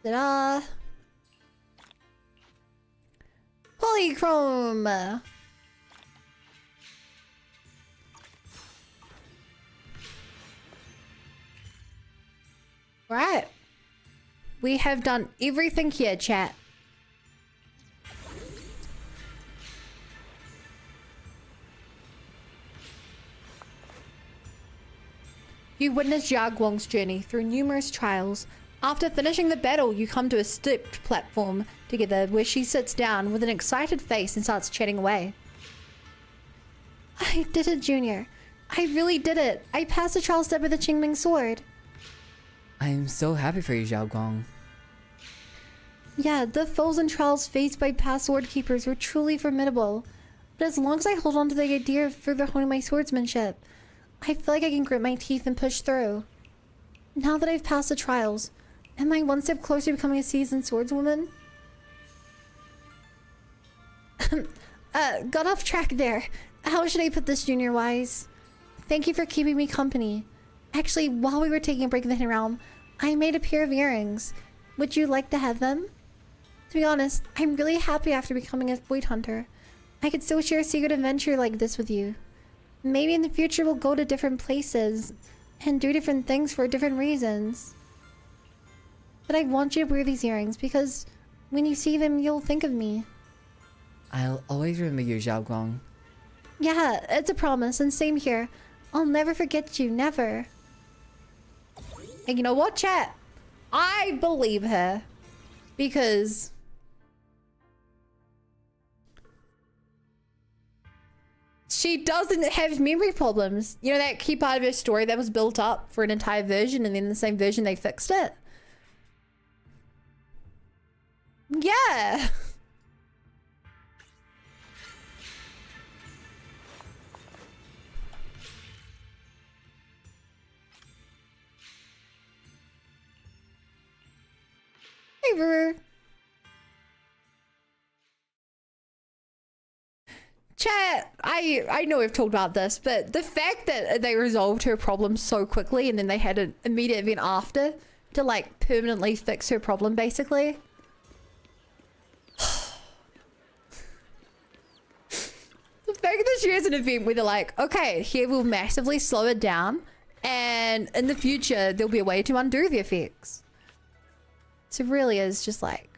Ta-da! Polychrome! Right. We have done everything here, chat. You witness Jiaguang's journey through numerous trials. After finishing the battle, you come to a stepped platform together where she sits down with an excited face and starts chatting away. I did it, Junior. I really did it. I passed the trial step with the Qingming sword. I'm so happy for you, Zhao Gong. Yeah, the foes and trials faced by past sword keepers were truly formidable. But as long as I hold on to the idea of further honing my swordsmanship, I feel like I can grit my teeth and push through. Now that I've passed the trials, am I one step closer to becoming a seasoned swordswoman? Got off track there. How should I put this, Junior Wise? Thank you for keeping me company. Actually, while we were taking a break in the Hidden Realm, I made a pair of earrings. Would you like to have them? To be honest, I'm really happy after becoming a void hunter. I could still share a secret adventure like this with you. Maybe in the future we'll go to different places and do different things for different reasons. But I want you to wear these earrings because when you see them, you'll think of me. I'll always remember you, Zhao Gong. Yeah, it's a promise, and same here. I'll never forget you, never. And you know what, chat? I believe her. Because... she doesn't have memory problems. You know that key part of her story that was built up for an entire version and then in the same version they fixed it? Yeah. Hey, Ruru. Chat, I know we've talked about this, but the fact that they resolved her problem so quickly and then they had an immediate event after to like permanently fix her problem basically. The fact that she has an event where they're like, okay, here we'll massively slow it down and in the future there'll be a way to undo the effects. So it really is just like...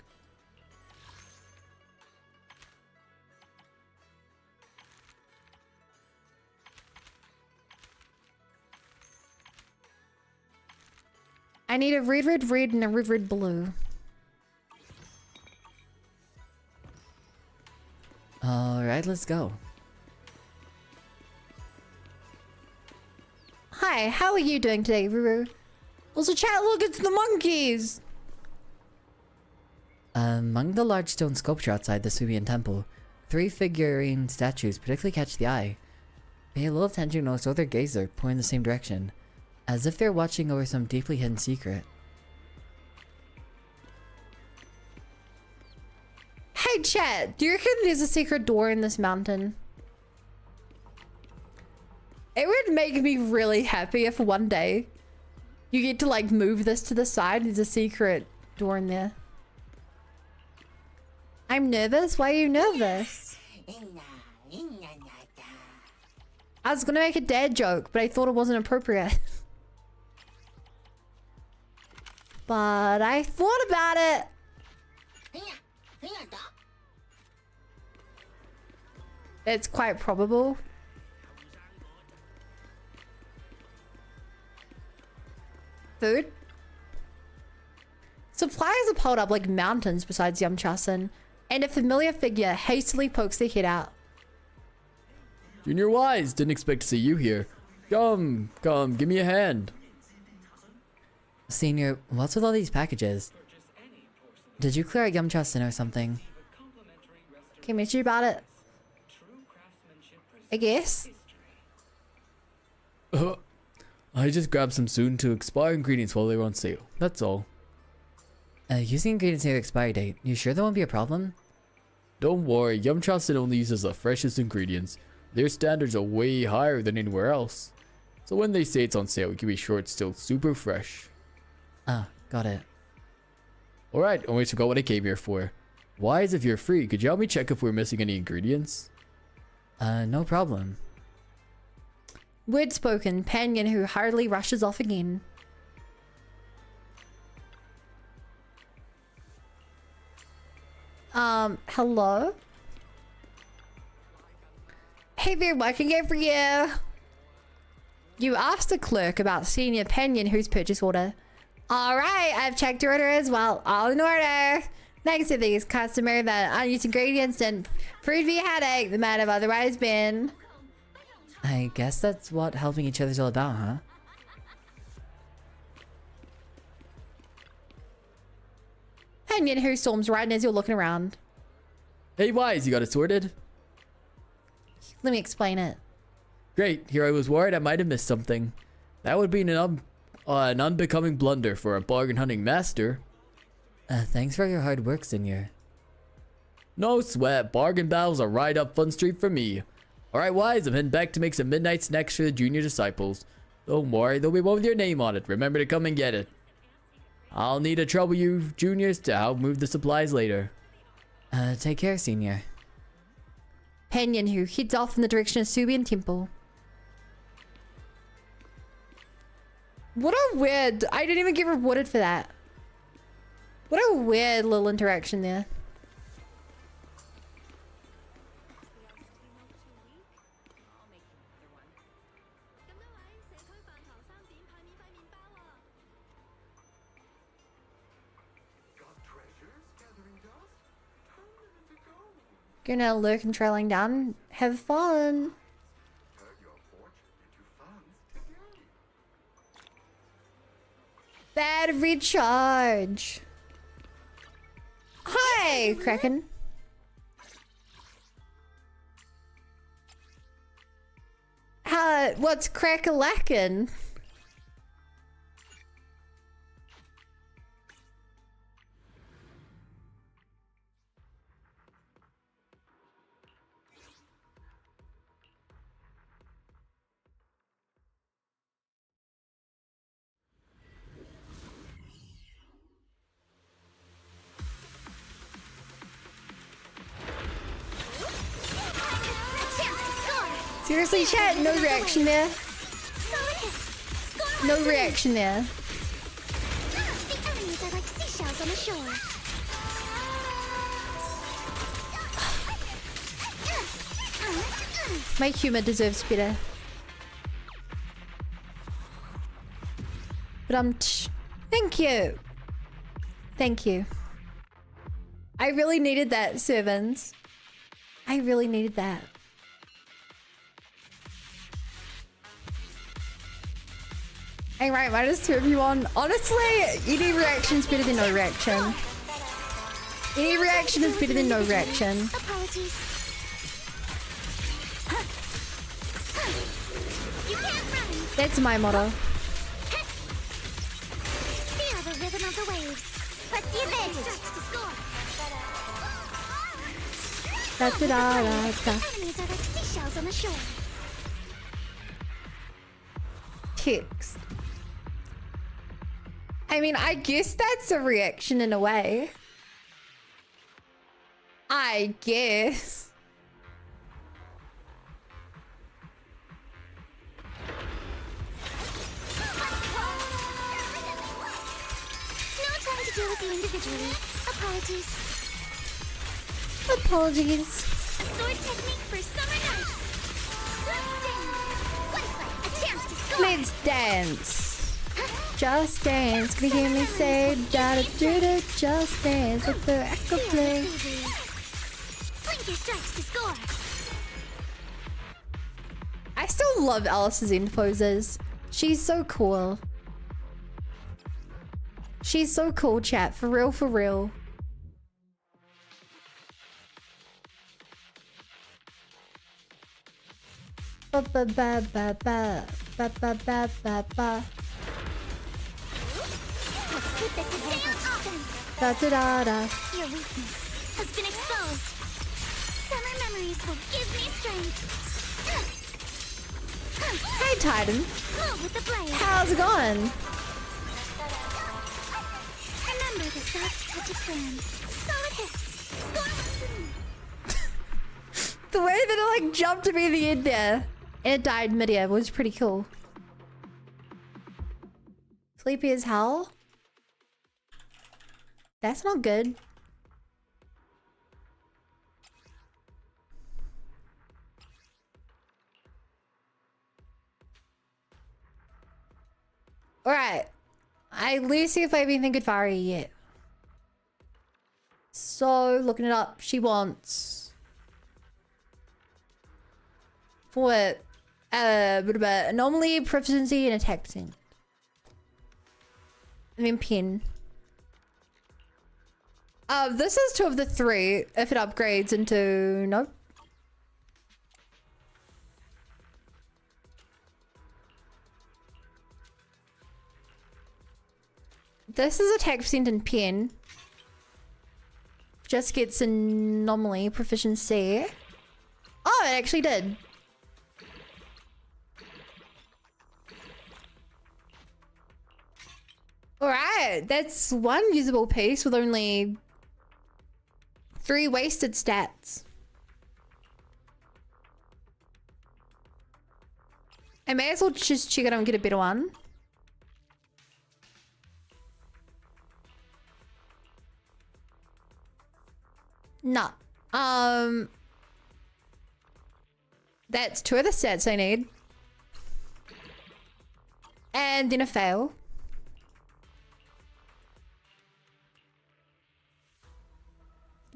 I need a red, red, red and a red, red, blue. Alright, let's go. Hi, how are you doing today, Ruru? Also, chat, look, it's the monkeys! Among the large stone sculpture outside the Subian temple, 3 figurine statues particularly catch the eye. Pay a little attention to notice their gaze are pointing in the same direction, as if they're watching over some deeply hidden secret. Hey chat, do you reckon there's a secret door in this mountain? It would make me really happy if one day you get to like move this to the side and there's a secret door in there. I'm nervous? Why are you nervous? I was gonna make a dad joke, but I thought it wasn't appropriate. But I thought about it. It's quite probable. Food? Supplies are piled up like mountains besides Yamchasen, and a familiar figure hastily pokes their head out. Junior Wise, didn't expect to see you here. Come, give me a hand. Senior, what's with all these packages? Did you clear out Yamchasen or something? Can meet you about it. I guess. I just grabbed some soon to expire ingredients while they were on sale. That's all. Using ingredients near the expiry date, you sure that won't be a problem? Don't worry, Yamchasen only uses the freshest ingredients. Their standards are way higher than anywhere else. So when they say it's on sale, you can be sure it's still super fresh. Ah, got it. Alright, almost forgot what I came here for. Wise, if you're free, could you help me check if we're missing any ingredients? No problem. Word spoken, Panyan who hurriedly rushes off again. Hello? Hey there, what can I get for you? You asked the clerk about Senior Panyan whose purchase order. Alright, I've checked your order as well. All in order. Thanks to these customers that unused ingredients didn't prove to be a headache that might have otherwise been. I guess that's what helping each other's all about, huh? And yet who storms right in as you're looking around. Hey, Wise, you got it sorted? Let me explain it. Great. Here I was worried I might have missed something. That would be an unbecoming blunder for a bargain hunting master. Thanks for your hard work, Senior. No sweat. Bargain battles are right up Fun Street for me. Alright, Wise, I'm heading back to make some midnight snacks for the junior disciples. Don't worry, there'll be one with your name on it. Remember to come and get it. I'll need to trouble you juniors to help move the supplies later. Take care, Senior. Penyon, who heads off in the direction of Subian Temple. What a weird... I didn't even get rewarded for that. What a weird little interaction there. Gonna lurk and trailing down. Have fun. Battery charge. Hi, Kraken. What's crack-a-lackin'? Seriously, chat? No reaction there. No reaction there. The enemies are like seashells on the shore. My humor deserves better. But thank you. Thank you. I really needed that, servants. I really needed that. Hey, right, -2 if you want. Honestly, any reaction's better than no reaction. Any reaction is better than no reaction. Apologies. You can't run. That's my motto. Feel the rhythm of the waves. Press the advantage. To score. Da da da da da. Enemies are like seashells on the shore. Text. I mean, I guess that's a reaction in a way. I guess. No time to deal with you individually. Apologies. Apologies. A sword technique for summer nights. Let's dance. Lifelike, a chance to score. Let's dance. Just dance. Can you hear me say da da da da? Just dance with the echo play. Blink your strikes to score. I still love Alice's end poses. She's so cool. She's so cool, chat. For real, for real. Ba ba ba ba ba ba ba ba ba ba. Keep it to stay on offense. Da da da da. Your weakness has been exposed. Summer memories will give me strength. Hey, Titan. Move with the blade. How's it going? Remember the soft touch of sand. Solid hit. Score. The way that it like jumped to me the end there and it died midair was pretty cool. Sleepy as hell? That's not good. Alright. Let's see if I have anything good for Ari yet. So, looking it up, she wants... For What about anomaly, proficiency, and attack percent? I mean, pen. This is 2 of the 3 if it upgrades into... Nope. This is attack percent and pen. Just gets anomaly, proficiency. Oh, it actually did. Alright, that's 1 usable piece with only 3 wasted stats. I may as well just check it out and get a better one. No. That's 2 of the stats I need. And then a fail.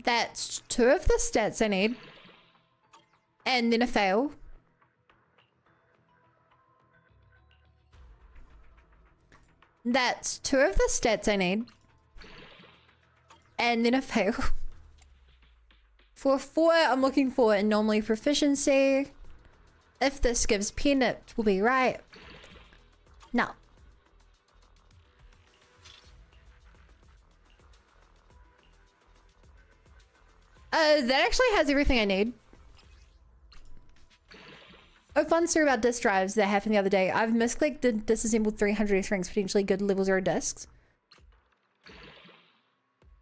That's 2 of the stats I need. And then a fail. That's 2 of the stats I need. And then a fail. For 4, I'm looking for anomaly proficiency. If this gives pen, it will be right. No. That actually has everything I need. Oh, fun story about disk drives that happened the other day. I've misclicked and disassembled 300 S-ranks potentially good level 0 disks.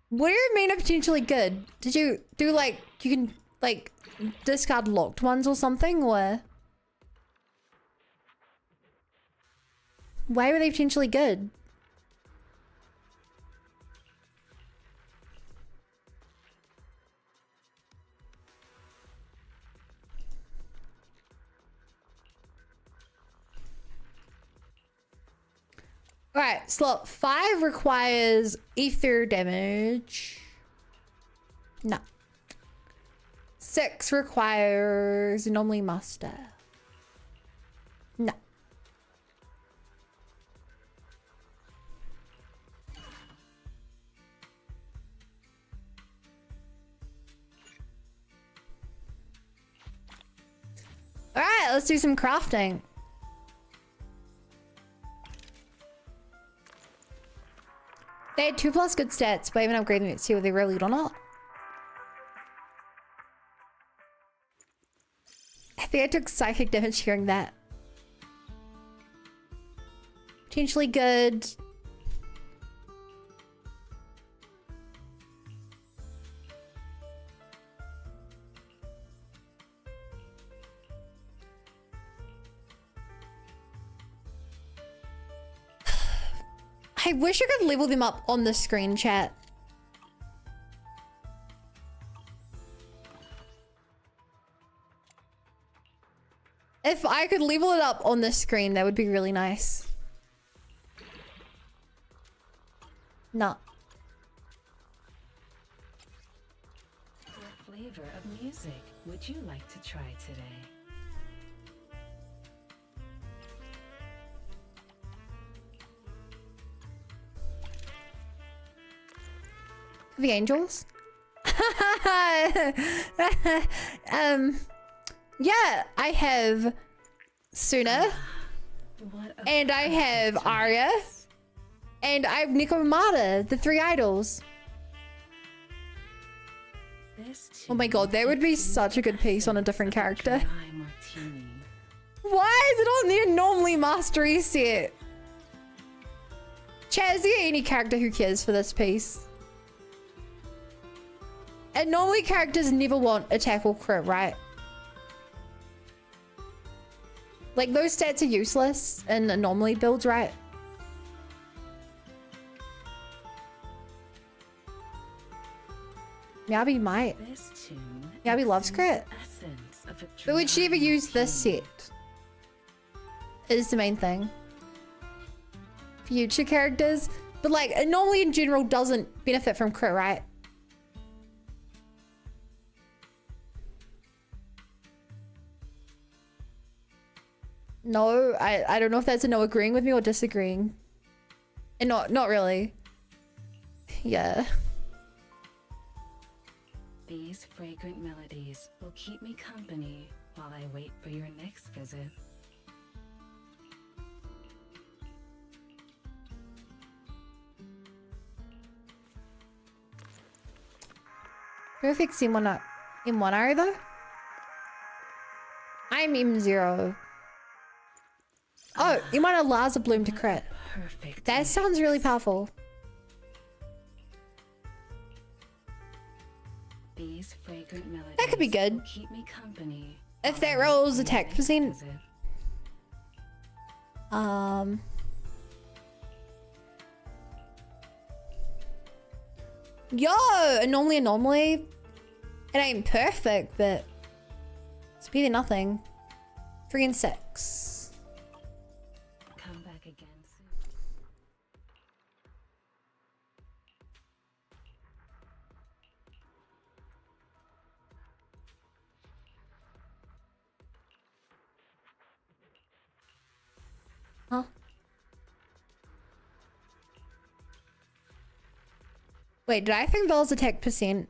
What do you mean potentially good? Did you do like, you can like discard locked ones or something, or? Why were they potentially good? Alright, slot 5 requires ether damage. No. 6 requires anomaly master. No. Alright, let's do some crafting. They had 2+ good stats, but I haven't upgraded it to see whether they really good or not. I think I took psychic damage hearing that. Potentially good. I wish I could level them up on the screen, chat. If I could level it up on the screen, that would be really nice. No. What flavor of music would you like to try today? The angels? Yeah, I have Suna, and I have Arya, and I have Nikomata, the 3 idols. Oh my god, that would be such a good piece on a different character. Why is it on the anomaly mastery set? Chat, is there any character who cares for this piece? Anomaly characters never want attack or crit, right? Like, those stats are useless in anomaly builds, right? Miyabi might. Miyabi loves crit. But would she ever use this set? Is the main thing. Future characters. But like, anomaly in general doesn't benefit from crit, right? No, I don't know if that's a no agreeing with me or disagreeing. And not really. Yeah. These fragrant melodies will keep me company while I wait for your next visit. Perfect's in one area though? I'm M0. Oh, you want a Laza Bloom to crit. Perfect. That sounds really powerful. These fragrant melodies That could be good. will keep me company If that while I wait rolls for your attack next percent. visit. Yo, anomaly. It ain't perfect, but it's better than nothing. 3 and 6. Come back again soon. Huh? Wait, did I think Belle's attack percent?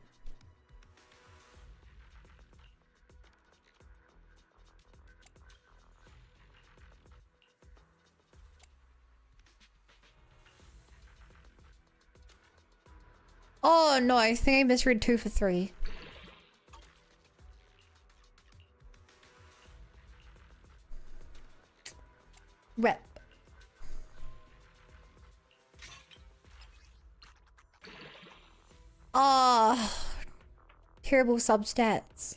Oh no, I think I misread 2 for 3. Rep. Oh, terrible substats.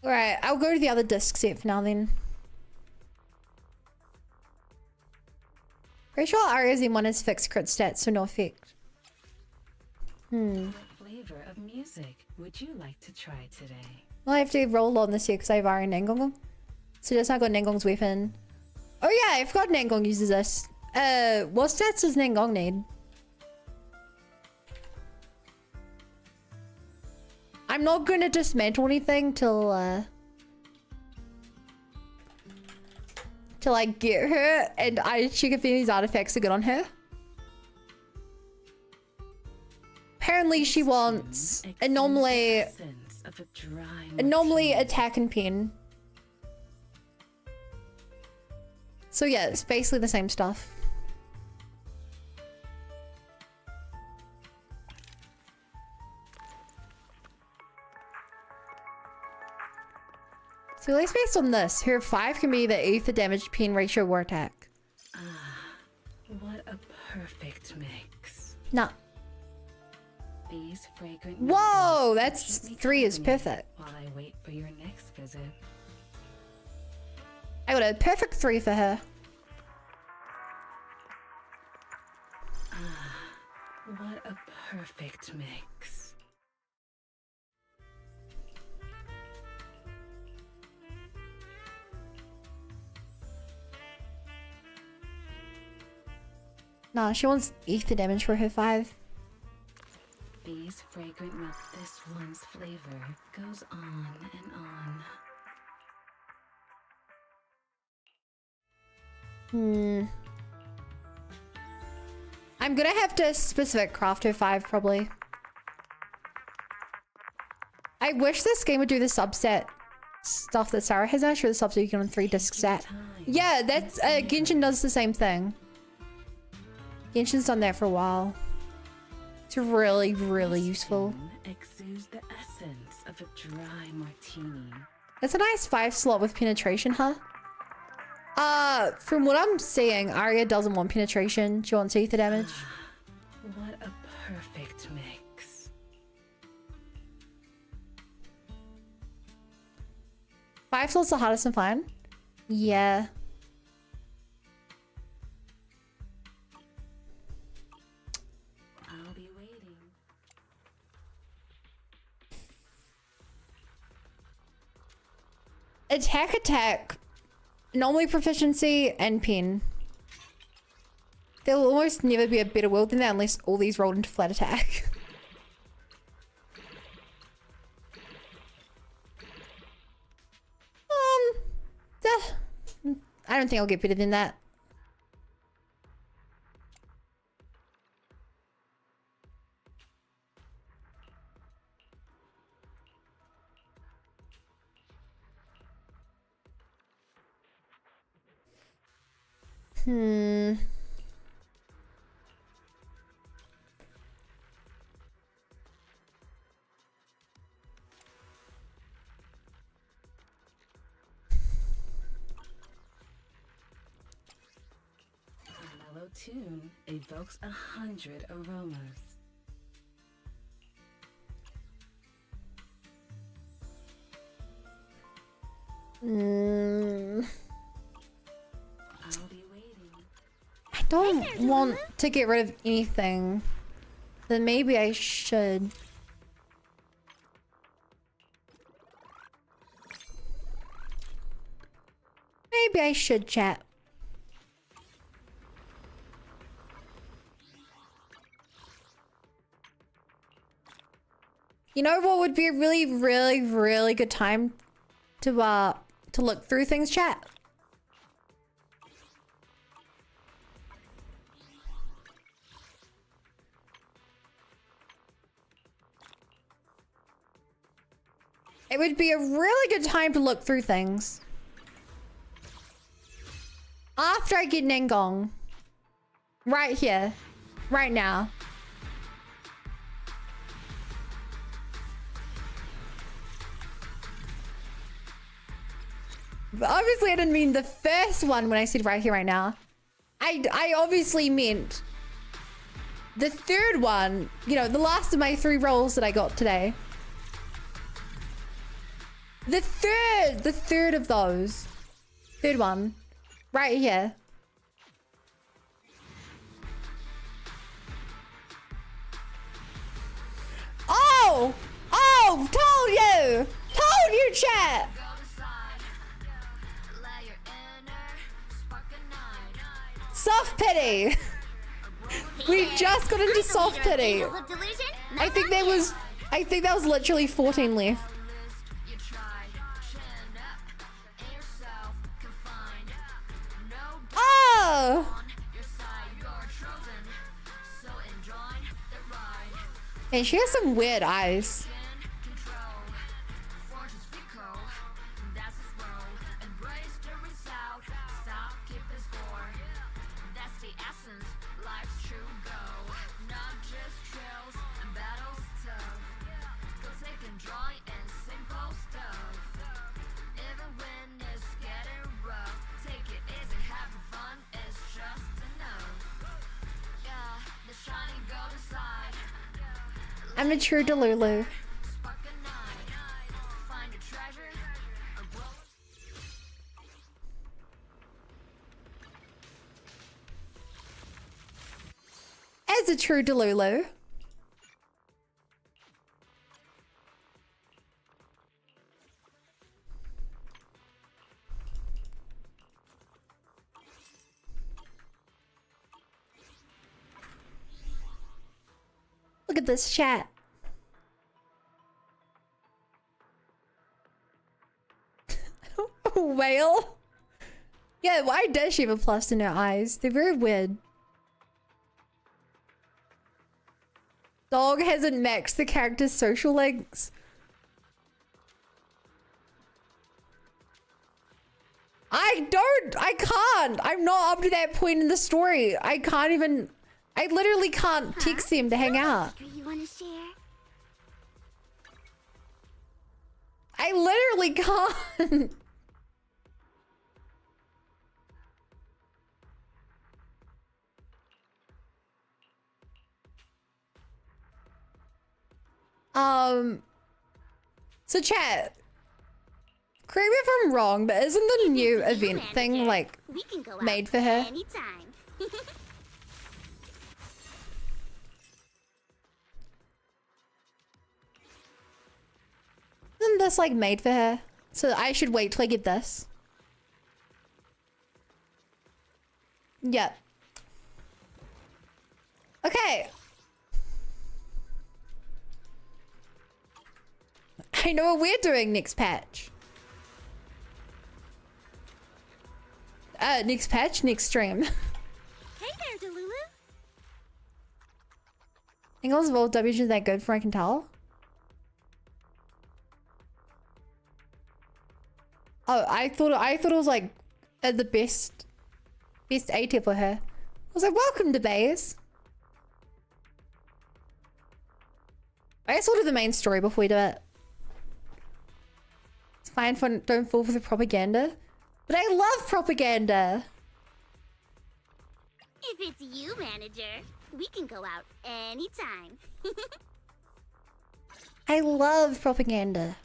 Alright, I'll go to the other disc set for now then. Pretty sure Aria's in one is fixed crit stats, so no effect. What flavor of music would you like to try today? Well, I have to roll on this here because I have Aria and Nangong. So just not got Nangong's weapon. Oh yeah, I forgot Nangong uses this. What stats does Nangong need? I'm not gonna dismantle anything till I get her and I check if these artifacts are good on her. Apparently she wants anomaly attack and pin. So yeah, it's basically the same stuff. So at least based on this, her 5 can be the ether damage pin ratio war attack. What a perfect mix. Nah. These fragrant Whoa, melodies that's will keep me 3 is company perfect. While I wait for your next visit. I got a perfect 3 for her. What a perfect mix. Nah, she wants ether damage for her 5. These fragrant milk, this one's flavor goes on and on. I'm gonna have to specific craft her 5 probably. I wish this game would do the subset stuff that Sarah has. Actually, the subset you get on 3 disc set. Yeah, that's Genshin does the same thing. Genshin's done that for a while. It's really, really useful. Exudes the essence of a dry martini. That's a nice 5 slot with penetration, huh? From what I'm seeing, Arya doesn't want penetration. She wants ether damage. What a perfect mix. 5 slots the hardest to find? Yeah. I'll be waiting. Attack, normally proficiency, and pin. There'll almost never be a better world than that unless all these rolled into flat attack. I don't think I'll get better than that. A mellow tune evokes 100 aromas. I'll be waiting. I don't want to get rid of anything. Then maybe I should. Maybe I should, chat. You know what would be a really good time to look through things, chat? It would be a really good time to look through things. After I get Nengong. Right here. Right now. But obviously I didn't mean the first one when I said right here, right now. I obviously meant the third one. You know, the last of my 3 rolls that I got today. The third of those. Third one. Right here. Oh! Oh! Told you! Told you, chat! Soft pity! We just got into soft pity. I think that was literally 14 left. Oh! And she has some weird eyes. I'm a true Delulu. As a true Delulu. Look at this chat. Whale? Yeah, why does she have a plus in her eyes? They're very weird. Dog hasn't maxed the character's social links. I can't. I'm not up to that point in the story. I literally can't text them to hang out. You want to share? I literally can't. So chat, correct me if I'm wrong, but isn't the new event thing like made for her? Anytime. Isn't this like made for her? So I should wait till I get this. Yep. Okay. I know what we're doing next patch. Next patch, next stream. Hey there, Delulu. Ingles Vault W isn't that good from I can tell. Oh, I thought it was like the best A tier for her. I was like, welcome to Bays. I guess we'll do the main story before we do it. It's fine for don't fall for the propaganda. But I love propaganda. If it's you, manager, we can go out anytime. I love propaganda.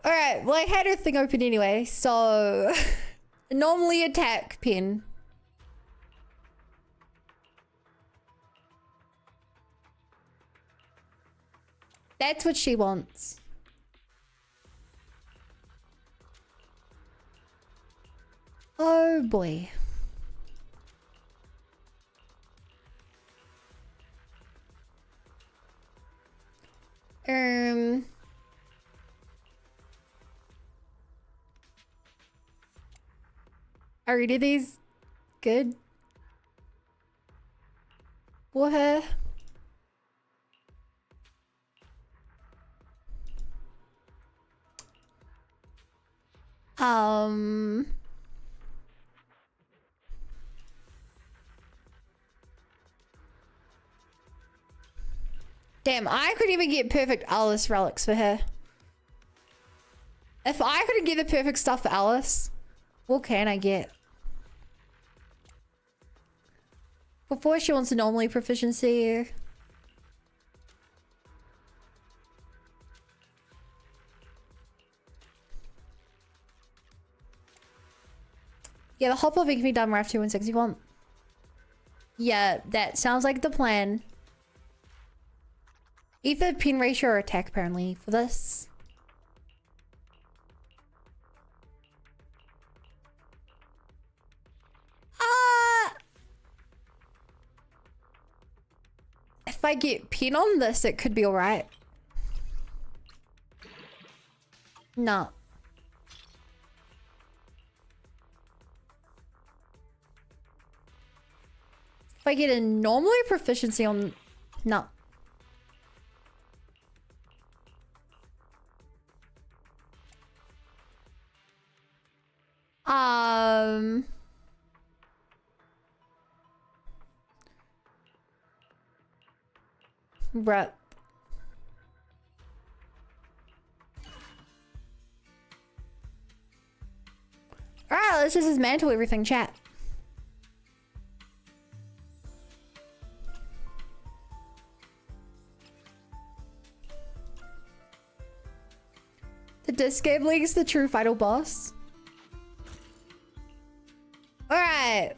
Alright, well I had her thing open anyway, so... Normally attack pin. That's what she wants. Oh boy. Are any of these good for her? Damn, I couldn't even get perfect Alice relics for her. If I couldn't get the perfect stuff for Alice, what can I get? Before she wants anomaly proficiency. Yeah, the hop can be done RAF 216 Yeah, that sounds like the plan. Either pin ratio or attack apparently for this. If I get pin on this, it could be alright. No. If I get a normally proficiency on... No. Bruh. Alright, let's just dismantle everything, chat. The disc game league's the true final boss. Alright.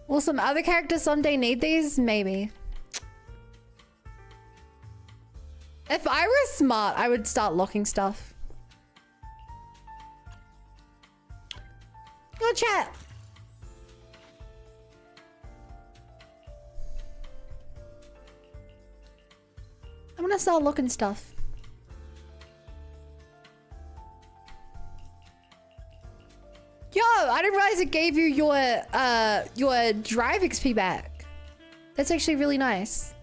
Will some other characters someday need these? Maybe. If I were smart, I would start locking stuff. Go chat. I'm gonna start looking stuff. Yo, I didn't realize it gave you your drive XP back. That's actually really nice.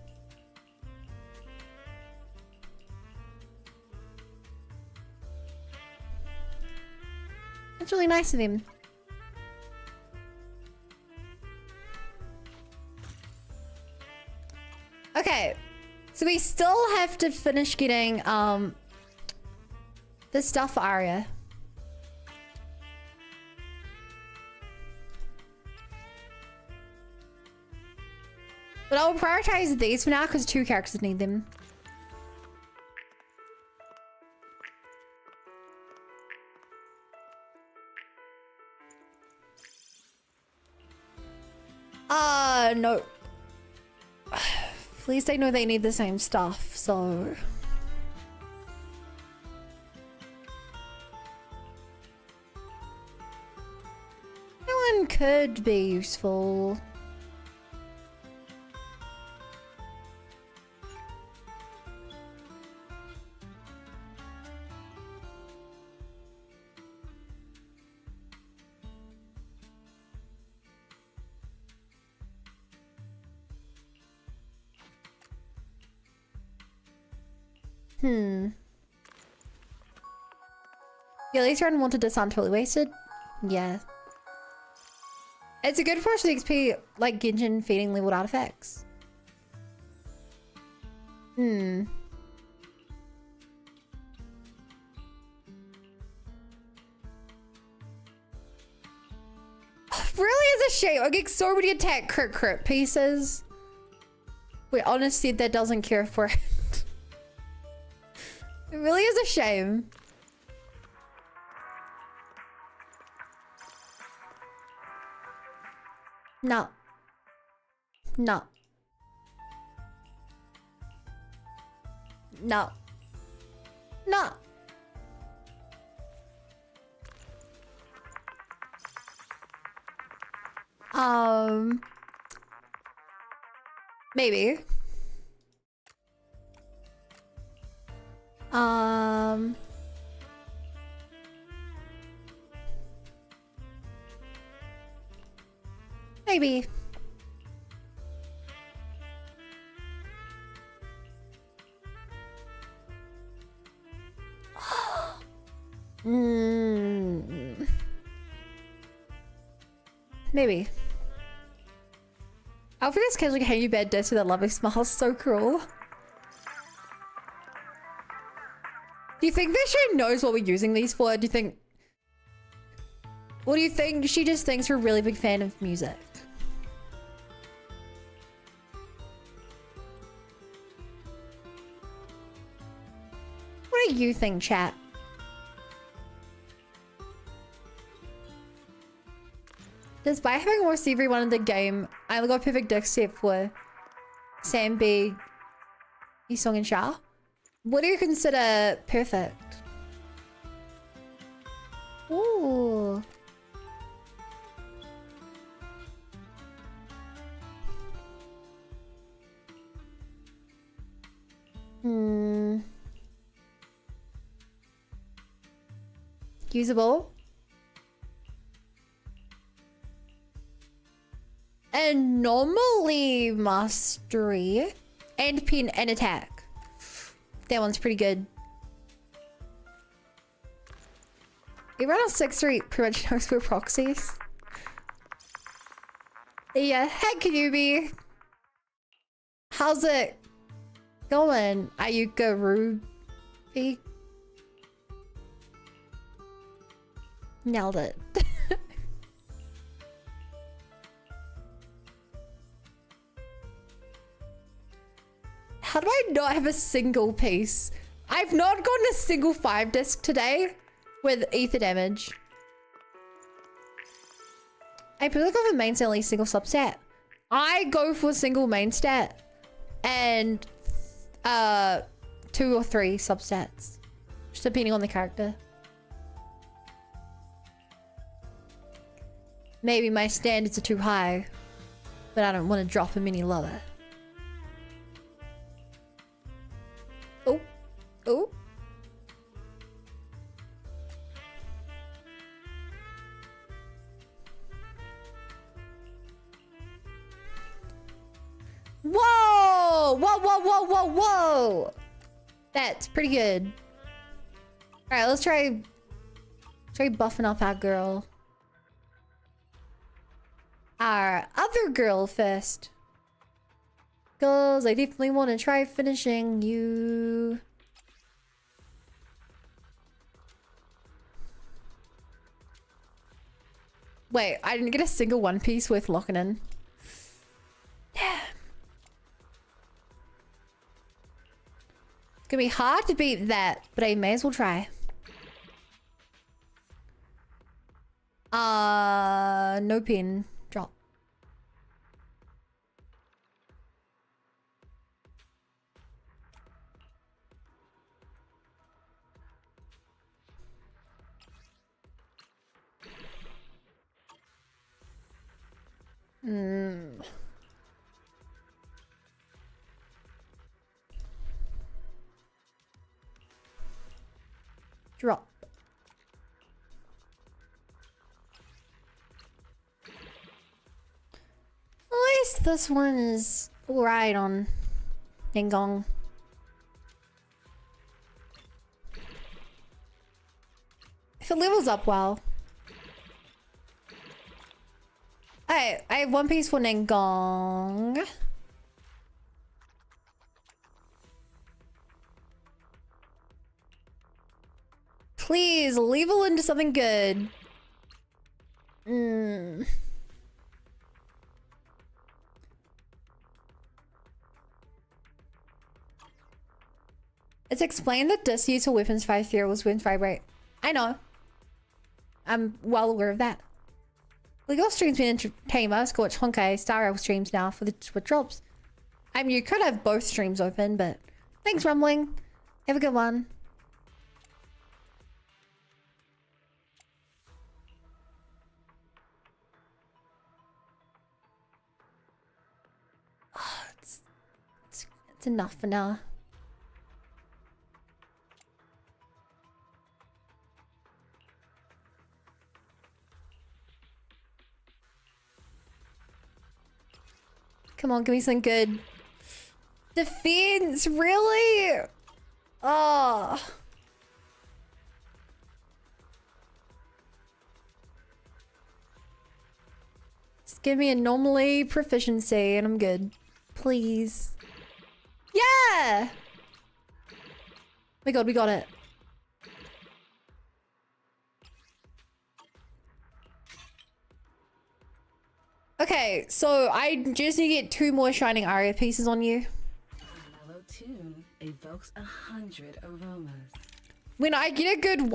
That's really nice of him. Okay. So we still have to finish getting the stuff for Arya. But I'll prioritize these for now because 2 characters need them. No. Please they know they need the same stuff, so... That one could be useful. Yeah, later on wanted this aren't totally wasted. Yeah. It's a good portion of XP, like Genshin feeding leveled artifacts. Really is a shame. I get so many attack crit pieces. Wait, honestly, that doesn't care for it. It really is a shame. No. No. No. No. Maybe. Maybe. Maybe. Alfred is casually hanging you bed desk with that lovely smile. So cruel. Do you think this show knows what we're using these for? Do you think... Or do you think she just thinks we're a really big fan of music? What do you think, chat? Despite having more savory one in the game, I only got perfect except for Sam B, Yisong and Sha. What do you consider perfect? Ooh. Usable. Anomaly mastery and pin and attack. That one's pretty good. Everyone on 6-3 pretty much knows we're proxies. Yeah, heck newbie. How's it going, Ayuka Ruby? Nailed it. How do I not have a single piece? I've not gotten a single 5 disc today with ether damage. I probably go for main stat, at least single substat. I go for single main stat and 2 or 3 substats, just depending on the character. Maybe my standards are too high, but I don't want to drop them any lower. Oh, oh. Whoa! Whoa, whoa, whoa, whoa, whoa! That's pretty good. Alright, let's try buffing up our girl. Our other girl first. Because I definitely want to try finishing you. Wait, I didn't get a single one piece worth locking in. Damn. It's gonna be hard to beat that, but I may as well try. No pin. Drop. Drop. At least this one is alright on Ningong. If it levels up well. Alright, I have one piece for Ningong. Please, level into something good. It's explained that disc used for weapons fire fuels when vibrate. I know. I'm well aware of that. Legal streams been entertained. Scorch Honkai Star Rail streams now for drops. I mean, you could have both streams open, but thanks, Rumbling. Have a good one. Oh, it's enough for now. Come on, give me something good. Defense, really? Oh. Just give me a normally proficiency and I'm good. Please. Yeah! Oh my god, we got it. Okay, so I just need to get 2 more Shining Aria pieces on you. A mellow tune evokes 100 aromas. When I get a good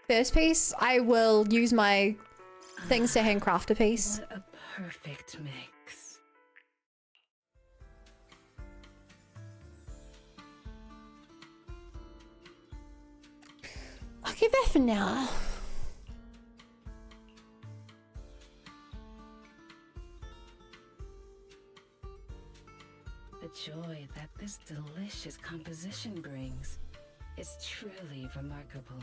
first piece, I will use my things to handcraft a piece. What a perfect mix. I'll keep that for now. The joy that this delicious composition brings is truly remarkable.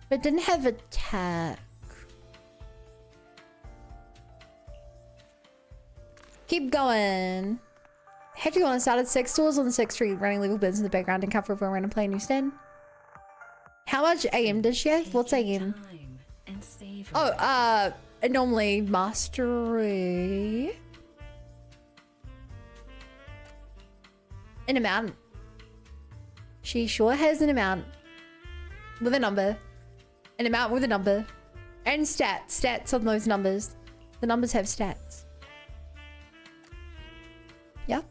It didn't have attack. Keep going. Have you gone and started 6 stores on the 6th Street, running legal business in the background and cover for a random play in Houston? How much AM does she have? What's AM? Oh, normally mastery. An amount. She sure has an amount. With a number. An amount with a number. And stats. Stats on those numbers. The numbers have stats. Yeah.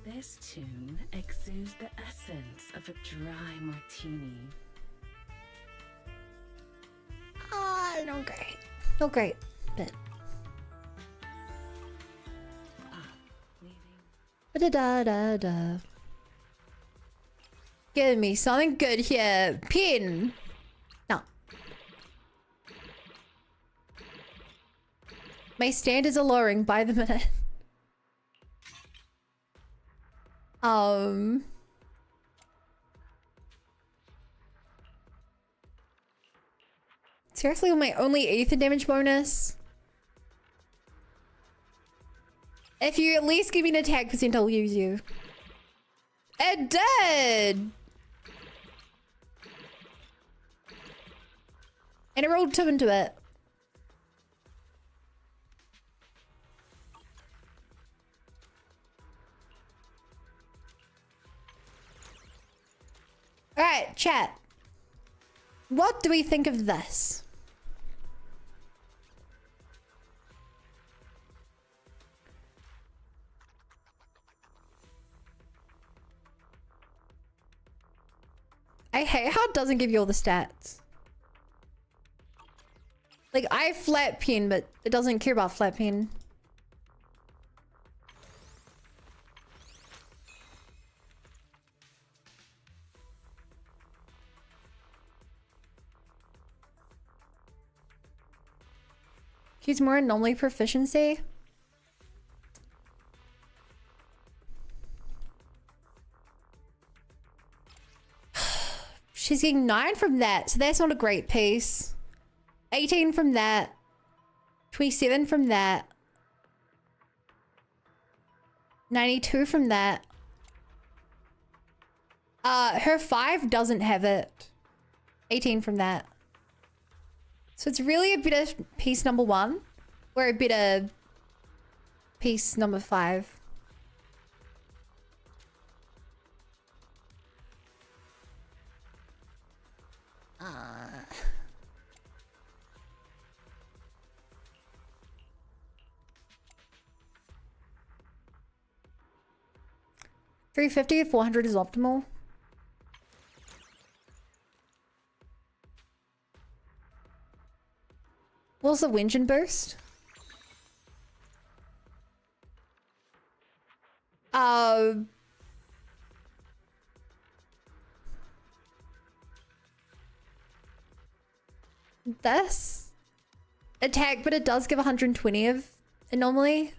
This tune exudes the essence of a dry martini. Not great. Not great, but... Da-da-da-da. Give me something good here. Pin. No. My standards are lowering by the minute. Seriously, with my only ether damage bonus? If you at least give me an attack percent, I'll use you. It did! And I rolled 2 into it. Alright, chat. What do we think of this? I hate how it doesn't give you all the stats. Like, I flat pin, but it doesn't care about flat pin. She's more anomaly proficiency. She's getting 9 from that, so that's not a great piece. 18 from that. 27 from that. 92 from that. Her 5 doesn't have it. 18 from that. So it's really a bit of piece number 1 or a bit of piece number 5. $350 at 400 is optimal. What's the engine burst? This attack, but it does give 120 of anomaly.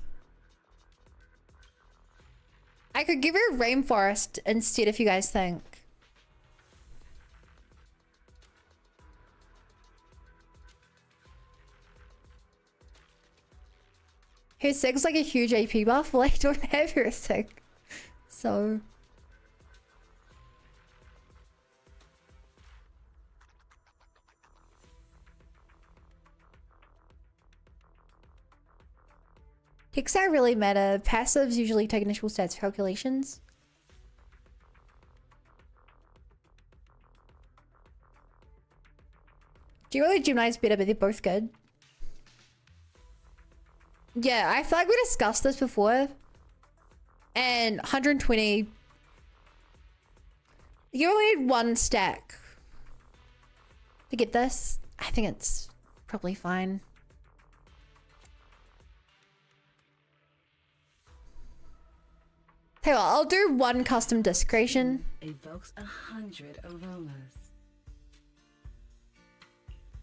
I could give her rainforest instead if you guys think. Her sig's like a huge AP buff. Well, I don't have her sig. So... Ticks are really meta. Passives usually take initial stats calculations. Generally, Gemini's better, but they're both good. Yeah, I feel like we discussed this before. And 120... You only need 1 stack to get this. I think it's probably fine. Hey, well, I'll do 1 custom disc creation. Evokes 100 aromas.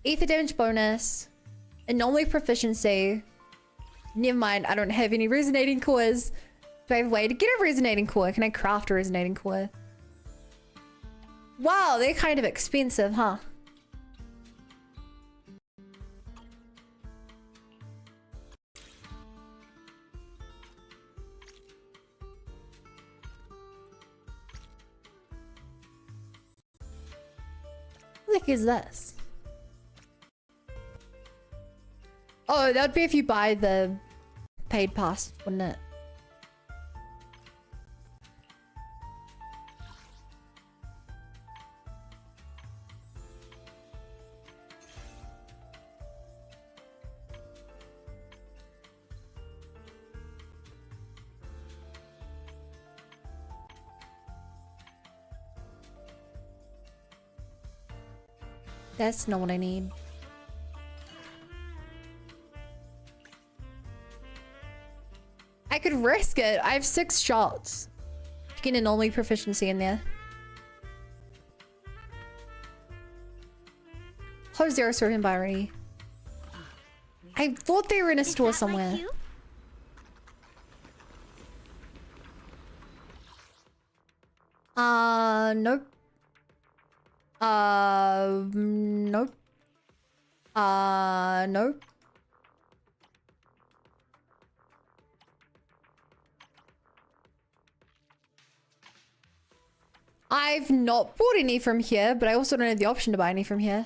Ether damage bonus. Anomaly proficiency. Never mind, I don't have any resonating cores. Do I have a way to get a resonating core? Can I craft a resonating core? Wow, they're kind of expensive, huh? What the heck is this? Oh, that'd be if you buy the paid pass, wouldn't it? That's not what I need. I could risk it. I have 6 shots to get an anomaly proficiency in there. Close 0 sorting by already. I thought they were in a store somewhere. Nope. Nope. Nope. I've not bought any from here, but I also don't have the option to buy any from here.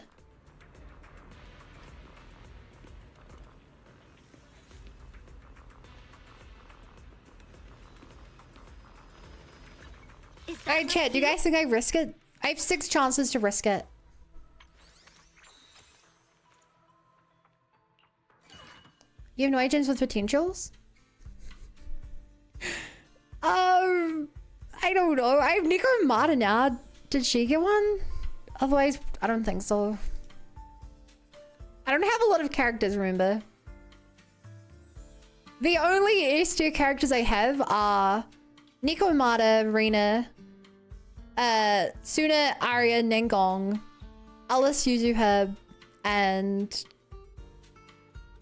Alright, chat, do you guys think I risk it? I have 6 chances to risk it. You have no agents with potentials? I don't know. I have Nico Mata now. Did she get one? Otherwise, I don't think so. I don't have a lot of characters, remember? The only S tier characters I have are Nico Mata, Rina, Suna, Arya, Nengong, Alice Yuzuha, and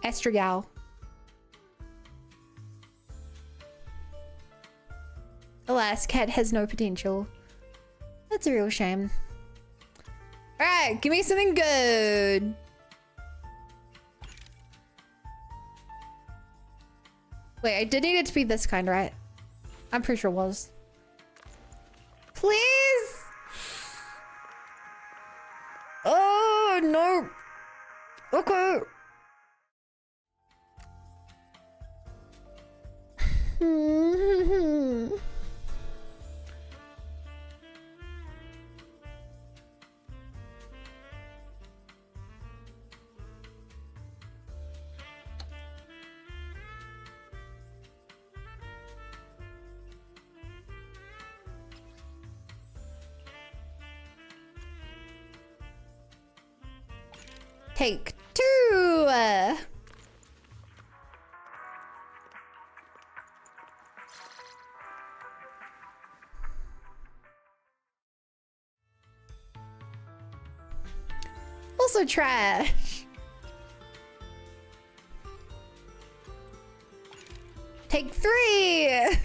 Astrogao. Alas, cat has no potential. That's a real shame. Alright, give me something good. Wait, I did need it to be this kind, right? I'm pretty sure it was. Please! Oh, no. Okay. Take two. Also trash. Take three.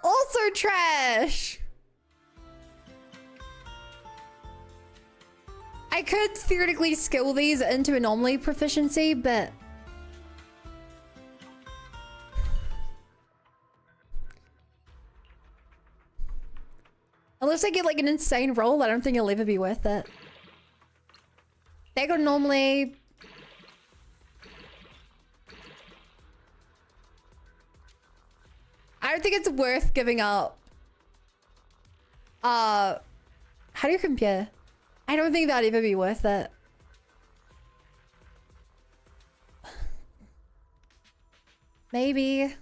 Also trash. I could theoretically skill these into anomaly proficiency, but unless I get like an insane roll, I don't think it'll ever be worth it. They go normally. I don't think it's worth giving up. How do you compare? I don't think that'd ever be worth it. Maybe.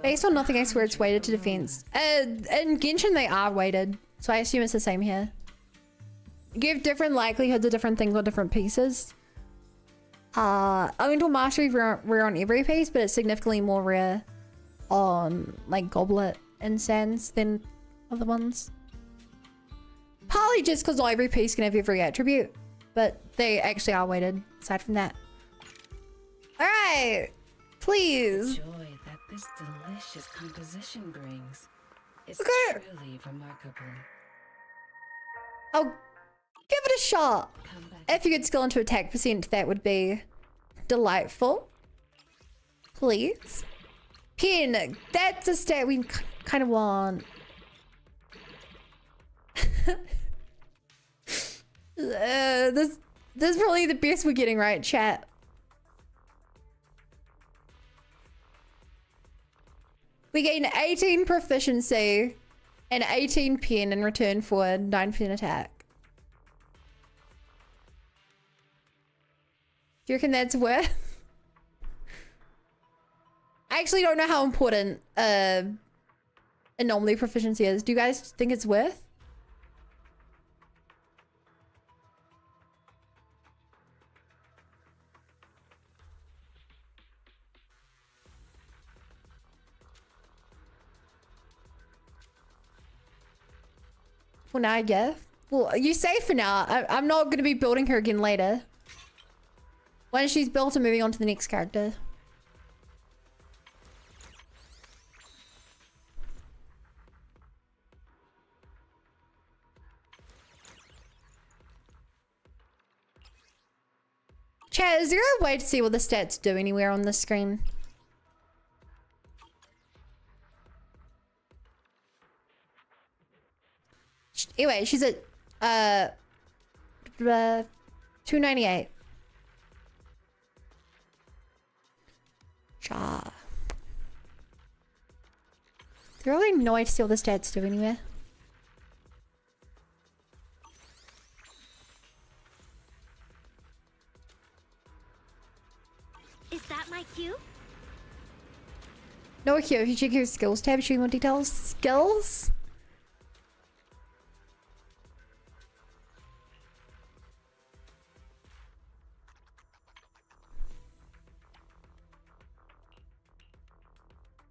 Based on nothing, I swear it's weighted to defense. In Genshin, they are weighted, so I assume it's the same here. You give different likelihoods of different things on different pieces. Elemental Mastery rare on every piece, but it's significantly more rare on like Goblet and Sands than other ones. Partly just because not every piece can have every attribute, but they actually are weighted aside from that. Alright, please. Joy that this delicious composition brings is truly remarkable. I'll give it a shot. If you could skill into attack percent, that would be delightful. Please. Pin, that's a stat we kind of want. This is probably the best we're getting, right, chat? We gain 18 proficiency and 18 pen in return for 9% attack. Do you reckon that's worth? I actually don't know how important anomaly proficiency is. Do you guys think it's worth? For now, yeah. Well, you say for now. I'm not going to be building her again later. Once she's built, I'm moving on to the next character. Chat, is there a way to see what the stats do anywhere on the screen? Anyway, she's at 298. Cha. There really no way to see what the stats do anywhere. Is that my cue? No, here, if you check your skills tab, show you more details. Skills?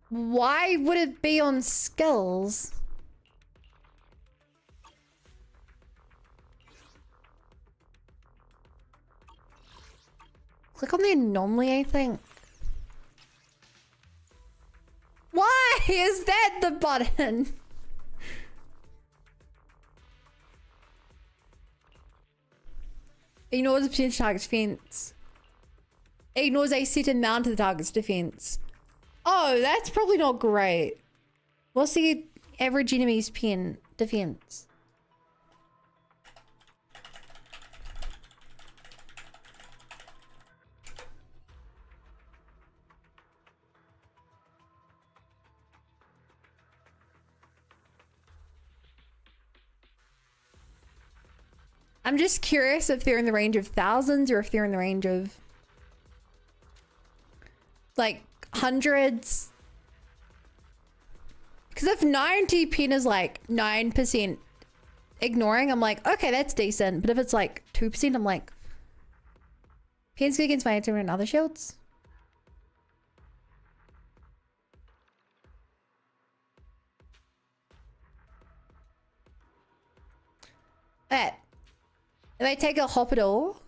Why would it be on skills? Click on the anomaly, I think. Why is that the button? Ignores a potential target's defense. Ignores a set amount of the target's defense. Oh, that's probably not great. What's the average enemy's pen defense? I'm just curious if they're in the range of thousands or if they're in the range of like hundreds. Because if 90 pen is like 9% ignoring, I'm like, okay, that's decent. But if it's like 2%, I'm like, pen's good against my item and other shields. Alright. If I take a hop at all.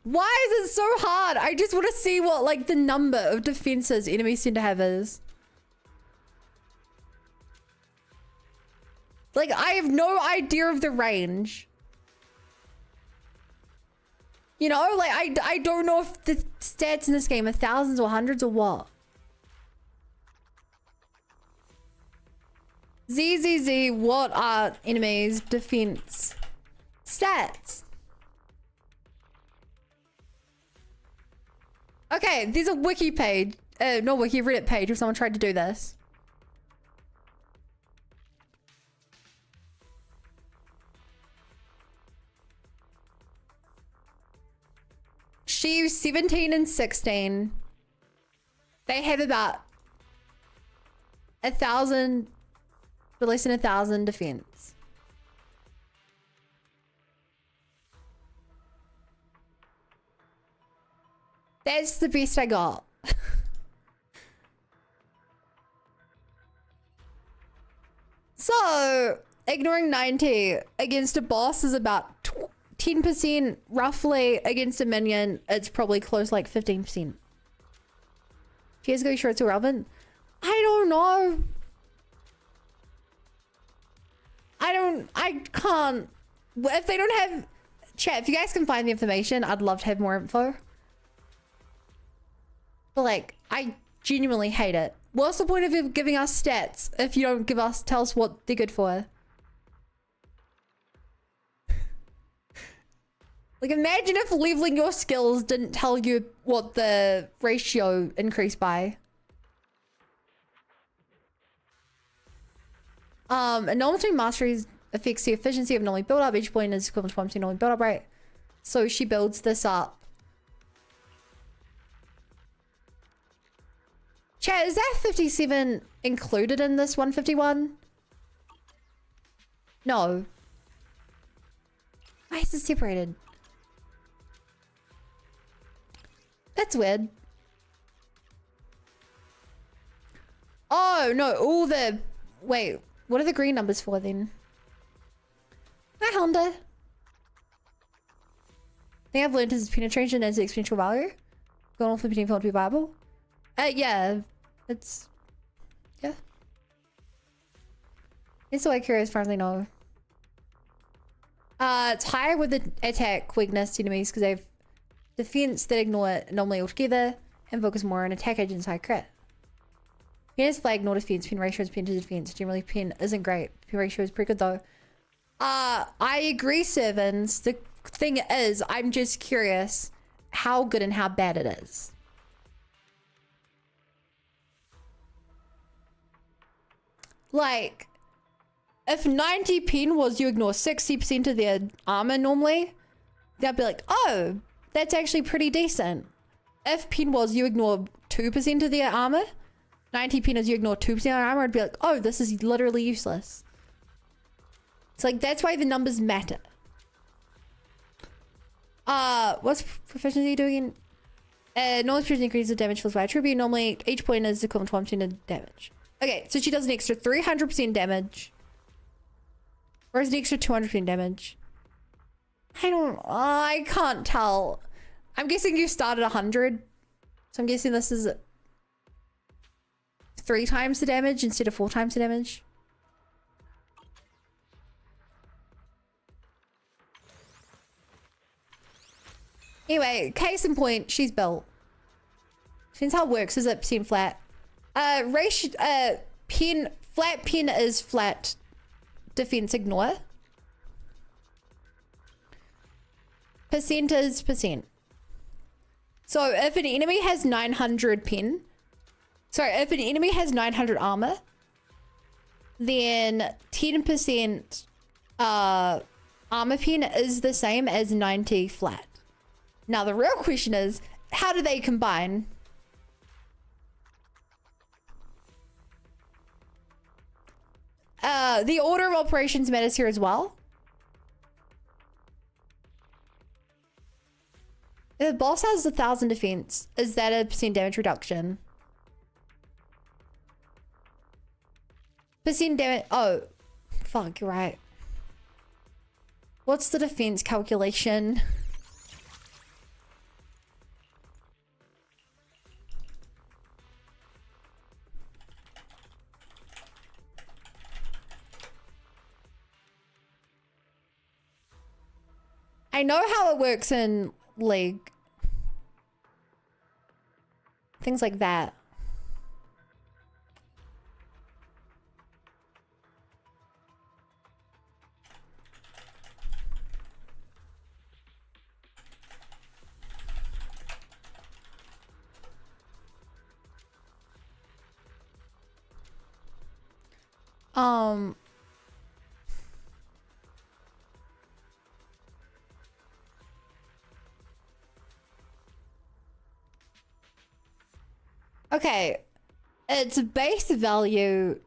Why is it so hard? I just want to see what like the number of defenses enemies seem to have is. Like, I have no idea of the range. You know, like, I don't know if the stats in this game are thousands or hundreds or what. ZZZ, what are enemies' defense stats? Okay, there's a wiki page. Not wiki, Reddit page if someone tried to do this. She used 17 and 16. They have about 1,000, but less than 1,000 defense. That's the best I got. So, ignoring 90 against a boss is about 10% roughly. Against a minion, it's probably close like 15%. CSGO sure it's irrelevant? I don't know. I can't. If they don't have... Chat, if you guys can find the information, I'd love to have more info. But like, I genuinely hate it. What's the point of giving us stats if you don't tell us what they're good for? Like, imagine if leveling your skills didn't tell you what the ratio increased by. Anomaly mastery affects the efficiency of anomaly build up. Each point is equivalent to 1% anomaly build up rate. So she builds this up. Chat, is that 57 included in this 151? No. Why is it separated? That's weird. Oh, no. All the... Wait. What are the green numbers for then? Hi, Honda. I think I've learned is penetration as the exponential value. Going off the between to be viable. Yeah. It's... Yeah. It's so accurate as far as I know. It's higher with the attack weakness to enemies because they have defense that ignore anomaly altogether and focus more on attack agents high crit. Pen is flag, not defense. Pen ratio is pen to defense. Generally, pen isn't great. Pen ratio is pretty good though. I agree, Servants. The thing is, I'm just curious how good and how bad it is. Like, if 90 pen was you ignore 60% of their armor normally, they'd be like, oh, that's actually pretty decent. If pen was you ignore 2% of their armor, 90 pen is you ignore 2% of their armor, I'd be like, oh, this is literally useless. It's like, that's why the numbers matter. What's proficiency doing? Normally proficiency increases damage plus by attribute. Normally, each point is equivalent to 1% of damage. Okay, so she does an extra 300% damage. Or is an extra 200% damage? I can't tell. I'm guessing you started 100. So I'm guessing this is 3 times the damage instead of 4 times the damage. Anyway, case in point, she's built. Since how it works is it percent flat. Flat pen is flat defense ignore. Percent is percent. So if an enemy has 900 pen, sorry, if an enemy has 900 armor, then 10% armor pen is the same as 90 flat. Now the real question is, how do they combine? The order of operations matters here as well. If the boss has 1,000 defense, is that a percent damage reduction? Percent damage. Oh, fuck, you're right. What's the defense calculation? I know how it works in League. Things like that. Okay, its base value.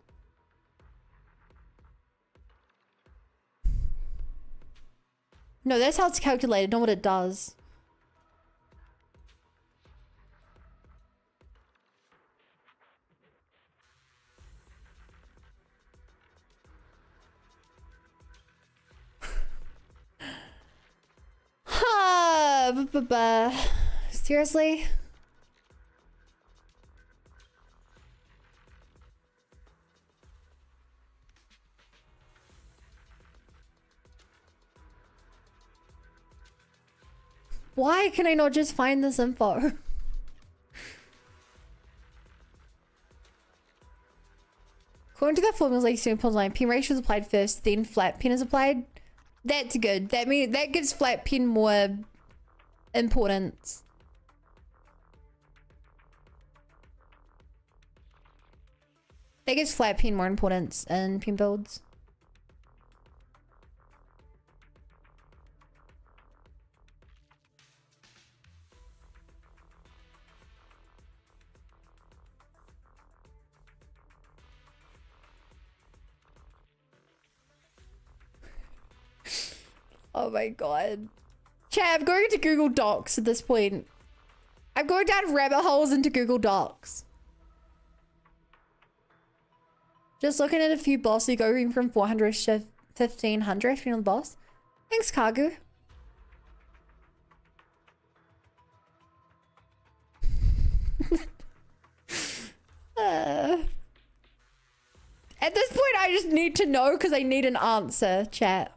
No, that's how it's calculated, not what it does. Seriously? Why can I not just find this info? According to the formulas like simple line, pen ratio is applied first, then flat pen is applied. That's good. That means that gives flat pen more importance. That gives flat pen more importance in pen builds. Oh my god. Chat, I'm going into Google Docs at this point. I'm going down rabbit holes into Google Docs. Just looking at a few bosses going from 400 to 1500 depending on the boss. Thanks, Kagu. At this point, I just need to know because I need an answer, chat.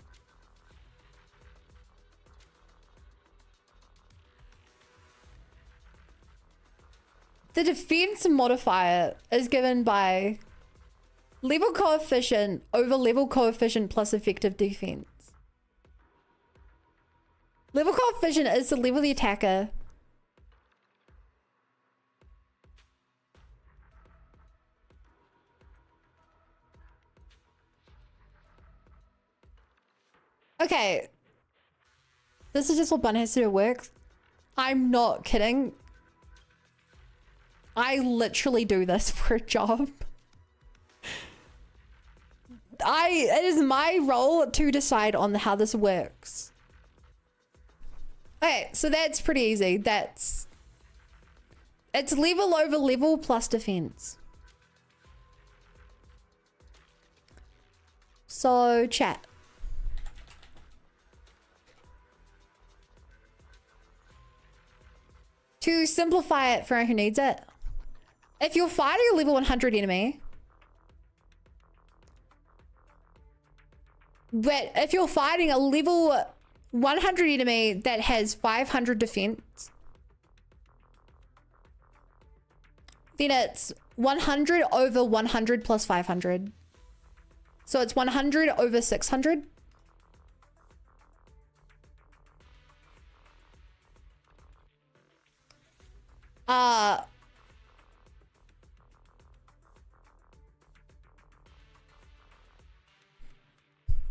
The defense modifier is given by level coefficient over level coefficient plus effective defense. Level coefficient is the level of the attacker. Okay. This is just what Bun has to do works. I'm not kidding. I literally do this for a job. It is my role to decide on how this works. Okay, so that's pretty easy. It's level over level plus defense. So chat. To simplify it for anyone who needs it, if you're fighting a level 100 enemy, but if you're fighting a level 100 enemy that has 500 defense, then it's 100 over 100 plus 500. So it's 100 over 600.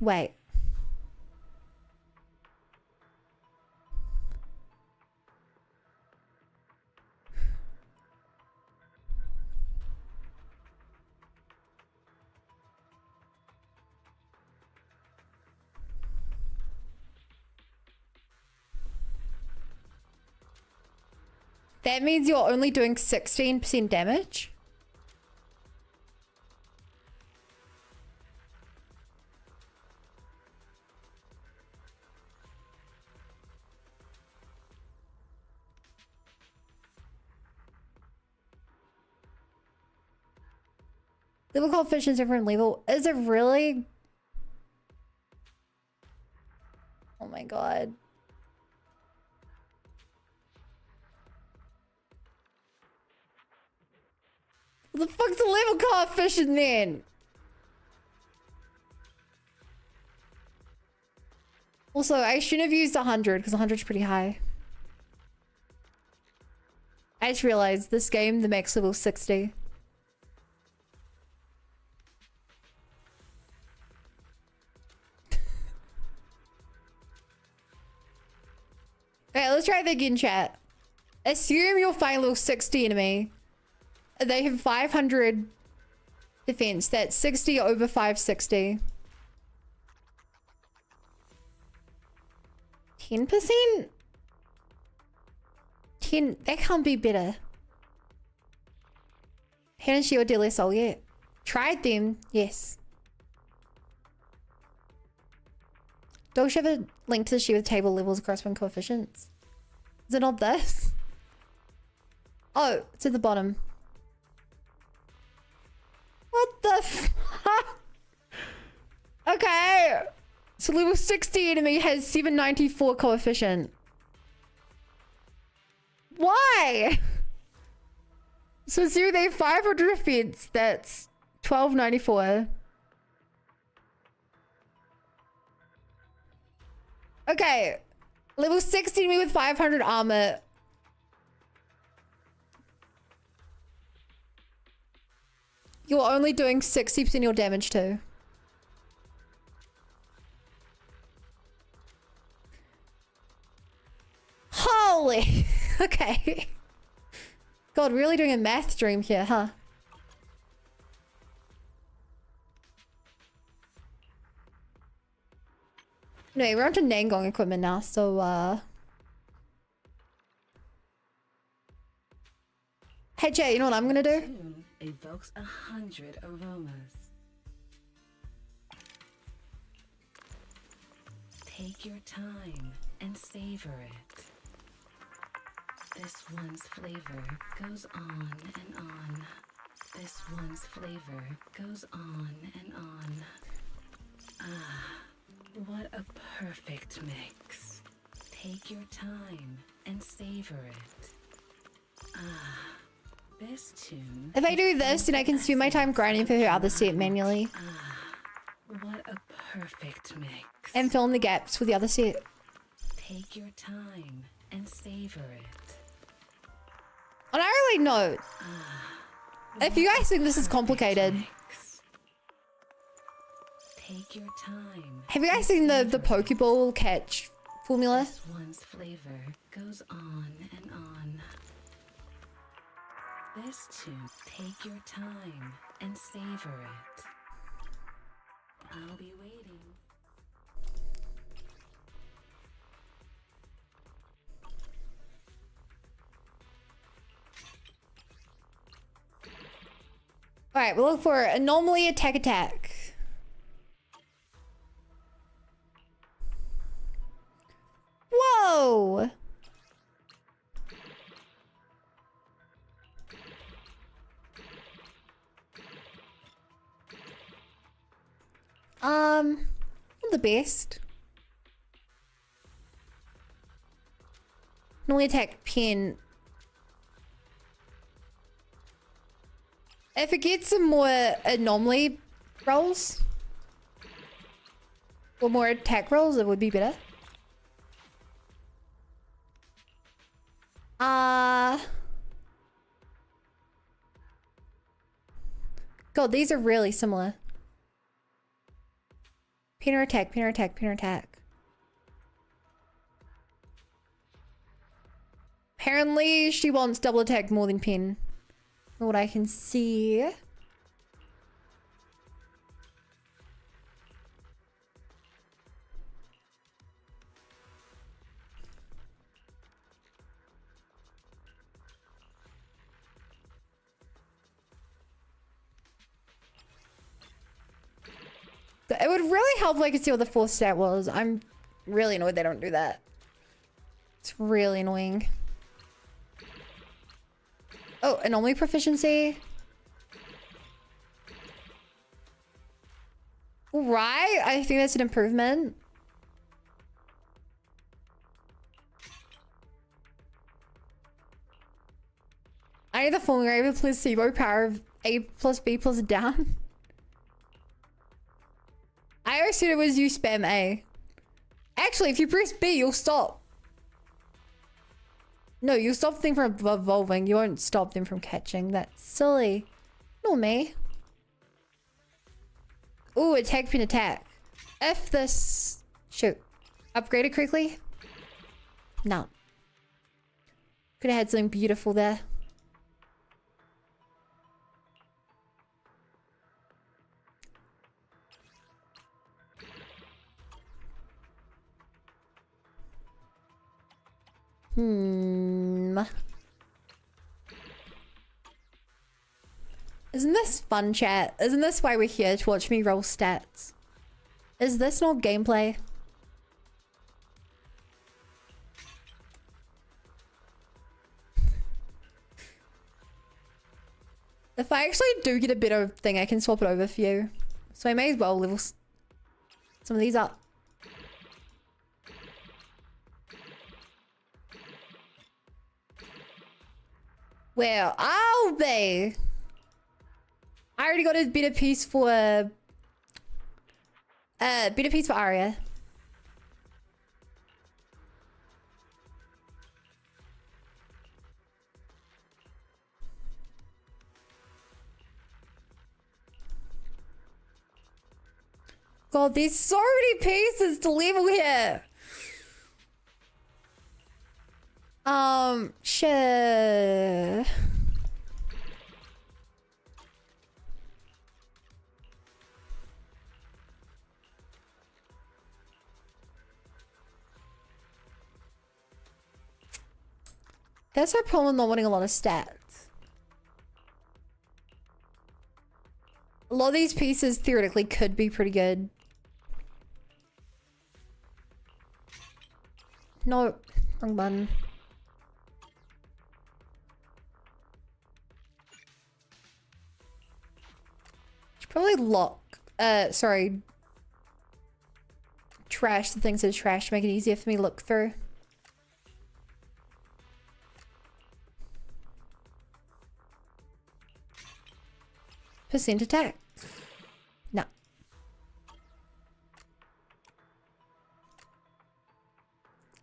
Wait. That means you're only doing 16% damage? Level coefficient's different level. Is it really? Oh my god. What the fuck's the level coefficient then? Also, I shouldn't have used 100 because 100 is pretty high. I just realized this game, the max level is 60. Okay, let's try that again, chat. Assume you're fighting level 60 enemy. They have 500 defense. That's 60 over 560. 10%? 10. That can't be better. Hidden Shield, Deadly Soul yet? Tried them. Yes. Don't you have a link to the sheet with table levels corresponding coefficients? Is it not this? Oh, it's at the bottom. What the fuck? Okay. So level 60 enemy has 794 coefficient. Why? So zero, they have 500 defense. That's 1294. Okay. Level 60 enemy with 500 armor. You're only doing 60% of your damage too. Holy. Okay. God, really doing a math stream here, huh? No, we're onto Nangong equipment now, so hey Jay, you know what I'm gonna do? Evokes 100 aromas. Take your time and savor it. This one's flavor goes on and on. This one's flavor goes on and on. Ah, what a perfect mix. Take your time and savor it. Ah, this tune. If I do this, then I can spend my time grinding for her other set manually. What a perfect mix. And fill in the gaps with the other set. Take your time and savor it. On a really note, if you guys think this is complicated, take your time. Have you guys seen the Pokeball catch formula? This one's flavor goes on and on. This too, take your time and savor it. I'll be waiting. Alright, we'll look for anomaly attack. Whoa! Not the best. Anomaly attack pin. If it gets some more anomaly rolls or more attack rolls, it would be better. God, these are really similar. Pinner attack, pinner attack, pinner attack. Apparently, she wants double attack more than pin. From what I can see. It would really help if I could see what the fourth stat was. I'm really annoyed they don't do that. It's really annoying. Oh, anomaly proficiency. Right, I think that's an improvement. I need the formula of placebo power of A plus B plus down. I always said it was you spam A. Actually, if you press B, you'll stop. No, you'll stop them from evolving. You won't stop them from catching. That's silly. Not me. Ooh, attack pin attack. If this... Shoot. Upgraded correctly? No. Could have had something beautiful there. Isn't this fun, chat? Isn't this why we're here, to watch me roll stats? Is this not gameplay? If I actually do get a better thing, I can swap it over for you. So I may as well level some of these up. Where are they? I already got a better piece for Arya. God, there's so many pieces to level here. Shit. That's our problem, not wanting a lot of stats. A lot of these pieces theoretically could be pretty good. No, wrong button. Should probably lock, sorry. Trash the things that are trash to make it easier for me to look through. Percent attack. No.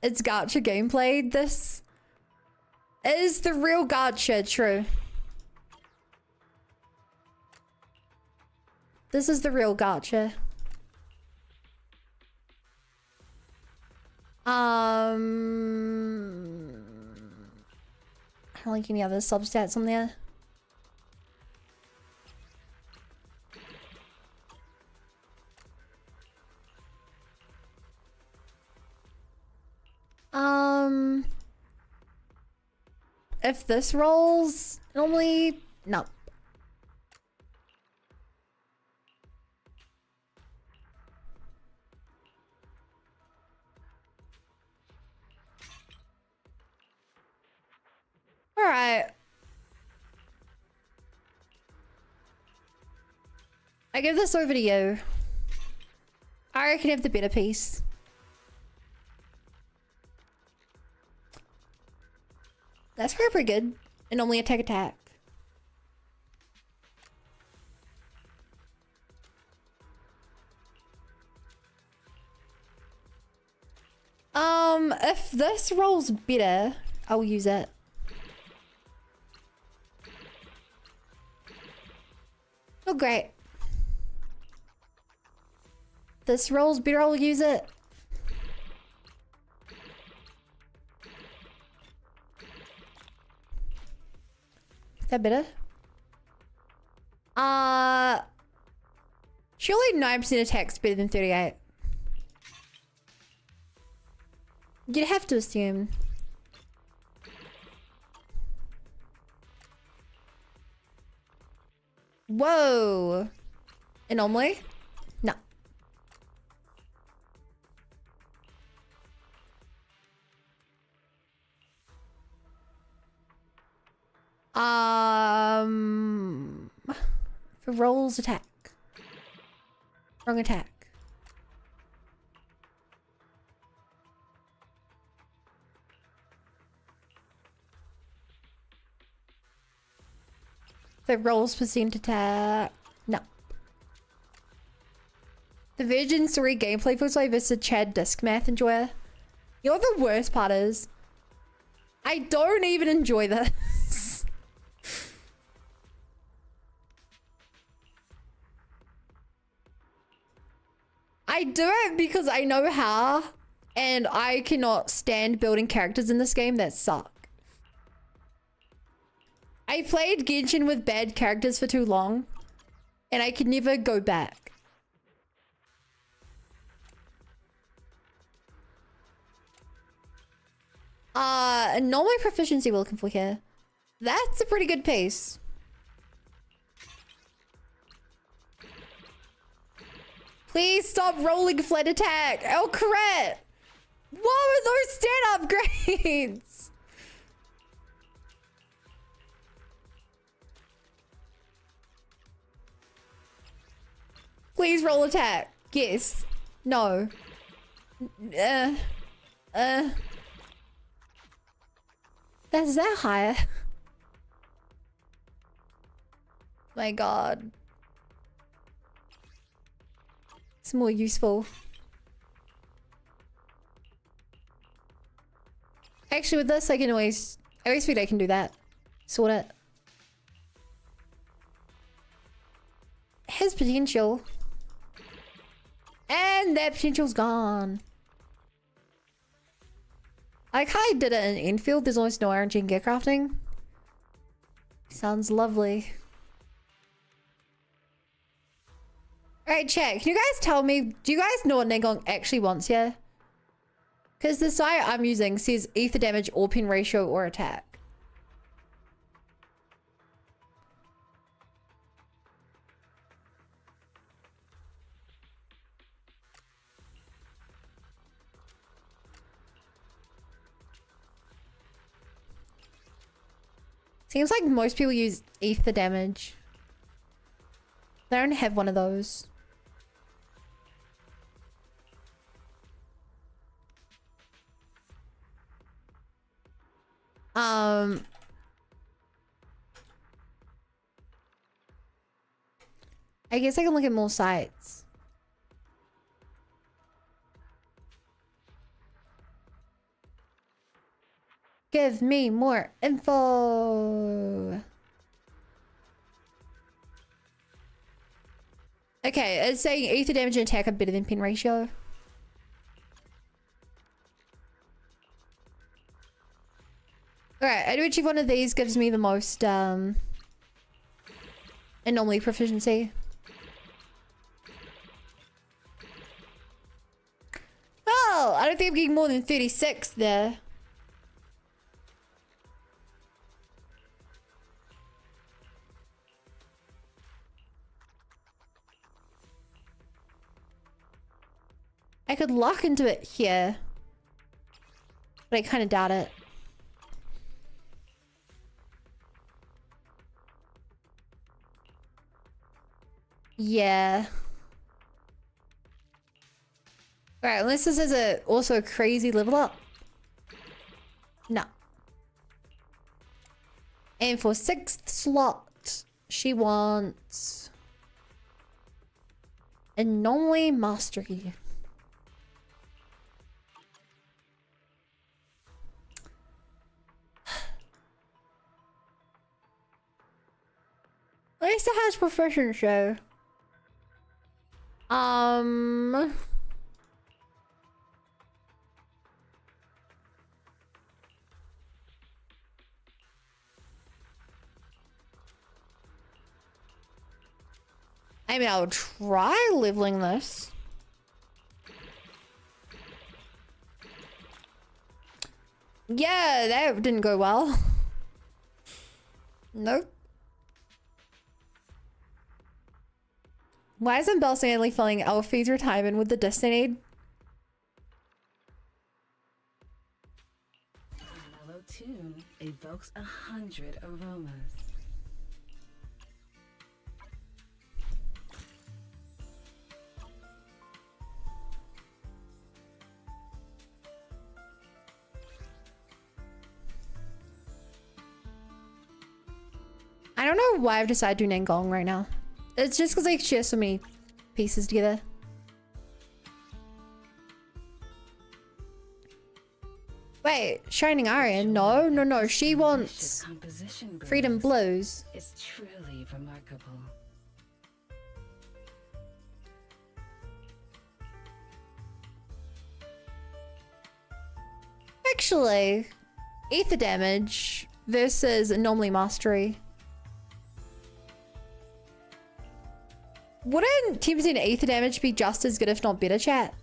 It's gacha gameplay. This is the real gacha, true. This is the real gacha. I don't like any other substats on there. If this rolls normally, no. All right. I give this over to you. I reckon you have the better piece. That's pretty good. And only attack. If this rolls better, I'll use it. Oh, great. This rolls better, I'll use it. Is that better? Surely 9% attack's better than 38. You'd have to assume. Whoa. Anomaly? No. For rolls attack. Wrong attack. The rolls percent attack. No. The Virgin 3 gameplay feels like this is a Chad disc math enjoyer. You know what the worst part is? I don't even enjoy this. I do it because I know how, and I cannot stand building characters in this game that suck. I played Genshin with bad characters for too long, and I could never go back. Normal proficiency we're looking for here. That's a pretty good pace. Please stop rolling flat attack. Oh, crap. What were those stat upgrades? Please roll attack. Yes. No. That's that higher. My god. It's more useful. Actually, with this, I always think I can do that. Sort it. It has potential. And that potential's gone. I kind of did it in Enfield. There's almost no RNG in gear crafting. Sounds lovely. Alright, chat. Can you guys tell me, do you guys know what Nangong actually wants here? Because the site I'm using says ether damage or pin ratio or attack. Seems like most people use ether damage. They don't have one of those. I guess I can look at more sites. Give me more info. Okay, it's saying ether damage and attack are better than pin ratio. I do achieve one of these gives me the most anomaly proficiency. Well, I don't think I'm getting more than 36 there. I could lock into it here, but I kind of doubt it. Yeah. Alright, unless this is also a crazy level up. No. And for 6th slot, she wants Anomaly Mastery. At least it has proficiency. I mean, I'll try leveling this. Yeah, that didn't go well. Nope. Why isn't Belle Stanley filling Elfie's retirement with the Destiny? A mellow tune evokes 100 aromas. I don't know why I've decided to do Nangong right now. It's just because I share so many pieces together. Wait, Shining Iron? No, no, no. She wants Freedom Blues. It's truly remarkable. Actually, Ether Damage versus Anomaly Mastery. Wouldn't 10% Ether Damage be just as good if not better, chat?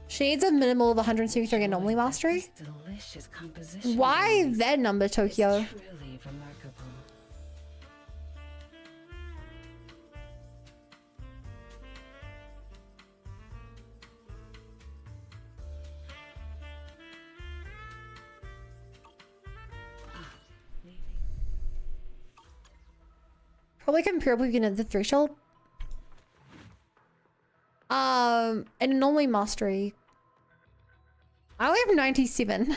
She needs a minimal of 173 Anomaly Mastery? Why that number, Tokyo? Truly remarkable. Probably comparable again at the threshold. And Anomaly Mastery. I only have 97.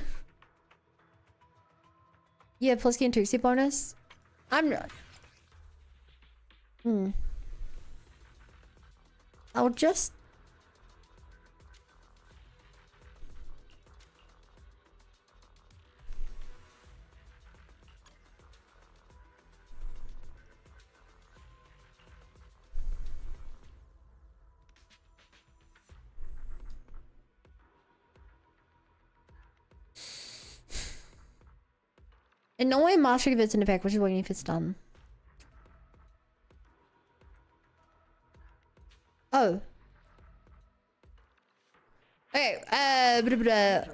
Yeah, plus gain 2 step bonus. I'll just... And no way Mastery gets an effect, which is waiting if it's done. Oh. Okay,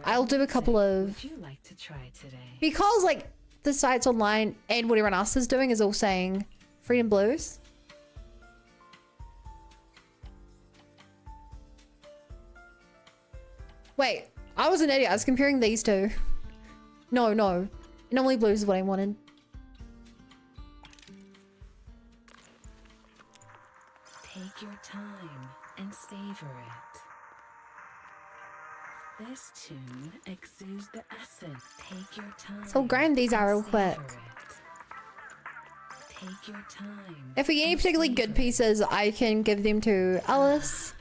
I'll do a couple of... Would you like to try today? Because, like, the sites online and what everyone else is doing is all saying Freedom Blues. Wait, I was an idiot. I was comparing these two. No, no. Anomaly Blues is what I wanted. Take your time and savor it. This tune exudes the essence. Take your time. So grind these out real quick. Take your time. If we get any particularly good pieces, I can give them to Alice.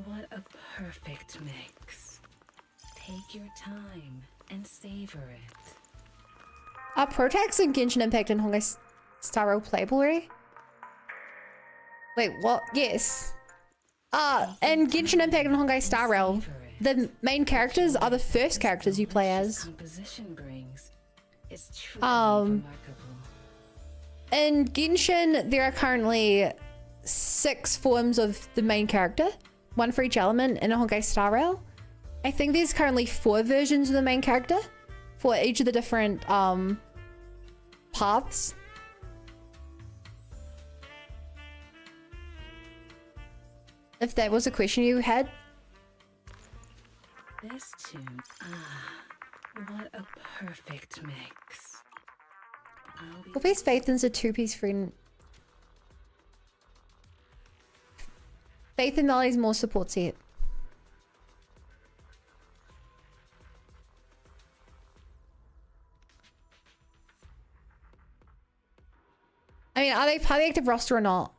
What a perfect mix. Take your time and savor it. Are Protax and Genshin Impact and Honkai Star Rail playable already? Wait, what? Yes. And Genshin Impact and Honkai Star Rail the main characters are the first characters you play as. Composition brings is truly Um, remarkable. In Genshin, there are currently 6 forms of the main character, 1 for each element in a Honkai Star Rail. I think there's currently 4 versions of the main character for each of the different paths. If that was a question you had. This tune, what a perfect mix. Four-piece Phaethon's a 2-piece friend. Faith and Melly's more support set. I mean, are they part of the active roster or not?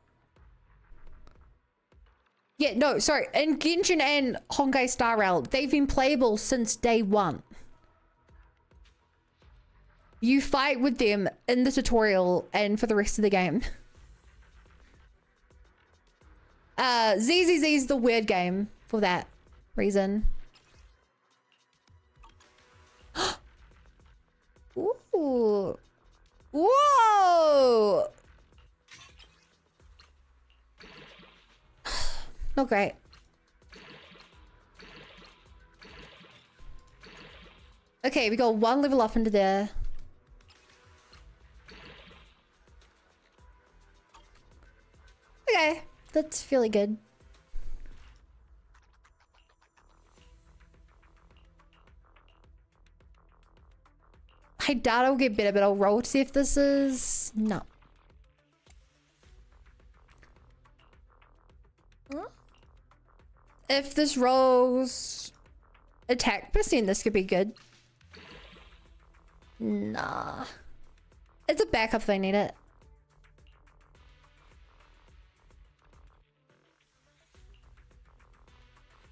Yeah, no, sorry. In Genshin and Honkai Star Rail, they've been playable since day 1. You fight with them in the tutorial and for the rest of the game. ZZZ is the weird game for that reason. Ooh. Whoa! Not great. Okay, we got 1 level up into there. Okay, that's fairly good. I doubt I'll get better, but I'll roll to see if this is... No. If this rolls attack percent, this could be good. Nah. It's a backup if I need it.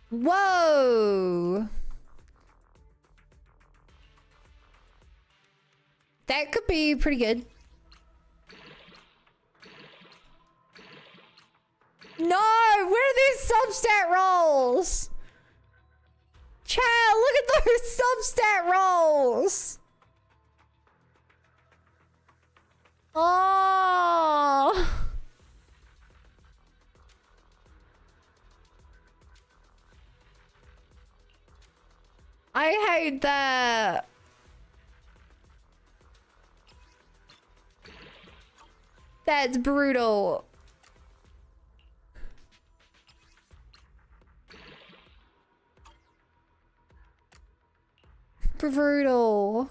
Whoa! That could be pretty good. No! Where are these substat rolls? Chat, look at those substat rolls! Oh! I hate that. That's brutal. Brutal.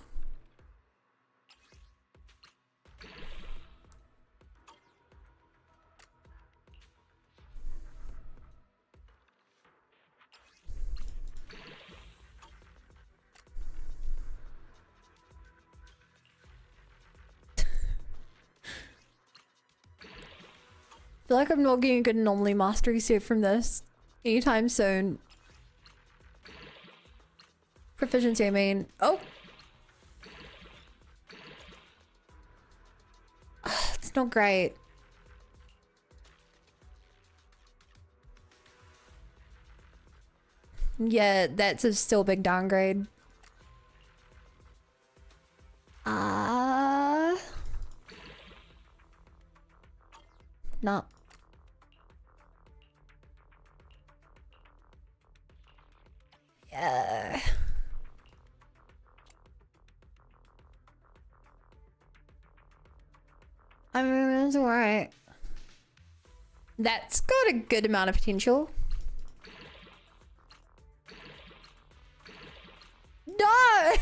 I feel like I'm not getting a good anomaly mastery set from this anytime soon. Proficiency, I mean. Oh! It's not great. Yeah, that's a still big downgrade. No. Yeah. I mean, that's alright. That's got a good amount of potential. No!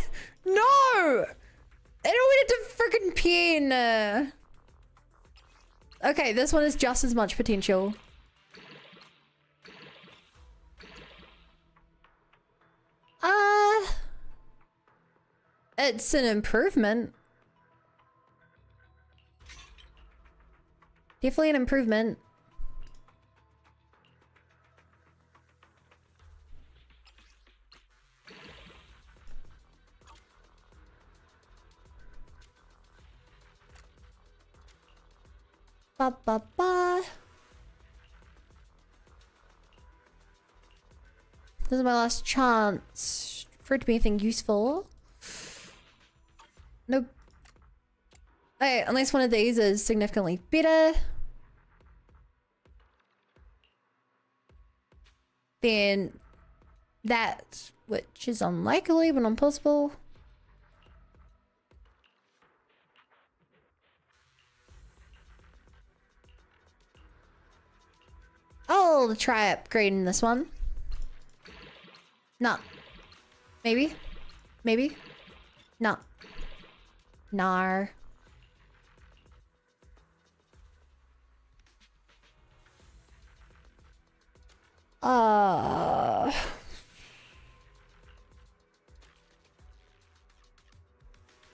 No! I don't want it to freaking pen. Okay, this one is just as much potential. It's an improvement. Definitely an improvement. Ba ba ba. This is my last chance for it to be anything useful. Nope. Okay, unless one of these is significantly better. Then that, which is unlikely but not possible. I'll try upgrading this one. No. Maybe? Maybe? No. Nar.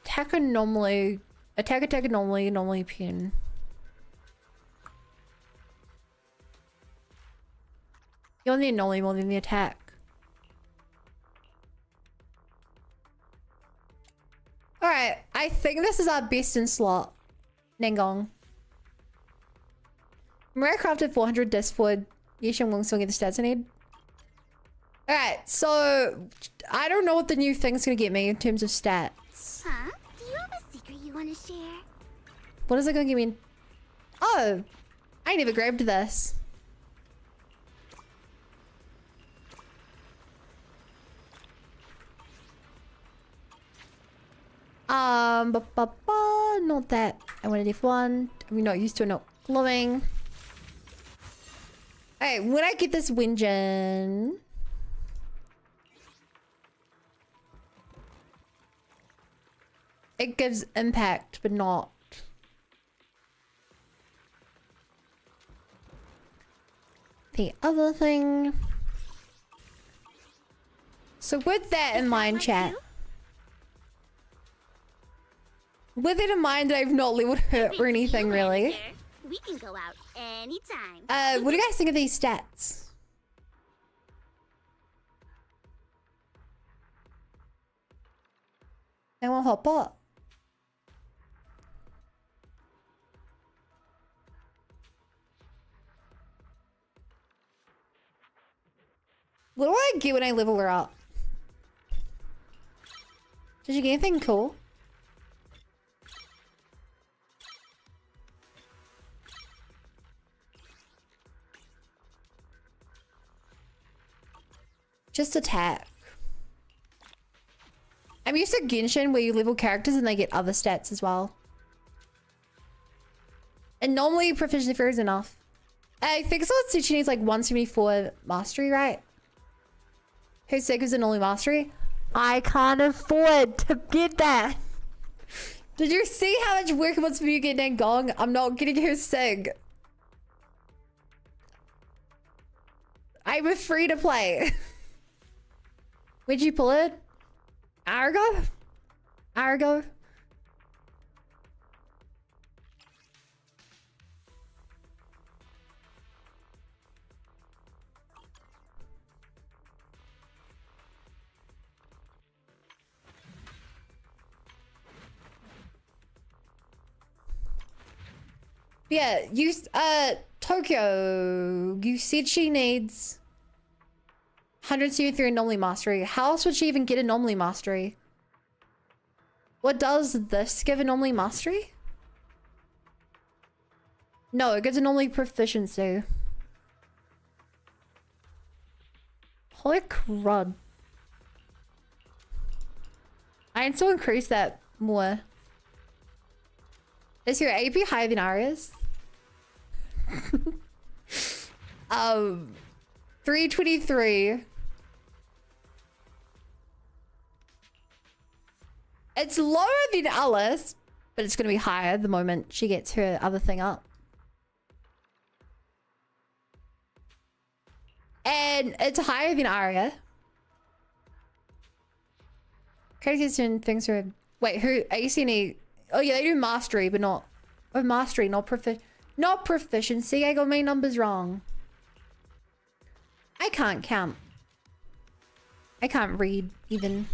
Attack anomaly pin. You want the anomaly more than the attack. Alright, I think this is our best in slot. Nangong. Remember I crafted 400 disc for Yisheng Wong still get the stats I need? Alright, so I don't know what the new thing's gonna get me in terms of stats. Huh? Do you have a secret you want to share? What is it gonna give me? Oh, I never grabbed this. Not that. I wanted F1. We're not used to it not glowing. Alright, when I get this Wingen, it gives impact, but not. The other thing. So with that in mind, chat. With it in mind that I've not leveled her or anything really. We can go out anytime. What do you guys think of these stats? I won't hop up. What do I get when I level her up? Did you get anything cool? Just attack. I'm used to Genshin where you level characters and they get other stats as well. And normally proficiency 4 is enough. I think so. She needs like 174 mastery, right? Who said gives an only mastery? I can't afford to get that. Did you see how much work it was for you getting Gong? I'm not getting her sig. I'm a free to play. Where'd you pull it? Argo? Argo? Yeah, you, Tokyo, you said she needs 173 anomaly mastery. How else would she even get anomaly mastery? What does this give anomaly mastery? No, it gives anomaly proficiency. Holy crud. I can still increase that more. Is your AP higher than Aria's? 323. It's lower than Alice, but it's going to be higher the moment she gets her other thing up. And it's higher than Aria. Criticism things are... Wait, who? ACNE... Oh yeah, they do mastery, but not... Oh, mastery, not proficiency. I got my numbers wrong. I can't count. I can't read, even.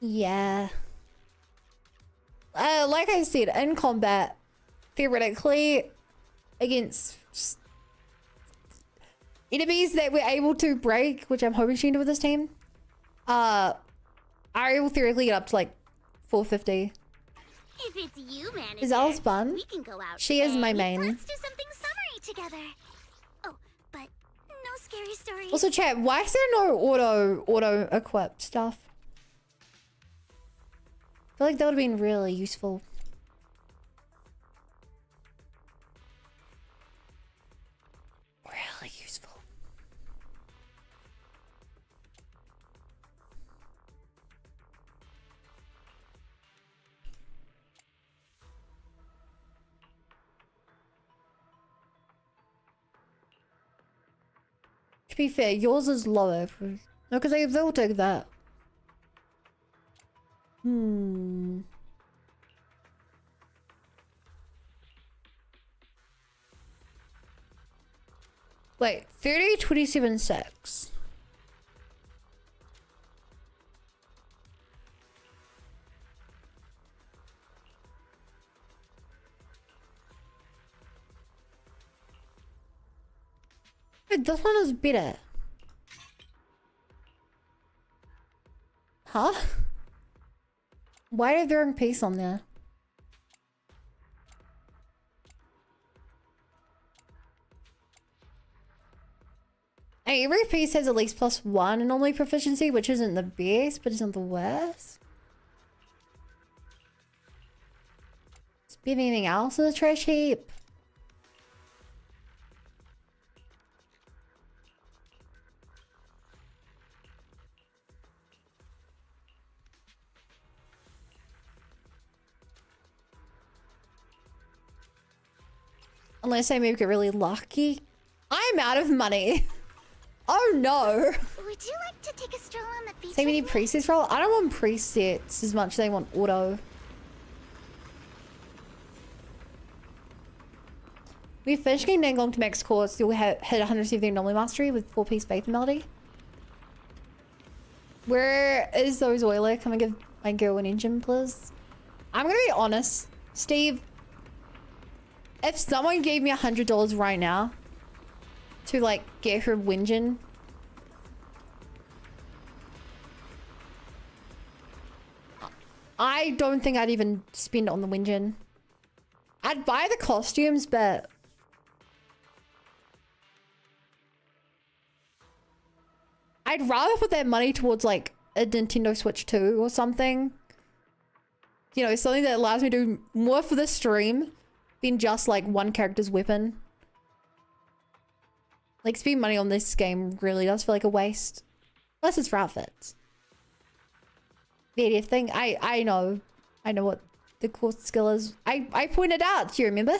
Yeah. Like I said, in combat, theoretically, against enemies that we're able to break, which I'm hoping she can do with this team, are able to theoretically get up to like 450. If it's you, manager, Is Alice fun? we can go out. She is my main. Let's do something summery together. Oh, but no scary stories. Also, chat, why is there no auto equip stuff? I feel like that would have been really useful. Really useful. To be fair, yours is lower. No, because they'll take that. Wait, 30, 27, 6. Wait, this one is better. Huh? Why are they throwing peace on there? Hey, every piece has at least +1 in normally proficiency, which isn't the best, but isn't the worst. Is there anything else in the trash heap? Unless I maybe get really lucky. I'm out of money. Oh no. Would you like to take a stroll on the beach? So many presets roll. I don't want presets as much as I want auto. We finished getting Nangong to max course. You'll hit 170 normally mastery with 4-piece faith melody. Where is those oiler? Can I give my girl an engine, please? I'm gonna be honest, Steve. If someone gave me $100 right now to like get her Winjin, I don't think I'd even spend it on the Winjin. I'd buy the costumes, but I'd rather put that money towards like a Nintendo Switch 2 or something. You know, something that allows me to do more for the stream than just like one character's weapon. Like spending money on this game really does feel like a waste. Unless it's for outfits. The ADF thing, I know what the core skill is. I pointed out, do you remember?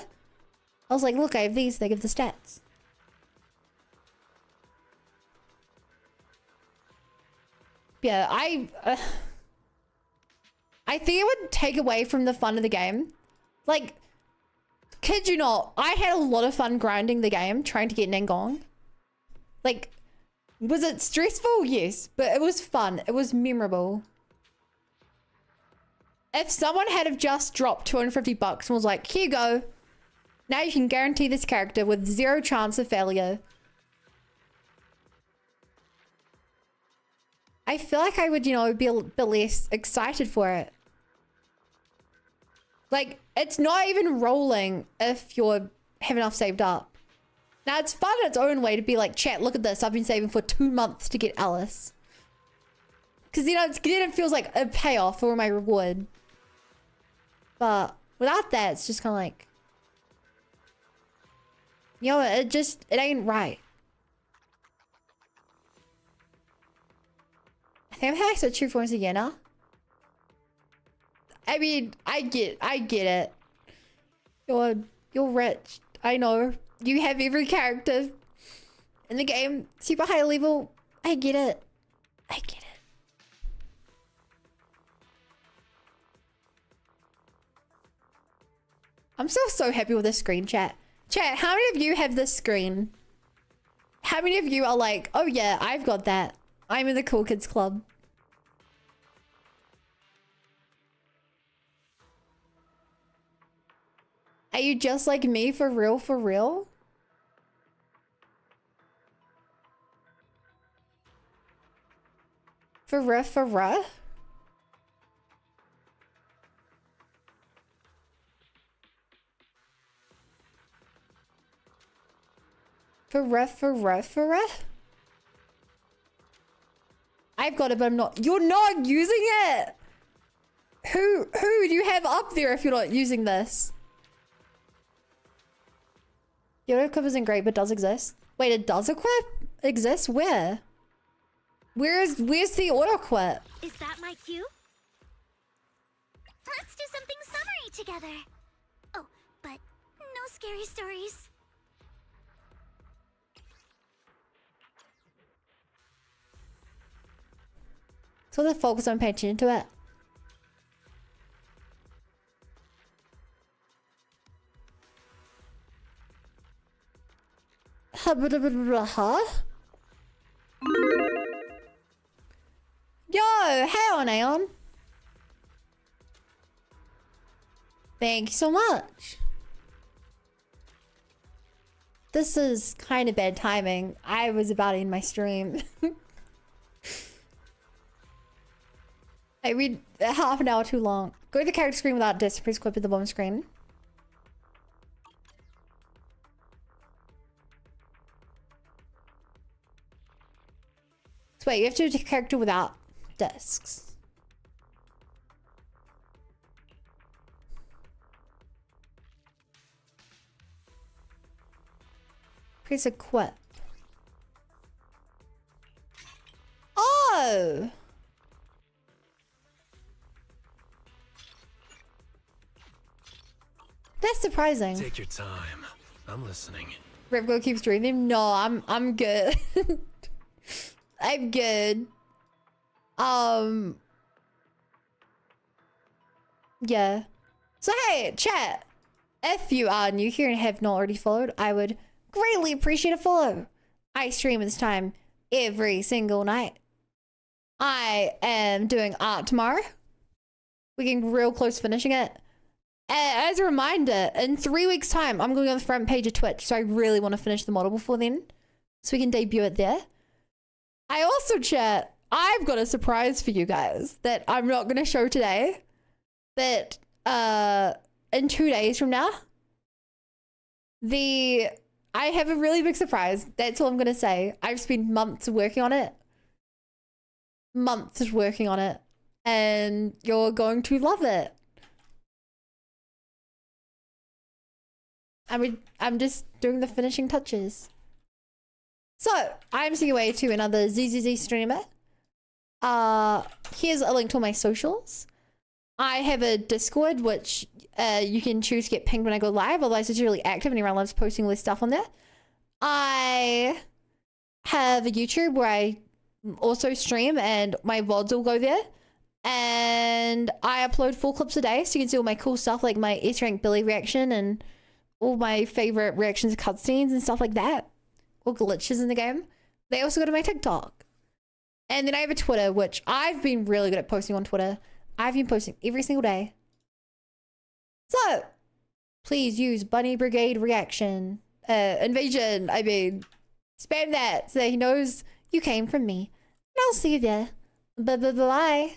I was like, look, I have these, they give the stats. Yeah, I think it would take away from the fun of the game. Like, kid you not, I had a lot of fun grinding the game, trying to get Nangong. Like, was it stressful? Yes, but it was fun. It was memorable. If someone had have just dropped 250 bucks and was like, here you go. Now you can guarantee this character with 0 chance of failure. I feel like I would, you know, be a bit less excited for it. Like, it's not even rolling if you have enough saved up. Now, it's fun in its own way to be like, chat, look at this. I've been saving for 2 months to get Alice. Because, you know, then it feels like a payoff or my reward. But without that, it's just kind of like, you know, it ain't right. I think I'm having some true points again, huh? I mean, I get it. You're rich. I know. You have every character in the game super high level. I get it. I get it. I'm still so happy with this screen, chat. Chat, how many of you have this screen? How many of you are like, oh yeah, I've got that. I'm in the cool kids club. Are you just like me for real, for real? For real, for real? For real, for real, for real? I've got it, but I'm not. You're not using it! Who do you have up there if you're not using this? The auto equip isn't great, but does exist. Wait, it does equip? Exist? Where? Where's the auto equip? Is that my cue? Let's do something summery together. Oh, but no scary stories. So the focus on paying attention to it. Huh? Yo, hey on Aeon. Thank you so much. This is kind of bad timing. I was about to end my stream. I read half an hour too long. Go to the character screen without disc. Please equip at the bottom screen. So wait, you have to do the character without discs. Press equip. Oh! That's surprising. Take your time. I'm listening. Revgo keeps dreaming. No, I'm good. I'm good. Yeah. So hey, chat. If you are new here and have not already followed, I would greatly appreciate a follow. I stream this time every single night. I am doing art tomorrow. We're getting real close to finishing it. As a reminder, in 3 weeks' time, I'm going on the front page of Twitch, so I really want to finish the model before then, so we can debut it there. I also, chat, I've got a surprise for you guys that I'm not going to show today, that in 2 days from now, I have a really big surprise. That's all I'm going to say. I've spent months working on it. Months working on it, and you're going to love it. I'm just doing the finishing touches. So, I'm sending away to another ZZZ streamer. Here's a link to all my socials. I have a Discord, which you can choose to get pinged when I go live, otherwise it's really active and everyone loves posting all this stuff on there. I have a YouTube where I also stream and my VODs will go there. And I upload 4 clips a day, so you can see all my cool stuff like my S-Rank Billy reaction and all my favorite reactions to cutscenes and stuff like that. Or glitches in the game. They also go to my TikTok. And then I have a Twitter, which I've been really good at posting on Twitter. I've been posting every single day. So, please use Bunny Brigade reaction. Invasion, I mean. Spam that so that he knows you came from me. And I'll see you there. Bye-bye-bye.